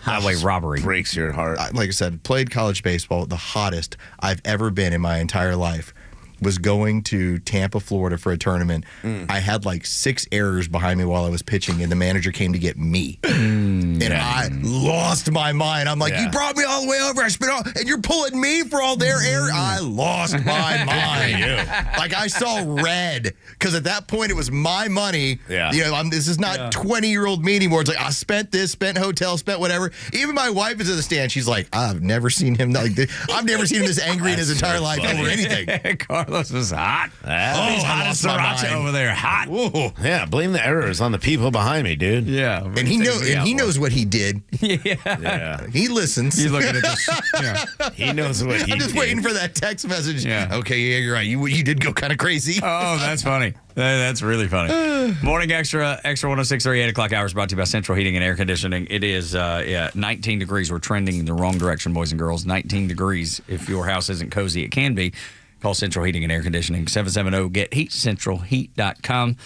Speaker 3: highway robbery.
Speaker 2: Breaks your heart.
Speaker 4: Like I said, played college baseball. The hottest I've ever been in my entire life was going to Tampa, Florida for a tournament. I had like 6 errors behind me while I was pitching, and the manager came to get me. And I lost my mind. I'm like, you brought me all the way over. I spent all, and you're pulling me for all their errors. I lost my mind. Like I saw red because at that point it was my money.
Speaker 2: Yeah.
Speaker 4: This is not 20-year-old me anymore. It's like I spent this, spent hotel, spent whatever. Even my wife is at the stand. She's like, I've never seen him like this. I've never seen him this angry in his entire life over anything.
Speaker 3: Carlos was hot.
Speaker 2: He's
Speaker 3: hot as sriracha over there. Hot.
Speaker 2: Whoa. Yeah, blame the errors on the people behind me, dude.
Speaker 3: Yeah.
Speaker 4: And he knows what he did.
Speaker 2: Yeah.
Speaker 4: He listens.
Speaker 3: He's looking at this.
Speaker 2: He knows what he did.
Speaker 4: I'm just waiting for that text message.
Speaker 3: Yeah.
Speaker 4: Okay, yeah, you're right. You did go kind of crazy.
Speaker 3: Oh, that's funny. That's really funny. Morning Extra 106.3, 8 o'clock hours brought to you by Central Heating and Air Conditioning. It is 19 degrees. We're trending in the wrong direction, boys and girls. 19 degrees. If your house isn't cozy, it can be. Call Central Heating and Air Conditioning, 770-GET-HEAT, centralheat.com.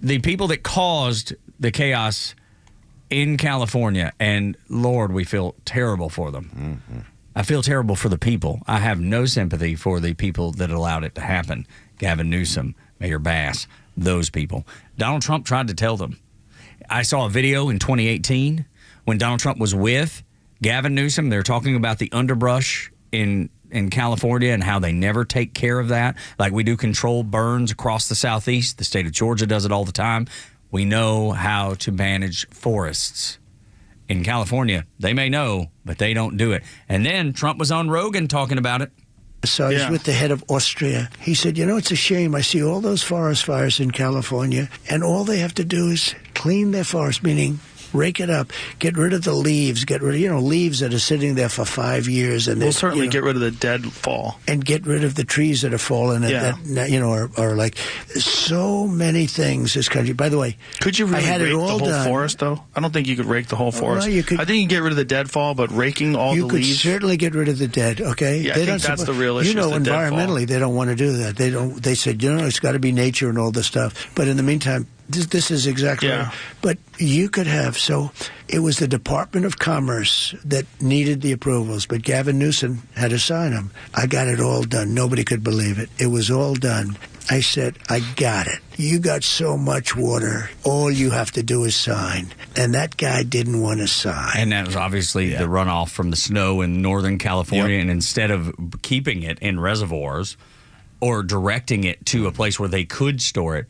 Speaker 3: The people that caused the chaos in California, and Lord, we feel terrible for them. I feel terrible for the people. I have no sympathy for the people that allowed it to happen. Gavin Newsom, Mayor Bass, those people. Donald Trump tried to tell them. I saw a video in 2018 when Donald Trump was with Gavin Newsom. They're talking about the underbrush in California and how they never take care of that. Like we do controlled burns across the Southeast. The state of Georgia does it all the time. We know how to manage forests. In California, they may know, but they don't do it. And then Trump was on Rogan talking about it.
Speaker 10: So I was with the head of Austria. He said, it's a shame. I see all those forest fires in California, and all they have to do is clean their forest, meaning rake it up, get rid of the leaves, get rid of, leaves that are sitting there for 5 years. And
Speaker 11: we'll certainly get rid of the dead fall.
Speaker 10: And get rid of the trees that are falling that are like so many things this country. By the way,
Speaker 11: could you really rake the whole forest, though? I don't think you could rake the whole forest.
Speaker 10: Well, you could,
Speaker 11: I think you can get rid of the dead fall, but raking all the leaves.
Speaker 10: You could certainly get rid of the dead, okay?
Speaker 11: Yeah, I think that's the real issue.
Speaker 10: Environmentally, they don't want to do that. They said, it's got to be nature and all this stuff. But in the meantime, this is exactly right. But you could have, so it was the Department of Commerce that needed the approvals, but Gavin Newsom had to sign them. I got it all done. Nobody could believe it. It was all done. I said, I got it. You got so much water. All you have to do is sign. And that guy didn't want to sign.
Speaker 3: And that was obviously the runoff from the snow in Northern California. Yep. And instead of keeping it in reservoirs or directing it to a place where they could store it,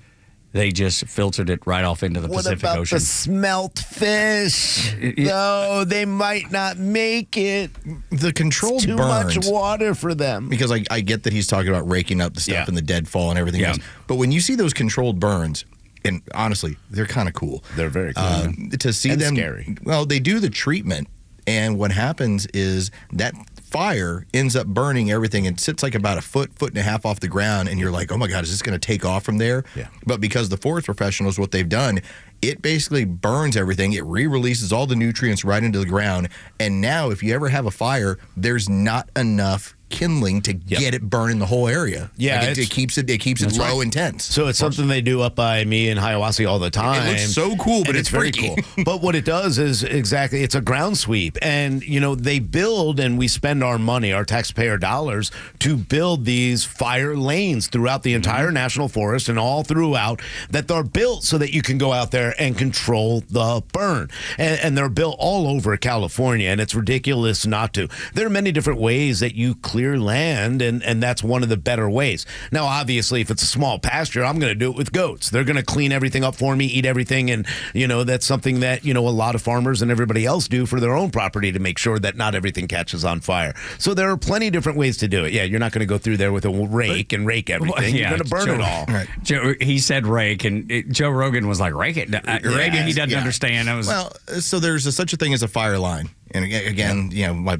Speaker 3: they just filtered it right off into the Pacific Ocean.
Speaker 2: What about the smelt fish? No, they might not make it.
Speaker 4: The controlled
Speaker 2: too
Speaker 4: burns.
Speaker 2: Much water for them.
Speaker 4: Because I get that he's talking about raking up the stuff and the deadfall and everything else. But when you see those controlled burns, and honestly, they're kind of cool.
Speaker 2: They're very cool.
Speaker 4: To see
Speaker 2: and
Speaker 4: them,
Speaker 2: scary.
Speaker 4: Well, they do the treatment, and what happens is that fire ends up burning everything and sits like about a foot and a half off the ground, and you're like, oh my God, is this going to take off from there?
Speaker 2: Yeah.
Speaker 4: But because the forest professionals, what they've done, it basically burns everything. It re-releases all the nutrients right into the ground, and now if you ever have a fire, there's not enough kindling to get it burning the whole area.
Speaker 2: Yeah,
Speaker 4: Like it keeps it low and tense.
Speaker 2: So it's something they do up by me in Hiawassee all the time.
Speaker 4: It looks so cool, but
Speaker 2: and
Speaker 4: it's
Speaker 2: very
Speaker 4: freaky.
Speaker 2: cool. But what it does is it's a ground sweep. And, they build and we spend our money, our taxpayer dollars, to build these fire lanes throughout the entire national forest and all throughout that they're built so that you can go out there and control the burn. And they're built all over California, and it's ridiculous not to. There are many different ways that you clear land, and that's one of the better ways. Now, obviously, if it's a small pasture, I'm going to do it with goats. They're going to clean everything up for me, eat everything, and, that's something that, a lot of farmers and everybody else do for their own property to make sure that not everything catches on fire. So there are plenty of different ways to do it. Yeah, you're not going to go through there with a rake and rake everything. You're going to burn it all.
Speaker 3: Right. Joe, he said rake, and Joe Rogan was like, rake it. Rake it, he doesn't understand.
Speaker 4: Well, so there's such a thing as a fire line. And again, my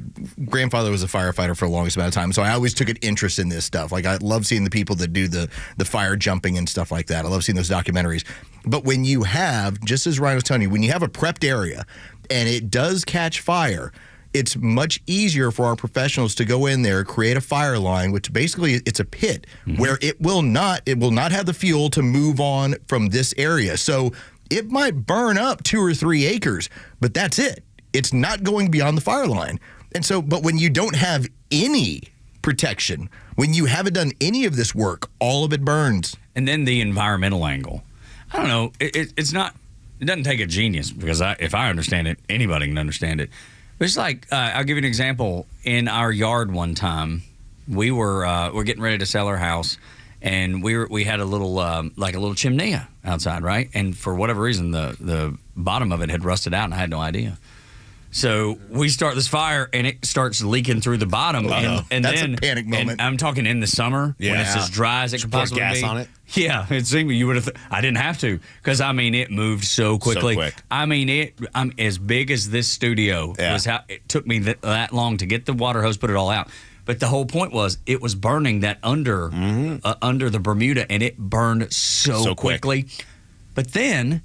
Speaker 4: grandfather was a firefighter for the longest amount of time, so I always took an interest in this stuff. Like, I love seeing the people that do the fire jumping and stuff like that. I love seeing those documentaries. But when you have, just as Ryan was telling you, when you have a prepped area and it does catch fire, it's much easier for our professionals to go in there, create a fire line, which basically it's a pit where it will not have the fuel to move on from this area. So it might burn up 2 or 3 acres, but that's it. It's not going beyond the fire line. And so, but when you don't have any protection, when you haven't done any of this work, all of it burns.
Speaker 3: And then the environmental angle. I don't know. It's not, it doesn't take a genius, because if I understand it, anybody can understand it. But it's like, I'll give you an example. In our yard one time, we're getting ready to sell our house, and we had a little like a little chimney outside, right? And for whatever reason, the bottom of it had rusted out, and I had no idea. So we start this fire, and it starts leaking through the bottom. And
Speaker 4: that's
Speaker 3: then,
Speaker 4: a panic moment.
Speaker 3: And I'm talking in the summer when it's as dry as it could possibly
Speaker 2: gas
Speaker 3: be.
Speaker 2: on it.
Speaker 3: Yeah, it seemed you would have. I didn't have to, because it moved so quickly.
Speaker 2: So quick.
Speaker 3: I'm as big as this studio was. How it took me that long to get the water hose, put it all out. But the whole point was it was burning that under the Bermuda, and it burned so quickly. But then,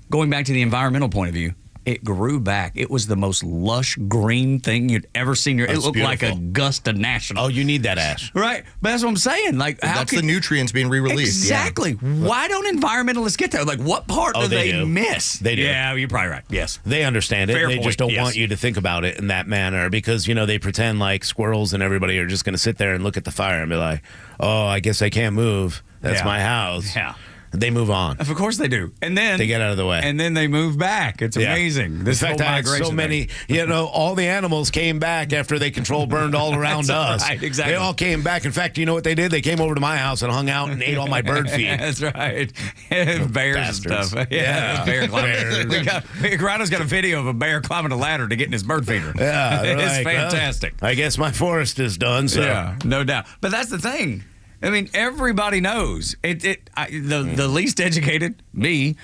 Speaker 3: going back to the environmental point of view, it grew back. It was the most lush green thing you'd ever seen. It looked like Augusta National.
Speaker 2: Oh, you need that ash.
Speaker 3: Right. But that's what I'm saying. Like,
Speaker 4: that's the nutrients being re-released.
Speaker 3: Exactly. Yeah. Why don't environmentalists get there? Like, what part do they miss?
Speaker 2: They do.
Speaker 3: Yeah, you're probably right. Yes.
Speaker 2: They understand it.
Speaker 3: Fair
Speaker 2: They
Speaker 3: point.
Speaker 2: just don't want you to think about it in that manner, because, they pretend like squirrels and everybody are just going to sit there and look at the fire and be like, oh, I guess I can't move. That's my house.
Speaker 3: Yeah.
Speaker 2: They move on.
Speaker 3: Of course they do. And then
Speaker 2: they get out of the way.
Speaker 3: And then they move back. It's amazing. This
Speaker 2: in fact,
Speaker 3: whole
Speaker 2: I had so many, all the animals came back after they burned all around us.
Speaker 3: Right, exactly.
Speaker 2: They all came back. In fact, you know what they did? They came over to my house and hung out and ate all my bird feed.
Speaker 3: That's right. Bears and stuff. Yeah. Bear climbing. Rhino's got a video of a bear climbing a ladder to get in his bird feeder.
Speaker 2: Yeah.
Speaker 3: It's fantastic.
Speaker 2: I guess my forest is done. So.
Speaker 3: Yeah, no doubt. But that's the thing. I mean, everybody knows the least educated, me,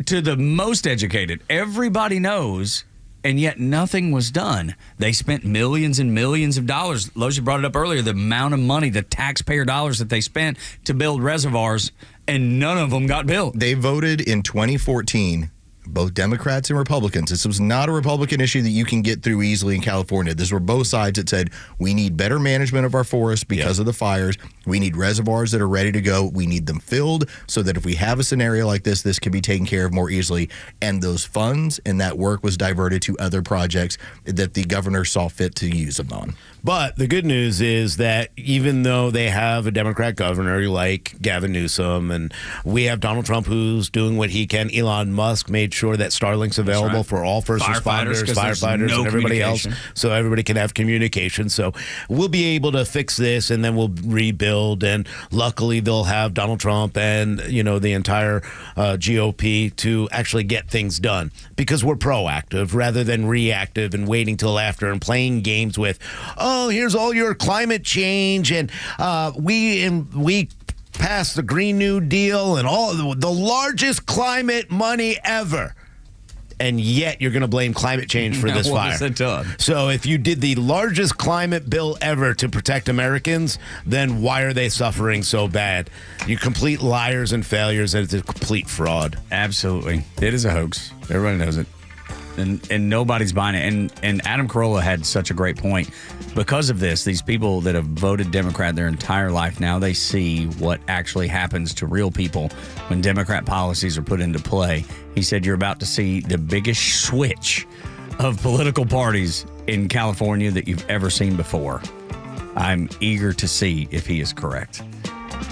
Speaker 3: to the most educated. Everybody knows, and yet nothing was done. They spent millions and millions of dollars. Logie brought it up earlier, the amount of money, the taxpayer dollars that they spent to build reservoirs, and none of them got built.
Speaker 4: They voted in 2014, both Democrats and Republicans. This was not a Republican issue that you can get through easily in California. These were both sides that said, we need better management of our forests because of the fires. We need reservoirs that are ready to go. We need them filled so that if we have a scenario like this can be taken care of more easily. And those funds and that work was diverted to other projects that the governor saw fit to use them on.
Speaker 2: But the good news is that even though they have a Democrat governor like Gavin Newsom, and we have Donald Trump who's doing what he can, Elon Musk made sure that Starlink's available for all first responders, firefighters, and everybody else, so everybody can have communication. So we'll be able to fix this, and then we'll rebuild. And luckily, they'll have Donald Trump and the entire GOP to actually get things done, because we're proactive rather than reactive and waiting till after and playing games with, oh, here's all your climate change, and we passed the Green New Deal and all the largest climate money ever. And yet you're going to blame climate change for this fire. So if you did the largest climate bill ever to protect Americans, then why are they suffering so bad? You complete liars and failures, and it's a complete fraud.
Speaker 3: Absolutely. It is a hoax. Everybody knows it. and nobody's buying it. And Adam Carolla had such a great point. Because of this, these people that have voted Democrat their entire life, now they see what actually happens to real people when Democrat policies are put into play. He said you're about to see the biggest switch of political parties in California that you've ever seen before. I'm eager to see if he is correct.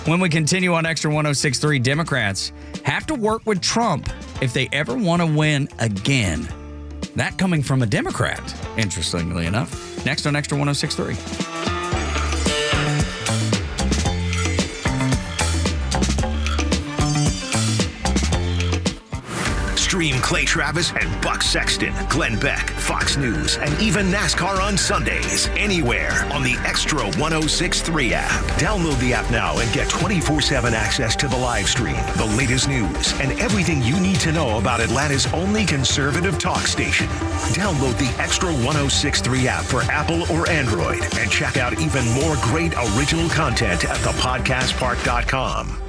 Speaker 3: When we continue on Extra 106.3, Democrats have to work with Trump if they ever want to win again. That coming from a Democrat, interestingly enough. Next on Extra 106.3.
Speaker 6: Stream Clay Travis and Buck Sexton, Glenn Beck, Fox News, and even NASCAR on Sundays, anywhere on the Extra 106.3 app. Download the app now and get 24/7 access to the live stream, the latest news, and everything you need to know about Atlanta's only conservative talk station. Download the Extra 106.3 app for Apple or Android and check out even more great original content at thepodcastpark.com.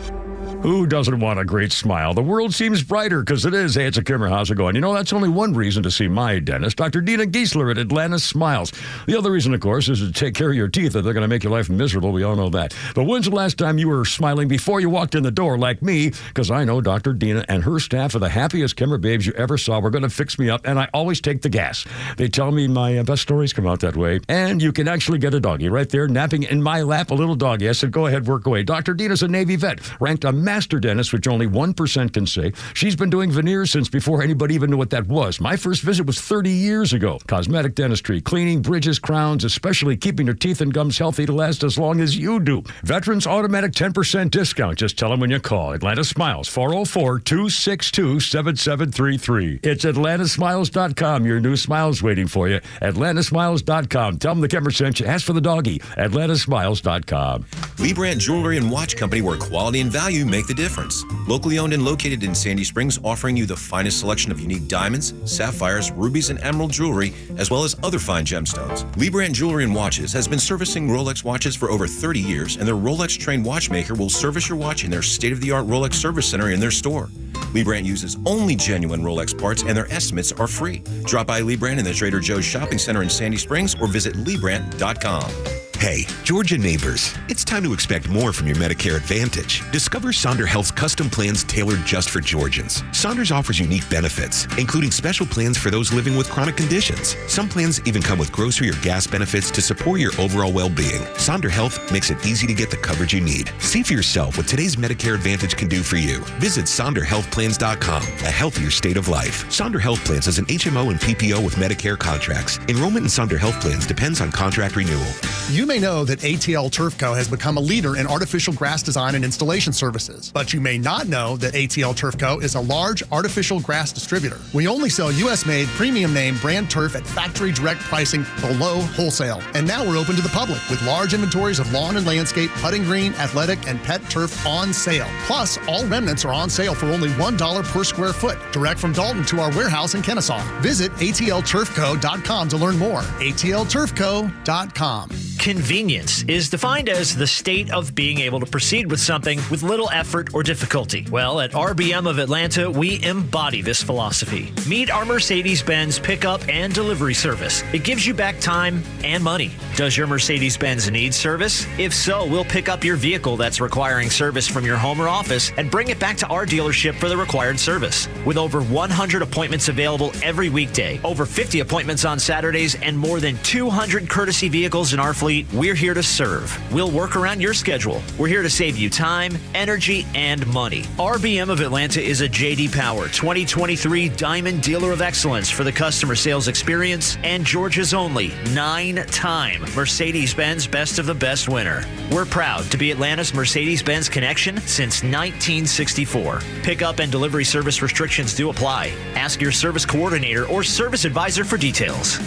Speaker 9: Who doesn't want a great smile? The world seems brighter because it is. Hey, it's a Kimmer. How's it going? You know, that's only one reason to see my dentist, Dr. Dina Giesler at Atlanta Smiles. The other reason, of course, is to take care of your teeth, or they're going to make your life miserable. We all know that. But when's the last time you were smiling before you walked in the door like me? Because I know Dr. Dina and her staff are the happiest Kimmer babes you ever saw. We're going to fix me up, and I always take the gas. They tell me my best stories come out that way. And you can actually get a doggy right there, napping in my lap, a little doggy. I said, go ahead, work away. Dr. Dina's a Navy vet, ranked a master dentist, which only 1% can say. She's been doing veneers since before anybody even knew what that was. My first visit was 30 years ago. Cosmetic dentistry, cleaning, bridges, crowns, especially keeping your teeth and gums healthy to last as long as you do. Veterans automatic 10% discount. Just tell them when you call. Atlanta Smiles, 404-262-7733. It's atlantasmiles.com. Your new smile's waiting for you. atlantasmiles.com. Tell them the Kimmer sent you. Ask for the doggy. atlantasmiles.com.
Speaker 12: Lee Brandt Jewelry and Watch Company, where quality and value make the difference. Locally owned and located in Sandy Springs, offering you the finest selection of unique diamonds, sapphires, rubies, and emerald jewelry, as well as other fine gemstones. Lee Brandt Jewelry and Watches has been servicing Rolex watches for over 30 years, and their Rolex-trained watchmaker will service your watch in their state-of-the-art Rolex service center in their store. Lee Brandt uses only genuine Rolex parts, and their estimates are free. Drop by Lee Brandt in the Trader Joe's shopping center in Sandy Springs or visit LeeBrandt.com.
Speaker 13: Hey, Georgia neighbors, it's time to expect more from your Medicare Advantage. Discover Sonder Health's custom plans tailored just for Georgians. Saunders offers unique benefits, including special plans for those living with chronic conditions. Some plans even come with grocery or gas benefits to support your overall well-being. Sonder Health makes it easy to get the coverage you need. See for yourself what today's Medicare Advantage can do for you. Visit SonderHealthPlans.com, a healthier state of life. Sonder Health Plans is an HMO and PPO with Medicare contracts. Enrollment in Sonder Health Plans depends on contract renewal.
Speaker 14: You may know that ATL Turf Co. has become a leader in artificial grass design and installation services. But you may not know that ATL Turf Co. is a large artificial grass distributor. We only sell U.S.-made, premium name brand turf at factory direct pricing below wholesale. And now we're open to the public with large inventories of lawn and landscape, putting green, athletic, and pet turf on sale. Plus, all remnants are on sale for only $1 per square foot, direct from Dalton to our warehouse in Kennesaw. Visit atlturfco.com to learn more. atlturfco.com.
Speaker 15: Convenience is defined as the state of being able to proceed with something with little effort or difficulty. Well, at RBM of Atlanta, we embody this philosophy. Meet our Mercedes-Benz pickup and delivery service. It gives you back time and money. Does your Mercedes-Benz need service? If so, we'll pick up your vehicle that's requiring service from your home or office and bring it back to our dealership for the required service. With over 100 appointments available every weekday, over 50 appointments on Saturdays, and more than 200 courtesy vehicles in our fleet, we're here to serve. We'll work around your schedule. We're here to save you time, energy, and money. RBM of Atlanta is a J.D. Power 2023 Diamond Dealer of Excellence for the customer sales experience and Georgia's only 9-time Mercedes-Benz Best of the Best winner. We're proud to be Atlanta's Mercedes-Benz connection since 1964. Pickup and delivery service restrictions do apply. Ask your service coordinator or service advisor for details.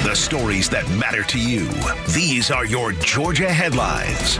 Speaker 6: The stories that matter to you. These are your Georgia headlines.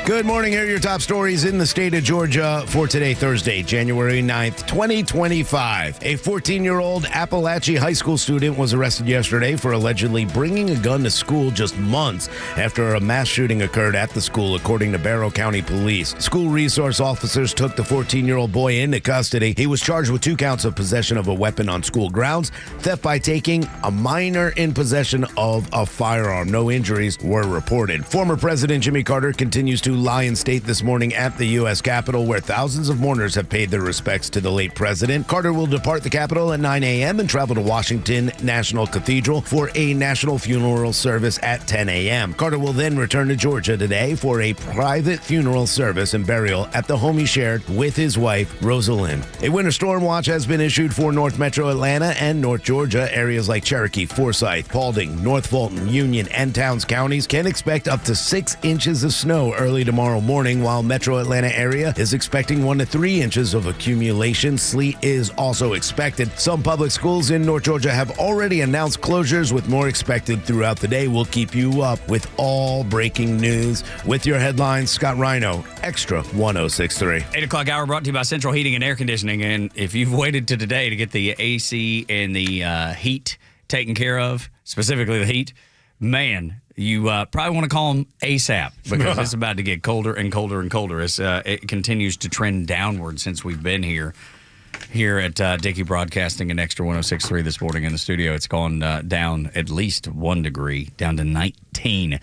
Speaker 2: Good morning. Here are your top stories in the state of Georgia for today, Thursday, January 9th, 2025. A 14-year-old Appalachia high school student was arrested yesterday for allegedly bringing a gun to school just months after a mass shooting occurred at the school, according to Barrow County Police. School resource officers took the 14-year-old boy into custody. He was charged with 2 counts of possession of a weapon on school grounds, theft by taking a minor in possession of a firearm. No injuries were reported. Former President Jimmy Carter continues to lie in state this morning at the U.S. Capitol, where thousands of mourners have paid their respects to the late president. Carter will depart the Capitol at 9 a.m. and travel to Washington National Cathedral for a national funeral service at 10 a.m. Carter will then return to Georgia today for a private funeral service and burial at the home he shared with his wife, Rosalind. A winter storm watch has been issued for North Metro Atlanta and North Georgia. Areas like Cherokee, Forsyth, Paulding, North Fulton, Union, and Towns counties can expect up to 6 inches of snow early tomorrow morning, while Metro Atlanta area is expecting 1 to 3 inches of accumulation. Sleet is also expected. Some public schools in North Georgia have already announced closures, with more expected throughout the day. We'll keep you up with all breaking news with your headlines. Scott Rhino, Extra 106.3.
Speaker 3: 8 o'clock hour brought to you by Central Heating and Air Conditioning. And if you've waited to today to get the AC and the heat taken care of, specifically the heat, man, you probably want to call them ASAP, because it's about to get colder and colder and colder as it continues to trend downward since we've been here at Dickey Broadcasting and Extra 106.3 this morning in the studio. It's gone down at least 1 degree, down to 19.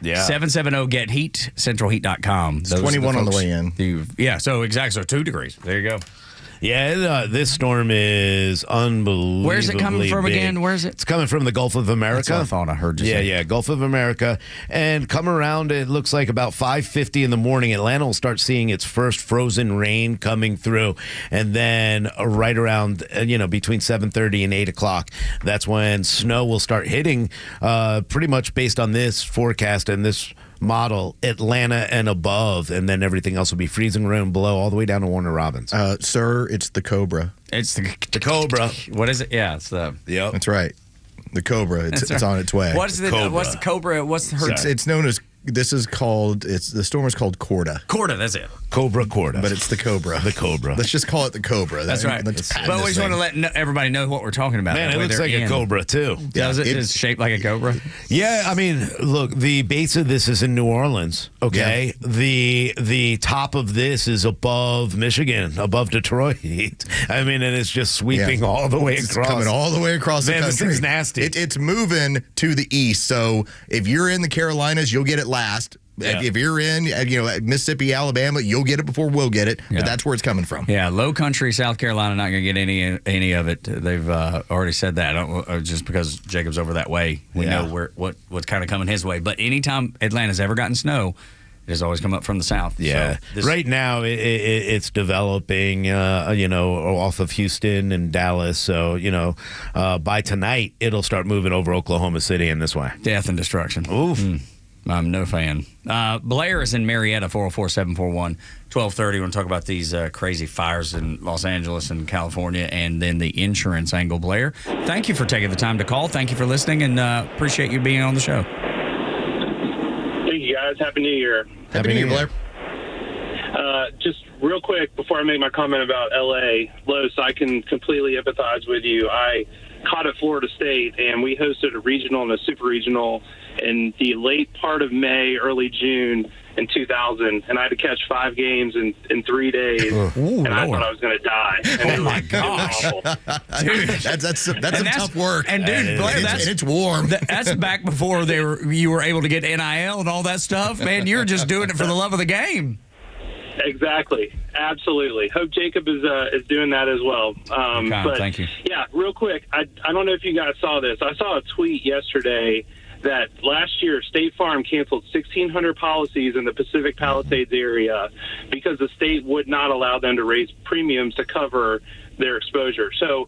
Speaker 2: Yeah.
Speaker 3: 770-GET-HEAT, centralheat.com.
Speaker 4: It's 21 on the way in.
Speaker 3: Yeah, so exactly. So 2 degrees. There you go.
Speaker 2: Yeah, this storm is unbelievably
Speaker 3: Where's it coming from
Speaker 2: big.
Speaker 3: again? Where is it?
Speaker 2: It's coming from the Gulf of America.
Speaker 3: That's what I thought I heard you say.
Speaker 2: Yeah, Gulf of America. And come around, it looks like about 5:50 in the morning, Atlanta will start seeing its first frozen rain coming through. And then right around, between 7:30 and 8 o'clock, that's when snow will start hitting, pretty much based on this forecast and this model, Atlanta and above, and then everything else will be freezing rain below, all the way down to Warner Robins.
Speaker 4: Sir, it's the Cobra.
Speaker 3: It's the
Speaker 2: Cobra.
Speaker 3: What is it? Yeah, it's the...
Speaker 2: Yep.
Speaker 4: That's right. The Cobra. It's on its way.
Speaker 3: What's the Cobra? What's her...
Speaker 4: It's known as... the storm is called Corda.
Speaker 3: Corda, that's it.
Speaker 2: Cobra Corda.
Speaker 4: But it's the Cobra.
Speaker 2: The Cobra.
Speaker 4: Let's just call it the Cobra.
Speaker 3: That's right. But we just want to let everybody know what we're talking about.
Speaker 2: Man, it looks like a cobra, too.
Speaker 3: Does it? It's shaped like a cobra?
Speaker 2: Yeah, I mean, look, the base of this is in New Orleans, okay? Yeah. The top of this is above Michigan, above Detroit. I mean, and it's just sweeping all the way across.
Speaker 4: It's coming all the way across the country.
Speaker 2: This thing's nasty.
Speaker 4: It's moving to the east, so if you're in the Carolinas, you'll get it last. Yeah. If you're in, Mississippi, Alabama, you'll get it before we'll get it. Yeah. But that's where it's coming from.
Speaker 3: Yeah, low country, South Carolina, not going to get any of it. They've already said that. Just because Jacob's over that way, we know what's kind of coming his way. But anytime Atlanta's ever gotten snow, it has always come up from the south.
Speaker 2: Yeah. So right now, it's developing, off of Houston and Dallas. So, by tonight, it'll start moving over Oklahoma City in this way.
Speaker 3: Death and destruction.
Speaker 2: Oof.
Speaker 3: I'm no fan. Blair is in Marietta, 404-741-1230. We want to talk about these crazy fires in Los Angeles and California, and then the insurance angle. Blair, thank you for taking the time to call. Thank you for listening, and appreciate you being on the show.
Speaker 16: Thank you, guys. Happy New Year.
Speaker 4: Happy New Year, Blair.
Speaker 16: Just real quick, before I make my comment about L.A., Los, I can completely empathize with you. I caught at Florida State, and we hosted a regional and a super regional in the late part of May, early June in 2000, and I had to catch 5 games in 3 days, and I thought I was going to die. And
Speaker 3: my gosh.
Speaker 16: Dude,
Speaker 4: that's some tough work.
Speaker 3: And dude, Blair,
Speaker 4: it's warm.
Speaker 3: That's back before you were able to get NIL and all that stuff. Man, you're just doing it for the love of the game.
Speaker 16: Exactly. Absolutely. Hope Jacob is doing that as well. But
Speaker 3: thank you.
Speaker 16: Yeah, real quick, I don't know if you guys saw this. I saw a tweet yesterday that last year State Farm canceled 1,600 policies in the Pacific Palisades area because the state would not allow them to raise premiums to cover their exposure. So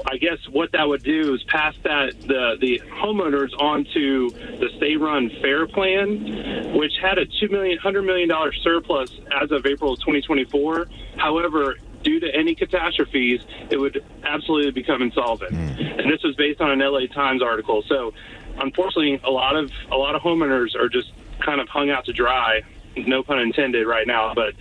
Speaker 16: I guess what that would do is pass the homeowners onto the state-run FAIR plan, which had a $100 million surplus as of April of 2024. However, due to any catastrophes, it would absolutely become insolvent. And this was based on an LA Times article. So unfortunately, a lot of homeowners are just kind of hung out to dry no pun intended right now, but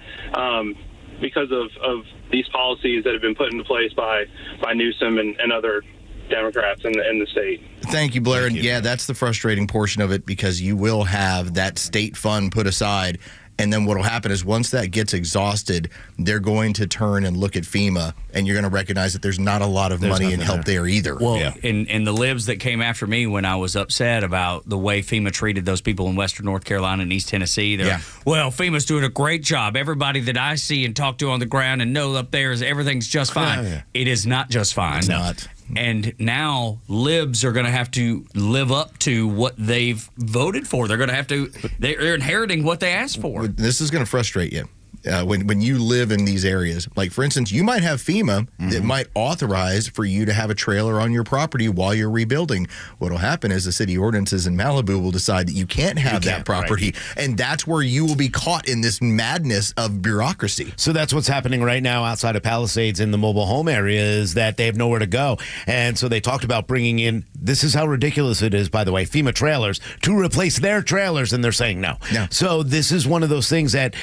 Speaker 16: because of these policies that have been put into place by Newsom and other Democrats in the state.
Speaker 4: Thank you, Blair. And yeah, that's the frustrating portion of it, because you will have that state fund put aside. And then what will happen is once that gets exhausted, they're going to turn and look at FEMA, and you're going to recognize that there's not a lot of money and help there either.
Speaker 3: Well, and the libs that came after me when I was upset about the way FEMA treated those people in Western North Carolina and East Tennessee, they're well, FEMA's doing a great job. Everybody that I see and talk to on the ground and know up there is everything's just fine. It is not just fine.
Speaker 4: It's not.
Speaker 3: And now libs are going to have to live up to what they've voted for. They're going to have to. They're inheriting what they asked for.
Speaker 4: This is going to frustrate you. When you live in these areas. Like, for instance, you might have FEMA that might authorize for you to have a trailer on your property while you're rebuilding. What will happen is the city ordinances in Malibu will decide that you can't have that property, and that's where you will be caught in this madness of bureaucracy.
Speaker 2: So that's what's happening right now outside of Palisades in the mobile home area, is that they have nowhere to go. And so they talked about bringing in, this is how ridiculous it is, by the way, FEMA trailers to replace their trailers, and they're saying no. So this is one of those things that,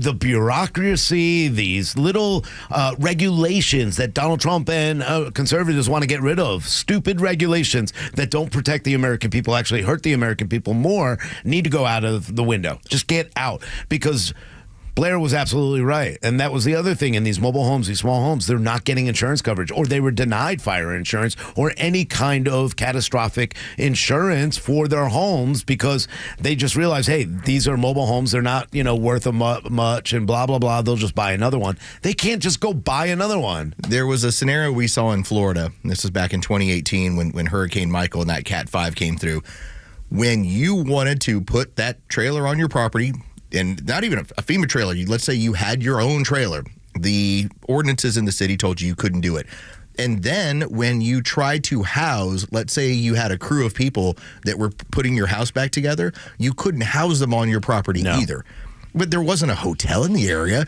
Speaker 2: the bureaucracy, these little regulations that Donald Trump and conservatives want to get rid of, stupid regulations that don't protect the American people, actually hurt the American people more, need to go out of the window. Just get out, because Blair was absolutely right. And that was the other thing in these mobile homes, these small homes, they're not getting insurance coverage, or they were denied fire insurance or any kind of catastrophic insurance for their homes, because they just realized, hey, these are mobile homes. They're not, worth much and blah, blah, blah. They'll just buy another one. They can't just go buy another one.
Speaker 4: There was a scenario we saw in Florida. This was back in 2018 when Hurricane Michael and that Cat 5 came through. When you wanted to put that trailer on your property, and not even a FEMA trailer, let's say you had your own trailer, the ordinances in the city told you couldn't do it. And then when you tried to house, let's say you had a crew of people that were putting your house back together, you couldn't house them on your property either. But there wasn't a hotel in the area.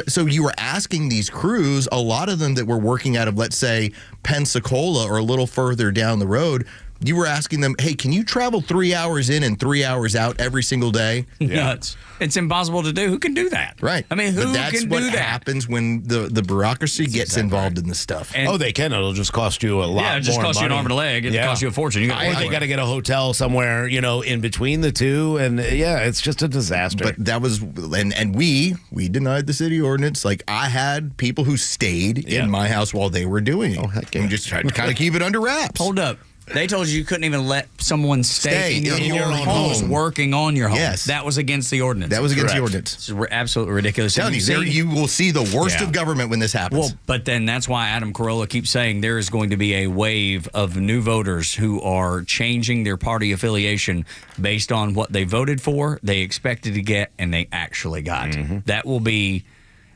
Speaker 4: So you were asking these crews, a lot of them that were working out of, let's say, Pensacola or a little further down the road, you were asking them, hey, can you travel 3 hours in and 3 hours out every single day?
Speaker 3: It's impossible to do. Who can do that?
Speaker 4: Right.
Speaker 3: I mean, who can do that?
Speaker 4: That's what happens when the bureaucracy gets involved in this stuff.
Speaker 2: And they can. It'll just cost you a lot more money.
Speaker 3: Yeah, it just costs you an arm and a leg. It costs you a fortune. Or
Speaker 2: they got to get a hotel somewhere, in between the two. And, it's just a disaster.
Speaker 4: But that was, and we denied the city ordinance. Like, I had people who stayed in my house while they were doing it. And just tried to kind of keep it under wraps.
Speaker 3: Hold up. They told you couldn't even let someone stay in your own home working on your home.
Speaker 4: Yes.
Speaker 3: That was against the ordinance.
Speaker 4: That was against the ordinance.
Speaker 3: It's absolutely ridiculous.
Speaker 4: I'm telling you, you will see the worst of government when this happens.
Speaker 3: Well, but then that's why Adam Carolla keeps saying there is going to be a wave of new voters who are changing their party affiliation based on what they voted for, they expected to get, and they actually got. That will be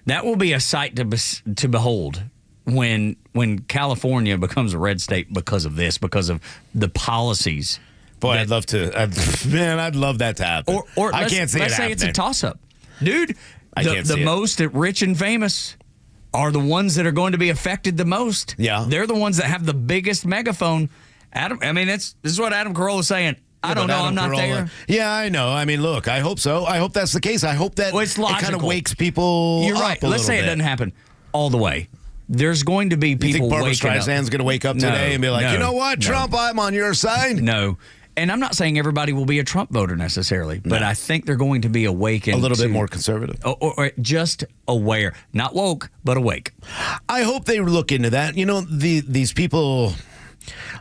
Speaker 3: a sight to behold when California becomes a red state because of this, because of the policies.
Speaker 2: Boy, I'd love that to happen.
Speaker 3: Or
Speaker 2: I can't see
Speaker 3: let's say it's a toss-up. Dude, the most rich and famous are the ones that are going to be affected the most.
Speaker 2: Yeah.
Speaker 3: They're the ones that have the biggest megaphone. This is what Adam Carolla is saying. I don't know. I'm not there.
Speaker 2: Yeah, I know. I mean, look, I hope so. I hope that's the case. I hope that
Speaker 3: it's
Speaker 2: it kind of wakes people
Speaker 3: You're
Speaker 2: up
Speaker 3: right.
Speaker 2: a
Speaker 3: Let's say
Speaker 2: little
Speaker 3: it
Speaker 2: bit.
Speaker 3: doesn't happen all the way. There's going to be people
Speaker 2: you think Barbara
Speaker 3: waking up.
Speaker 2: Streisand's going to wake up today and be like, you know what, Trump, I'm on your side?
Speaker 3: No. And I'm not saying everybody will be a Trump voter necessarily, but I think they're going to be awakened.
Speaker 2: A little bit more conservative.
Speaker 3: Or just aware. Not woke, but awake.
Speaker 2: I hope they look into that. These people,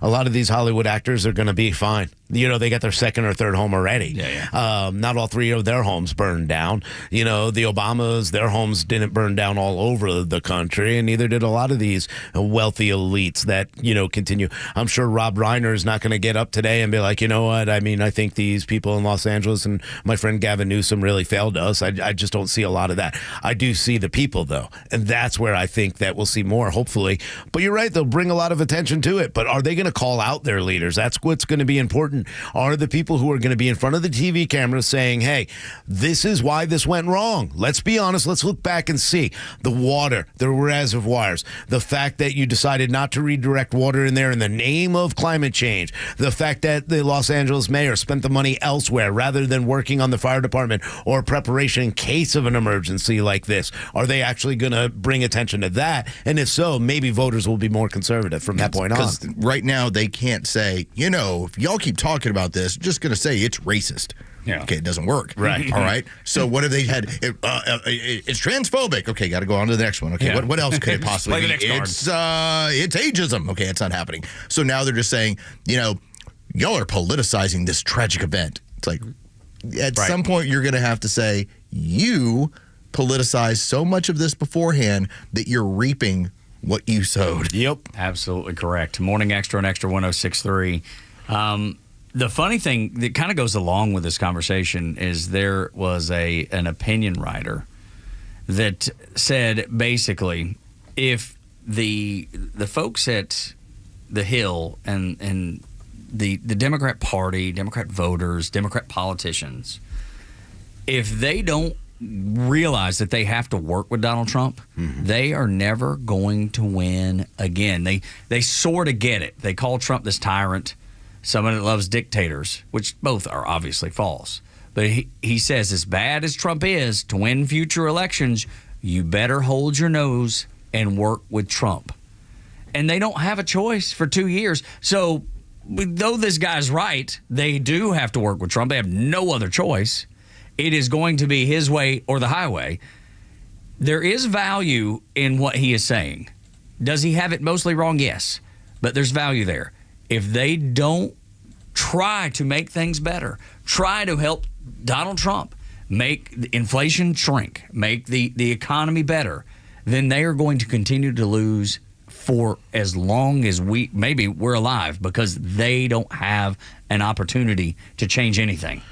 Speaker 2: a lot of these Hollywood actors are going to be fine. They got their second or third home already. Not all three of their homes burned down. The Obamas, their homes didn't burn down all over the country, and neither did a lot of these wealthy elites that, continue. I'm sure Rob Reiner is not going to get up today and be like, you know what? I mean, I think these people in Los Angeles and my friend Gavin Newsom really failed us. I just don't see a lot of that. I do see the people, though, and that's where I think that we'll see more, hopefully. But you're right, they'll bring a lot of attention to it. But are they going to call out their leaders? That's what's going to be important. Are the people who are going to be in front of the TV camera saying, hey, this is why this went wrong. Let's be honest. Let's look back and see the water, the reservoirs, the fact that you decided not to redirect water in there in the name of climate change, the fact that the Los Angeles mayor spent the money elsewhere rather than working on the fire department or preparation in case of an emergency like this. Are they actually going to bring attention to that? And if so, maybe voters will be more conservative from that point on.
Speaker 4: Because right now they can't say, if y'all keep talking about this, just going to say it's racist.
Speaker 3: Yeah.
Speaker 4: Okay, it doesn't work.
Speaker 2: Right.
Speaker 4: All right. So what have they had? It's transphobic. Okay, got to go on to the next one. Okay,
Speaker 3: Yeah.
Speaker 4: what else could it possibly
Speaker 3: Play
Speaker 4: be?
Speaker 3: the next card.
Speaker 4: It's ageism. Okay, it's not happening. So now they're just saying, y'all are politicizing this tragic event. It's like at some point you're going to have to say you politicized so much of this beforehand that you're reaping what you sowed.
Speaker 2: Yep.
Speaker 3: Absolutely correct. Morning Xtra and Xtra 1063. The funny thing that kind of goes along with this conversation is there was an opinion writer that said basically if the folks at the Hill and the Democrat Party, Democrat voters, Democrat politicians, if they don't realize that they have to work with Donald Trump, they are never going to win again. They sort of get it. They call Trump this tyrant, someone that loves dictators, which both are obviously false. But he says as bad as Trump is, to win future elections, you better hold your nose and work with Trump. And they don't have a choice for 2 years. So though this guy's right, they do have to work with Trump. They have no other choice. It is going to be his way or the highway. There is value in what he is saying. Does he have it mostly wrong? Yes. But there's value there. If they don't try to make things better, try to help Donald Trump make the inflation shrink, make the economy better, then they are going to continue to lose for as long as maybe we're alive, because they don't have an opportunity to change anything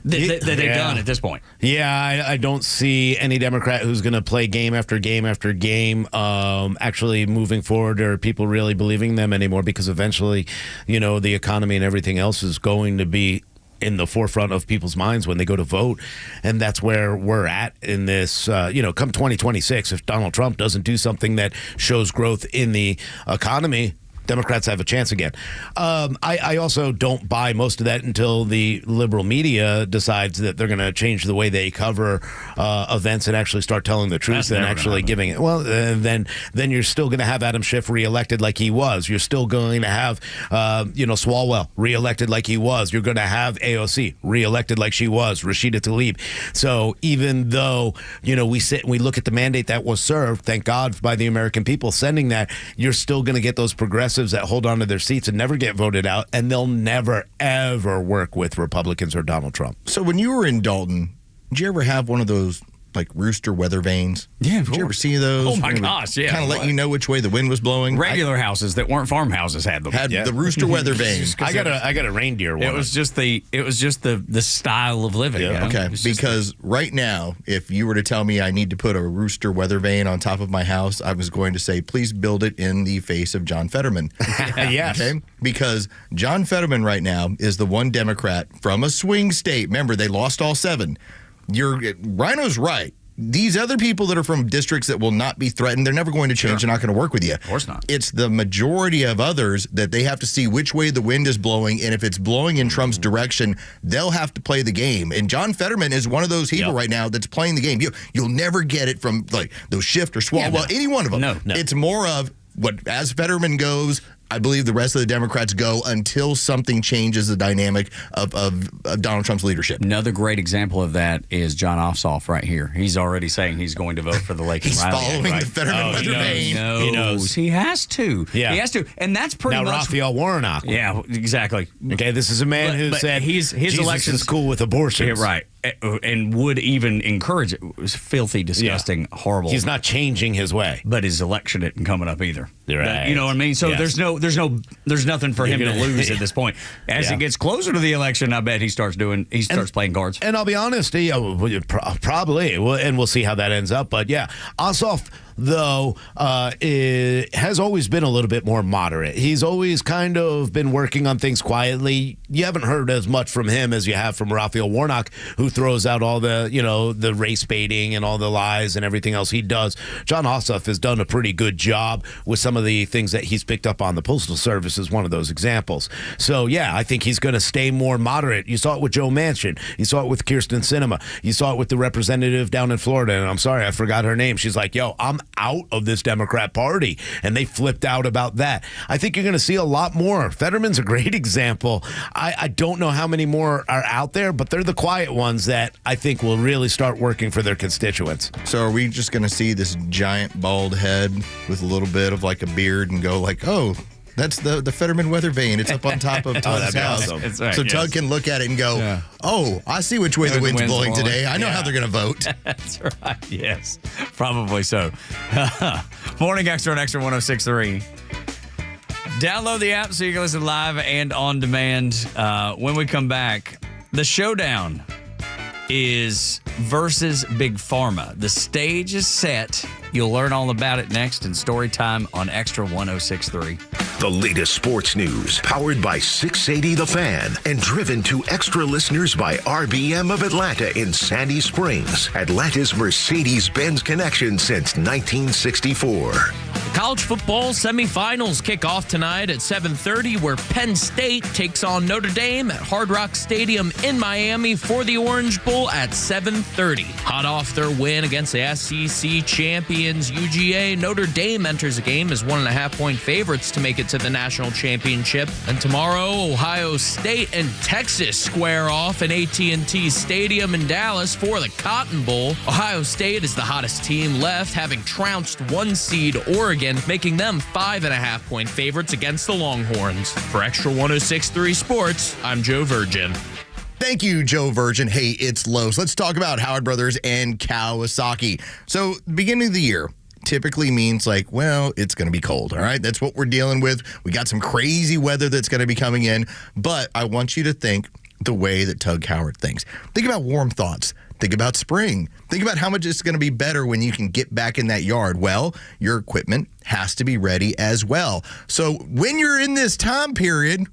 Speaker 3: that they've done at this point.
Speaker 2: Yeah, I don't see any Democrat who's going to play game after game after game actually moving forward, or people really believing them anymore, because eventually, the economy and everything else is going to be in the forefront of people's minds when they go to vote. And that's where we're at in this, come 2026, if Donald Trump doesn't do something that shows growth in the economy, Democrats have a chance again. I also don't buy most of that until the liberal media decides that they're going to change the way they cover events and actually start telling the truth and actually giving it. Well, then you're still going to have Adam Schiff reelected like he was. You're still going to have, Swalwell reelected like he was. You're going to have AOC reelected like she was, Rashida Tlaib. So even though, we sit and we look at the mandate that was served, thank God by the American people sending that, you're still going to get those progressive that hold on to their seats and never get voted out, and they'll never, ever work with Republicans or Donald Trump.
Speaker 4: So when you were in Dalton, did you ever have one of those like rooster weather vanes?
Speaker 3: Yeah,
Speaker 4: did you ever see those?
Speaker 3: Oh my gosh, yeah.
Speaker 4: Kind of let you know which way the wind was blowing.
Speaker 3: Regular houses that weren't farmhouses had them.
Speaker 4: Had the rooster weather vane.
Speaker 2: I got a reindeer one.
Speaker 3: It was just the style of living.
Speaker 4: Yeah. Okay, because right now, if you were to tell me I need to put a rooster weather vane on top of my house, I was going to say, please build it in the face of John Fetterman.
Speaker 2: Yes.
Speaker 4: Okay? Because John Fetterman right now is the one Democrat from a swing state. Remember, they lost all 7. Rhino's right. These other people that are from districts that will not be threatened, they're never going to change. They're not going to work with you. Of
Speaker 3: course not.
Speaker 4: It's the majority of others that they have to see which way the wind is blowing, and if it's blowing in Trump's direction, they'll have to play the game. And John Fetterman is one of those people right now that's playing the game. You'll never get it from like those Schiff or Swalwell, any one of them.
Speaker 2: No.
Speaker 4: It's more of as Fetterman goes, I believe the rest of the Democrats go until something changes the dynamic of Donald Trump's leadership.
Speaker 3: Another great example of that is John Ossoff right here. He's already saying he's going to vote for the Lake and
Speaker 4: He's
Speaker 3: Riley
Speaker 4: following
Speaker 3: Act,
Speaker 4: the Fetterman weather vane.
Speaker 2: He knows.
Speaker 3: He has to.
Speaker 2: Yeah.
Speaker 3: He has to. And that's pretty
Speaker 2: now
Speaker 3: much...
Speaker 2: Raphael Warnock.
Speaker 3: Yeah, exactly.
Speaker 2: Okay, this is a man who said
Speaker 3: his
Speaker 2: Jesus
Speaker 3: election
Speaker 2: is cool with abortions.
Speaker 3: Yeah, right. And would even encourge it. It was filthy, disgusting, horrible.
Speaker 2: He's not changing his way.
Speaker 3: But his election isn't coming up either.
Speaker 2: Right.
Speaker 3: You know what I mean? So
Speaker 2: Yes.
Speaker 3: there's nothing for him to lose at this point. As it gets closer to the election, I bet he starts playing cards.
Speaker 2: And I'll be honest, probably, and we'll see how that ends up. But yeah, Ossoff though, has always been a little bit more moderate. He's always kind of been working on things quietly. You haven't heard as much from him as you have from Raphael Warnock, who throws out all the, the race baiting and all the lies and everything else he does. John Ossoff has done a pretty good job with some of the things that he's picked up on. The Postal Service is one of those examples. So, yeah, I think he's going to stay more moderate. You saw it with Joe Manchin. You saw it with Kyrsten Sinema. You saw it with the representative down in Florida, and I'm sorry, I forgot her name. She's like, yo, I'm out of this Democrat Party, and they flipped out about that. I think you're going to see a lot more. Fetterman's a great example. I don't know how many more are out there, but they're the quiet ones that I think will really start working for their constituents.
Speaker 4: So are we just going to see this giant bald head with a little bit of like a beard and go like, oh, that's the Fetterman weather vane. It's up on top of Tug's house.
Speaker 2: Awesome.
Speaker 3: That's right,
Speaker 4: so
Speaker 3: yes.
Speaker 4: Tug can look at it and go, oh, I see which way the wind's blowing today. I know how they're going to vote.
Speaker 3: That's right. Yes, probably so. Morning Extra on Extra 106.3. Download the app so you can listen live and on demand. When we come back, the showdown is versus Big Pharma. The stage is set. You'll learn all about it next in Story Time on Extra 106.3.
Speaker 6: The latest sports news, powered by 680 The Fan, and driven to Extra listeners by RBM of Atlanta in Sandy Springs, Atlanta's Mercedes-Benz connection since 1964.
Speaker 5: College football semifinals kick off tonight at 7:30, where Penn State takes on Notre Dame at Hard Rock Stadium in Miami for the Orange Bowl at 7:30. Hot off their win against the SEC champions UGA, Notre Dame enters the game as 1.5-point favorites to make it to the national championship. And tomorrow, Ohio State and Texas square off in AT&T Stadium in Dallas for the Cotton Bowl. Ohio State is the hottest team left, having trounced 1-seed Oregon, making them 5.5-point favorites against the Longhorns. For Extra 106.3 Sports, I'm Joe Virgin.
Speaker 4: Thank you, Joe Virgin. Hey, it's Los. Let's talk about Howard Brothers and Kawasaki. So, beginning of the year typically means like, well, it's going to be cold, all right? That's what we're dealing with. We got some crazy weather that's going to be coming in, but I want you to think the way that Tug Howard thinks. Think about warm thoughts. Think about spring. Think about how much it's going to be better when you can get back in that yard. Well, your equipment has to be ready as well. So when you're in this time period,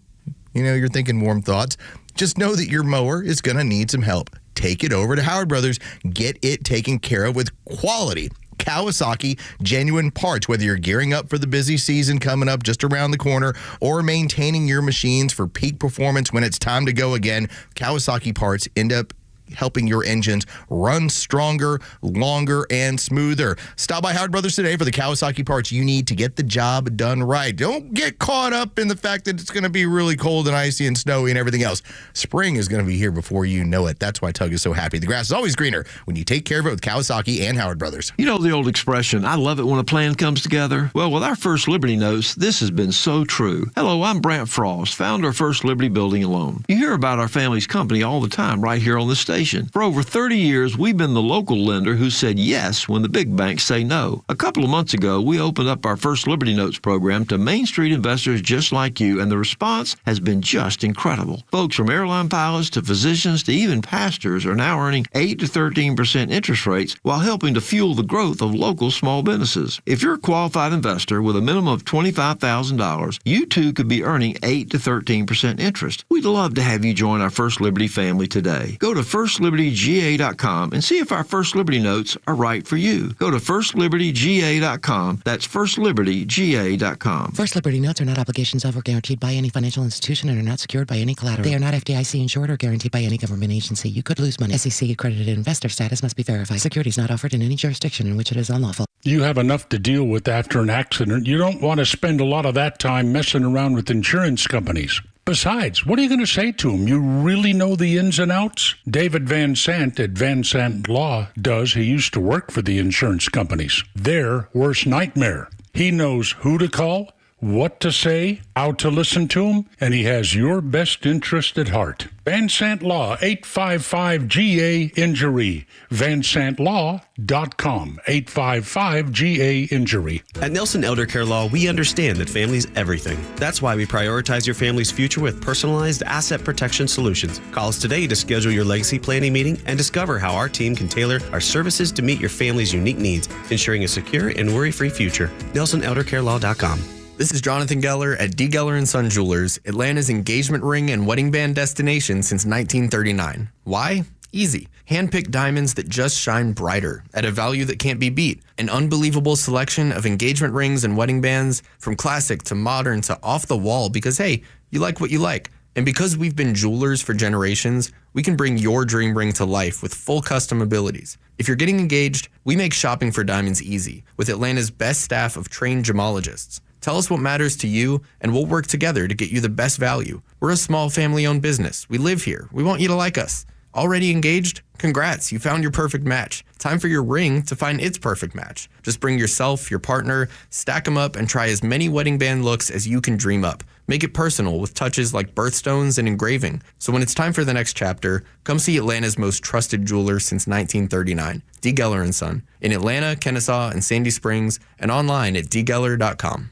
Speaker 4: you're thinking warm thoughts, just know that your mower is going to need some help. Take it over to Howard Brothers. Get it taken care of with quality Kawasaki genuine parts, whether you're gearing up for the busy season coming up just around the corner or maintaining your machines for peak performance when it's time to go again. Kawasaki parts end up helping your engines run stronger, longer, and smoother. Stop by Howard Brothers today for the Kawasaki parts you need to get the job done right. Don't get caught up in the fact that it's going to be really cold and icy and snowy and everything else. Spring is going to be here before you know it. That's why Tug is so happy. The grass is always greener when you take care of it with Kawasaki and Howard Brothers.
Speaker 1: You know the old expression, I love it when a plan comes together? Well, with our First Liberty Notes, this has been so true. Hello, I'm Brant Frost, founder of First Liberty Building and Loan. You hear about our family's company all the time right here on the station. For over 30 years, we've been the local lender who said yes when the big banks say no. A couple of months ago, we opened up our First Liberty Notes program to Main Street investors just like you, and the response has been just incredible. Folks from airline pilots to physicians to even pastors are now earning 8 to 13% interest rates while helping to fuel the growth of local small businesses. If you're a qualified investor with a minimum of $25,000, you too could be earning 8 to 13% interest. We'd love to have you join our First Liberty family today. Go to FirstLibertyGA.com and see if our First Liberty Notes are right for you. Go to FirstLibertyGA.com. That's FirstLibertyGA.com.
Speaker 17: First Liberty Notes are not obligations of or guaranteed by any financial institution and are not secured by any collateral. They are not FDIC insured or guaranteed by any government agency. You could lose money. SEC accredited investor status must be verified. Securities not offered in any jurisdiction in which it is unlawful.
Speaker 18: You have enough to deal with after an accident. You don't want to spend a lot of that time messing around with insurance companies. Besides, what are you going to say to him? You really know the ins and outs? David Van Sant at Van Sant Law does. He used to work for the insurance companies. Their worst nightmare. He knows who to call, what to say, how to listen to him, and he has your best interest at heart. Van Sant Law, 855-GA-INJURY. VanSantLaw.com, 855-GA-INJURY.
Speaker 7: At Nelson Elder Care Law, we understand that family's everything. That's why we prioritize your family's future with personalized asset protection solutions. Call us today to schedule your legacy planning meeting and discover how our team can tailor our services to meet your family's unique needs, ensuring a secure and worry-free future. NelsonElderCareLaw.com.
Speaker 19: This is Jonathan Geller at D. Geller & Son Jewelers, Atlanta's engagement ring and wedding band destination since 1939. Why? Easy. Hand-picked diamonds that just shine brighter at a value that can't be beat. An unbelievable selection of engagement rings and wedding bands, from classic to modern to off the wall, because hey, you like what you like. And because we've been jewelers for generations, we can bring your dream ring to life with full custom abilities. If you're getting engaged, we make shopping for diamonds easy with Atlanta's best staff of trained gemologists. Tell us what matters to you, and we'll work together to get you the best value. We're a small family-owned business. We live here. We want you to like us. Already engaged? Congrats, you found your perfect match. Time for your ring to find its perfect match. Just bring yourself, your partner, stack them up, and try as many wedding band looks as you can dream up. Make it personal with touches like birthstones and engraving. So when it's time for the next chapter, come see Atlanta's most trusted jeweler since 1939, D. Geller & Son, in Atlanta, Kennesaw, and Sandy Springs, and online at dgeller.com.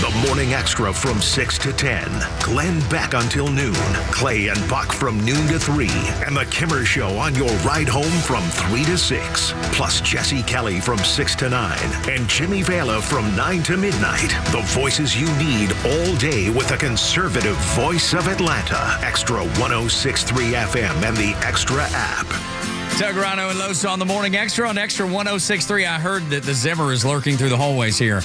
Speaker 6: The Morning Extra from 6 to 10. Glenn Beck until noon. Clay and Buck from noon to 3. And the Kimmer Show on your ride home from 3 to 6. Plus Jesse Kelly from 6 to 9. And Jimmy Vela from 9 to midnight. The voices you need all day with a conservative voice of Atlanta. Extra 106.3 FM and the Extra app.
Speaker 3: Doug, Rhino, and Loso on the Morning Extra on Extra 106.3. I heard that the Zimmer is lurking through the hallways here.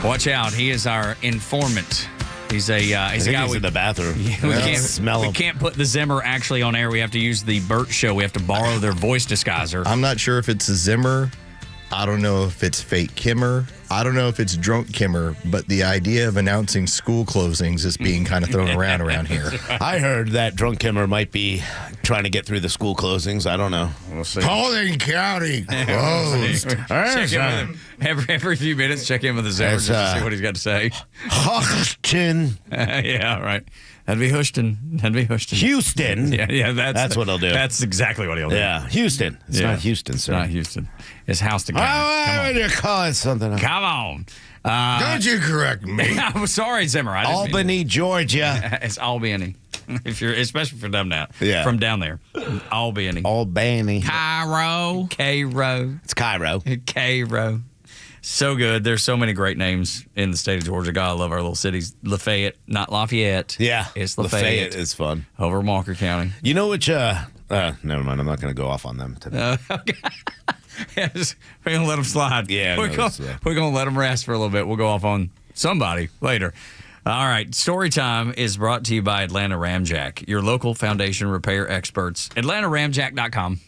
Speaker 3: Watch out. He is our informant. He's a guy
Speaker 2: in the bathroom.
Speaker 3: We can't put the Zimmer actually on air. We have to use the Burt Show. We have to borrow their voice disguiser.
Speaker 4: I'm not sure if it's a Zimmer. I don't know if it's fake Kimmer. I don't know if it's drunk Kimmer, but the idea of announcing school closings is being kind of thrown around here.
Speaker 2: I heard that drunk Kimmer might be trying to get through the school closings. I don't know. We'll see.
Speaker 4: Paulding County closed.
Speaker 3: Check in with him. Every few minutes, check in with the Zimmer just to see what he's got to say.
Speaker 2: Houston.
Speaker 3: Yeah, right. That'd be Houston.
Speaker 2: Houston.
Speaker 3: Yeah,
Speaker 2: that's what he'll do.
Speaker 3: That's exactly what he'll do.
Speaker 2: Yeah, Houston. It's not Houston, sir.
Speaker 3: It's not Houston. It's Houston County.
Speaker 2: Why would you call it something else?
Speaker 3: Come on.
Speaker 4: Don't you correct me.
Speaker 3: I'm sorry, Zimmer.
Speaker 2: Albany, Georgia.
Speaker 3: It's Albany. Especially for them now.
Speaker 2: Yeah.
Speaker 3: From down there. Albany. Cairo.
Speaker 2: It's Cairo.
Speaker 3: Cairo. So good. There's so many great names in the state of Georgia. God, I love our little cities. Lafayette, not Lafayette.
Speaker 2: Yeah.
Speaker 3: It's Lafayette.
Speaker 2: Is fun.
Speaker 3: Over in Walker County.
Speaker 2: You know which, never mind. I'm not going to go off on them today.
Speaker 3: Okay. We're going to let them slide.
Speaker 2: Yeah.
Speaker 3: We're going to let them rest for a little bit. We'll go off on somebody later. All right. Story time is brought to you by Atlanta Ramjack, your local foundation repair experts. AtlantaRamjack.com.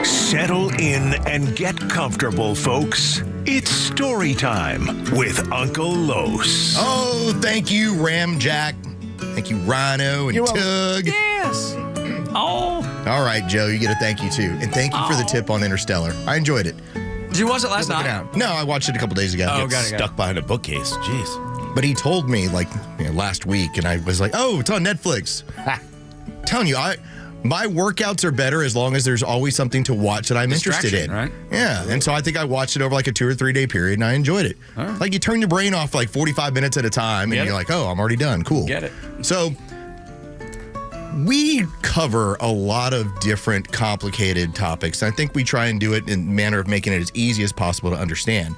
Speaker 6: Settle in and get comfortable, folks. It's story time with Uncle Los.
Speaker 4: Oh, thank you, Ramjack. Thank you, Rhino and Tug.
Speaker 3: Yes. Oh.
Speaker 4: All right, Joe, you get a thank you, too. And thank you for the tip on Interstellar. I enjoyed it.
Speaker 3: Did you watch it last night?
Speaker 4: No, I watched it a couple days ago.
Speaker 3: Oh, got it.
Speaker 2: Stuck behind a bookcase. Jeez.
Speaker 4: But he told me, last week, and I was like, oh, it's on Netflix. Telling you, my workouts are better as long as there's always something to watch that I'm interested in.
Speaker 3: Right?
Speaker 4: Yeah. And so I think I watched it over like a 2 or 3 day period and I enjoyed it.
Speaker 3: Right.
Speaker 4: Like you turn your brain off for like 45 minutes at a time and you're like, oh, I'm already done. Cool.
Speaker 3: Get it.
Speaker 4: So we cover a lot of different complicated topics. I think we try and do it in a manner of making it as easy as possible to understand.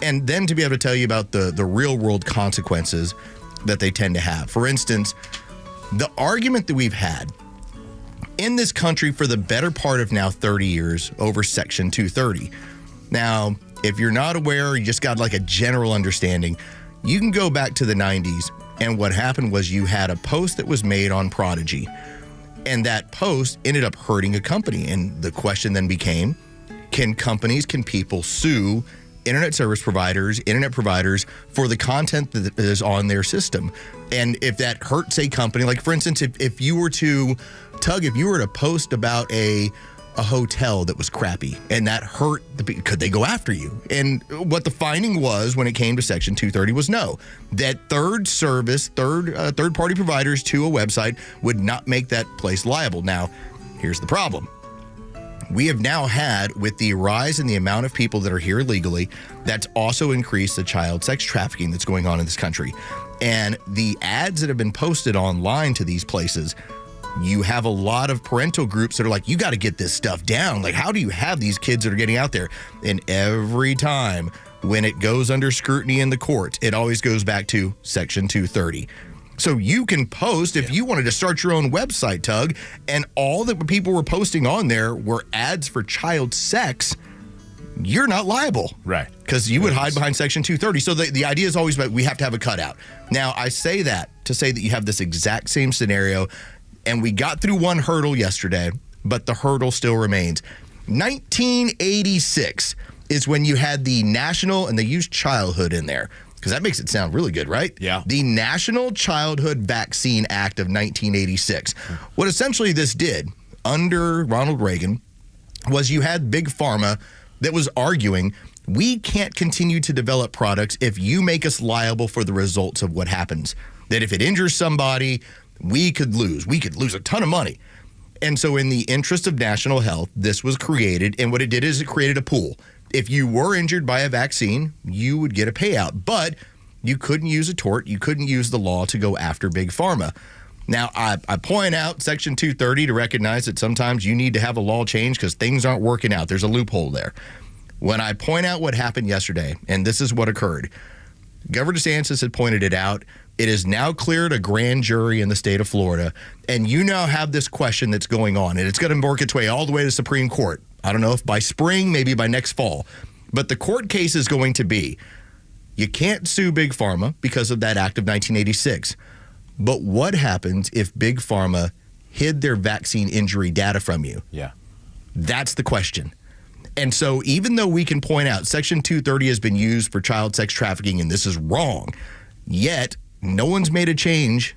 Speaker 4: And then to be able to tell you about the real world consequences that they tend to have. For instance, the argument that we've had in this country for the better part of now 30 years over Section 230. Now, if you're not aware, you just got like a general understanding, you can go back to the 90s, and what happened was you had a post that was made on Prodigy, and that post ended up hurting a company. And the question then became, can people sue internet service providers, internet providers for the content that is on their system? And if that hurts a company, like for instance, if you were to post about a a hotel that was crappy, and that hurt. Could they go after you? And what the finding was when it came to Section 230 was no. That third-party providers to a website would not make that place liable. Now, here's the problem. We have now had, with the rise in the amount of people that are here illegally, that's also increased the child sex trafficking that's going on in this country. And the ads that have been posted online to these places, you have a lot of parental groups that are like, you got to get this stuff down. Like, how do you have these kids that are getting out there? And every time when it goes under scrutiny in the court, it always goes back to Section 230. So you can post if you wanted to start your own website, Tug, and all that people were posting on there were ads for child sex, you're not liable.
Speaker 2: Right.
Speaker 4: Because you would hide behind Section 230. So the idea is always that we have to have a cutout. Now, I say that to say that you have this exact same scenario, and we got through one hurdle yesterday, but the hurdle still remains. 1986 is when you had the national, and they used childhood in there, because that makes it sound really good, right?
Speaker 2: Yeah.
Speaker 4: The National Childhood Vaccine Act of 1986. What essentially this did under Ronald Reagan was you had Big Pharma that was arguing, we can't continue to develop products if you make us liable for the results of what happens. That if it injures somebody, we could lose. We could lose a ton of money. And so in the interest of national health, this was created. And what it did is it created a pool. If you were injured by a vaccine, you would get a payout. But you couldn't use a tort. You couldn't use the law to go after Big Pharma. Now, I point out Section 230 to recognize that sometimes you need to have a law change because things aren't working out. There's a loophole there. When I point out what happened yesterday, and this is what occurred, Governor DeSantis had pointed it out. It is now cleared a grand jury in the state of Florida, and you now have this question that's going on, and it's going to work its way all the way to the Supreme Court. I don't know if by spring, maybe by next fall. But the court case is going to be, you can't sue Big Pharma because of that act of 1986. But what happens if Big Pharma hid their vaccine injury data from you?
Speaker 2: Yeah.
Speaker 4: That's the question. And so even though we can point out Section 230 has been used for child sex trafficking, and this is wrong, yet no one's made a change,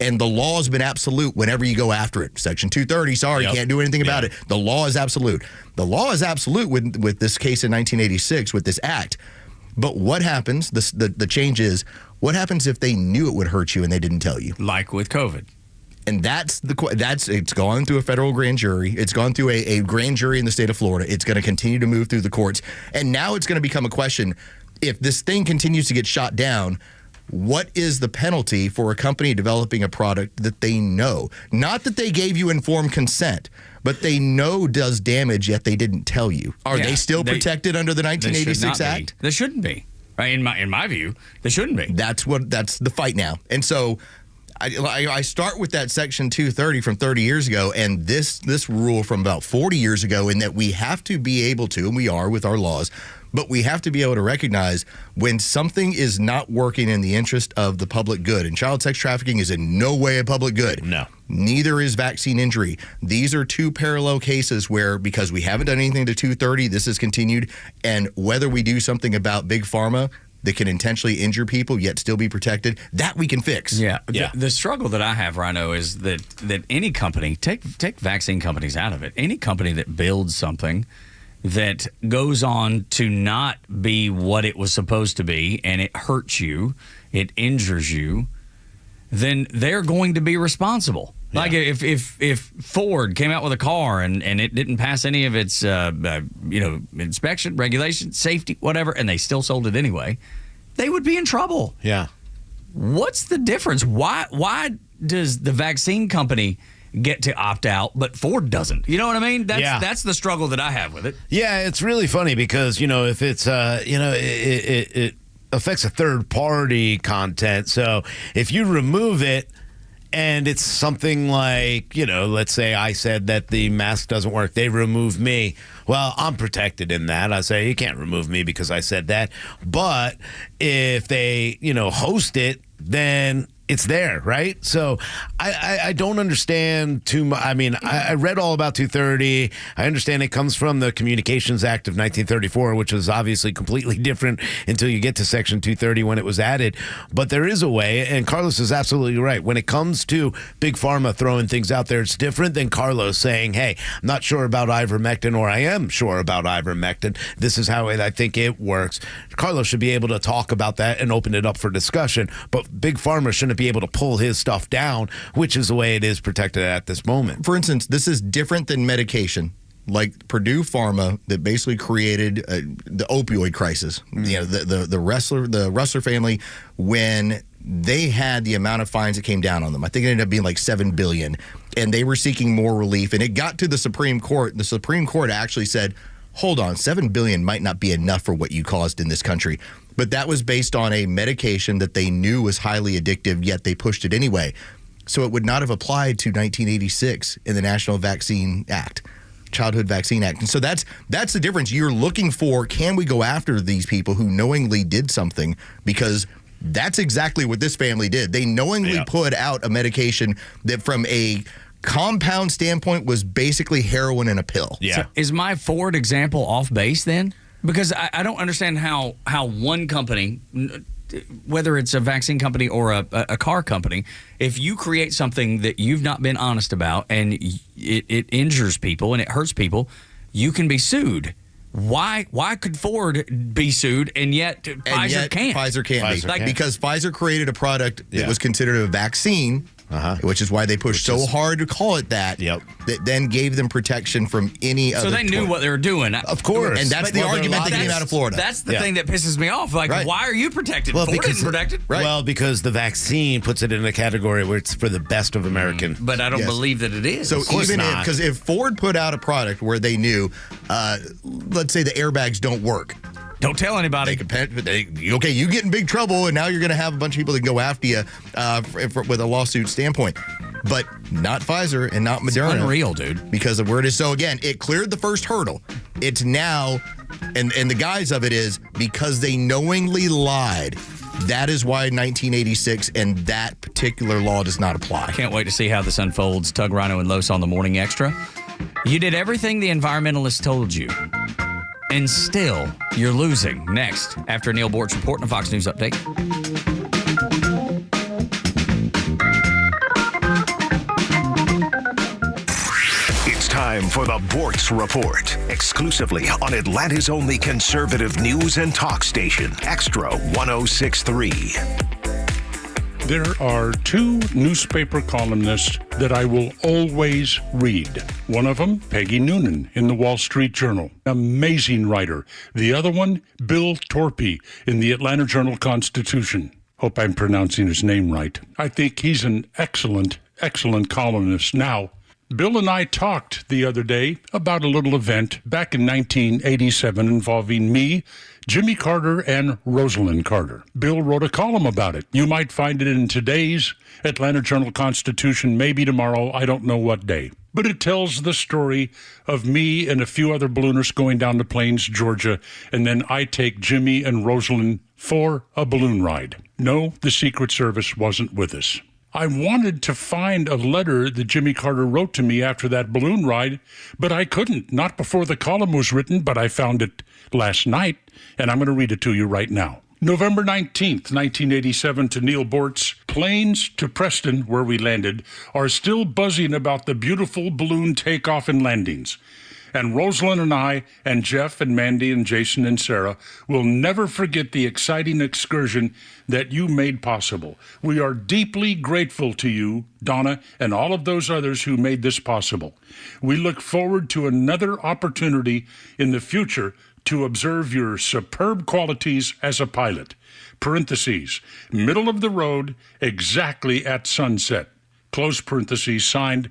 Speaker 4: and the law has been absolute whenever you go after it. Section 230, sorry, can't do anything about it. The law is absolute. The law is absolute with this case in 1986, with this act. But what happens, the change is, what happens if they knew it would hurt you and they didn't tell you?
Speaker 3: Like with COVID.
Speaker 4: And it's gone through a federal grand jury. It's gone through a grand jury in the state of Florida. It's going to continue to move through the courts. And now it's going to become a question, if this thing continues to get shot down, what is the penalty for a company developing a product that they know? Not that they gave you informed consent, but they know does damage, yet they didn't tell you. Are they still protected under the 1986 Act?
Speaker 3: They shouldn't be. Right? In my view, they shouldn't be.
Speaker 4: That's the fight now. And so I start with that Section 230 from 30 years ago, and this rule from about 40 years ago, in that we have to be able to, and we are with our laws, but we have to be able to recognize when something is not working in the interest of the public good. And child sex trafficking is in no way a public good.
Speaker 2: No.
Speaker 4: Neither is vaccine injury. These are two parallel cases where, because we haven't done anything to 230, this has continued. And whether we do something about Big Pharma that can intentionally injure people yet still be protected, that we can fix.
Speaker 3: Yeah. The struggle that I have, Rhino, is that any company, take vaccine companies out of it, any company that builds something that goes on to not be what it was supposed to be, and it hurts you, it injures you, then they're going to be responsible. Yeah. Like if Ford came out with a car and it didn't pass any of its inspection, regulation, safety, whatever, and they still sold it anyway, they would be in trouble.
Speaker 2: Yeah.
Speaker 3: What's the difference? Why does the vaccine company get to opt out, but Ford doesn't? You know what I mean? That's the struggle that I have with it.
Speaker 2: Yeah, it's really funny because, if it's, it affects a third-party content. So if you remove it and it's something like, let's say I said that the mask doesn't work, they remove me. Well, I'm protected in that. I say, you can't remove me because I said that. But if they, host it, then it's there, right? So I don't understand too much. I mean, I read all about 230. I understand it comes from the Communications Act of 1934, which was obviously completely different until you get to Section 230 when it was added. But there is a way, and Carlos is absolutely right. When it comes to Big Pharma throwing things out there, it's different than Carlos saying, hey, I'm not sure about ivermectin, or I am sure about ivermectin. This is how I think it works. Carlos should be able to talk about that and open it up for discussion, but Big Pharma shouldn't be able to pull his stuff down, which is the way it is protected at this moment.
Speaker 4: For instance, this is different than medication. Like Purdue Pharma that basically created the opioid crisis. You know, the Ressler family, when they had the amount of fines that came down on them. I think it ended up being like $7 billion, and they were seeking more relief. And it got to the Supreme Court. The Supreme Court actually said, hold on, $7 billion might not be enough for what you caused in this country. But that was based on a medication that they knew was highly addictive, yet they pushed it anyway. So it would not have applied to 1986 in the National Vaccine Act, Childhood Vaccine Act. And so that's the difference. You're looking for, can we go after these people who knowingly did something? Because that's exactly what this family did. They knowingly put out a medication that from a compound standpoint was basically heroin in a pill.
Speaker 3: Yeah. So is my Ford example off base then? Because I don't understand how one company, whether it's a vaccine company or a car company, if you create something that you've not been honest about and it injures people and it hurts people, you can be sued. Why could Ford be sued and yet Pfizer can't?
Speaker 4: Pfizer can't be. Because Pfizer created a product that was considered a vaccine, which is why they pushed so hard to call it that, that then gave them protection from any other.
Speaker 3: So they knew what they were doing.
Speaker 4: Of course. And that's the argument that came out of Florida.
Speaker 3: That's the thing that pisses me off. Like, why are you protected? Ford isn't protected.
Speaker 2: Well, because the vaccine puts it in a category where it's for the best of American.
Speaker 3: But I don't believe that it is.
Speaker 4: So even because if Ford put out a product where they knew, let's say the airbags don't work.
Speaker 3: Don't tell anybody.
Speaker 4: You get in big trouble, and now you're going to have a bunch of people that go after you with a lawsuit standpoint. But not Pfizer and not Moderna.
Speaker 3: It's unreal, dude.
Speaker 4: Because of where it is. So again, it cleared the first hurdle. It's now, and the guise of it is because they knowingly lied. That is why 1986 and that particular law does not apply.
Speaker 3: Can't wait to see how this unfolds. Tug, Rhino, and Los on the Morning Extra. You did everything the environmentalists told you. And still, you're losing. Next, after Neil Bort's report and a Fox News update.
Speaker 6: It's time for the Bort's Report, exclusively on Atlanta's only conservative news and talk station, Xtra 106.3.
Speaker 18: There are two newspaper columnists that I will always read. One of them, Peggy Noonan in the Wall Street Journal. Amazing writer. The other one, Bill Torpey in the Atlanta Journal-Constitution. Hope I'm pronouncing his name right. I think he's an excellent columnist. Now, Bill and I talked the other day about a little event back in 1987 involving me, Jimmy Carter, and Rosalind Carter. Bill wrote a column about it. You might find it in today's Atlanta Journal-Constitution, maybe tomorrow, I don't know what day. But it tells the story of me and a few other ballooners going down to Plains, Georgia, and then I take Jimmy and Rosalind for a balloon ride. No, the Secret Service wasn't with us. I wanted to find a letter that Jimmy Carter wrote to me after that balloon ride, but I couldn't. Not before the column was written, but I found it last night, and I'm going to read it to you right now. November 19th, 1987, to Neil Bort's Plains to Preston, where we landed, are still buzzing about the beautiful balloon takeoff and landings. And Rosalind and I and Jeff and Mandy and Jason and Sarah will never forget the exciting excursion that you made possible. We are deeply grateful to you, Donna, and all of those others who made this possible. We look forward to another opportunity in the future to observe your superb qualities as a pilot. Parentheses, middle of the road, exactly at sunset. Close parentheses, signed,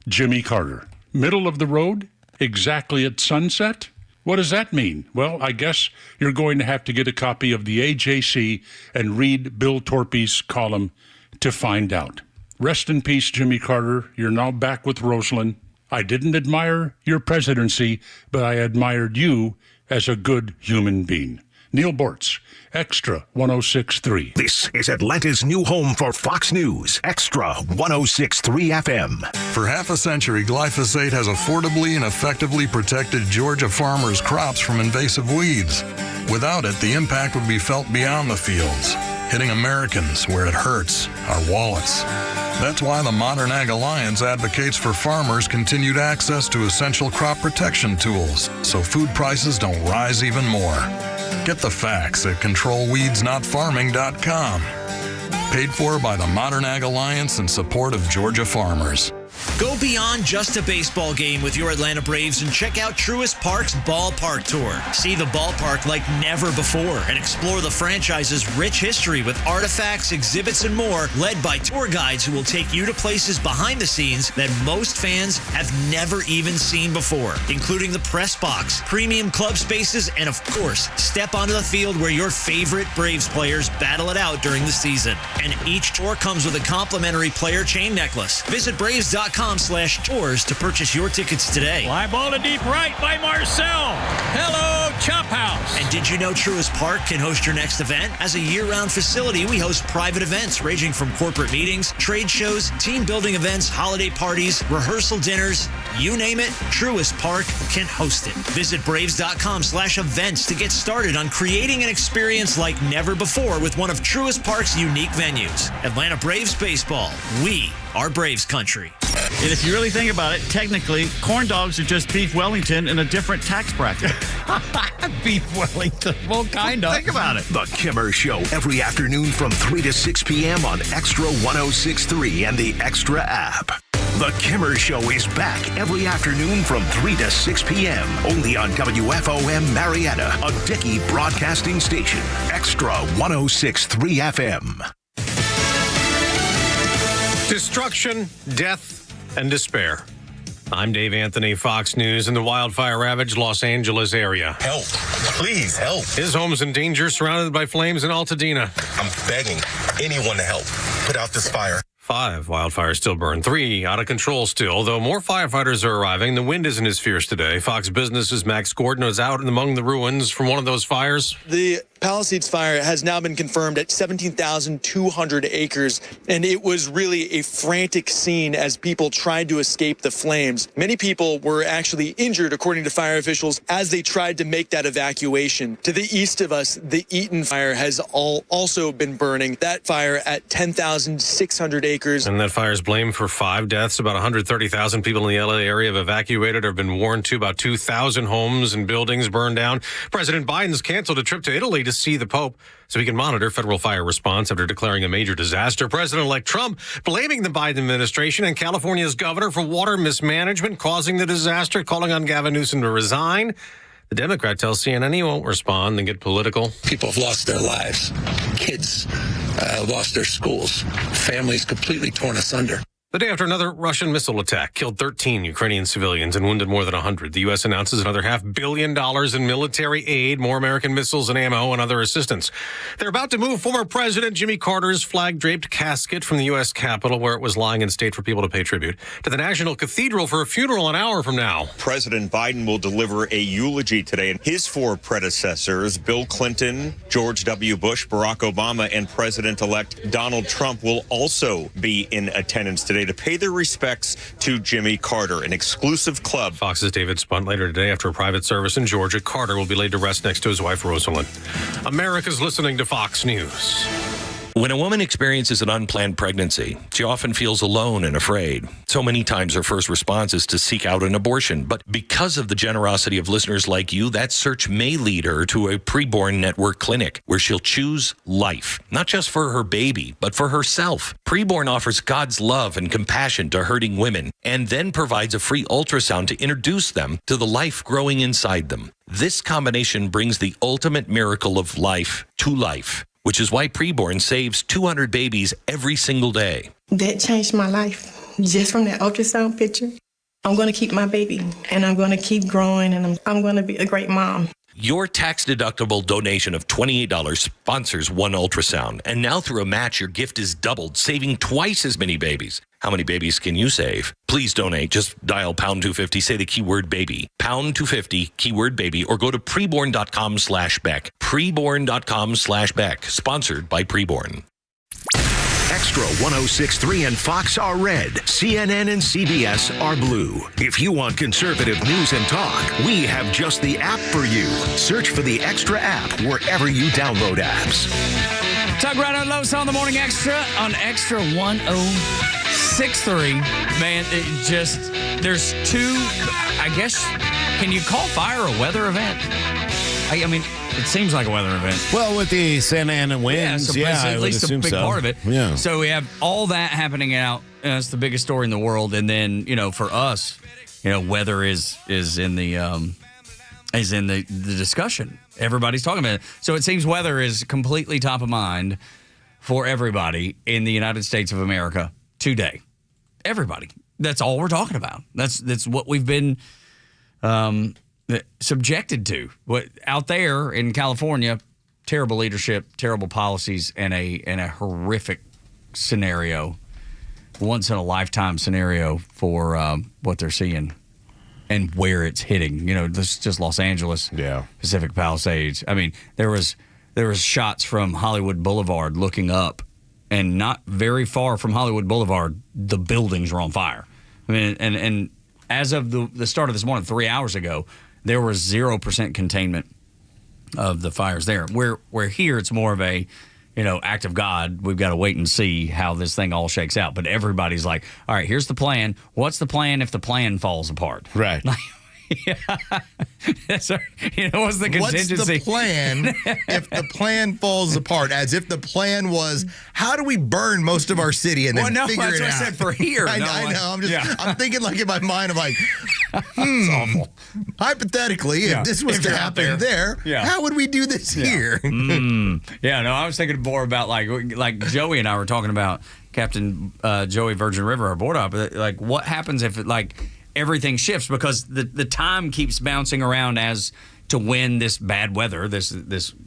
Speaker 18: Jimmy Carter. Middle of the road, exactly at sunset? What does that mean? Well, I guess you're going to have to get a copy of the AJC and read Bill Torpey's column to find out. Rest in peace, Jimmy Carter. You're now back with Rosalind. I didn't admire your presidency, but I admired you as a good human being. Neil Bortz, Extra 106.3.
Speaker 6: This is Atlanta's new home for Fox News, Extra 106.3 FM.
Speaker 20: For half a century, glyphosate has affordably and effectively protected Georgia farmers' crops from invasive weeds. Without it, the impact would be felt beyond the fields, hitting Americans where it hurts, our wallets. That's why the Modern Ag Alliance advocates for farmers continued access to essential crop protection tools so food prices don't rise even more. Get the facts at controlweedsnotfarming.com. Paid for by the Modern Ag Alliance in support of Georgia farmers.
Speaker 15: Go beyond just a baseball game with your Atlanta Braves and check out Truist Park's Ballpark Tour. See the ballpark like never before and explore the franchise's rich history with artifacts, exhibits, and more, led by tour guides who will take you to places behind the scenes that most fans have never even seen before, including the press box, premium club spaces, and of course, step onto the field where your favorite Braves players battle it out during the season. And each tour comes with a complimentary player chain necklace. Visit Braves.com/tours to purchase your tickets today.
Speaker 5: Fly ball to deep right by Marcel. Hello, Chop House.
Speaker 15: And did you know Truist Park can host your next event? As a year-round facility, we host private events ranging from corporate meetings, trade shows, team building events, holiday parties, rehearsal dinners, you name it, Truist Park can host it. Visit Braves.com/events to get started on creating an experience like never before with one of Truist Park's unique venues. Atlanta Braves baseball. We are Braves country.
Speaker 21: And if you really think about it, technically, corn dogs are just beef Wellington in a different tax bracket.
Speaker 3: Beef Wellington. Well, kind of.
Speaker 21: Think about it.
Speaker 6: The Kimmer Show every afternoon from 3 to 6 p.m. on Extra 106.3 and the Extra app. The Kimmer Show is back every afternoon from 3 to 6 p.m. only on WFOM Marietta, a Dickey broadcasting station. Extra 106.3 FM.
Speaker 22: Destruction, death, and despair. I'm Dave Anthony, Fox News, in the wildfire-ravaged Los Angeles area.
Speaker 23: Help. Please help.
Speaker 22: His home's in danger, surrounded by flames in Altadena.
Speaker 23: I'm begging anyone to help put out this fire.
Speaker 22: 5 wildfires still burn, 3 out of control still, though more firefighters are arriving. The wind isn't as fierce today. Fox Business's Max Gordon was out among the ruins from one of those fires.
Speaker 24: The Palisades fire has now been confirmed at 17,200 acres, and it was really a frantic scene as people tried to escape the flames. Many people were actually injured, according to fire officials, as they tried to make that evacuation. To the east of us, the Eaton fire has also been burning. That fire at 10,600 acres.
Speaker 22: And that fire's blamed for 5 deaths. About 130,000 people in the LA area have evacuated or have been warned to. About 2,000 homes and buildings burned down. President Biden's canceled a trip to Italy to see the Pope so he can monitor federal fire response after declaring a major disaster. President-elect Trump blaming the Biden administration and California's governor for water mismanagement causing the disaster, calling on Gavin Newsom to resign. The Democrat tells CNN he won't respond and get political.
Speaker 25: People have lost their lives. Kids lost their schools. Families completely torn asunder.
Speaker 22: The day after another Russian missile attack killed 13 Ukrainian civilians and wounded more than 100, the U.S. announces another $500 million in military aid, more American missiles and ammo, and other assistance. They're about to move former President Jimmy Carter's flag-draped casket from the U.S. Capitol, where it was lying in state for people to pay tribute, to the National Cathedral for a funeral an hour from now.
Speaker 27: President Biden will deliver a eulogy today, and his 4 predecessors, Bill Clinton, George W. Bush, Barack Obama, and President-elect Donald Trump, will also be in attendance today to pay their respects to Jimmy Carter, an exclusive club.
Speaker 22: Fox's David Spunt later today after a private service in Georgia. Carter will be laid to rest next to his wife, Rosalind. America's listening to Fox News.
Speaker 26: When a woman experiences an unplanned pregnancy, she often feels alone and afraid. So many times her first response is to seek out an abortion. But because of the generosity of listeners like you, that search may lead her to a preborn network clinic where she'll choose life, not just for her baby, but for herself. Preborn offers God's love and compassion to hurting women and then provides a free ultrasound to introduce them to the life growing inside them. This combination brings the ultimate miracle of life to life, which is why Preborn saves 200 babies every single day.
Speaker 28: That changed my life. Just from that ultrasound picture, I'm going to keep my baby, and I'm going to keep growing, and I'm going to be a great mom.
Speaker 26: Your tax-deductible donation of $28 sponsors one ultrasound. And now through a match, your gift is doubled, saving twice as many babies. How many babies can you save? Please donate. Just dial pound 250, say the keyword baby. Pound 250, keyword baby, or go to preborn.com/Beck. Preborn.com/Beck. Sponsored by Preborn.
Speaker 6: Extra 106.3 and Fox are red. CNN and CBS are blue. If you want conservative news and talk, we have just the app for you. Search for the Extra app wherever you download apps.
Speaker 3: Talk Rhino and Lois on the Morning Extra on Extra 106.3. Man, it just, there's two, I guess, can you call fire a weather event? I mean, it seems like a weather event.
Speaker 2: Well, with the Santa Ana winds,
Speaker 3: it's
Speaker 2: I
Speaker 3: at
Speaker 2: would
Speaker 3: least a
Speaker 2: assume
Speaker 3: big
Speaker 2: so.
Speaker 3: part of it.
Speaker 2: Yeah.
Speaker 3: So we have all that happening out. It's the biggest story in the world. And then, for us, weather is in the discussion. Everybody's talking about it. So it seems weather is completely top of mind for everybody in the United States of America today. Everybody. That's all we're talking about. That's what we've been subjected to. What out there in California, terrible leadership, terrible policies, and a horrific scenario, once in a lifetime scenario for what they're seeing and where it's hitting. This is just Los Angeles, Pacific Palisades. I mean, there was shots from Hollywood Boulevard looking up, and not very far from Hollywood Boulevard, the buildings were on fire. I mean, and as of the start of this morning, 3 hours ago, there was 0% containment of the fires there. Where here it's more of a, act of God. We've got to wait and see how this thing all shakes out. But everybody's like, all right, here's the plan. What's the plan if the plan falls apart?
Speaker 2: Right.
Speaker 3: So, what's the contingency?
Speaker 4: What's the plan if the plan falls apart? As if the plan was, how do we burn most of our city and then figure it out?
Speaker 3: That's what I said for here.
Speaker 4: I know. I'm thinking like in my mind of like, hypothetically, if this was to happen there, how would we do this here?
Speaker 3: I was thinking more about like Joey and I were talking about Captain Joey Virgin River, our board op. Like, what happens if everything shifts, because the time keeps bouncing around as to when this bad weather, this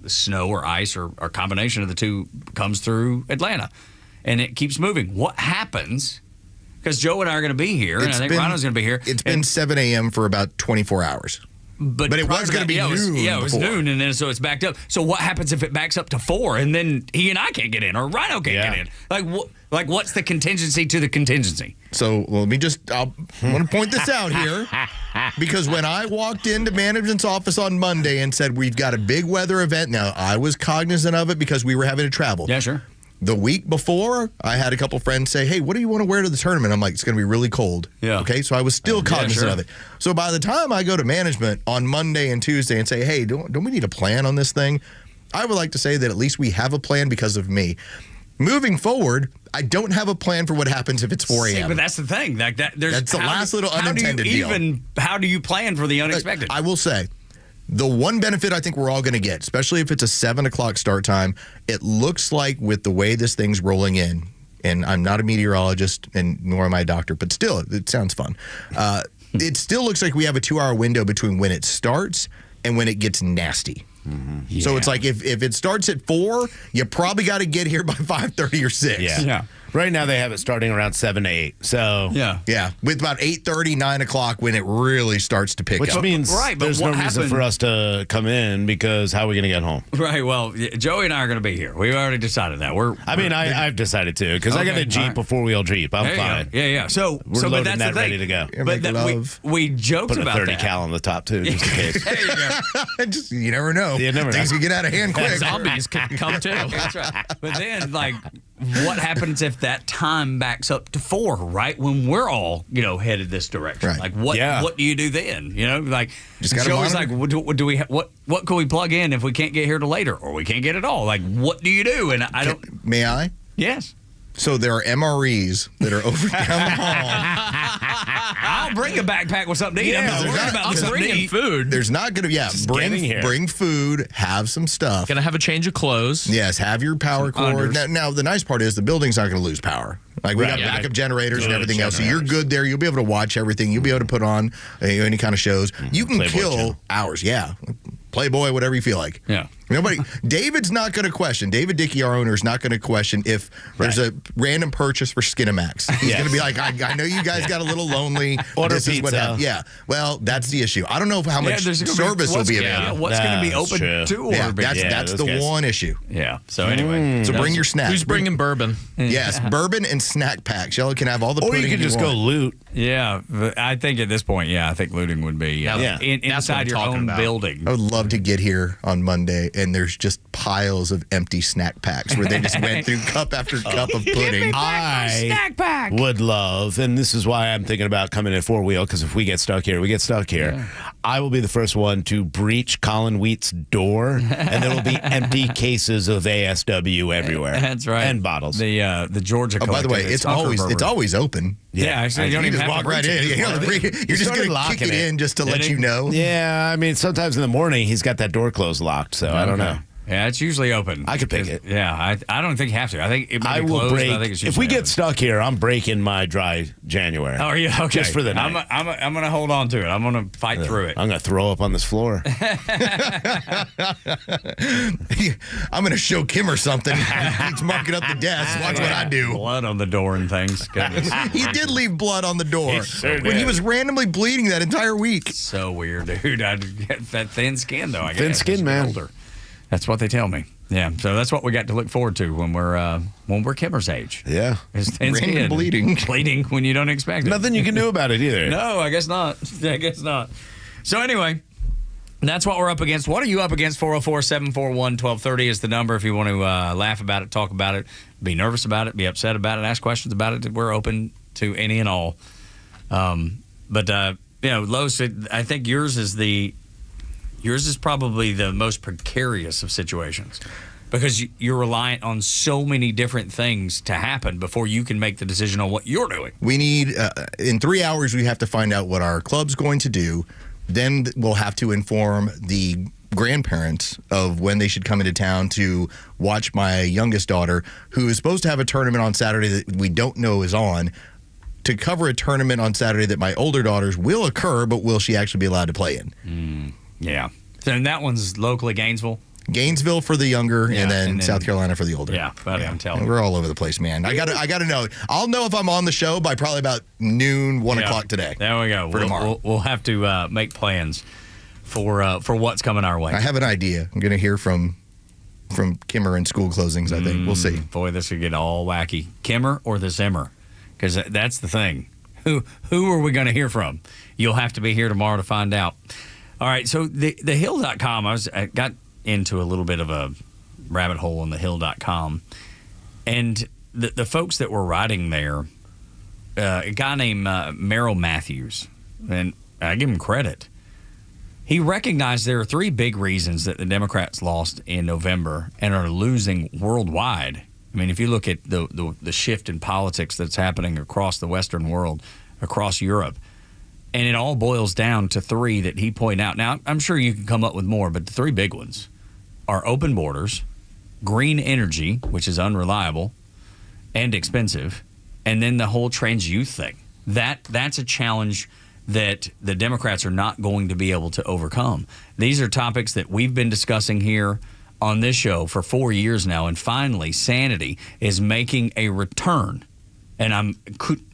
Speaker 3: snow or ice or a combination of the two comes through Atlanta, and it keeps moving. What happens? Because Joe and I are going to be here, and I think Rhino's going to be here.
Speaker 4: It's been 7 a.m. for about 24 hours. But it was going to be noon.
Speaker 3: It was noon, and then so it's backed up. So what happens if it backs up to 4, and then he and I can't get in, or Rhino can't get in? Like what's the contingency to the contingency?
Speaker 4: So I want to point this out here, because when I walked into management's office on Monday and said we've got a big weather event, now I was cognizant of it because we were having to travel.
Speaker 3: Yeah, sure.
Speaker 4: The week before, I had a couple friends say, hey, what do you want to wear to the tournament? I'm like, it's going to be really cold.
Speaker 3: Yeah.
Speaker 4: Okay, so I was still cognizant of it. So by the time I go to management on Monday and Tuesday and say, hey, don't we need a plan on this thing? I would like to say that at least we have a plan because of me. Moving forward, I don't have a plan for what happens if it's 4 a.m.
Speaker 3: But that's the thing. Like
Speaker 4: that's the last little unintended deal.
Speaker 3: How do you plan for the unexpected?
Speaker 4: I will say, the one benefit I think we're all going to get, especially if it's a 7 o'clock start time, it looks like with the way this thing's rolling in, and I'm not a meteorologist and nor am I a doctor, but still, it sounds fun. It still looks like we have a 2-hour window between when it starts and when it gets nasty.
Speaker 2: Mm-hmm.
Speaker 4: Yeah. So it's like if it starts at 4, you probably got to get here by 5:30 or 6.
Speaker 2: Yeah. Right now they have it starting around 7 to 8. So
Speaker 4: yeah, with about 8:30, 9 o'clock when it really starts to pick up.
Speaker 2: Which means there's no reason for us to come in, because how are we going to get home?
Speaker 3: Right. Well, Joey and I are going to be here. We already decided that.
Speaker 2: I've decided to, because I got a Jeep, a 4-wheel Jeep. I'm fine.
Speaker 3: Yeah. So
Speaker 2: we're loading
Speaker 3: that's
Speaker 2: that
Speaker 3: the thing.
Speaker 2: ready to go.
Speaker 3: But we joked
Speaker 2: Put
Speaker 3: about
Speaker 2: a 30
Speaker 3: that.
Speaker 2: cal on the top too, just in case.
Speaker 3: There you go.
Speaker 4: You never know. Things can get out of hand quick.
Speaker 5: Zombies could come too.
Speaker 3: That's right. But then, what happens if that time backs up to 4, right when we're all, headed this direction?
Speaker 4: Right.
Speaker 3: Like, what do you do then?
Speaker 4: Just gotta
Speaker 3: Joey's like,
Speaker 4: monitor.
Speaker 3: what can we plug in if we can't get here till later, or we can't get it all? Like, what do you do? And I don't.
Speaker 4: May I?
Speaker 3: Yes.
Speaker 4: So there are MREs that are over down the hall.
Speaker 3: I'll bring a backpack with something to eat. I'm not worried about something to eat.
Speaker 5: Food.
Speaker 4: There's not going to, bring food, have some stuff.
Speaker 5: Gonna have a change of clothes.
Speaker 4: Yes, have your power cord. Now, the nice part is the building's not going to lose power. Like, we got backup generators and everything else. So you're good there. You'll be able to watch everything. You'll be able to put on any kind of shows. You can
Speaker 2: Playboy
Speaker 4: kill
Speaker 2: channel.
Speaker 4: hours. Yeah. Playboy, whatever you feel like.
Speaker 3: Yeah.
Speaker 4: Nobody. David's not going to question. David Dickey, our owner, is not going to question if there's a random purchase for Skinamax. He's going to be like, I know you guys got a little lonely.
Speaker 2: Order
Speaker 4: this is what
Speaker 2: pizza.
Speaker 4: happened. Yeah. Well, that's the issue. I don't know how much service will be available.
Speaker 3: What's going to be open to order?
Speaker 4: Yeah, that's the one issue.
Speaker 3: Yeah. So anyway,
Speaker 4: so bring your snacks.
Speaker 5: Who's bringing bourbon?
Speaker 4: Yes, bourbon and snack packs. Y'all can have all the.
Speaker 2: Or
Speaker 4: pudding
Speaker 2: you can just go
Speaker 4: want.
Speaker 2: loot.
Speaker 3: Yeah, I think at this point, I think looting would be inside your own building.
Speaker 4: I would love to get here on Monday and there's just piles of empty snack packs where they just went through cup after cup of pudding.
Speaker 3: Snack pack.
Speaker 2: Would love, and this is why I'm thinking about coming in 4-wheel, because if we get stuck here, we get stuck here.
Speaker 3: Yeah.
Speaker 2: I will be the first one to breach Colin Wheat's door, and there will be empty cases of ASW everywhere.
Speaker 3: That's right.
Speaker 2: And bottles.
Speaker 3: The Georgia.
Speaker 4: Oh, by the way, it's always open.
Speaker 3: Yeah, actually, you don't even
Speaker 4: just
Speaker 3: have
Speaker 4: walk
Speaker 3: to
Speaker 4: right in. You're just going to kick it in just to let you know.
Speaker 2: Yeah, I mean, sometimes in the morning he's got that door closed locked, so I don't know.
Speaker 3: Yeah, it's usually open.
Speaker 2: I could pick it.
Speaker 3: Yeah, I don't think you have to. I think it might
Speaker 2: I
Speaker 3: be
Speaker 2: will
Speaker 3: closed,
Speaker 2: break.
Speaker 3: but I think it's
Speaker 2: If we
Speaker 3: usually
Speaker 2: get
Speaker 3: open.
Speaker 2: stuck here, I'm breaking my dry January.
Speaker 3: Oh, yeah, okay.
Speaker 2: Just for the night.
Speaker 3: I'm going to hold on to it. I'm going to fight through it.
Speaker 2: I'm going to throw up on this floor.
Speaker 4: I'm going to show Kim or something. He's marking up the desk. Watch what I do.
Speaker 3: Blood on the door and things. Goodness.
Speaker 4: He did leave blood on the door
Speaker 3: sure
Speaker 4: when
Speaker 3: did.
Speaker 4: he was randomly bleeding that entire week.
Speaker 3: So weird, dude. I get that thin skin, though. I guess.
Speaker 2: Thin skin,
Speaker 3: as you get
Speaker 2: man.
Speaker 3: older. That's what they tell me. Yeah, so that's what we got to look forward to when we're Kimmer's age.
Speaker 2: Yeah.
Speaker 3: Is thin
Speaker 4: Random
Speaker 3: skin.
Speaker 4: bleeding
Speaker 3: when you don't expect it.
Speaker 2: Nothing you can do about it either.
Speaker 3: No, I guess not. So anyway, that's what we're up against. What are you up against? 404-741-1230 is the number if you want to laugh about it, talk about it, be nervous about it, be upset about it, ask questions about it. We're open to any and all. But Lois, I think yours is probably the most precarious of situations because you're reliant on so many different things to happen before you can make the decision on what you're doing.
Speaker 4: We need, in 3 hours, we have to find out what our club's going to do. Then we'll have to inform the grandparents of when they should come into town to watch my youngest daughter, who is supposed to have a tournament on Saturday that we don't know is on, to cover a tournament on Saturday that my older daughter's will occur, but will she actually be allowed to play in?
Speaker 3: Yeah. So and that one's locally Gainesville?
Speaker 4: Gainesville for the younger, and then South Carolina for the older.
Speaker 3: Yeah, but I'm telling you.
Speaker 4: We're all over the place, man. I got to know. I'll know if I'm on the show by probably about noon, 1 o'clock today.
Speaker 3: There we go.
Speaker 4: For tomorrow.
Speaker 3: We'll have to make plans for what's coming our way.
Speaker 4: I have an idea. I'm going to hear from Kimmer and school closings, I think. We'll see.
Speaker 3: Boy, this could get all wacky. Kimmer or the Zimmer? Because that's the thing. Who are we going to hear from? You'll have to be here tomorrow to find out. All right, so the Hill.com, I got into a little bit of a rabbit hole on the Hill.com, and the folks that were writing there, a guy named Merrill Matthews, and I give him credit. He recognized there are 3 big reasons that the Democrats lost in November and are losing worldwide. I mean, if you look at the shift in politics that's happening across the Western world, across Europe, and it all boils down to 3 that he pointed out. Now, I'm sure you can come up with more, but the 3 big ones are open borders, green energy, which is unreliable and expensive, and then the whole trans youth thing. That's a challenge that the Democrats are not going to be able to overcome. These are topics that we've been discussing here on this show for 4 years now, and finally, sanity is making a return. And I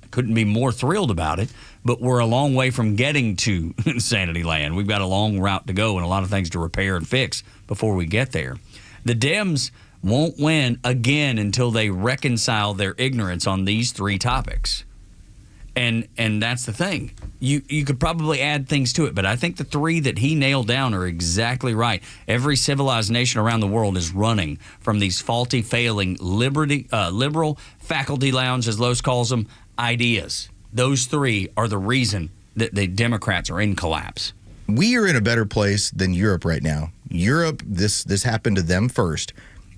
Speaker 3: couldn't be more thrilled about it, but we're a long way from getting to sanity land. We've got a long route to go and a lot of things to repair and fix before we get there. The Dems won't win again until they reconcile their ignorance on these 3 topics. And that's the thing. You could probably add things to it, but I think the 3 that he nailed down are exactly right. Every civilized nation around the world is running from these faulty, failing, liberal faculty lounge, as Lowe's calls them, ideas. Those 3 are the reason that the Democrats are in collapse.
Speaker 4: We are in a better place than Europe right now. Europe, this happened to them first.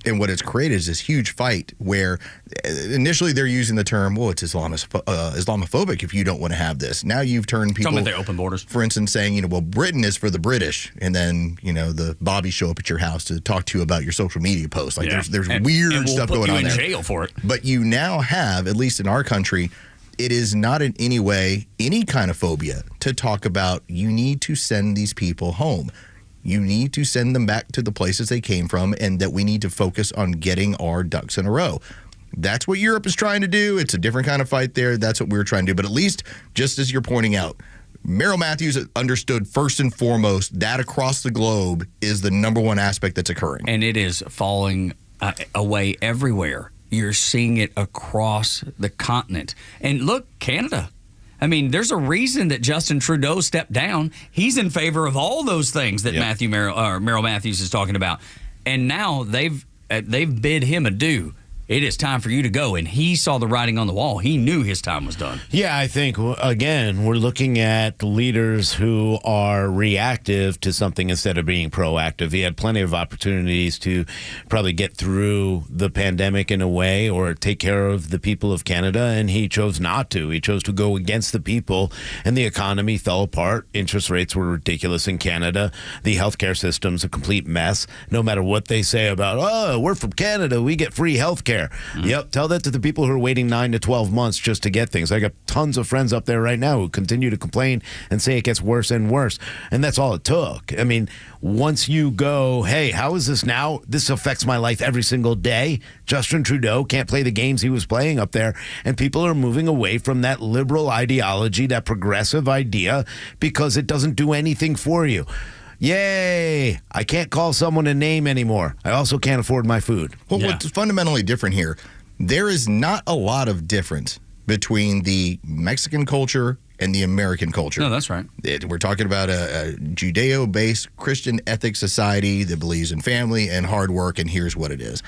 Speaker 4: And what it's created is this huge fight where initially they're using the term, well, it's Islamophobic if you don't want to have this. Now you've turned people.
Speaker 3: Talking about their open borders.
Speaker 4: For instance, saying, well, Britain is for the British. And then, the Bobbies show up at your house to talk to you about your social media posts. Like there's weird stuff going on there.
Speaker 3: And we'll put you in jail for it.
Speaker 4: But you now have, at least in our country, it is not in any way any kind of phobia to talk about you need to send these people home. You need to send them back to the places they came from, and that we need to focus on getting our ducks in a row. That's what Europe is trying to do. It's a different kind of fight there. That's what we're trying to do. But at least, just as you're pointing out, Merrill Matthews understood first and foremost that across the globe is the number one aspect that's occurring.
Speaker 3: And it is falling away everywhere. You're seeing it across the continent. And look, Canada. I mean, there's a reason that Justin Trudeau stepped down. He's in favor of all those things that Merrill Matthews is talking about. And now they've bid him adieu. It is time for you to go. And he saw the writing on the wall. He knew his time was done.
Speaker 2: Yeah, I think, again, we're looking at leaders who are reactive to something instead of being proactive. He had plenty of opportunities to probably get through the pandemic in a way or take care of the people of Canada, and he chose not to. He chose to go against the people, and the economy fell apart. Interest rates were ridiculous in Canada. The healthcare system's a complete mess. No matter what they say about, oh, we're from Canada, we get free healthcare. Yep, tell that to the people who are waiting 9 to 12 months just to get things. I got tons of friends up there right now who continue to complain and say it gets worse and worse. And that's all it took. I mean, once you go, hey, how is this now? This affects my life every single day. Justin Trudeau can't play the games he was playing up there. And people are moving away from that liberal ideology, that progressive idea, because it doesn't do anything for you. Yay! I can't call someone a name anymore. I also can't afford my food.
Speaker 4: Well, what's fundamentally different here, there is not a lot of difference between the Mexican culture and the American culture.
Speaker 3: No, that's right.
Speaker 4: We're talking about a Judeo-based Christian ethic society that believes in family and hard work, and here's what it is.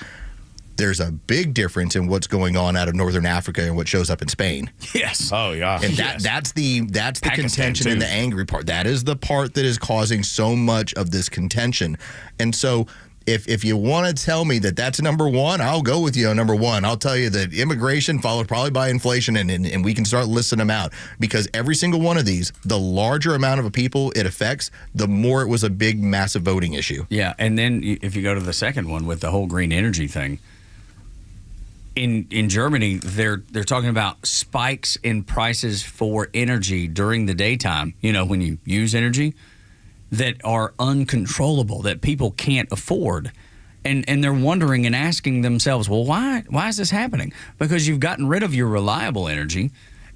Speaker 4: There's a big difference in what's going on out of Northern Africa and what shows up in Spain.
Speaker 3: Yes.
Speaker 2: Oh, yeah.
Speaker 4: And that's the contention and the angry part. That is the part that is causing so much of this contention. And so if you want to tell me that that's number one, I'll go with you on number one. I'll tell you that immigration followed probably by inflation, and we can start listing them out, because every single one of these, the larger amount of people it affects, the more it was a big, massive voting issue.
Speaker 3: Yeah, and then if you go to the second one with the whole green energy thing, In Germany, they're talking about spikes in prices for energy during the daytime, when you use energy, that are uncontrollable, that people can't afford. And they're wondering and asking themselves, well, why is this happening? Because you've gotten rid of your reliable energy,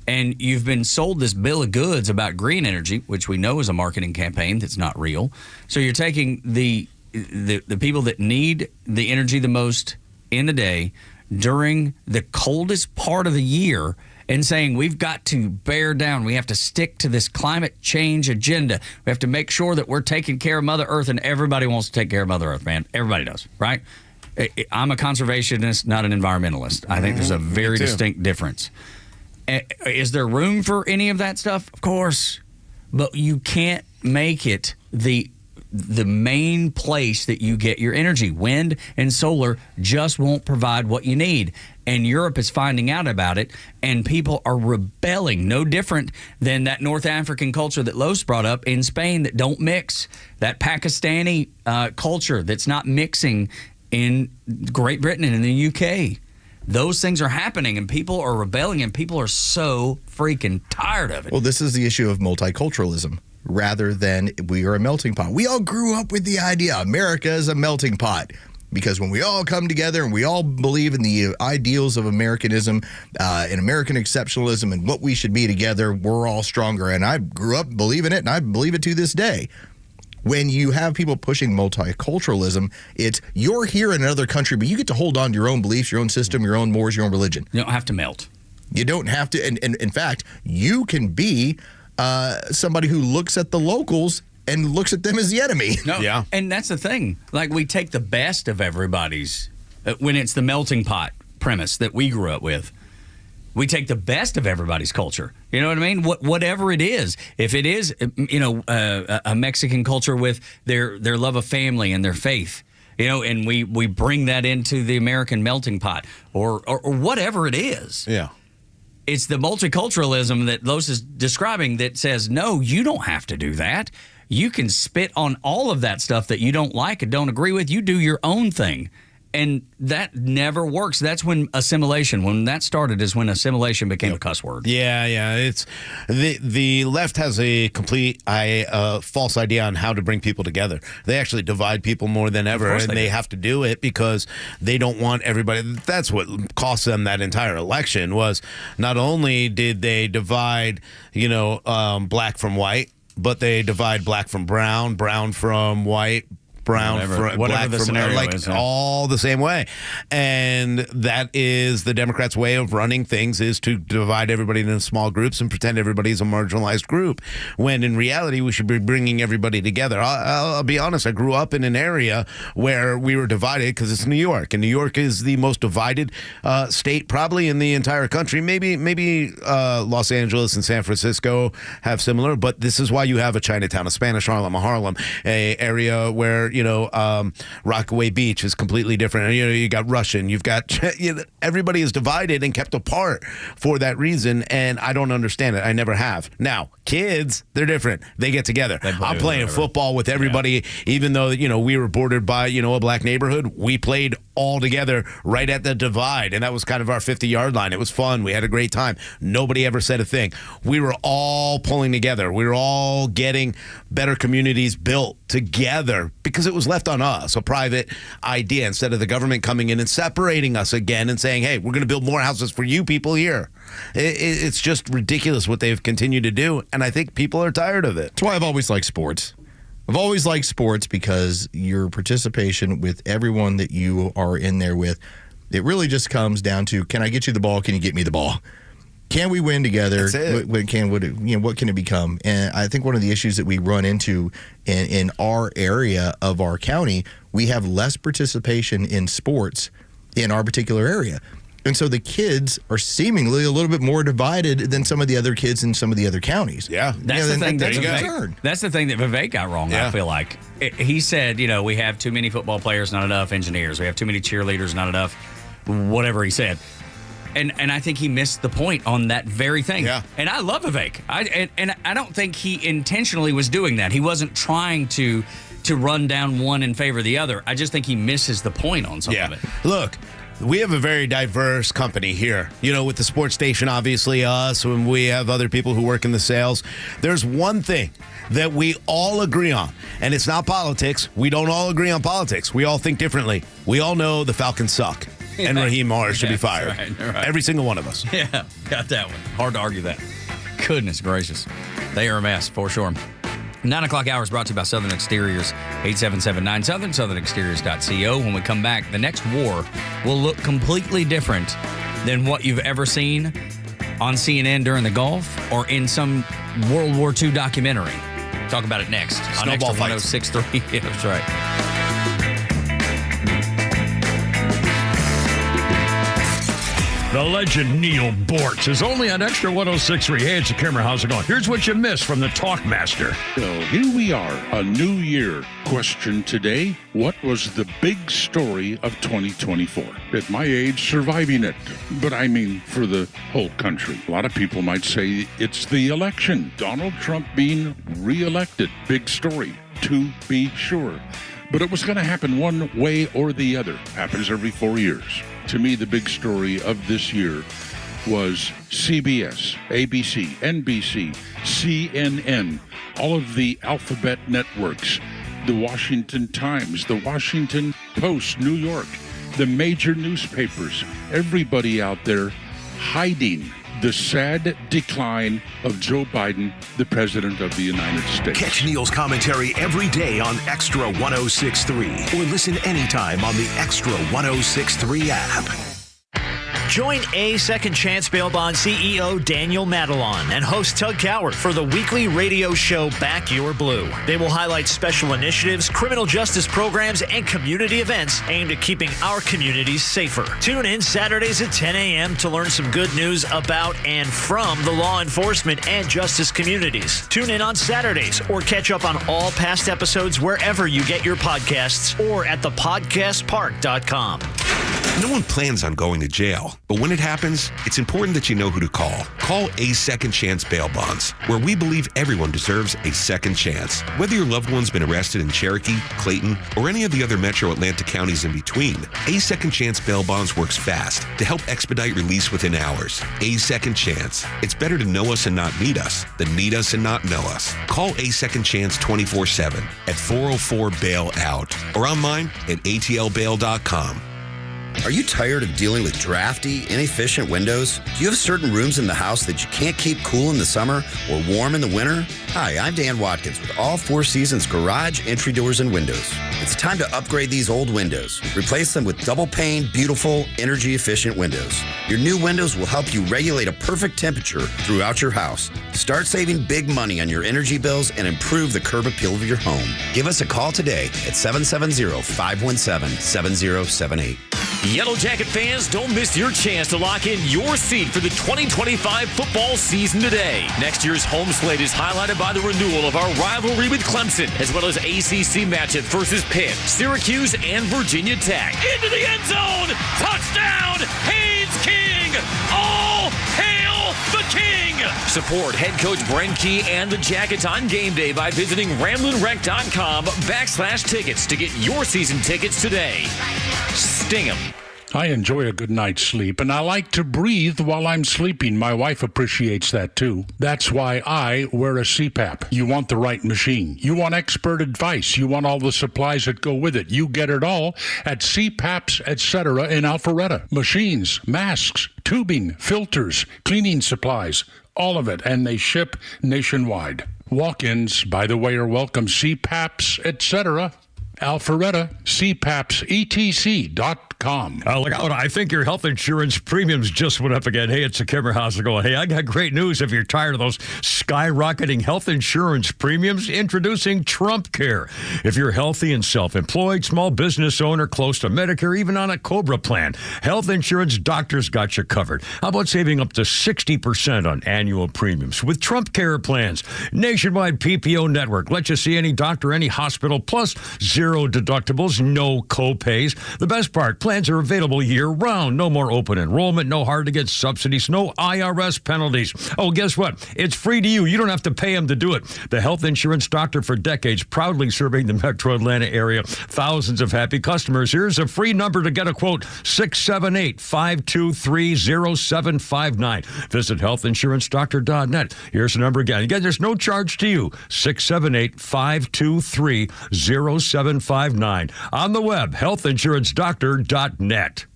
Speaker 3: and you've been sold this bill of goods about green energy, which we know is a marketing campaign that's not real. So you're taking the people that need the energy the most in the day during the coldest part of the year and saying we've got to bear down. We have to stick to this climate change agenda. We have to make sure that we're taking care of Mother Earth, and everybody wants to take care of Mother Earth, man. Everybody does, right? I'm a conservationist, not an environmentalist. I think there's a very distinct difference. Is there room for any of that stuff? Of course. But you can't make it the main place that you get your energy. Wind and solar just won't provide what you need. And Europe is finding out about it, and people are rebelling. No different than that North African culture that Los brought up in Spain that don't mix. That Pakistani culture that's not mixing in Great Britain and in the UK. Those things are happening, and people are rebelling, and people are so freaking tired of it.
Speaker 4: Well, this is the issue of multiculturalism. Rather than we are a melting pot. We all grew up with the idea America is a melting pot, because when we all come together and we all believe in the ideals of Americanism and American exceptionalism and what we should be together, we're all stronger. And I grew up believing it, and I believe it to this day. When you have people pushing multiculturalism, it's you're here in another country, but you get to hold on to your own beliefs, your own system, your own mores, your own religion.
Speaker 3: You don't have to melt.
Speaker 4: You don't have to. And in fact, you can be somebody who looks at the locals and looks at them as the enemy.
Speaker 3: No, yeah. And that's the thing. Like, we take the best of everybody's, when it's the melting pot premise that we grew up with. We take the best of everybody's culture. You know what I mean? Whatever it is. If it is, a Mexican culture with their love of family and their faith, and we bring that into the American melting pot, or whatever it is.
Speaker 2: Yeah.
Speaker 3: It's the multiculturalism that Los is describing that says, no, you don't have to do that. You can spit on all of that stuff that you don't like and don't agree with. You do your own thing. And that never works. That's when that started is when assimilation became a cuss word.
Speaker 2: Yeah. It's the left has a complete false idea on how to bring people together. They actually divide people more than ever, and they have to do it because they don't want everybody. That's what cost them that entire election. Was not only did they divide, black from white, but they divide black from brown, brown from white, brown from black from all the same way. And that is the Democrats' way of running things, is to divide everybody into small groups and pretend everybody's a marginalized group, when in reality we should be bringing everybody together. I'll be honest, I grew up in an area where we were divided because it's New York, and New York is the most divided state probably in the entire country. Maybe Los Angeles and San Francisco have similar, but this is why you have a Chinatown, a Spanish Harlem, a Harlem, a area where Rockaway Beach is completely different. You got Russian, you've got everybody is divided and kept apart for that reason, and I don't understand it. I never have. Now, kids, they're different. They get together. I'm playing football with everybody, even though we were bordered by a black neighborhood. We played all together right at the divide, and that was kind of our 50-yard line. It was fun. We had a great time. Nobody ever said a thing. We were all pulling together. We were all getting better communities built together because it was left on us, a private idea, instead of the government coming in and separating us again and saying, hey, we're going to build more houses for you people here. It's just ridiculous what they've continued to do, and I think people are tired of it.
Speaker 4: That's why I've always liked sports. I've always liked sports because your participation with everyone that you are in there with, it really just comes down to, can I get you the ball? Can you get me the ball? Can we win together? What can it become? And I think one of the issues that we run into in our area of our county, we have less participation in sports in our particular area. And so the kids are seemingly a little bit more divided than some of the other kids in some of the other counties.
Speaker 2: Yeah.
Speaker 3: That's the thing that Vivek got wrong, I feel like. He said, we have too many football players, not enough engineers. We have too many cheerleaders, not enough whatever he said. And I think he missed the point on that very thing. Yeah. And I love Vivek. I don't think he intentionally was doing that. He wasn't trying to run down one in favor of the other. I just think he misses the point on some of it.
Speaker 2: Look, we have a very diverse company here. With the sports station, obviously us, when we have other people who work in the sales. There's one thing that we all agree on, and it's not politics. We don't all agree on politics. We all think differently. We all know the Falcons suck. And Raheem Morris should be fired. Right. Every single one of us.
Speaker 3: Yeah, got that one. Hard to argue that. Goodness gracious. They are a mess, for sure. 9 o'clock hour is brought to you by Southern Exteriors, 8779 Southern, southernexteriors.co. When we come back, the next war will look completely different than what you've ever seen on CNN during the Gulf or in some World War II documentary. Talk about it next on Xtra 106.3. Yeah, that's right.
Speaker 8: The legend Neil Bortz is only on Xtra 106.3. Hey, it's a camera. How's it going? Here's what you missed from the Talkmaster.
Speaker 18: So here we are, a new year. Question today, what was the big story of 2024? At my age, surviving it. But I mean for the whole country. A lot of people might say it's the election. Donald Trump being reelected. Big story, to be sure. But it was going to happen one way or the other. Happens every 4 years. To me, the big story of this year was CBS, ABC, NBC, CNN, all of the alphabet networks, the Washington Times, the Washington Post, New York, the major newspapers, everybody out there hiding the sad decline of Joe Biden, the President of the United States.
Speaker 6: Catch Neil's commentary every day on Xtra 106.3 or listen anytime on the Xtra 106.3 app.
Speaker 15: Join A Second Chance Bail Bond CEO Daniel Madelon and host Tug Coward for the weekly radio show Back Your Blue. They will highlight special initiatives, criminal justice programs, and community events aimed at keeping our communities safer. Tune in Saturdays at 10 a.m. to learn some good news about and from the law enforcement and justice communities. Tune in on Saturdays or catch up on all past episodes wherever you get your podcasts or at thepodcastpark.com.
Speaker 1: No one plans on going to jail, but when it happens, it's important that you know who to call. Call A Second Chance Bail Bonds, where we believe everyone deserves a second chance. Whether your loved one's been arrested in Cherokee, Clayton, or any of the other metro Atlanta counties in between, A Second Chance Bail Bonds works fast to help expedite release within hours. A Second Chance. It's better to know us and not need us than need us and not know us. Call A Second Chance 24/7 at 404-BAIL-OUT or online at atlbail.com.
Speaker 9: Are you tired of dealing with drafty, inefficient windows? Do you have certain rooms in the house that you can't keep cool in the summer or warm in the winter? Hi, I'm Dan Watkins with All Four Seasons Garage Entry Doors and Windows. It's time to upgrade these old windows. Replace them with double-pane, beautiful, energy-efficient windows. Your new windows will help you regulate a perfect temperature throughout your house. Start saving big money on your energy bills and improve the curb appeal of your home. Give us a call today at 770-517-7078.
Speaker 10: Yellow Jacket fans, don't miss your chance to lock in your seat for the 2025 football season today. Next year's home slate is highlighted by the renewal of our rivalry with Clemson, as well as ACC matchup versus Pitt, Syracuse, and Virginia Tech. Into the end zone! Touchdown! Haynes King! All hail the King! Support head coach Brent Key and the Jackets on game day by visiting RamblingWreck.com/tickets to get your season tickets today. Sting 'em.
Speaker 18: I enjoy a good night's sleep, and I like to breathe while I'm sleeping. My wife appreciates that, too. That's why I wear a CPAP. You want the right machine. You want expert advice. You want all the supplies that go with it. You get it all at CPAPs, etc. in Alpharetta. Machines, masks, tubing, filters, cleaning supplies, all of it, and they ship nationwide. Walk-ins, by the way, are welcome. CPAPs, etc. Alpharetta, CPAPSETC.com.
Speaker 8: Look out. I think your health insurance premiums just went up again. Hey, it's a Kimmer. How's it going? Hey, I got great news. If you're tired of those skyrocketing health insurance premiums, introducing Trump Care. If you're healthy and self-employed, small business owner, close to Medicare, even on a COBRA plan, Health Insurance Doctors got you covered. How about saving up to 60% on annual premiums with Trump Care plans? Nationwide PPO network. Let you see any doctor, any hospital, plus zero deductibles, no co-pays. The best part, plans are available year-round. No more open enrollment, no hard-to-get subsidies, no IRS penalties. Oh, guess what? It's free to you. You don't have to pay them to do it. The Health Insurance Doctor for decades, proudly serving the metro Atlanta area. Thousands of happy customers. Here's a free number to get a quote, 678-523-0759. Visit healthinsurancedoctor.net. Here's the number again. Again, there's no charge to you, 678-523-0759. On the web, healthinsurancedoctor.net.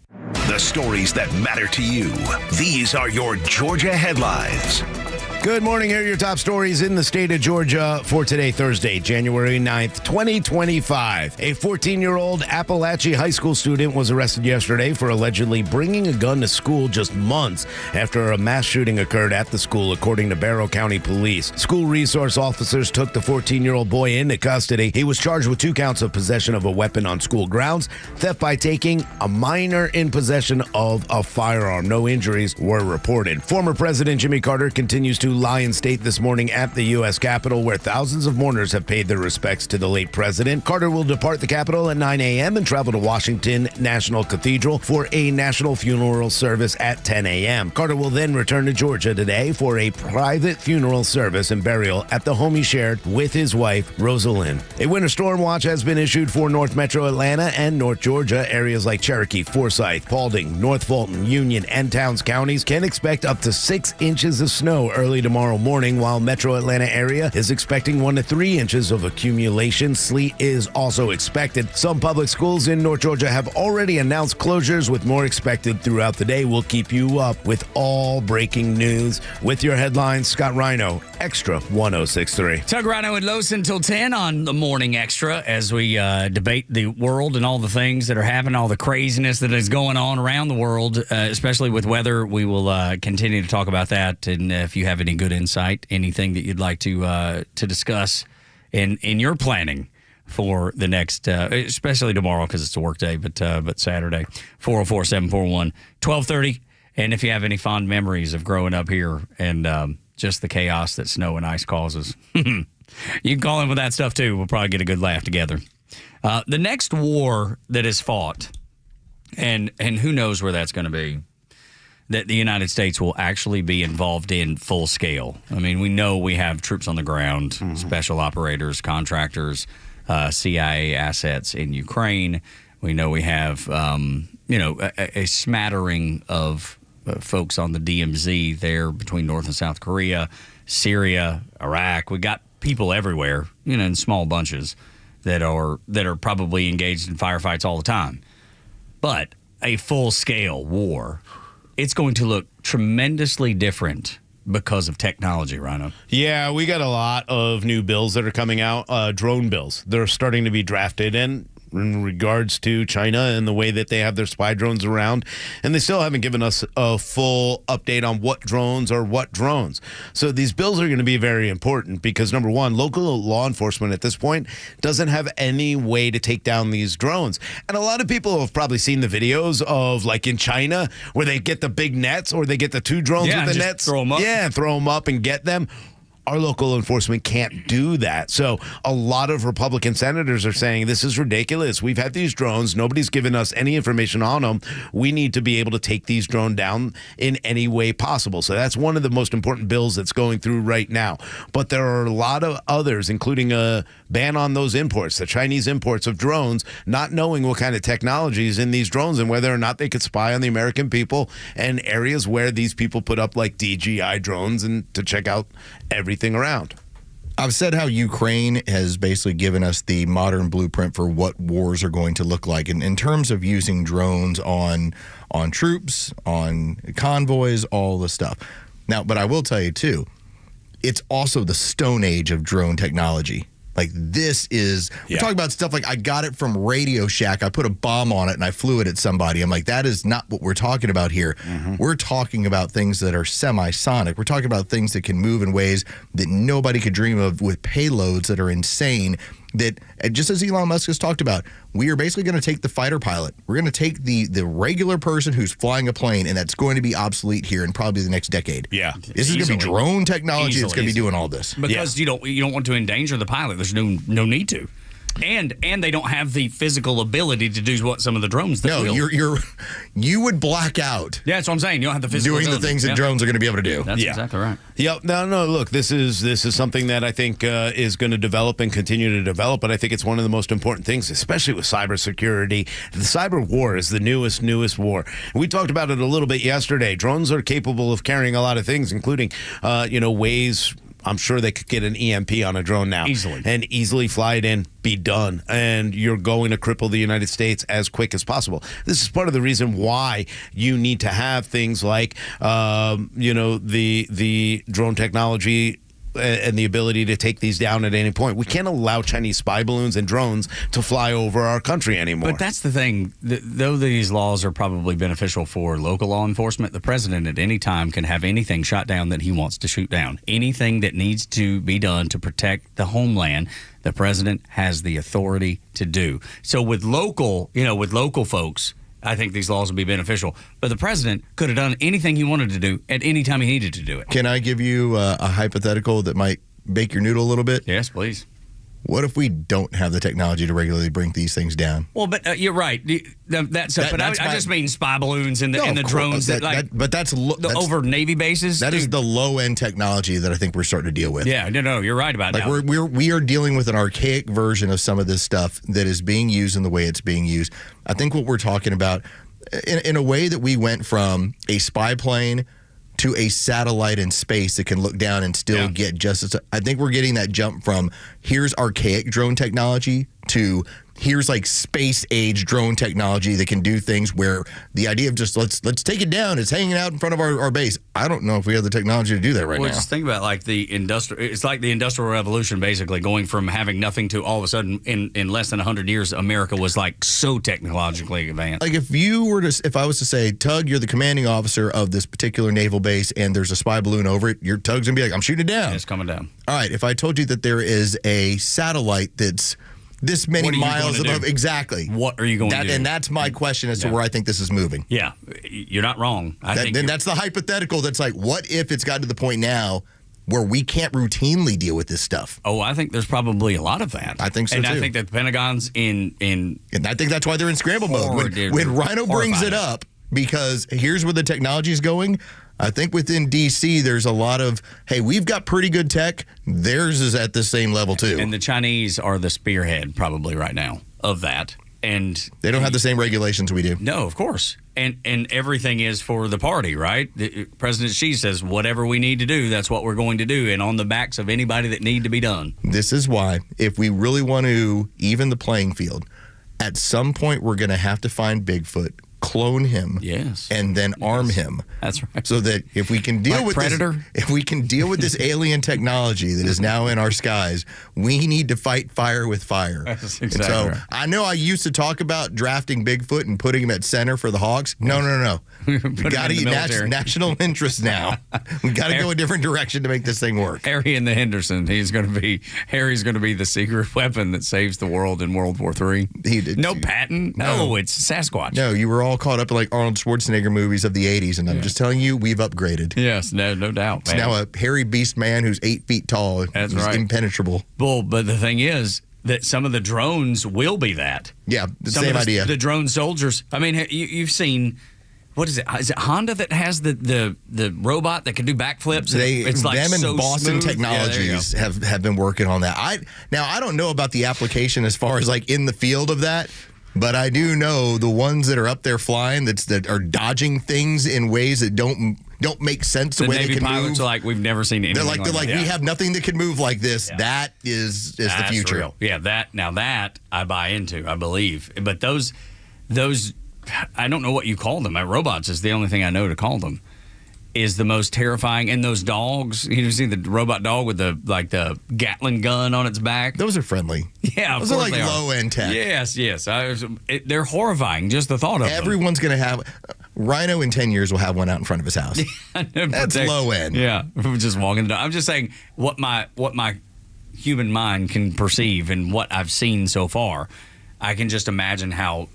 Speaker 6: The stories that matter to you. These are your Georgia headlines.
Speaker 2: Good morning. Here are your top stories in the state of Georgia for today, Thursday, January 9th, 2025. A 14-year-old Appalachia high school student was arrested yesterday for allegedly bringing a gun to school just months after a mass shooting occurred at the school, according to Barrow County Police. School resource officers took the 14-year-old boy into custody. He was charged with 2 counts of possession of a weapon on school grounds, theft by taking a minor in possession of a firearm. No injuries were reported. Former President Jimmy Carter continues to lie in state this morning at the U.S. Capitol, where thousands of mourners have paid their respects to the late president. Carter will depart the Capitol at 9 a.m. and travel to Washington National Cathedral for a national funeral service at 10 a.m. Carter will then return to Georgia today for a private funeral service and burial at the home he shared with his wife, Rosalind. A winter storm watch has been issued for North Metro Atlanta and North Georgia. Areas like Cherokee, Forsyth, Paulding, North Fulton, Union, and Towns counties can expect up to 6 inches of snow early tomorrow morning, while Metro Atlanta area is expecting 1 to 3 inches of accumulation. Sleet is also expected. Some public schools in North Georgia have already announced closures, with more expected throughout the day. We'll keep you up with all breaking news with your headlines. Scott Rhino, Extra 1063.
Speaker 3: Tug Rhino and Los until 10 on the Morning Extra as we debate the world and all the things that are happening, all the craziness that is going on around the world, especially with weather. We will continue to talk about that. And if you have any good insight, anything that you'd like to discuss in your planning for the next, especially tomorrow because it's a work day, but Saturday, 404-741-1230. And if you have any fond memories of growing up here and just the chaos that snow and ice causes, you can call in with that stuff too. We'll probably get a good laugh together. The next war that is fought And who knows where that's going to be, that the United States will actually be involved in full scale. I mean, we know we have troops on the ground, special operators, contractors, CIA assets in Ukraine. We know we have, a smattering of folks on the DMZ there between North and South Korea, Syria, Iraq. We got people everywhere, in small bunches that are probably engaged in firefights all the time. But a full-scale war, it's going to look tremendously different because of technology, Rhino.
Speaker 2: Yeah, we got a lot of new bills that are coming out, drone bills. They're starting to be drafted in regards to China and the way that they have their spy drones around. And they still haven't given us a full update on what drones are what drones. So these bills are going to be very important because, number one, local law enforcement at this point doesn't have any way to take down these drones. And a lot of people have probably seen the videos of, like, in China where they get the big nets or they get the two drones with the nets.
Speaker 3: Throw them up.
Speaker 2: Yeah, throw them up and get them. Our local enforcement can't do that. So a lot of Republican senators are saying this is ridiculous. We've had these drones. Nobody's given us any information on them. We need to be able to take these drones down in any way possible. So that's one of the most important bills that's going through right now. But there are a lot of others, including a ban on those imports, the Chinese imports of drones, not knowing what kind of technology is in these drones and whether or not they could spy on the American people and areas where these people put up like DJI drones and to check out everything around.
Speaker 4: I've said how Ukraine has basically given us the modern blueprint for what wars are going to look like in terms of using drones on troops, on convoys, all the stuff. Now, but I will tell you too, it's also the Stone Age of drone technology. Like, this is, we're talking about stuff like I got it from Radio Shack. I put a bomb on it and I flew it at somebody. I'm like, that is not what we're talking about here. We're talking about things that are semi-sonic. We're talking about things that can move in ways that nobody could dream of with payloads that are insane. That, just as Elon Musk has talked about, we are basically going to take the fighter pilot. We're going to take the regular person who's flying a plane, and that's going to be obsolete here in probably the next decade.
Speaker 2: Yeah.
Speaker 4: This is going to be drone technology that's going to be doing all this.
Speaker 3: Because you don't want to endanger the pilot. There's no need to. And they don't have the physical ability to do what some of the drones that will.
Speaker 4: You would black out.
Speaker 3: Yeah, that's what I'm saying. You don't have the physical
Speaker 4: doing
Speaker 3: ability.
Speaker 4: the things that drones are going to be able to do.
Speaker 3: That's exactly right.
Speaker 2: Yep. No. Look, this is something that I think is going to develop and continue to develop. But I think it's one of the most important things, especially with cybersecurity. The cyber war is the newest war. We talked about it a little bit yesterday. Drones are capable of carrying a lot of things, including ways. I'm sure they could get an EMP on a drone now. And easily fly it in, be done. And you're going to cripple the United States as quick as possible. This is part of the reason why you need to have things like, the drone technology and the ability to take these down at any point. We can't allow Chinese spy balloons and drones to fly over our country anymore.
Speaker 3: But that's the thing. Though these laws are probably beneficial for local law enforcement, the president at any time can have anything shot down that he wants to shoot down. Anything that needs to be done to protect the homeland, the president has the authority to do. So with local folks, I think these laws will be beneficial. But the president could have done anything he wanted to do at any time he needed to do it.
Speaker 4: Can I give you a hypothetical that might bake your noodle a little bit?
Speaker 3: Yes, please.
Speaker 4: What if we don't have the technology to regularly bring these things down?
Speaker 3: Well, but you're right. I just mean spy balloons and the drones
Speaker 4: but that's
Speaker 3: over Navy bases.
Speaker 4: That is the low end technology that I think we're starting to deal with.
Speaker 3: Yeah, no, you're right about that.
Speaker 4: We are dealing with an archaic version of some of this stuff that is being used in the way it's being used. I think what we're talking about, in a way that we went from a spy plane to a satellite in space that can look down and still get justice. I think we're getting that jump from here's archaic drone technology to here's like space age drone technology that can do things where the idea of just let's take it down, it's hanging out in front of our base. I don't know if we have the technology to do that right now.
Speaker 3: Just think about it's like the Industrial Revolution, basically going from having nothing to all of a sudden in less than 100 years, America was like so technologically advanced.
Speaker 4: Like if I was to say, Tug, you're the commanding officer of this particular naval base and there's a spy balloon over it, your Tug's gonna be like, I'm shooting it down.
Speaker 3: It's coming down.
Speaker 4: All right, if I told you that there is a satellite that's this many miles above, exactly.
Speaker 3: What are you going to do?
Speaker 4: And that's my question as to where I think this is moving.
Speaker 3: Yeah, you're not wrong.
Speaker 4: Then that's the hypothetical that's like, what if it's gotten to the point now where we can't routinely deal with this stuff.
Speaker 3: Oh, I think there's probably a lot of that.
Speaker 4: I think so,
Speaker 3: and
Speaker 4: too.
Speaker 3: I think that the Pentagon's in
Speaker 4: And I think that's why they're in scramble mode. When Rhino brings it up, because here's where the technology is going, I think within D.C. there's a lot of, hey, we've got pretty good tech. Theirs is at the same level, too.
Speaker 3: And the Chinese are the spearhead probably right now of that. And
Speaker 4: they don't have the same regulations we do.
Speaker 3: No, of course. And everything is for the party, right? President Xi says, whatever we need to do, that's what we're going to do, and on the backs of anybody that need to be done.
Speaker 4: This is why, if we really want to even the playing field, at some point we're going to have to find Bigfoot, clone him, and then arm him.
Speaker 3: That's right.
Speaker 4: So that if we can deal with
Speaker 3: Predator,
Speaker 4: if we can deal with this alien technology that is now in our skies, we need to fight fire with fire.
Speaker 3: That's
Speaker 4: And
Speaker 3: exactly
Speaker 4: so
Speaker 3: right.
Speaker 4: I know I used to talk about drafting Bigfoot and putting him at center for the Hawks. No. We got to eat national interest now. We got to go a different direction to make this thing work.
Speaker 3: Harry and the Henderson. Harry's going to be the secret weapon that saves the world in World War III. No Patton. No, it's Sasquatch.
Speaker 4: No, you were all caught up in like Arnold Schwarzenegger movies of the 80s, and I'm just telling you, we've upgraded.
Speaker 3: Yes, no doubt.
Speaker 4: It's now a hairy beast man who's 8 feet tall.
Speaker 3: That's
Speaker 4: He's
Speaker 3: right.
Speaker 4: Impenetrable.
Speaker 3: Well, but the thing is that some of the drones will be that.
Speaker 4: Yeah, the
Speaker 3: Some
Speaker 4: same
Speaker 3: of
Speaker 4: idea.
Speaker 3: The drone soldiers. I mean, you've seen. What is it? Is it Honda that has the robot that can do backflips? It's like
Speaker 4: them and
Speaker 3: so
Speaker 4: Boston
Speaker 3: smooth.
Speaker 4: Technologies have been working on that. I don't know about the application as far as like in the field of that, but I do know the ones that are up there flying that are dodging things in ways that don't make sense the way
Speaker 3: Navy
Speaker 4: they can
Speaker 3: pilots
Speaker 4: move.
Speaker 3: are like, we've never seen anything.
Speaker 4: They're like
Speaker 3: that.
Speaker 4: we have nothing that can move like this.
Speaker 3: Yeah.
Speaker 4: That is the
Speaker 3: That's
Speaker 4: future.
Speaker 3: real. Yeah, that I buy into. I believe, but those. I don't know what you call them. Robots is the only thing I know to call them. Is the most terrifying. And those dogs, you see the robot dog with the Gatling gun on its back.
Speaker 4: Those are friendly.
Speaker 3: Yeah, of
Speaker 4: those are
Speaker 3: course
Speaker 4: like
Speaker 3: they are.
Speaker 4: low end tech.
Speaker 3: Yes. They're horrifying. Just the thought of them.
Speaker 4: Everyone's going to have Rhino in 10 years will have one out in front of his house. That's low end.
Speaker 3: Yeah, just walking. I'm just saying what my human mind can perceive and what I've seen so far. I can just imagine how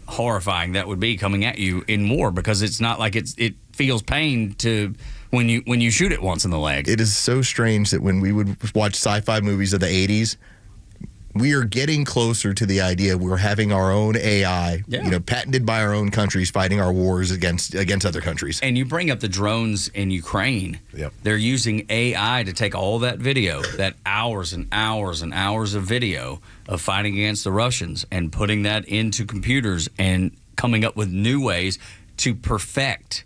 Speaker 3: horrifying that would be coming at you in war, because it's not like it feels pain to when you shoot it once in the leg.
Speaker 4: It is so strange that when we would watch sci-fi movies of the 80s, we are getting closer to the idea we're having our own AI, patented by our own countries, fighting our wars against other countries.
Speaker 3: And you bring up the drones in Ukraine.
Speaker 4: Yep.
Speaker 3: They're using AI to take all that video, that hours and hours and hours of video of fighting against the Russians, and putting that into computers and coming up with new ways to perfect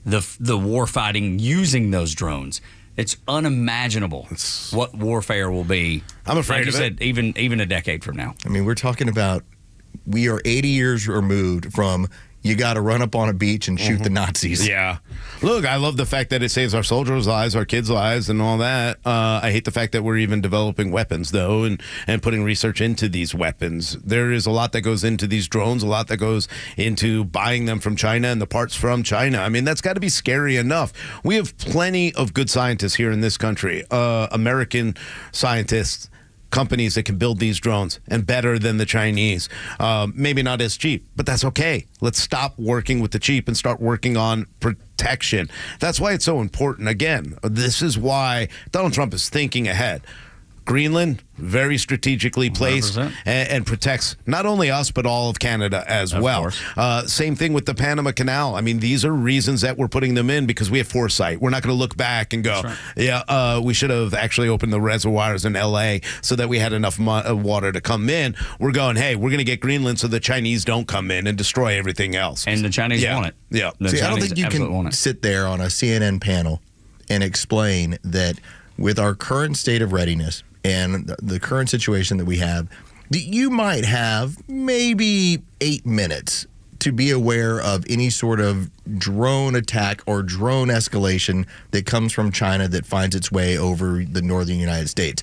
Speaker 3: the war fighting using those drones. It's unimaginable what warfare will be.
Speaker 2: I'm afraid
Speaker 3: like you
Speaker 2: of
Speaker 3: said, even a decade from now.
Speaker 4: I mean, we're talking about we are 80 years removed from you got to run up on a beach and shoot the Nazis.
Speaker 2: Yeah. Look, I love the fact that it saves our soldiers' lives, our kids' lives, and all that. I hate the fact that we're even developing weapons, though, and putting research into these weapons. There is a lot that goes into these drones, a lot that goes into buying them from China and the parts from China. I mean, that's got to be scary enough. We have plenty of good scientists here in this country, American scientists, companies that can build these drones, and better than the Chinese. Maybe not as cheap, but that's okay. Let's stop working with the cheap and start working on protection. That's why it's so important. Again, this is why Donald Trump is thinking ahead. Greenland, very strategically placed and protects not only us, but all of Canada as well. Same thing with the Panama Canal. I mean, these are reasons that we're putting them in because we have foresight. We're not going to look back and go, we should have actually opened the reservoirs in L.A. so that we had enough water to come in. We're going, hey, we're going to get Greenland so the Chinese don't come in and destroy everything else.
Speaker 3: And the Chinese want it.
Speaker 2: Yeah.
Speaker 4: See, I don't think you can sit there on a CNN panel and explain that with our current state of readiness and the current situation that we have, you might have maybe 8 minutes to be aware of any sort of drone attack or drone escalation that comes from China that finds its way over the northern United States.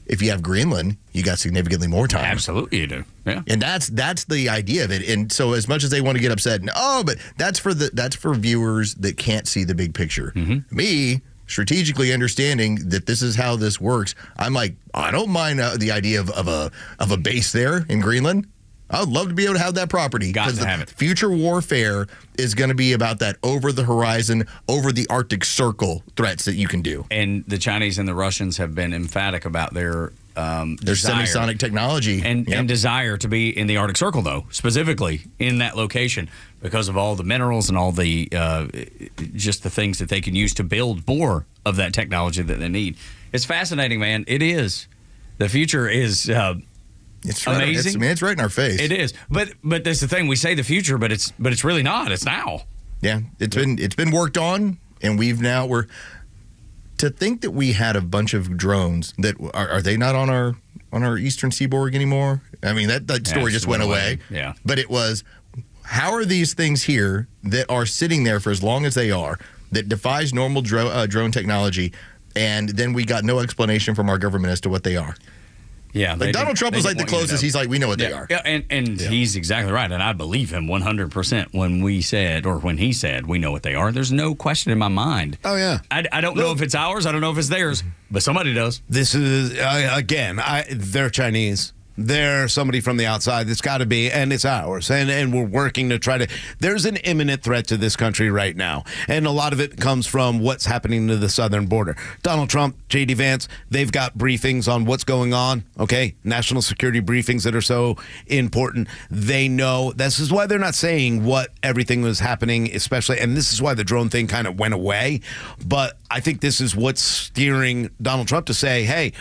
Speaker 4: If you have Greenland, you got significantly more time.
Speaker 3: Absolutely, you do. Yeah,
Speaker 4: and that's the idea of it. And so, as much as they want to get upset, but that's for viewers that can't see the big picture. Me, strategically understanding that this is how this works, I'm like, I don't mind the idea of a base there in Greenland. I would love to be able to have that property.
Speaker 3: Got to have it.
Speaker 4: Future warfare is going to be about that over the horizon, over the Arctic Circle threats that you can do.
Speaker 3: And the Chinese and the Russians have been emphatic about their
Speaker 4: semisonic technology
Speaker 3: and desire to be in the Arctic Circle, though, specifically in that location because of all the minerals and all the just the things that they can use to build more of that technology that they need. It's fascinating, man. It is. The future is
Speaker 4: it's right,
Speaker 3: amazing.
Speaker 4: It's right in our face.
Speaker 3: It is. But that's the thing. We say the future, but it's really not. It's now.
Speaker 4: Yeah, it's been worked on, and we're to think that we had a bunch of drones that are they not on our eastern seaboard anymore? I mean, that story just went away.
Speaker 3: Yeah.
Speaker 4: But it was, how are these things here that are sitting there for as long as they are, that defies normal drone technology, and then we got no explanation from our government as to what they are?
Speaker 3: Yeah,
Speaker 4: Donald Trump was like the closest. He's like, we know what they are.
Speaker 3: Yeah, and he's exactly right. And I believe him 100% when he said, we know what they are. There's no question in my mind.
Speaker 2: Oh, yeah.
Speaker 3: I don't know if it's ours. I don't know if it's theirs, but somebody does.
Speaker 2: This is, again, they're Chinese. They're somebody from the outside. It's got to be, and it's ours. And we're working to try to. There's an imminent threat to this country right now. And a lot of it comes from what's happening to the southern border. Donald Trump, J.D. Vance, they've got briefings on what's going on, okay? National security briefings that are so important. They know. This is why they're not saying what everything was happening, especially, and this is why the drone thing kind of went away. But I think this is what's steering Donald Trump to say, hey,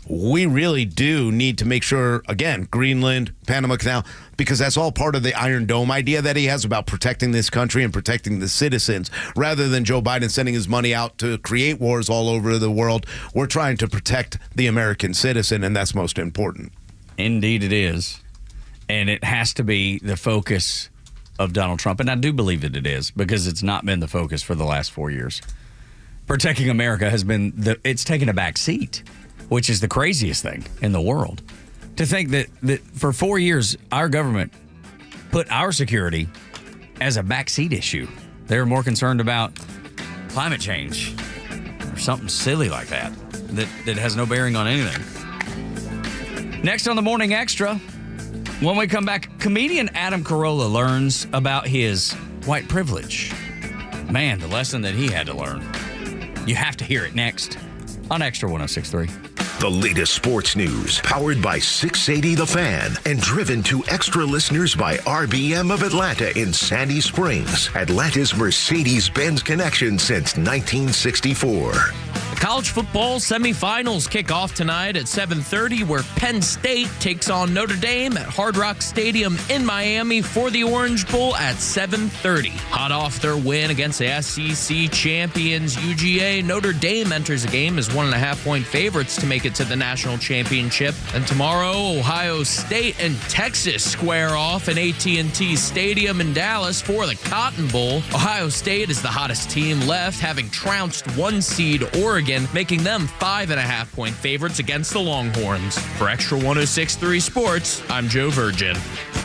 Speaker 2: we really do need to make sure, again, Greenland, Panama Canal, because that's all part of the Iron Dome idea that he has about protecting this country and protecting the citizens. Rather than Joe Biden sending his money out to create wars all over the world, we're trying to protect the American citizen, and that's most important.
Speaker 3: Indeed it is. And it has to be the focus of Donald Trump, and I do believe that it is, because it's not been the focus for the last 4 years. Protecting America has been, it's taken a back seat, which is the craziest thing in the world. To think that for 4 years, our government put our security as a backseat issue. They were more concerned about climate change or something silly like that has no bearing on anything. Next on the Morning Extra, when we come back, comedian Adam Carolla learns about his white privilege. Man, the lesson that he had to learn. You have to hear it next on Extra 106.3.
Speaker 6: The latest sports news, powered by 680 The Fan, and driven to extra listeners by RBM of Atlanta in Sandy Springs, Atlanta's Mercedes-Benz connection since 1964.
Speaker 5: College football semifinals kick off tonight at 7:30, where Penn State takes on Notre Dame at Hard Rock Stadium in Miami for the Orange Bowl at 7:30. Hot off their win against the SEC champions UGA, Notre Dame enters the game as 1.5-point favorites to make it to the national championship. And tomorrow, Ohio State and Texas square off in AT&T Stadium in Dallas for the Cotton Bowl. Ohio State is the hottest team left, having trounced 1 seed Oregon, making them 5.5-point favorites against the Longhorns. For Extra 106.3 Sports, I'm Joe Virgin.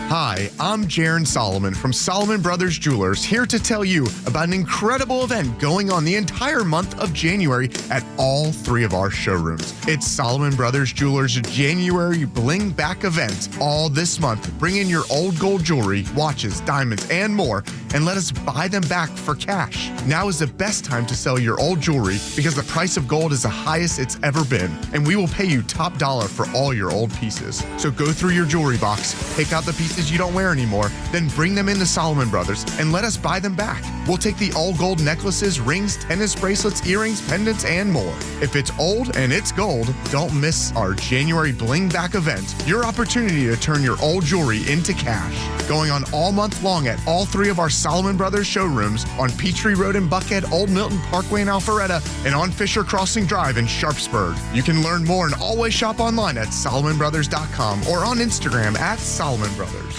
Speaker 7: Hi, I'm Jaron Solomon from Solomon Brothers Jewelers, here to tell you about an incredible event going on the entire month of January at all 3 of our showrooms. It's Solomon Brothers Jewelers' January Bling Back event. All this month, bring in your old gold jewelry, watches, diamonds, and more, and let us buy them back for cash. Now is the best time to sell your old jewelry because the price of gold is the highest it's ever been, and we will pay you top dollar for all your old pieces. So go through your jewelry box, pick out the pieces you don't wear anymore, then bring them into Solomon Brothers and let us buy them back. We'll take the all gold necklaces, rings, tennis bracelets, earrings, pendants, and more. If it's old and it's gold, don't miss our January Bling Back event, your opportunity to turn your old jewelry into cash. Going on all month long at all 3 of our Solomon Brothers showrooms on Peachtree Road in Buckhead, Old Milton Parkway in Alpharetta, and on Fisher Crossing Drive in Sharpsburg. You can learn more and always shop online at SolomonBrothers.com or on Instagram at Solomon Brothers.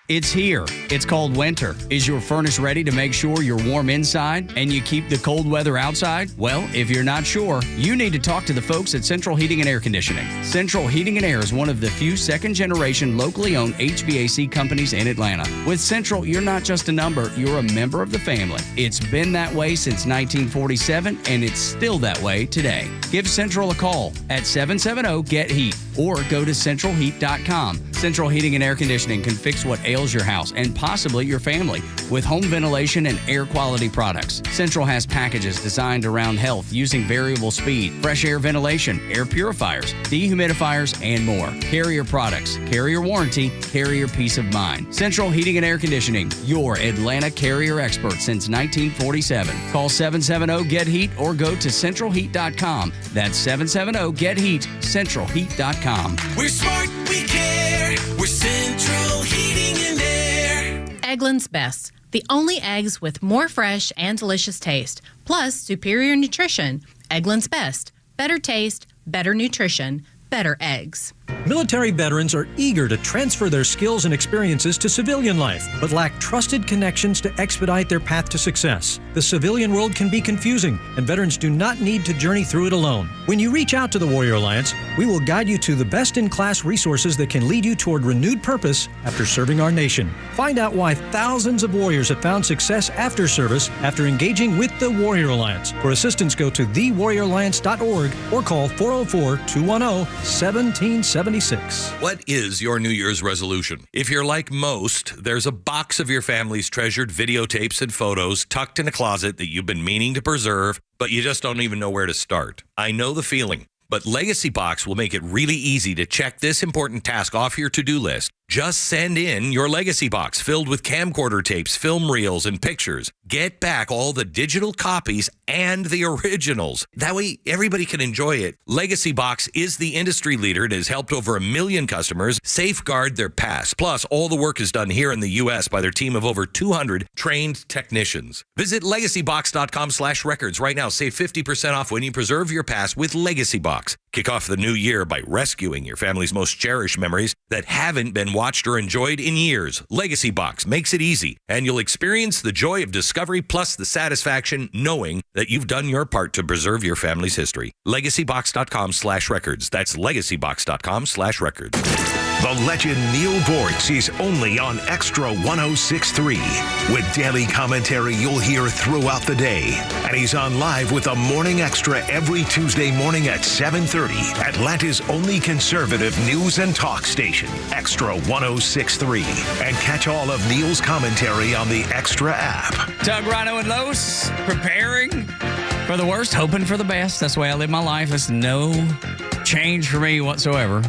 Speaker 3: It's here. It's called winter. Is your furnace ready to make sure you're warm inside and you keep the cold weather outside? Well, if you're not sure, you need to talk to the folks at Central Heating and Air Conditioning. Central Heating and Air is one of the few second-generation locally owned HVAC companies in Atlanta. With Central, you're not just a number, you're a member of the family. It's been that way since 1947, and it's still that way today. Give Central a call at 770-GET-HEAT or go to centralheat.com. Central Heating and Air Conditioning can fix what ails your house and possibly your family with home ventilation and air quality products. Central has packages designed around health using variable speed, fresh air ventilation, air purifiers, dehumidifiers, and more. Carrier products, carrier warranty, carrier peace of mind. Central Heating and Air Conditioning, your Atlanta Carrier expert since 1947. Call 770-GET-HEAT or go to centralheat.com. That's 770-GET-HEAT, centralheat.com.
Speaker 11: We're smart, we care. We're Central Heating and Air.
Speaker 12: Eggland's Best, the only eggs with more fresh and delicious taste, plus superior nutrition. Eggland's Best, better taste, better nutrition, better eggs.
Speaker 13: Military veterans are eager to transfer their skills and experiences to civilian life, but lack trusted connections to expedite their path to success. The civilian world can be confusing, and veterans do not need to journey through it alone. When you reach out to the Warrior Alliance, we will guide you to the best-in-class resources that can lead you toward renewed purpose after serving our nation. Find out why thousands of warriors have found success after service after engaging with the Warrior Alliance. For assistance, go to thewarrioralliance.org or call 404-210-1776.
Speaker 26: What is your New Year's resolution? If you're like most, there's a box of your family's treasured videotapes and photos tucked in a closet that you've been meaning to preserve, but you just don't even know where to start. I know the feeling, but Legacy Box will make it really easy to check this important task off your to-do list. Just send in your Legacy Box filled with camcorder tapes, film reels, and pictures. Get back all the digital copies and the originals. That way, everybody can enjoy it. Legacy Box is the industry leader and has helped over 1 million customers safeguard their past. Plus, all the work is done here in the U.S. by their team of over 200 trained technicians. Visit legacybox.com/records right now. Save 50% off when you preserve your past with Legacy Box. Kick off the new year by rescuing your family's most cherished memories that haven't been watched or enjoyed in years. Legacy Box makes it easy, and you'll experience the joy of discovery plus the satisfaction knowing that you've done your part to preserve your family's history. Legacybox.com/records. That's legacybox.com/records.
Speaker 6: The legend Neil Bortz is only on Extra 106.3. With daily commentary you'll hear throughout the day. And he's on live with the Morning Extra every Tuesday morning at 7:30. Atlanta's only conservative news and talk station, Extra 106.3. And catch all of Neil's commentary on the Extra app.
Speaker 3: Doug, Rhino, and Los preparing for the worst, hoping for the best. That's the way I live my life. There's no change for me whatsoever.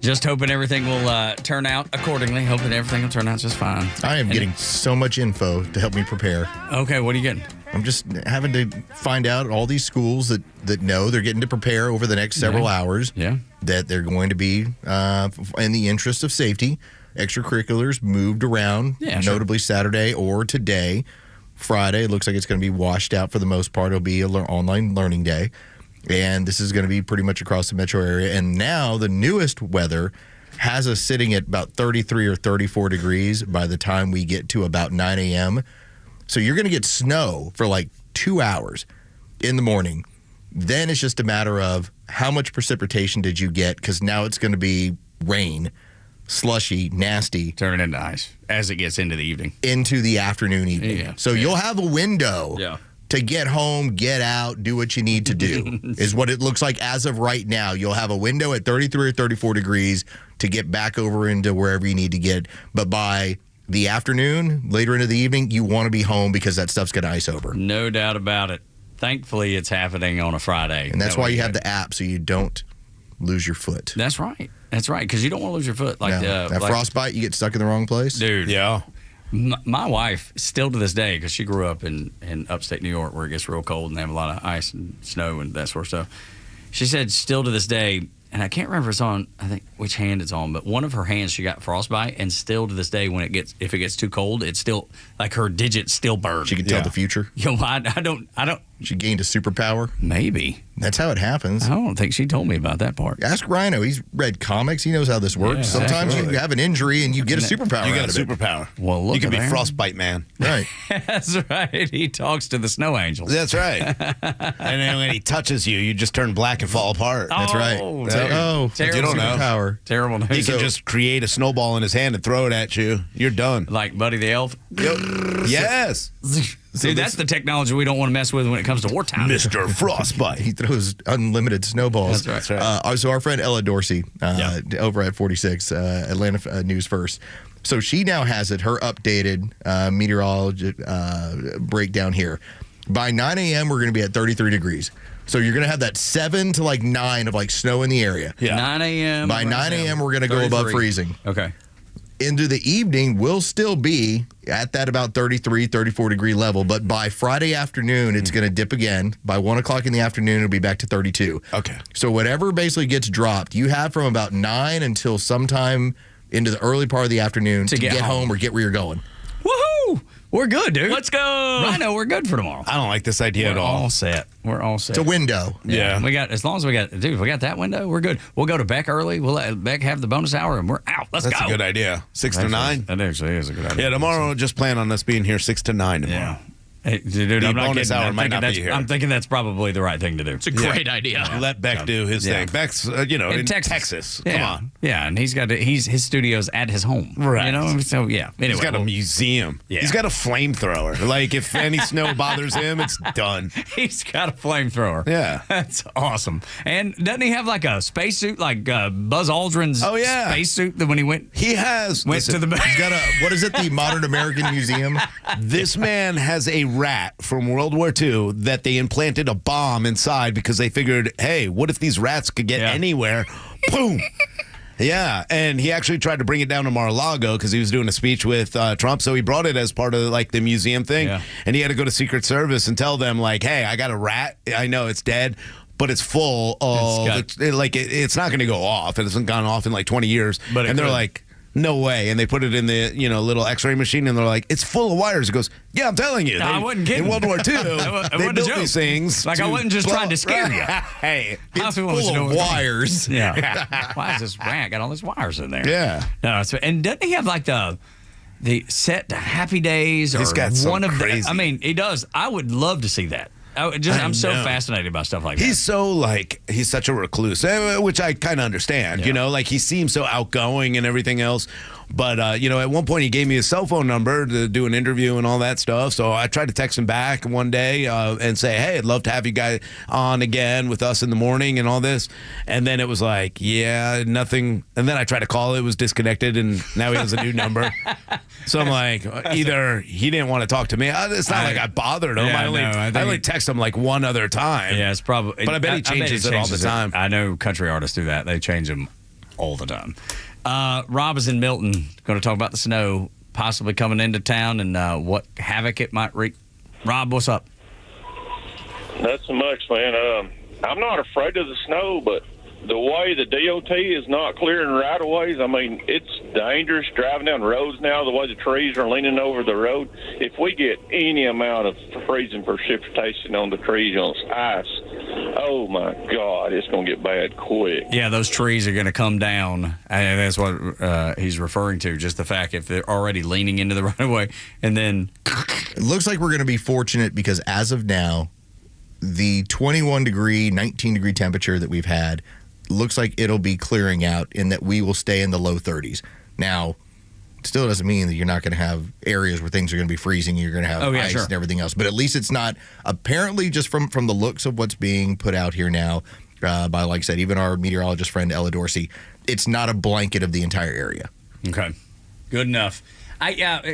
Speaker 3: Just hoping everything will turn out accordingly. Hoping everything will turn out just fine.
Speaker 4: I am getting so much info to help me prepare.
Speaker 3: Okay, what are you getting?
Speaker 4: I'm just having to find out all these schools that know they're getting to prepare over the next several hours.
Speaker 3: Yeah.
Speaker 4: That they're going to be, in the interest of safety, extracurriculars moved around, notably Saturday or today. Friday, it looks like it's going to be washed out for the most part. It'll be an online learning day. And this is going to be pretty much across the metro area. And now the newest weather has us sitting at about 33 or 34 degrees by the time we get to about 9 a.m. So you're going to get snow for like 2 hours in the morning. Then it's just a matter of how much precipitation did you get, because now it's going to be rain, slushy, nasty.
Speaker 3: Turning into ice as it gets into the evening.
Speaker 4: Into the afternoon evening. Yeah. So you'll have a window.
Speaker 3: Yeah.
Speaker 4: To get home, get out, do what you need to do is what it looks like as of right now. You'll have a window at 33 or 34 degrees to get back over into wherever you need to get. But by the afternoon, later into the evening, you want to be home because that stuff's going to ice over.
Speaker 3: No doubt about it. Thankfully, it's happening on a Friday.
Speaker 4: And that's why you have the app, so you don't lose your foot.
Speaker 3: That's right. That's right, because you don't want to lose your foot. Like
Speaker 4: that frostbite, you get stuck in the wrong place.
Speaker 3: Dude. Yeah. My wife, still to this day, because she grew up in upstate New York where it gets real cold and they have a lot of ice and snow and that sort of stuff. She said still to this day, and I can't remember if it's on, I think, which hand it's on, but one of her hands she got frostbite, and still to this day, if it gets too cold, it's still, like her digits still burn.
Speaker 4: She can tell the future.
Speaker 3: Yo, I don't.
Speaker 4: She gained a superpower?
Speaker 3: Maybe.
Speaker 4: That's how it happens.
Speaker 3: I don't think she told me about that part.
Speaker 4: Ask Rhino. He's read comics. He knows how this works.
Speaker 3: Yeah,
Speaker 4: sometimes
Speaker 3: exactly.
Speaker 4: you have an injury and you get a superpower.
Speaker 2: You got
Speaker 4: out
Speaker 2: a
Speaker 4: of it.
Speaker 2: superpower.
Speaker 3: Well, look,
Speaker 2: you can be
Speaker 3: there.
Speaker 2: Frostbite Man.
Speaker 4: Right.
Speaker 3: That's right. He talks to the snow angels.
Speaker 2: That's right. And then when he touches you, you just turn black and fall apart.
Speaker 4: That's right.
Speaker 3: Terrible
Speaker 2: you don't know.
Speaker 4: Superpower.
Speaker 3: Terrible news.
Speaker 2: He can just create a snowball in his hand and throw it at you. You're done.
Speaker 3: Like Buddy the Elf.
Speaker 2: Yep. Yes.
Speaker 3: Dude, that's the technology we don't want to mess with when it comes to wartime.
Speaker 2: Mr. Frostbite.
Speaker 4: He throws unlimited snowballs.
Speaker 3: That's right.
Speaker 4: So our friend Ella Dorsey over at 46 Atlanta News First. So she now has it, her updated meteorology breakdown here. By 9 a.m., we're going to be at 33 degrees. So you're going to have that 7 to like 9 of like snow in the area.
Speaker 3: Yeah. 9 a.m.
Speaker 4: By 9 a.m., we're going to go above freezing.
Speaker 3: Okay.
Speaker 4: Into the evening, we'll still be at that about 33, 34 degree level. But by Friday afternoon, it's going to dip again. By 1 o'clock in the afternoon, it'll be back to 32.
Speaker 2: Okay.
Speaker 4: So whatever basically gets dropped, you have from about 9 until sometime into the early part of the afternoon to get home or get where you're going.
Speaker 3: Woohoo! We're good, dude.
Speaker 5: Let's go.
Speaker 3: Rhino, we're good for tomorrow.
Speaker 2: I don't like this idea at all.
Speaker 3: We're all set.
Speaker 4: It's a window.
Speaker 2: Yeah.
Speaker 3: We got, as long as we got that window, we're good. We'll go to Beck early. We'll let Beck have the bonus hour, and we're out. Let's
Speaker 2: That's
Speaker 3: go.
Speaker 2: a good idea. 6 to 9?
Speaker 3: That actually is a good idea.
Speaker 2: Yeah, tomorrow, just plan on us being here 6 to 9 tomorrow.
Speaker 3: Yeah. Hey, dude,
Speaker 2: The
Speaker 3: I'm not
Speaker 2: bonus
Speaker 3: kidding.
Speaker 2: hour
Speaker 3: I'm
Speaker 2: might
Speaker 3: thinking
Speaker 2: not be
Speaker 3: that's-
Speaker 2: here.
Speaker 3: I'm thinking that's probably the right thing to do.
Speaker 5: It's a great idea.
Speaker 2: Let Beck do his thing. Beck's, in Texas.
Speaker 3: Yeah.
Speaker 2: Come on.
Speaker 3: Yeah, and his studio's at his home.
Speaker 2: Right.
Speaker 3: You know, so yeah. Anyway,
Speaker 2: He's got a museum.
Speaker 3: Yeah.
Speaker 2: He's got a flamethrower. Like, if any snow bothers him, it's done.
Speaker 3: He's got a flamethrower.
Speaker 2: Yeah.
Speaker 3: That's awesome. And doesn't he have like a spacesuit, like Buzz Aldrin's spacesuit that when he went?
Speaker 2: He has.
Speaker 3: To the.
Speaker 4: He's got what is it, the Modern American Museum?
Speaker 2: This man has a rat from World War II that they implanted a bomb inside because they figured, hey, what if these rats could get anywhere? Boom. Yeah, and he actually tried to bring it down to Mar-a-Lago because he was doing a speech with Trump, so he brought it as part of like the museum thing, and he had to go to Secret Service and tell them like, hey, I got a rat. I know it's dead, but it's full of it's not going to go off. It hasn't gone off in like 20 years, and they're like, no way. And they put it in the little X-ray machine, and they're like, it's full of wires. He goes, yeah, I'm telling you.
Speaker 3: I wasn't kidding.
Speaker 2: In World War II, they built these things.
Speaker 3: Like I wasn't just trying to scare you.
Speaker 2: Hey,
Speaker 4: it's full of wires.
Speaker 3: Yeah. Why is this rat got all these wires in there?
Speaker 2: Yeah.
Speaker 3: No, and doesn't he have like the set Happy Days or
Speaker 2: He's got
Speaker 3: one of
Speaker 2: crazy.
Speaker 3: the? I mean, he does. I would love to see that. I'm so fascinated by stuff like that.
Speaker 2: He's he's such a recluse, which I kind of understand.
Speaker 3: Yeah.
Speaker 2: You know, like he seems so outgoing and everything else. But, at one point he gave me his cell phone number to do an interview and all that stuff. So I tried to text him back one day and say, hey, I'd love to have you guys on again with us in the morning and all this. And then it was like, yeah, nothing. And then I tried to call, it was disconnected, and now he has a new number. So I'm like, either he didn't want to talk to me. It's not like I bothered him. I only text him like one other time.
Speaker 3: Yeah, it's probably.
Speaker 2: But I bet he changes it all the time.
Speaker 3: I know country artists do that. They change them all the time. Rob is in Milton. Going to talk about the snow possibly coming into town and what havoc it might wreak. Rob, what's up?
Speaker 14: Not so much, man. I'm not afraid of the snow, but the way the DOT is not clearing right-of-ways, I mean, it's dangerous driving down roads now, the way the trees are leaning over the road. If we get any amount of freezing precipitation on the trees on ice, oh, my God, it's going to get bad quick.
Speaker 3: Yeah, those trees are going to come down, and that's what he's referring to, just the fact if they're already leaning into the right-of-way, and then...
Speaker 4: It looks like we're going to be fortunate because as of now, the 21-degree, 19-degree temperature that we've had looks like it'll be clearing out and that we will stay in the low 30s. Now, it still doesn't mean that you're not going to have areas where things are going to be freezing. You're going to have ice and everything else. But at least it's not, apparently, just from the looks of what's being put out here now by, like I said, even our meteorologist friend Ella Dorsey, it's not a blanket of the entire area.
Speaker 3: Okay. Good enough. I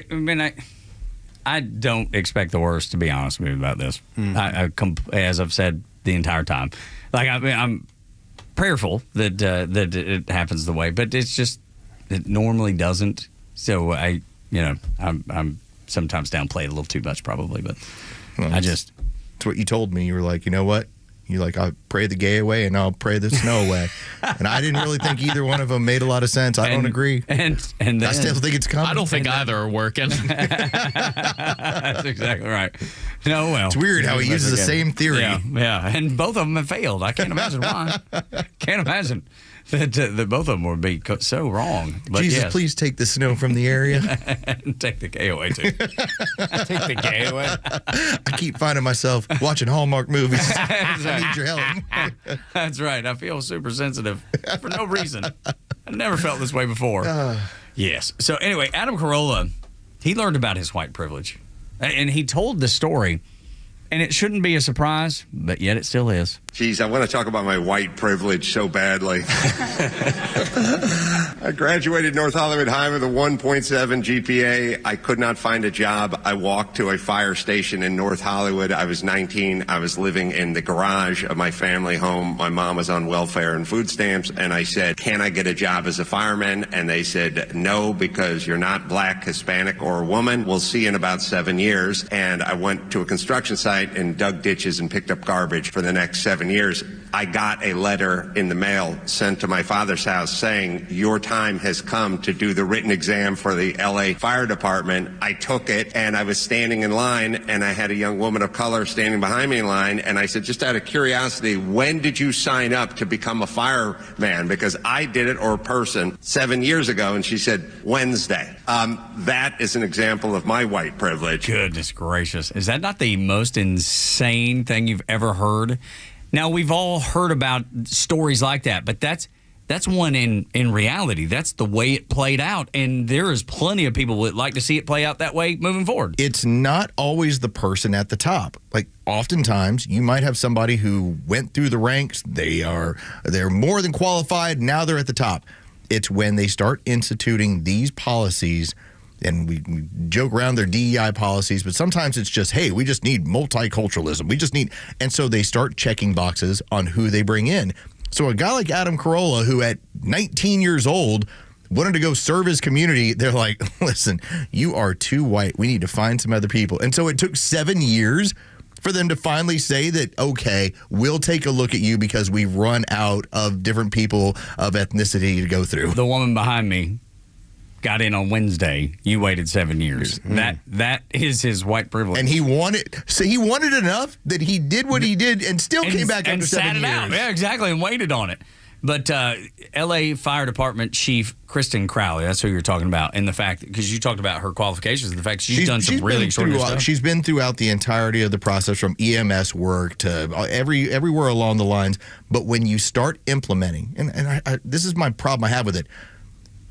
Speaker 3: don't expect the worst, to be honest with you about this. As I've said the entire time. Like, I'm prayerful that it happens the way, but it's just it normally doesn't. So I'm sometimes downplay it a little too much, probably. But it's
Speaker 4: what you told me. You were like, you know what? You're like, I'll pray the gay away and I'll pray the snow away. And I didn't really think either one of them made a lot of sense. I don't agree.
Speaker 3: And then,
Speaker 4: I still think it's coming.
Speaker 5: I don't think either are working.
Speaker 3: That's exactly right. No, well,
Speaker 4: it's weird how he uses the same theory.
Speaker 3: Yeah, and both of them have failed. I can't imagine why. Can't imagine that both of them would be so wrong. But
Speaker 4: Jesus, please take the snow from the area.
Speaker 3: And take the gay away, too. Take the gay away.
Speaker 4: I keep finding myself watching Hallmark movies. I need your help.
Speaker 3: That's right. I feel super sensitive for no reason. I never felt this way before. Yes. So anyway, Adam Carolla, he learned about his white privilege. And he told the story, and it shouldn't be a surprise, but yet it still is.
Speaker 16: Geez, I want to talk about my white privilege so badly. I graduated North Hollywood High with a 1.7 GPA. I could not find a job. I walked to a fire station in North Hollywood. I was 19. I was living in the garage of my family home. My mom was on welfare and food stamps, and I said, can I get a job as a fireman? And they said, no, because you're not black, Hispanic, or a woman. We'll see in about 7 years. And I went to a construction site and dug ditches and picked up garbage for the next 7 years. I got a letter in the mail sent to my father's house saying, your time has come to do the written exam for the LA Fire Department. I took it, and I was standing in line, and I had a young woman of color standing behind me in line, and I said, just out of curiosity, when did you sign up to become a fireman? Because I did it, or a person, 7 years ago, and she said, Wednesday. That is an example of my white privilege.
Speaker 3: Goodness gracious. Is that not the most insane thing you've ever heard? Now, we've all heard about stories like that, but that's one in reality. That's the way it played out, and there is plenty of people that like to see it play out that way moving forward.
Speaker 4: It's not always the person at the top. Like, oftentimes, you might have somebody who went through the ranks. They're more than qualified. Now they're at the top. It's when they start instituting these policies, and we joke around their DEI policies, but sometimes it's just, hey, we just need multiculturalism. We just need, and so they start checking boxes on who they bring in. So a guy like Adam Carolla, who at 19 years old wanted to go serve his community, they're like, listen, you are too white. We need to find some other people. And so it took 7 years for them to finally say that, okay, we'll take a look at you because we've run out of different people of ethnicity to go through.
Speaker 3: The woman behind me got in on Wednesday. You waited 7 years. That is his white privilege.
Speaker 4: And he wanted enough that he did what he did and still came back after 7 years.
Speaker 3: Out. Yeah, exactly, and waited on it. But L.A. Fire Department Chief Kristen Crowley, that's who you're talking about, and the fact, because you talked about her qualifications, and the fact she's done some really extraordinary stuff. She's
Speaker 4: been throughout the entirety of the process, from EMS work to everywhere along the lines. But when you start implementing, and I this is my problem I have with it,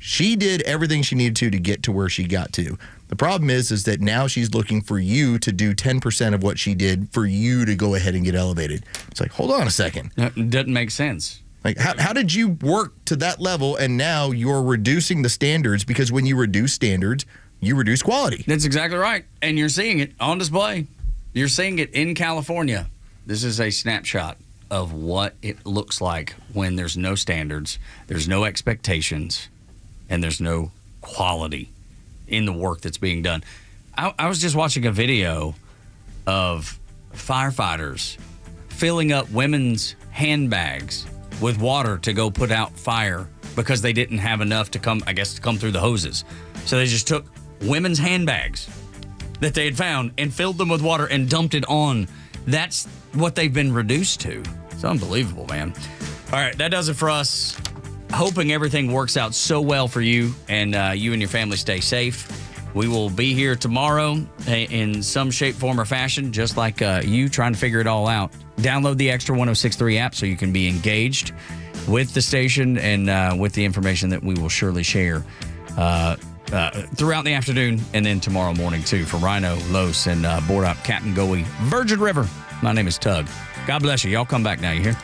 Speaker 4: she did everything she needed to get to where she got to. The problem is that now she's looking for you to do 10% of what she did for you to go ahead and get elevated. It's like, hold on a second.
Speaker 3: That doesn't make sense.
Speaker 4: Like, how did you work to that level, and now you're reducing the standards? Because when you reduce standards, you reduce quality.
Speaker 3: That's exactly right. And you're seeing it on display. You're seeing it in California. This is a snapshot of what it looks like when there's no standards, there's no expectations, and there's no quality in the work that's being done. I was just watching a video of firefighters filling up women's handbags with water to go put out fire because they didn't have enough to come through the hoses. So they just took women's handbags that they had found and filled them with water and dumped it on. That's what they've been reduced to. It's unbelievable, man. All right, that does it for us. Hoping everything works out so well for you, and you and your family stay safe. We will be here tomorrow in some shape, form, or fashion, just like you trying to figure it all out. Download the Xtra 106.3 app so you can be engaged with the station and with the information that we will surely share throughout the afternoon and then tomorrow morning, too. For Rhino, Los, and board up Captain Goey, Virgin River, my name is Tug. God bless you. Y'all come back now, you hear?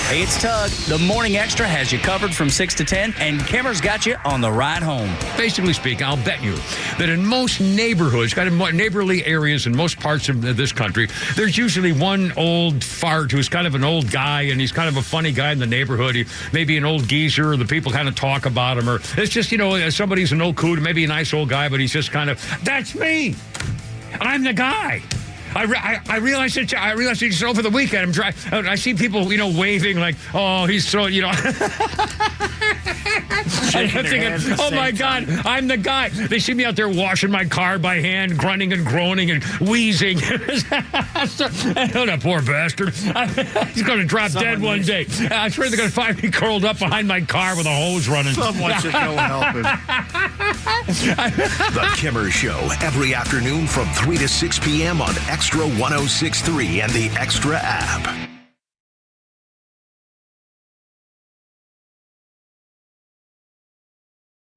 Speaker 3: Hey, it's Tug. The Morning Xtra has you covered from 6 to 10, and Kimmer's got you on the ride home.
Speaker 8: Basically speaking, I'll bet you that in most neighborhoods, kind of neighborly areas in most parts of this country, there's usually one old fart who's kind of an old guy, and he's kind of a funny guy in the neighborhood. He may be an old geezer, or the people kind of talk about him, or it's just, somebody's an old coot, maybe a nice old guy, but he's just kind of, that's me. I'm the guy. I realized it just over the weekend. I see people, waving like, oh, he's so,
Speaker 15: Shaking their hands at the
Speaker 8: oh my
Speaker 15: same
Speaker 8: God,
Speaker 15: time.
Speaker 8: I'm the guy. They see me out there washing my car by hand, grunting and groaning and wheezing. Oh, that poor bastard. He's going to drop dead one day. I swear they're going to find me curled up behind my car with a hose running.
Speaker 15: Someone should go help him.
Speaker 6: The Kimmer Show, every afternoon from 3 to 6 p.m. on Extra 106.3 and the Extra app.